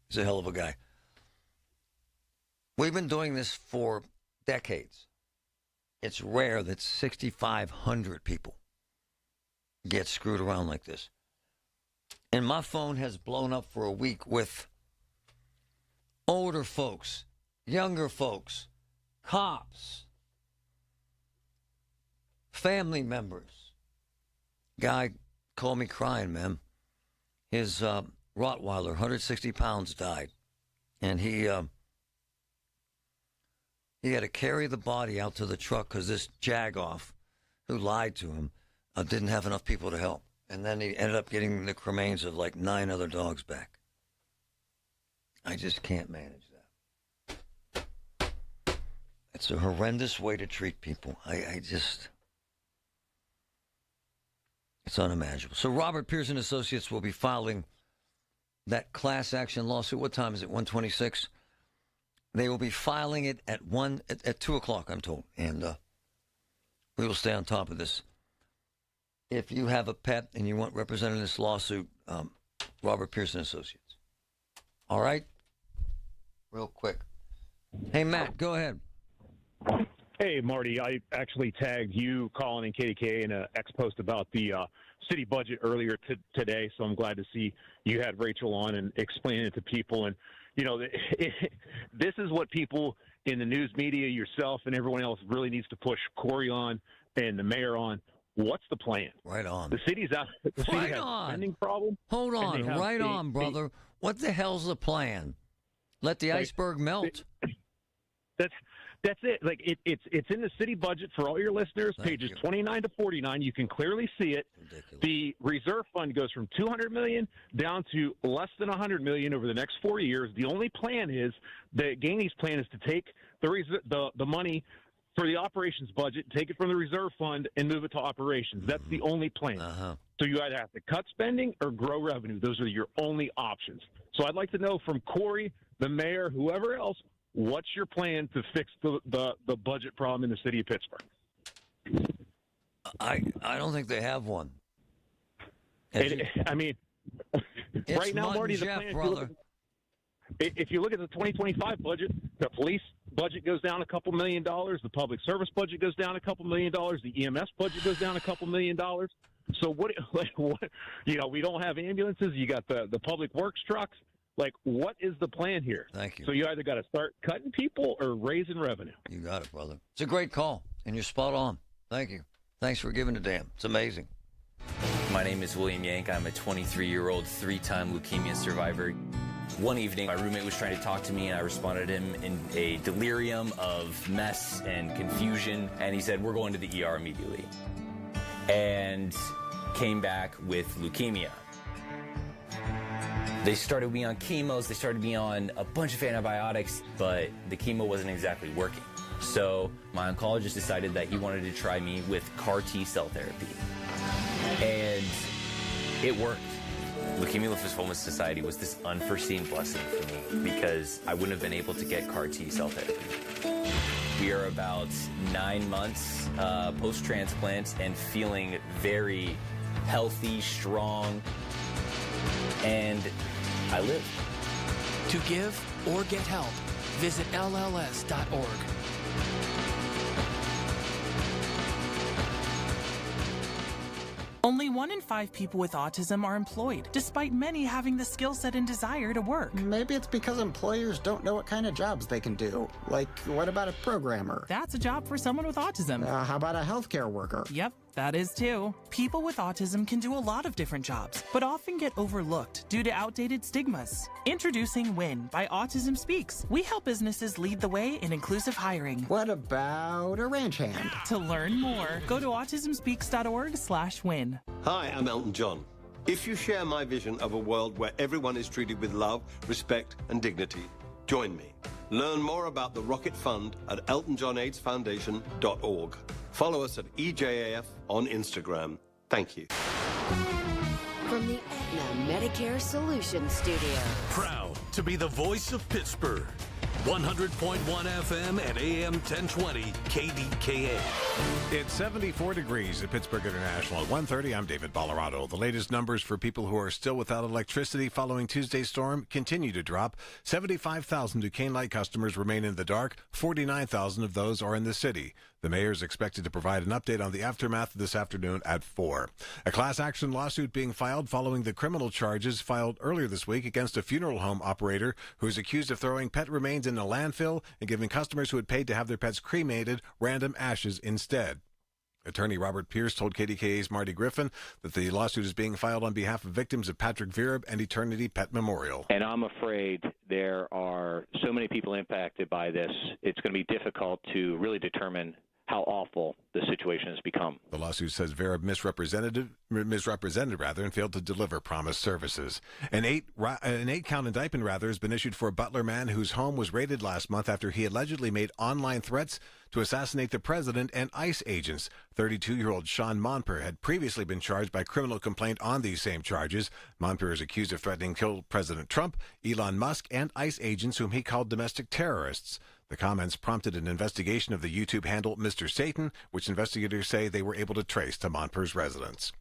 Speaker 11: He's a hell of a guy. We've been doing this for decades. It's rare that 6,500 people get screwed around like this. And my phone has blown up for a week with older folks, younger folks, cops, family members. Guy called me crying, man. His Rottweiler, 160 pounds, died. And he had to carry the body out to the truck because this jagoff who lied to him didn't have enough people to help. And then he ended up getting the remains of like 9 other dogs back. I just can't manage that. It's a horrendous way to treat people. It's unimaginable. So Robert Pearson Associates will be filing that class action lawsuit. What time is it? 1:26? They will be filing it at 2 o'clock, I'm told. And we will stay on top of this. If you have a pet and you want represented in this lawsuit, Robert Pearson Associates. All right? Real quick. Hey, Matt, go ahead.
Speaker 18: Hey, Marty, I actually tagged you, Colin, and KDKA in an X-post about the city budget earlier today, so I'm glad to see you had Rachel on and explaining it to people. And, you know, this is what people in the news media, yourself and everyone else, really needs to push Corey on and the mayor on. What's the plan?
Speaker 11: Right on.
Speaker 18: The city's out. The city has a spending problem.
Speaker 11: Hold on. Right on, brother. What the hell's the plan? Let the iceberg melt.
Speaker 18: That's it. Like it's in the city budget for all your listeners. Pages 29 to 49. You can clearly see it.
Speaker 11: Ridiculous.
Speaker 18: The reserve fund goes from $200 million down to less than $100 million over the next 4 years. The only plan is Gainey's plan is to take the money for the operations budget, take it from the reserve fund, and move it to operations. That's the only plan. So you either have to cut spending or grow revenue. Those are your only options. So I'd like to know from Corey, the mayor, whoever else, what's your plan to fix the budget problem in the city of Pittsburgh?
Speaker 11: I don't think they have one.
Speaker 18: I mean, right now, Marty, the plan, brother. If you look at the 2025 budget, the police budget goes down a couple $1 million. The public service budget goes down a couple $1 million. The EMS budget goes down a couple $1 million. So what? You know, we don't have ambulances. You got the public works trucks. Like, what is the plan here?
Speaker 11: Thank you.
Speaker 18: So you either got to start cutting people or raising revenue.
Speaker 11: You got it, brother. It's a great call, and you're spot on. Thank you. Thanks for giving a damn. It's amazing.
Speaker 19: My name is William Yank. I'm a 23-year-old, 3-time leukemia survivor. One evening, my roommate was trying to talk to me, and I responded to him in a delirium of mess and confusion, and he said, "We're going to the ER immediately," and came back with leukemia. They started me on chemos, they started me on a bunch of antibiotics, but the chemo wasn't exactly working. So my oncologist decided that he wanted to try me with CAR T-cell therapy, and it worked. Leukemia Lymphoma Society was this unforeseen blessing for me because I wouldn't have been able to get CAR T-cell therapy. We are about 9 months post-transplant and feeling very healthy, strong, and I live.
Speaker 20: To give or get help, visit LLS.org.
Speaker 21: Only 1 in 5 people with autism are employed, despite many having the skill set and desire to work.
Speaker 22: Maybe it's because employers don't know what kind of jobs they can do. Like, what about a programmer?
Speaker 21: That's a job for someone with autism.
Speaker 22: How about a healthcare worker?
Speaker 21: Yep, that is too. People with autism can do a lot of different jobs, but often get overlooked due to outdated stigmas. Introducing WIN by Autism Speaks. We help businesses lead the way in inclusive hiring.
Speaker 22: What about a ranch hand?
Speaker 21: To learn more, go to autismspeaks.org/win.
Speaker 23: Hi, I'm Elton John. If you share my vision of a world where everyone is treated with love, respect, and dignity, join me. Learn more about the Rocket Fund at eltonjohnaidsfoundation.org. Follow us at EJAF on Instagram. Thank you.
Speaker 13: From the Aetna Medicare Solutions Studio.
Speaker 2: Proud to be the voice of Pittsburgh. 100.1 FM and AM 1020 KDKA.
Speaker 25: It's 74 degrees at Pittsburgh International. At 1:30, I'm David Ballarado. The latest numbers for people who are still without electricity following Tuesday's storm continue to drop. 75,000 Duquesne Light customers remain in the dark. 49,000 of those are in the city. The mayor is expected to provide an update on the aftermath this afternoon at 4. A class action lawsuit being filed following the criminal charges filed earlier this week against a funeral home operator who is accused of throwing pet remains in a landfill and giving customers who had paid to have their pets cremated random ashes instead. Attorney Robert Pierce told KDKA's Marty Griffin that the lawsuit is being filed on behalf of victims of Patrick Virab and Eternity Pet Memorial.
Speaker 17: And I'm afraid there are so many people impacted by this, it's going to be difficult to really determine how awful the situation has become.
Speaker 25: The lawsuit says Virab misrepresented and failed to deliver promised services. An 8-count indictment has been issued for a Butler man whose home was raided last month after he allegedly made online threats to assassinate the president and ICE agents. 32-year-old Sean Monper had previously been charged by criminal complaint on these same charges. Monper is accused of threatening to kill President Trump, Elon Musk, and ICE agents whom he called domestic terrorists. The comments prompted an investigation of the YouTube handle Mr. Satan, which investigators say they were able to trace to Monper's residence.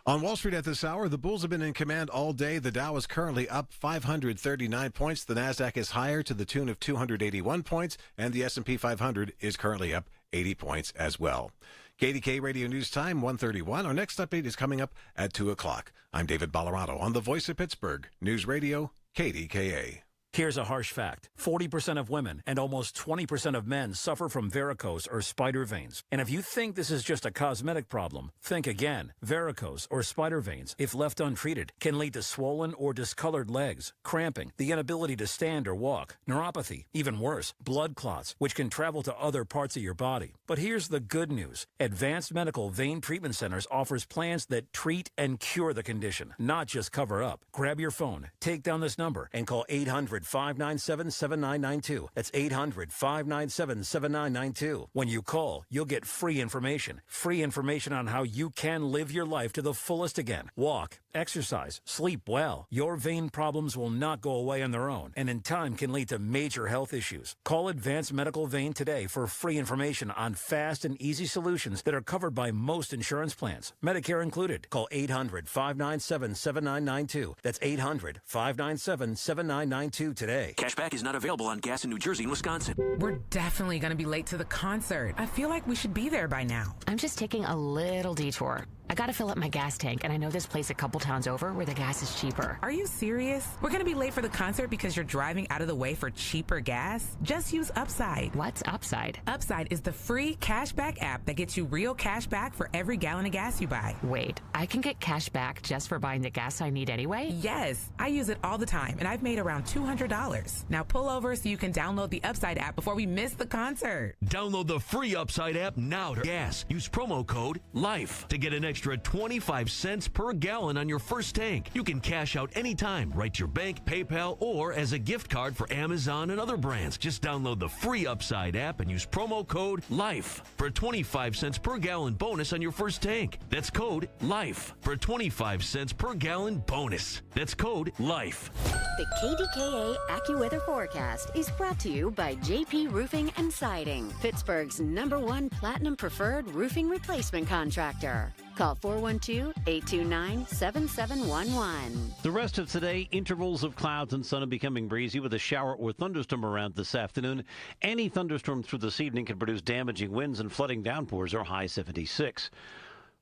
Speaker 25: On Wall Street at this hour, the bulls have been in command all day. The Dow is currently up 539 points. The Nasdaq is higher to the tune of 281 points, and the S&P 500 is currently up 80 points as well. KDK Radio News Time, 1:31. Our next update is coming up at 2 o'clock. I'm David Ballarado on the Voice of Pittsburgh, News Radio, KDKA.
Speaker 1: Here's a harsh fact. 40% of women and almost 20% of men suffer from varicose or spider veins. And if you think this is just a cosmetic problem, think again. Varicose or spider veins, if left untreated, can lead to swollen or discolored legs, cramping, the inability to stand or walk, neuropathy, even worse, blood clots, which can travel to other parts of your body. But here's the good news. Advanced Medical Vein Treatment Centers offers plans that treat and cure the condition, not just cover up. Grab your phone, take down this number, and call 800-597-7992. That's 800-597-7992. When you call, you'll get free information. Free information on how you can live your life to the fullest again. Walk, exercise, sleep well. Your vein problems will not go away on their own, and in time can lead to major health issues. Call Advanced Medical Vein today for free information on fast and easy solutions that are covered by most insurance plans, Medicare included. Call 800-597-7992. That's 800-597-7992 today.
Speaker 20: Cashback is not available on gas in New Jersey and Wisconsin.
Speaker 3: We're definitely going to be late to the concert. I feel like we should be there by now.
Speaker 4: I'm just taking a little detour. I gotta fill up my gas tank, and I know this place a couple towns over where the gas is cheaper.
Speaker 3: Are you serious? We're going to be late for the concert because you're driving out of the way for cheaper gas? Just use Upside.
Speaker 4: What's Upside?
Speaker 3: Upside is the free cashback app that gets you real cash back for every gallon of gas you buy.
Speaker 4: Wait, I can get cash back just for buying the gas I need anyway?
Speaker 3: Yes, I use it all the time, and I've made around $200. Now pull over so you can download the Upside app before we miss the concert.
Speaker 5: Download the free Upside app now to gas. Use promo code LIFE to get an extra 25 cents per gallon on your first tank. You can cash out anytime, right to your bank, PayPal, or as a gift card for Amazon and other brands. Just download the free Upside app and use promo code LIFE for a 25 cents per gallon bonus on your first tank. That's code LIFE for a 25 cents per gallon bonus. That's code LIFE.
Speaker 13: The KDKA AccuWeather forecast is brought to you by JP Roofing and Siding, Pittsburgh's #1 Platinum Preferred Roofing Replacement Contractor. Call 412-829-7711.
Speaker 24: The rest of today, intervals of clouds and sun are becoming breezy with a shower or thunderstorm around this afternoon. Any thunderstorm through this evening can produce damaging winds and flooding downpours or high 76.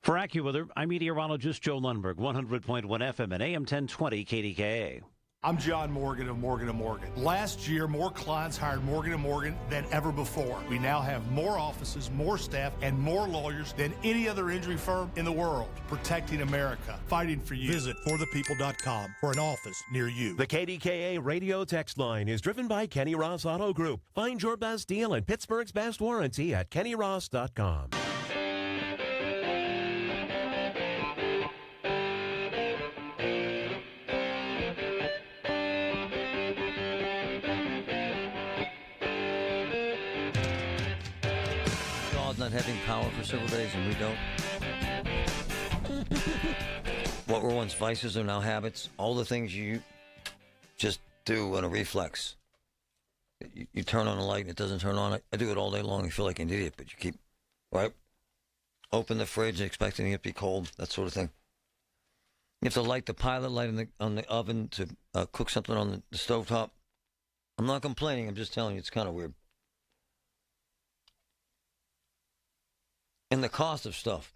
Speaker 24: For AccuWeather, I'm meteorologist Joe Lundberg, 100.1 FM and AM 1020 KDKA.
Speaker 26: I'm John Morgan of Morgan & Morgan. Last year, more clients hired Morgan & Morgan than ever before. We now have more offices, more staff, and more lawyers than any other injury firm in the world. Protecting America. Fighting for you.
Speaker 27: Visit forthepeople.com for an office near you.
Speaker 12: The KDKA radio text line is driven by Kenny Ross Auto Group. Find your best deal and Pittsburgh's best warranty at kennyross.com.
Speaker 11: Not having power for several days and we don't. What were once vices are now habits. All the things you just do on a reflex. You turn on a light and it doesn't turn on. I do it all day long. I feel like an idiot, but you keep, right? Open the fridge expecting it to be cold, that sort of thing. You have to light the pilot light on the oven to cook something on the stovetop. I'm not complaining. I'm just telling you it's kind of weird. And the cost of stuff.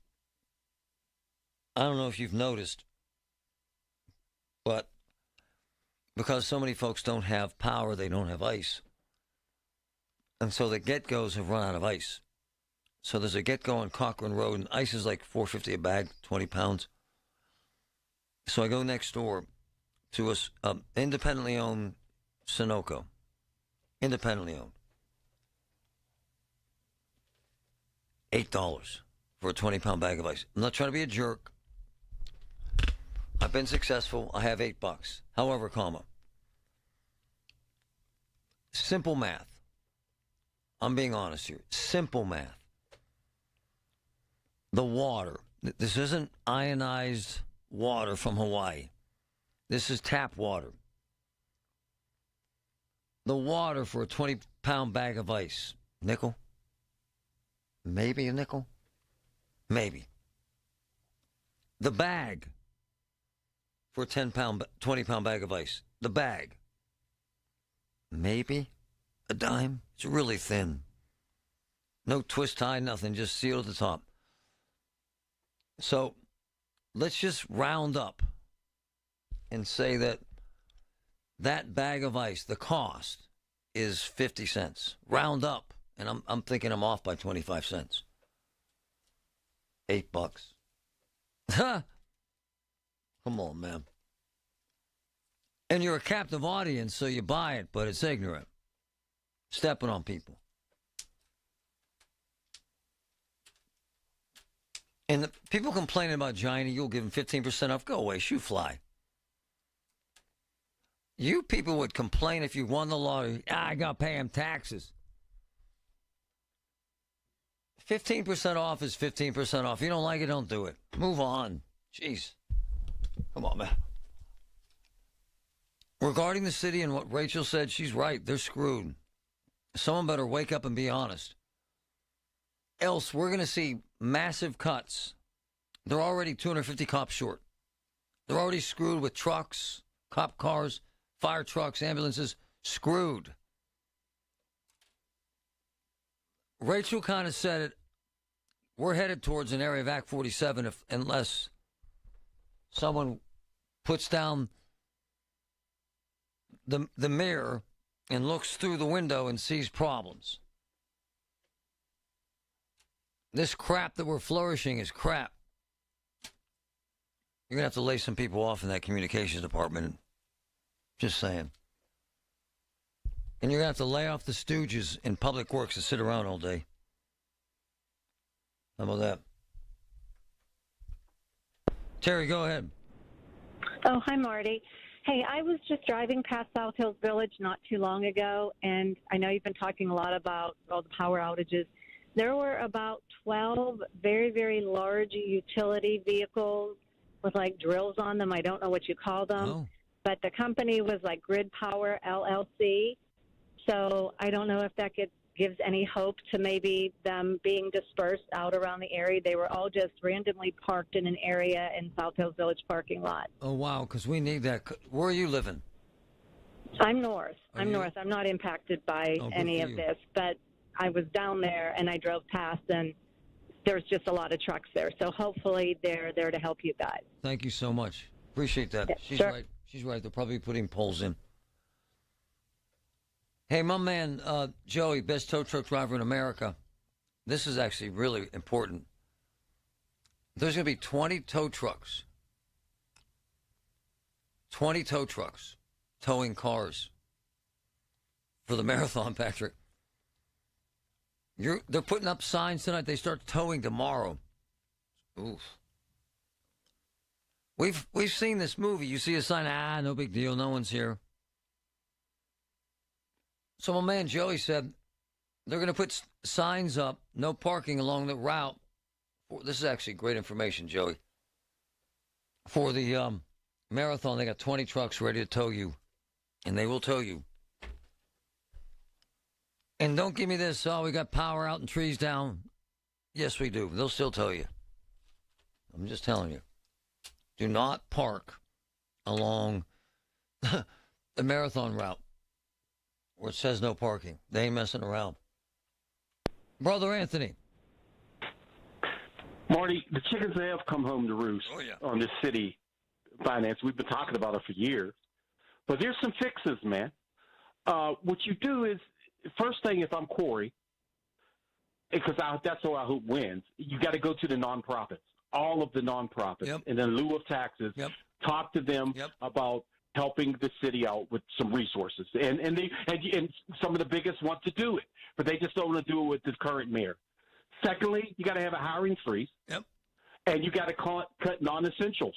Speaker 11: I don't know if you've noticed, but because so many folks don't have power, they don't have ice. And so the Get-Go's have run out of ice. So there's a Get-Go on Cochrane Road, and ice is like $4.50 a bag, 20 pounds. So I go next door to a independently owned Sunoco. Independently owned. $8 for a 20-pound bag of ice. I'm not trying to be a jerk. I've been successful. I have $8. However, simple math. I'm being honest here. Simple math. The water. This isn't ionized water from Hawaii. This is tap water. The water for a 20-pound bag of ice. Nickel? Maybe a nickel? Maybe. The bag for a 20-pound bag of ice. The bag. Maybe a dime. It's really thin. No twist tie, nothing. Just sealed at the top. So let's just round up and say that that bag of ice, the cost is 50 cents. Round up. And I'm thinking I'm off by 25 cents. $8. Come on, man. And you're a captive audience, so you buy it, but it's ignorant. Stepping on people. And the people complaining about Giant Eagle giving 15% off, go away, shoot fly. You people would complain if you won the lottery. I got to pay them taxes. 15% off is 15% off. You don't like it, don't do it. Move on. Jeez. Come on, man. Regarding the city and what Rachel said, she's right. They're screwed. Someone better wake up and be honest. Else, we're going to see massive cuts. They're already 250 cops short. They're already screwed with trucks, cop cars, fire trucks, ambulances. Screwed. Rachel kind of said it. We're headed towards an area of Act 47 unless someone puts down the mirror and looks through the window and sees problems. This crap that we're flourishing is crap. You're going to have to lay some people off in that communications department. Just saying. And you're going to have to lay off the stooges in public works that sit around all day. How about that? Terry, go ahead.
Speaker 6: Oh, hi, Marty. Hey, I was just driving past South Hills Village not too long ago, and I know you've been talking a lot about all the power outages. There were about 12 very, very large utility vehicles with, like, drills on them. I don't know what you call them.
Speaker 11: Oh.
Speaker 6: But the company was, like, Grid Power LLC. So I don't know if that gives any hope to maybe them being dispersed out around the area. They were all just randomly parked in an area in South Hills Village parking lot.
Speaker 11: Oh, wow, because we need that. Where are you living?
Speaker 6: I'm north. I'm north. I'm not impacted by any of this, but I was down there and I drove past and there's just a lot of trucks there. So hopefully they're there to help you guys.
Speaker 11: Thank you so much. Appreciate that.
Speaker 6: Yeah,
Speaker 11: She's
Speaker 6: sure.
Speaker 11: right. She's right. They're probably putting poles in. Hey, my man, Joey, best tow truck driver in America. This is actually really important. There's going to be 20 tow trucks. 20 tow trucks towing cars for the marathon, Patrick. They're putting up signs tonight. They start towing tomorrow. Oof. We've seen this movie. You see a sign, no big deal, no one's here. So my man Joey said they're going to put signs up, no parking along the route. This is actually great information, Joey. For the marathon, they got 20 trucks ready to tow you, and they will tow you. And don't give me this, we got power out and trees down. Yes, we do. They'll still tow you. I'm just telling you. Do not park along the marathon route where it says no parking. They ain't messing around. Brother Anthony.
Speaker 7: Marty, the chickens have come home to roost on this city finance. We've been talking about it for years. But there's some fixes, man. What you do is, first thing, if I'm Corey, because that's who I hope wins, you got to go to the nonprofits, all of the nonprofits, and in lieu of taxes, talk to them about helping the city out with some resources. And some of the biggest want to do it, but they just don't want to do it with the current mayor. Secondly, you got to have a hiring freeze. And you got to cut non-essentials.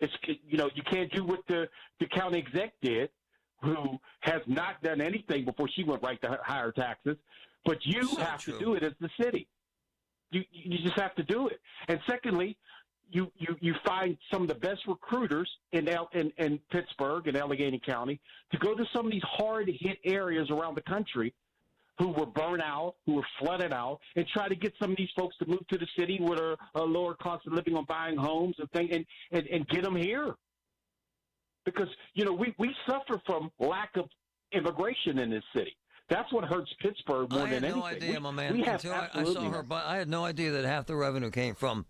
Speaker 7: You can't do what the county exec did, who has not done anything before she went right to higher taxes. But you have to do it as the city. You just have to do it. And secondly, you find some of the best recruiters in Pittsburgh and Allegheny County to go to some of these hard-hit areas around the country who were burnt out, who were flooded out, and try to get some of these folks to move to the city with a lower cost of living on buying homes and things, and get them here. Because, we suffer from lack of immigration in this city. That's what hurts Pittsburgh more than anything.
Speaker 11: I had no idea, my man. Until I saw her, but I had no idea that half the revenue came from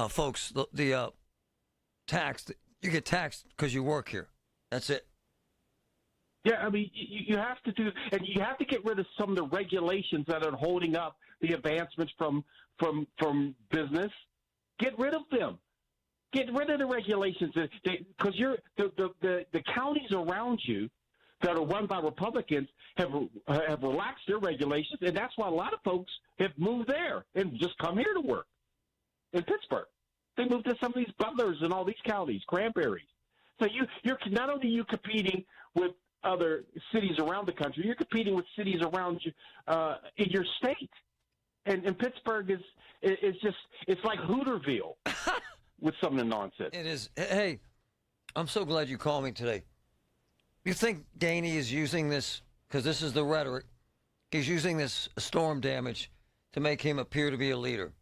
Speaker 11: folks. The tax. You get taxed because you work here. That's it.
Speaker 7: Yeah, I mean, you have to do, and you have to get rid of some of the regulations that are holding up the advancements from business. Get rid of them. Get rid of the regulations because the counties around you that are run by Republicans have relaxed their regulations, and that's why a lot of folks have moved there and just come here to work in Pittsburgh. They moved to some of these Butlers and all these counties, Cranberries. So you're not only you competing with other cities around the country, you're competing with cities around you in your state. And Pittsburgh is just, it's like Hooterville with some of the nonsense.
Speaker 11: It is. Hey, I'm so glad you called me today. You think Gainey is using this, because this is the rhetoric, he's using this storm damage to make him appear to be a leader?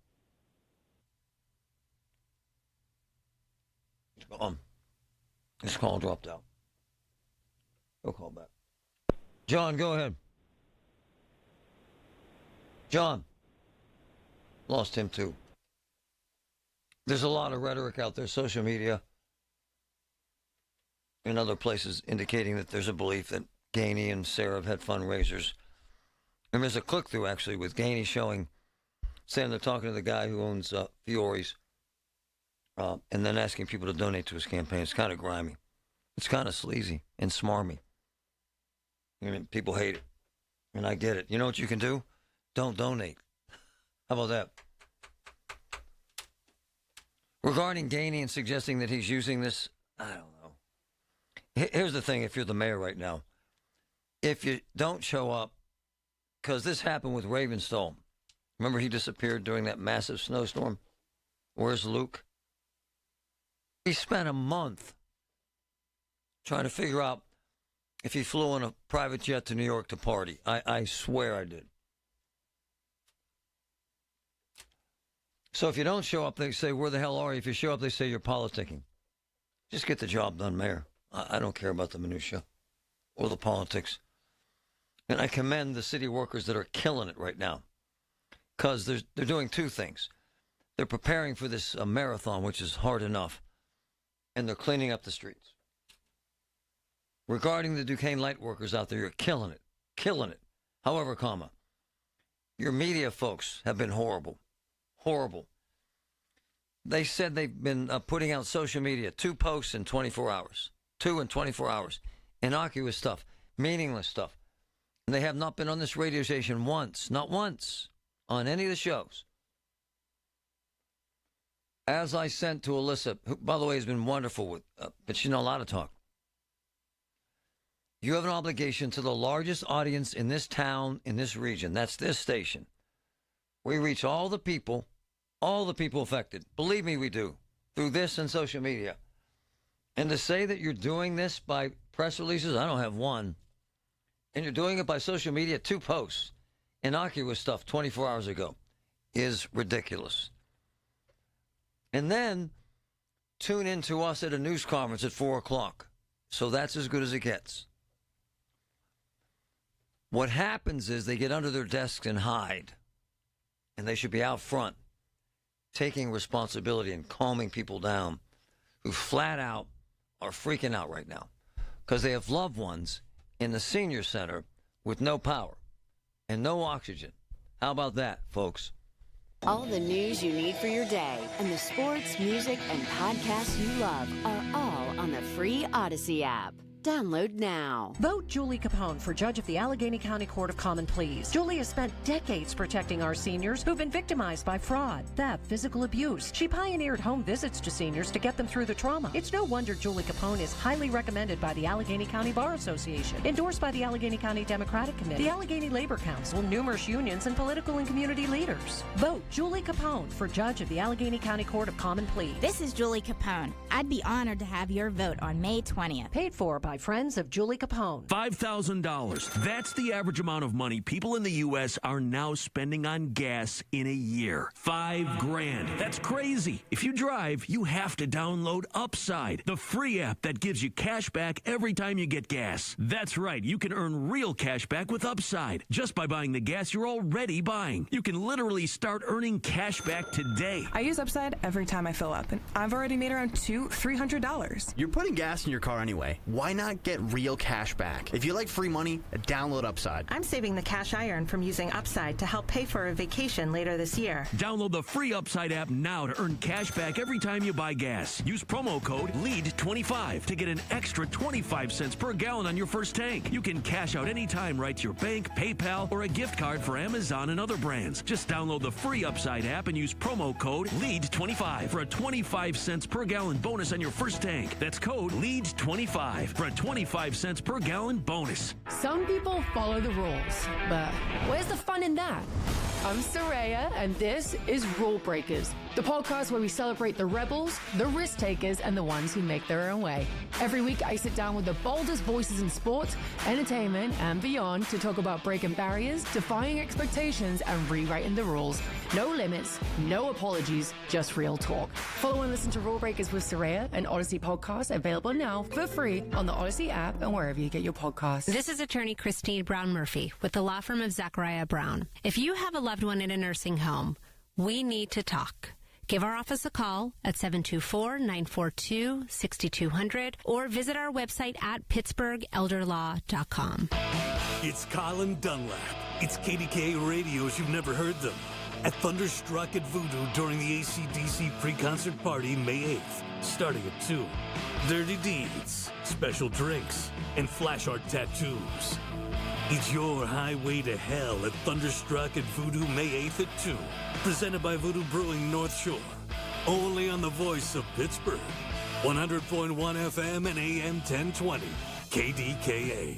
Speaker 11: This call dropped out. Go call back. John, go ahead. John. Lost him too. There's a lot of rhetoric out there, social media and other places indicating that there's a belief that Gainey and Sarah have had fundraisers. And there's a click-through, actually, with Gainey saying they're talking to the guy who owns Fiore's, and then asking people to donate to his campaign. It's kind of grimy. It's kind of sleazy and smarmy. I mean, people hate it, and I get it. You know what you can do? Don't donate. How about that? Regarding Gainey and suggesting that he's using this, I don't know. Here's the thing, if you're the mayor right now. If you don't show up, because this happened with Ravenstall. Remember he disappeared during that massive snowstorm? Where's Luke? He spent a month trying to figure out if he flew on a private jet to New York to party. I swear I did. So if you don't show up, they say, where the hell are you? If you show up, they say you're politicking. Just get the job done, Mayor. I don't care about the minutia or the politics. And I commend the city workers that are killing it right now, because they're doing two things. They're preparing for this marathon, which is hard enough, and they're cleaning up the streets. Regarding the Duquesne light workers out there, you're killing it. However, your media folks have been horrible. They said they've been putting out social media, 2 posts in 24 hours. 2 in 24 hours. Innocuous stuff, meaningless stuff. And they have not been on this radio station once, not once, on any of the shows. As I sent to Alyssa, who, by the way, has been wonderful, with, but she knows a lot of talk. You have an obligation to the largest audience in this town, in this region. That's this station. We reach all the people affected. Believe me, we do, through this and social media. And to say that you're doing this by press releases, I don't have one. And you're doing it by social media, 2 posts, innocuous stuff 24 hours ago, is ridiculous. And then tune in to us at a news conference at 4 o'clock. So that's as good as it gets. What happens is they get under their desks and hide. And they should be out front, taking responsibility and calming people down who flat out are freaking out right now because they have loved ones in the senior center with no power and no oxygen. How about that, folks?
Speaker 13: All the news you need for your day and the sports, music, and podcasts you love are all on the free Odyssey app. Download now.
Speaker 8: Vote Julie Capone for judge of the Allegheny County Court of Common Pleas. Julie has spent decades protecting our seniors who've been victimized by fraud, theft, physical abuse. She pioneered home visits to seniors to get them through the trauma. It's no wonder Julie Capone is highly recommended by the Allegheny County Bar Association, endorsed by the Allegheny County Democratic Committee, the Allegheny Labor Council, numerous unions, and political and community leaders. Vote Julie Capone for judge of the Allegheny County Court of Common Pleas.
Speaker 9: This is Julie Capone. I'd be honored to have your vote on May 20th.
Speaker 8: Paid for by friends of Julie Capone.
Speaker 5: $5,000. That's the average amount of money people in the U.S. are now spending on gas in a year. $5,000. That's crazy. If you drive, you have to download Upside, the free app that gives you cash back every time you get gas. That's right. You can earn real cash back with Upside just by buying the gas you're already buying. You can literally start earning cash back today.
Speaker 10: I use Upside every time I fill up, and I've already made around $200-300.
Speaker 14: You're putting gas in your car anyway. Why not
Speaker 10: not get real cash back? If you like free money, download Upside.
Speaker 14: I'm saving the cash I earn from using Upside to help pay for a vacation later this year.
Speaker 5: Download the free Upside app now to earn cash back every time you buy gas. Use promo code LEAD25 to get an extra 25 cents per gallon on your first tank. You can cash out anytime right to your bank, PayPal, or a gift card for Amazon and other brands. Just download the free Upside app and use promo code LEAD25 for a 25 cents per gallon bonus on your first tank. That's code LEAD25 for a 25 cents per gallon bonus.
Speaker 15: Some people follow the rules, but where's the fun in that? I'm Soraya, and this is Rule Breakers, the podcast where we celebrate the rebels, the risk takers, and the ones who make their own way. Every week, I sit down with the boldest voices in sports, entertainment, and beyond to talk about breaking barriers, defying expectations, and rewriting the rules. No limits, no apologies, just real talk. Follow and listen to Rule Breakers with Soraya, an Odyssey podcast available now for free on the Odyssey app and wherever you get your podcasts.
Speaker 16: This is attorney Christine Brown Murphy with the law firm of Zachariah Brown. If you have a loved one in a nursing home, we need to talk. Give our office a call at 724-942-6200 or visit our website at pittsburghelderlaw.com.
Speaker 18: It's Colin Dunlap. It's KDKA radios you've never heard them. At Thunderstruck at Voodoo during the AC/DC pre-concert party May 8th, starting at 2. Dirty deeds, special drinks, and flash art tattoos. It's your highway to hell at Thunderstruck at Voodoo May 8th at 2. Presented by Voodoo Brewing North Shore. Only on the voice of Pittsburgh. 100.1 FM and AM 1020. KDKA.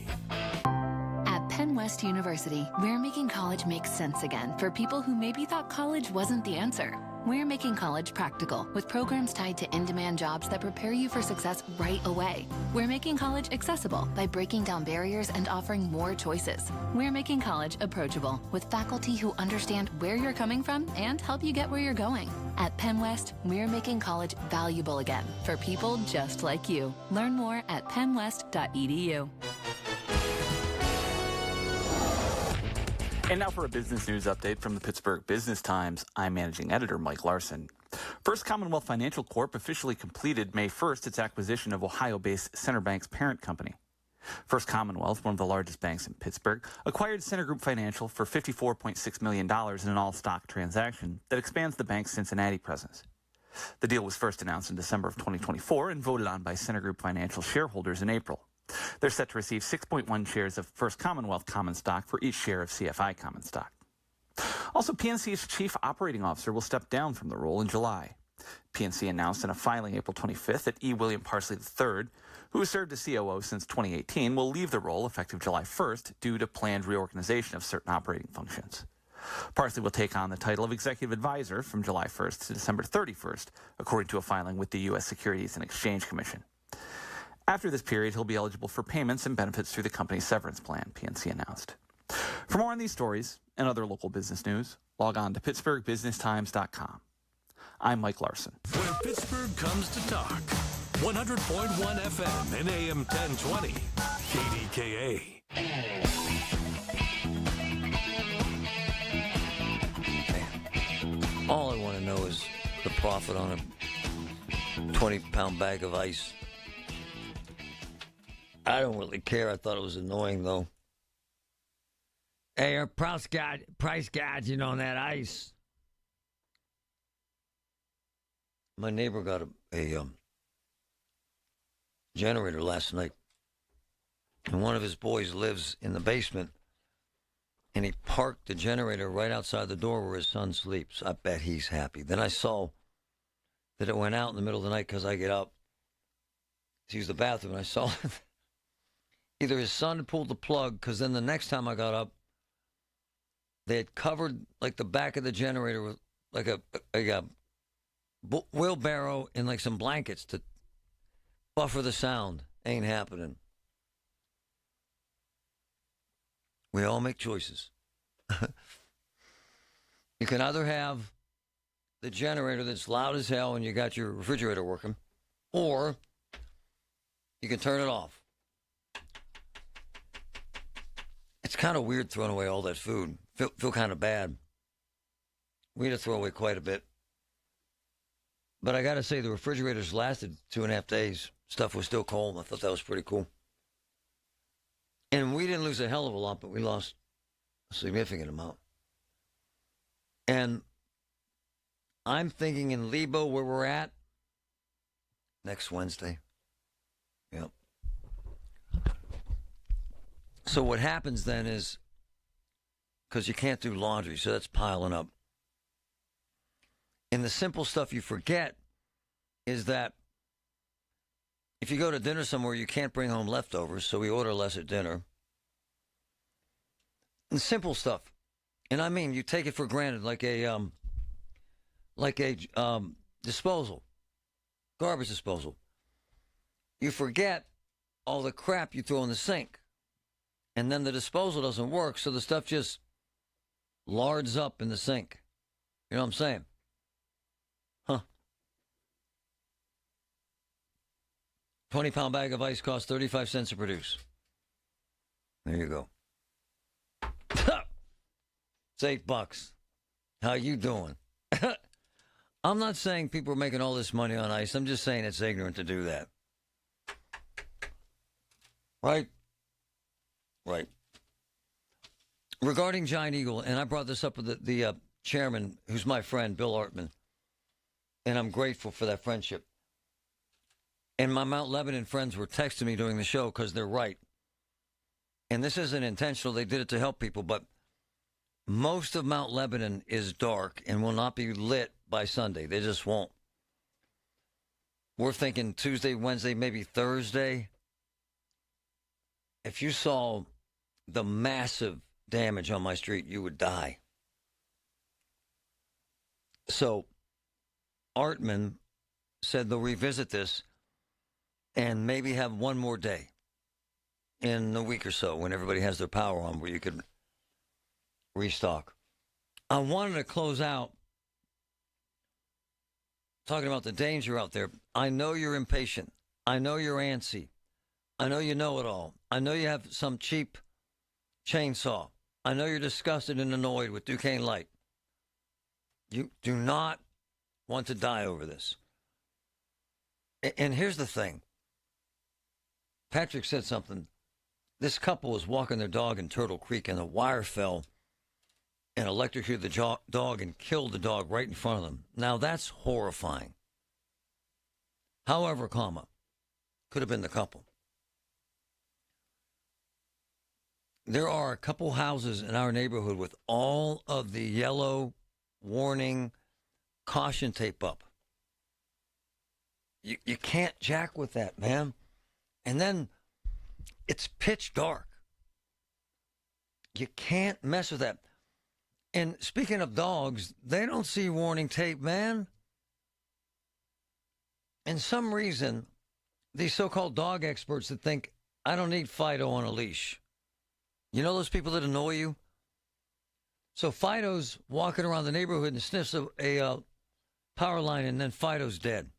Speaker 19: At Penn West University, we're making college make sense again for people who maybe thought college wasn't the answer. We're making college practical with programs tied to in-demand jobs that prepare you for success right away. We're making college accessible by breaking down barriers and offering more choices. We're making college approachable with faculty who understand where you're coming from and help you get where you're going. At Penn West, we're making college valuable again for people just like you. Learn more at pennwest.edu.
Speaker 22: And now for a business news update from the Pittsburgh Business Times. I'm managing editor Mike Larson. First Commonwealth Financial Corp. officially completed May 1st its acquisition of Ohio-based Center Bank's parent company. First Commonwealth, one of the largest banks in Pittsburgh, acquired Center Group Financial for $54.6 million in an all-stock transaction that expands the bank's Cincinnati presence. The deal was first announced in December of 2024 and voted on by Center Group Financial shareholders in April. They're set to receive 6.1 shares of First Commonwealth common stock for each share of CFI common stock. Also, PNC's chief operating officer will step down from the role in July. PNC announced in a filing April 25th that E. William Parsley III, who has served as COO since 2018, will leave the role effective July 1st due to planned reorganization of certain operating functions. Parsley will take on the title of Executive Advisor from July 1st to December 31st, according to a filing with the U.S. Securities and Exchange Commission. After this period, he'll be eligible for payments and benefits through the company's severance plan, PNC announced. For more on these stories and other local business news, log on to pittsburghbusinesstimes.com. I'm Mike Larson.
Speaker 2: Where Pittsburgh comes to talk. 100.1 FM and AM 1020. KDKA.
Speaker 11: All I want to know is the profit on a 20-pound bag of ice. I don't really care. I thought it was annoying, though. Hey, our price gouging on that ice. My neighbor got a generator last night, and one of his boys lives in the basement, and he parked the generator right outside the door where his son sleeps. I bet he's happy. Then I saw that it went out in the middle of the night because I get up to use the bathroom, and I saw either his son had pulled the plug, because then the next time I got up, they had covered like the back of the generator with like a wheelbarrow and like some blankets to buffer the sound. Ain't happening. We all make choices. You can either have the generator that's loud as hell and you got your refrigerator working, or you can turn it off. It's kind of weird throwing away all that food. Feel kind of bad. We had to throw away quite a bit. But I got to say, the refrigerators lasted 2.5 days. Stuff was still cold. I thought that was pretty cool. And we didn't lose a hell of a lot, but we lost a significant amount. And I'm thinking in Lebo, where we're at, next Wednesday. Yep. So what happens then is, because you can't do laundry, so that's piling up. And the simple stuff you forget is that if you go to dinner somewhere, you can't bring home leftovers, so we order less at dinner. And simple stuff. And I mean, you take it for granted, like a disposal, garbage disposal. You forget all the crap you throw in the sink. And then the disposal doesn't work, so the stuff just lards up in the sink. You know what I'm saying? Huh. 20-pound bag of ice costs 35 cents to produce. There you go. It's $8. How you doing? I'm not saying people are making all this money on ice. I'm just saying it's ignorant to do that. Right? Right. Regarding Giant Eagle, and I brought this up with the chairman, who's my friend, Bill Artman, and I'm grateful for that friendship. And my Mount Lebanon friends were texting me during the show because they're right. And this isn't intentional. They did it to help people, but most of Mount Lebanon is dark and will not be lit by Sunday. They just won't. We're thinking Tuesday, Wednesday, maybe Thursday. If you saw the massive damage on my street, you would die. So Artman said they'll revisit this and maybe have one more day in a week or so when everybody has their power on where you could restock. I wanted to close out talking about the danger out there. I know you're impatient. I know you're antsy. I know you know it all. I know you have some cheap chainsaw. I know you're disgusted and annoyed with Duquesne Light. You do not want to die over this. And here's the thing. Patrick said something. This couple was walking their dog in Turtle Creek and the wire fell and electrocuted the dog and killed the dog right in front of them. Now that's horrifying. However, could have been the couple. There are a couple houses in our neighborhood with all of the yellow warning caution tape up. You can't jack with that, man. And then it's pitch dark. You can't mess with that. And speaking of dogs, they don't see warning tape, man. And some reason, these so-called dog experts that think, I don't need Fido on a leash. You know those people that annoy you? So Fido's walking around the neighborhood and sniffs a power line, and then Fido's dead.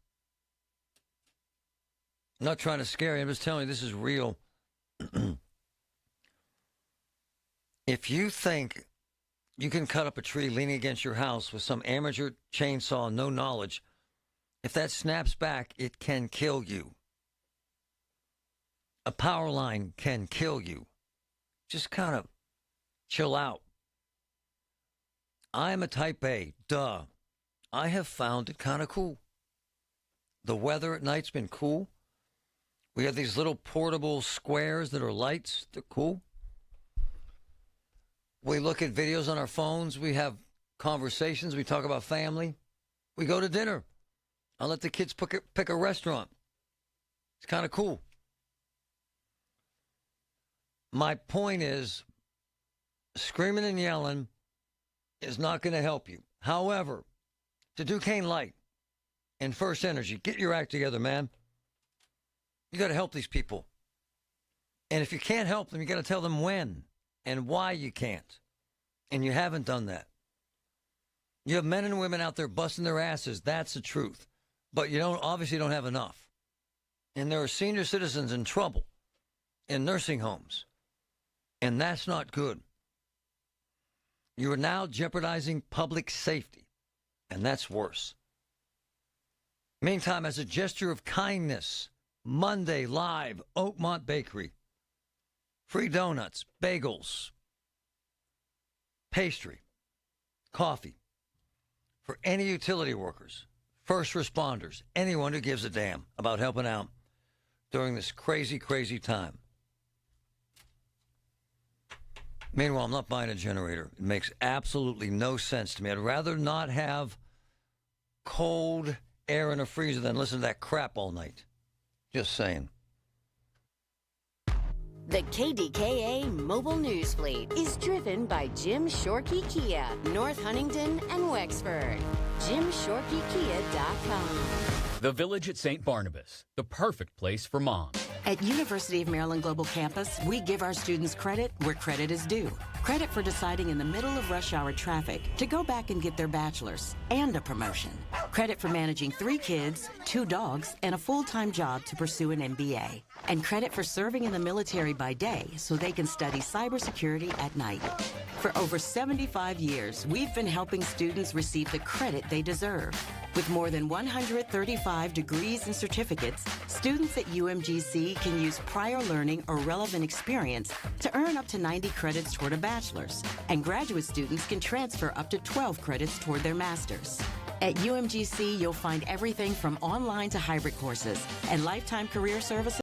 Speaker 11: I'm not trying to scare you. I'm just telling you this is real. If you think you can cut up a tree leaning against your house with some amateur chainsaw, no knowledge, if that snaps back, it can kill you. A power line can kill you. Just kind of chill out. I'm a type A. Duh. I have found it kind of cool. The weather at night's been cool. We have these little portable squares that are lights. They're cool. We look at videos on our phones. We have conversations. We talk about family. We go to dinner. I let the kids pick a restaurant. It's kind of cool. My point is, screaming and yelling is not going to help you. However, to Duquesne Light and First Energy, get your act together, man. You got to help these people. And if you can't help them, you got to tell them when and why you can't. And you haven't done that. You have men and women out there busting their asses. That's the truth. But you obviously don't have enough. And there are senior citizens in trouble in nursing homes. And that's not good. You are now jeopardizing public safety. And that's worse. Meantime, as a gesture of kindness, Monday live, Oakmont Bakery. Free donuts, bagels, pastry, coffee for any utility workers, first responders, anyone who gives a damn about helping out during this crazy, crazy time. Meanwhile, I'm not buying a generator. It makes absolutely no sense to me. I'd rather not have cold air in a freezer than listen to that crap all night. Just saying.
Speaker 13: The KDKA mobile news fleet is driven by Jim Shorkey Kia, North Huntington and Wexford. JimShorkeyKia.com.
Speaker 1: The Village at St. Barnabas, the perfect place for moms.
Speaker 4: At University of Maryland Global Campus, we give our students credit where credit is due. Credit for deciding in the middle of rush hour traffic to go back and get their bachelor's and a promotion. Credit for managing 3 kids, 2 dogs, and a full-time job to pursue an MBA. And credit for serving in the military by day so they can study cybersecurity at night. For over 75 years, we've been helping students receive the credit they deserve. With more than 135 degrees and certificates, students at UMGC can use prior learning or relevant experience to earn up to 90 credits toward a bachelor's, and graduate students can transfer up to 12 credits toward their master's. At UMGC, you'll find everything from online to hybrid courses and lifetime career services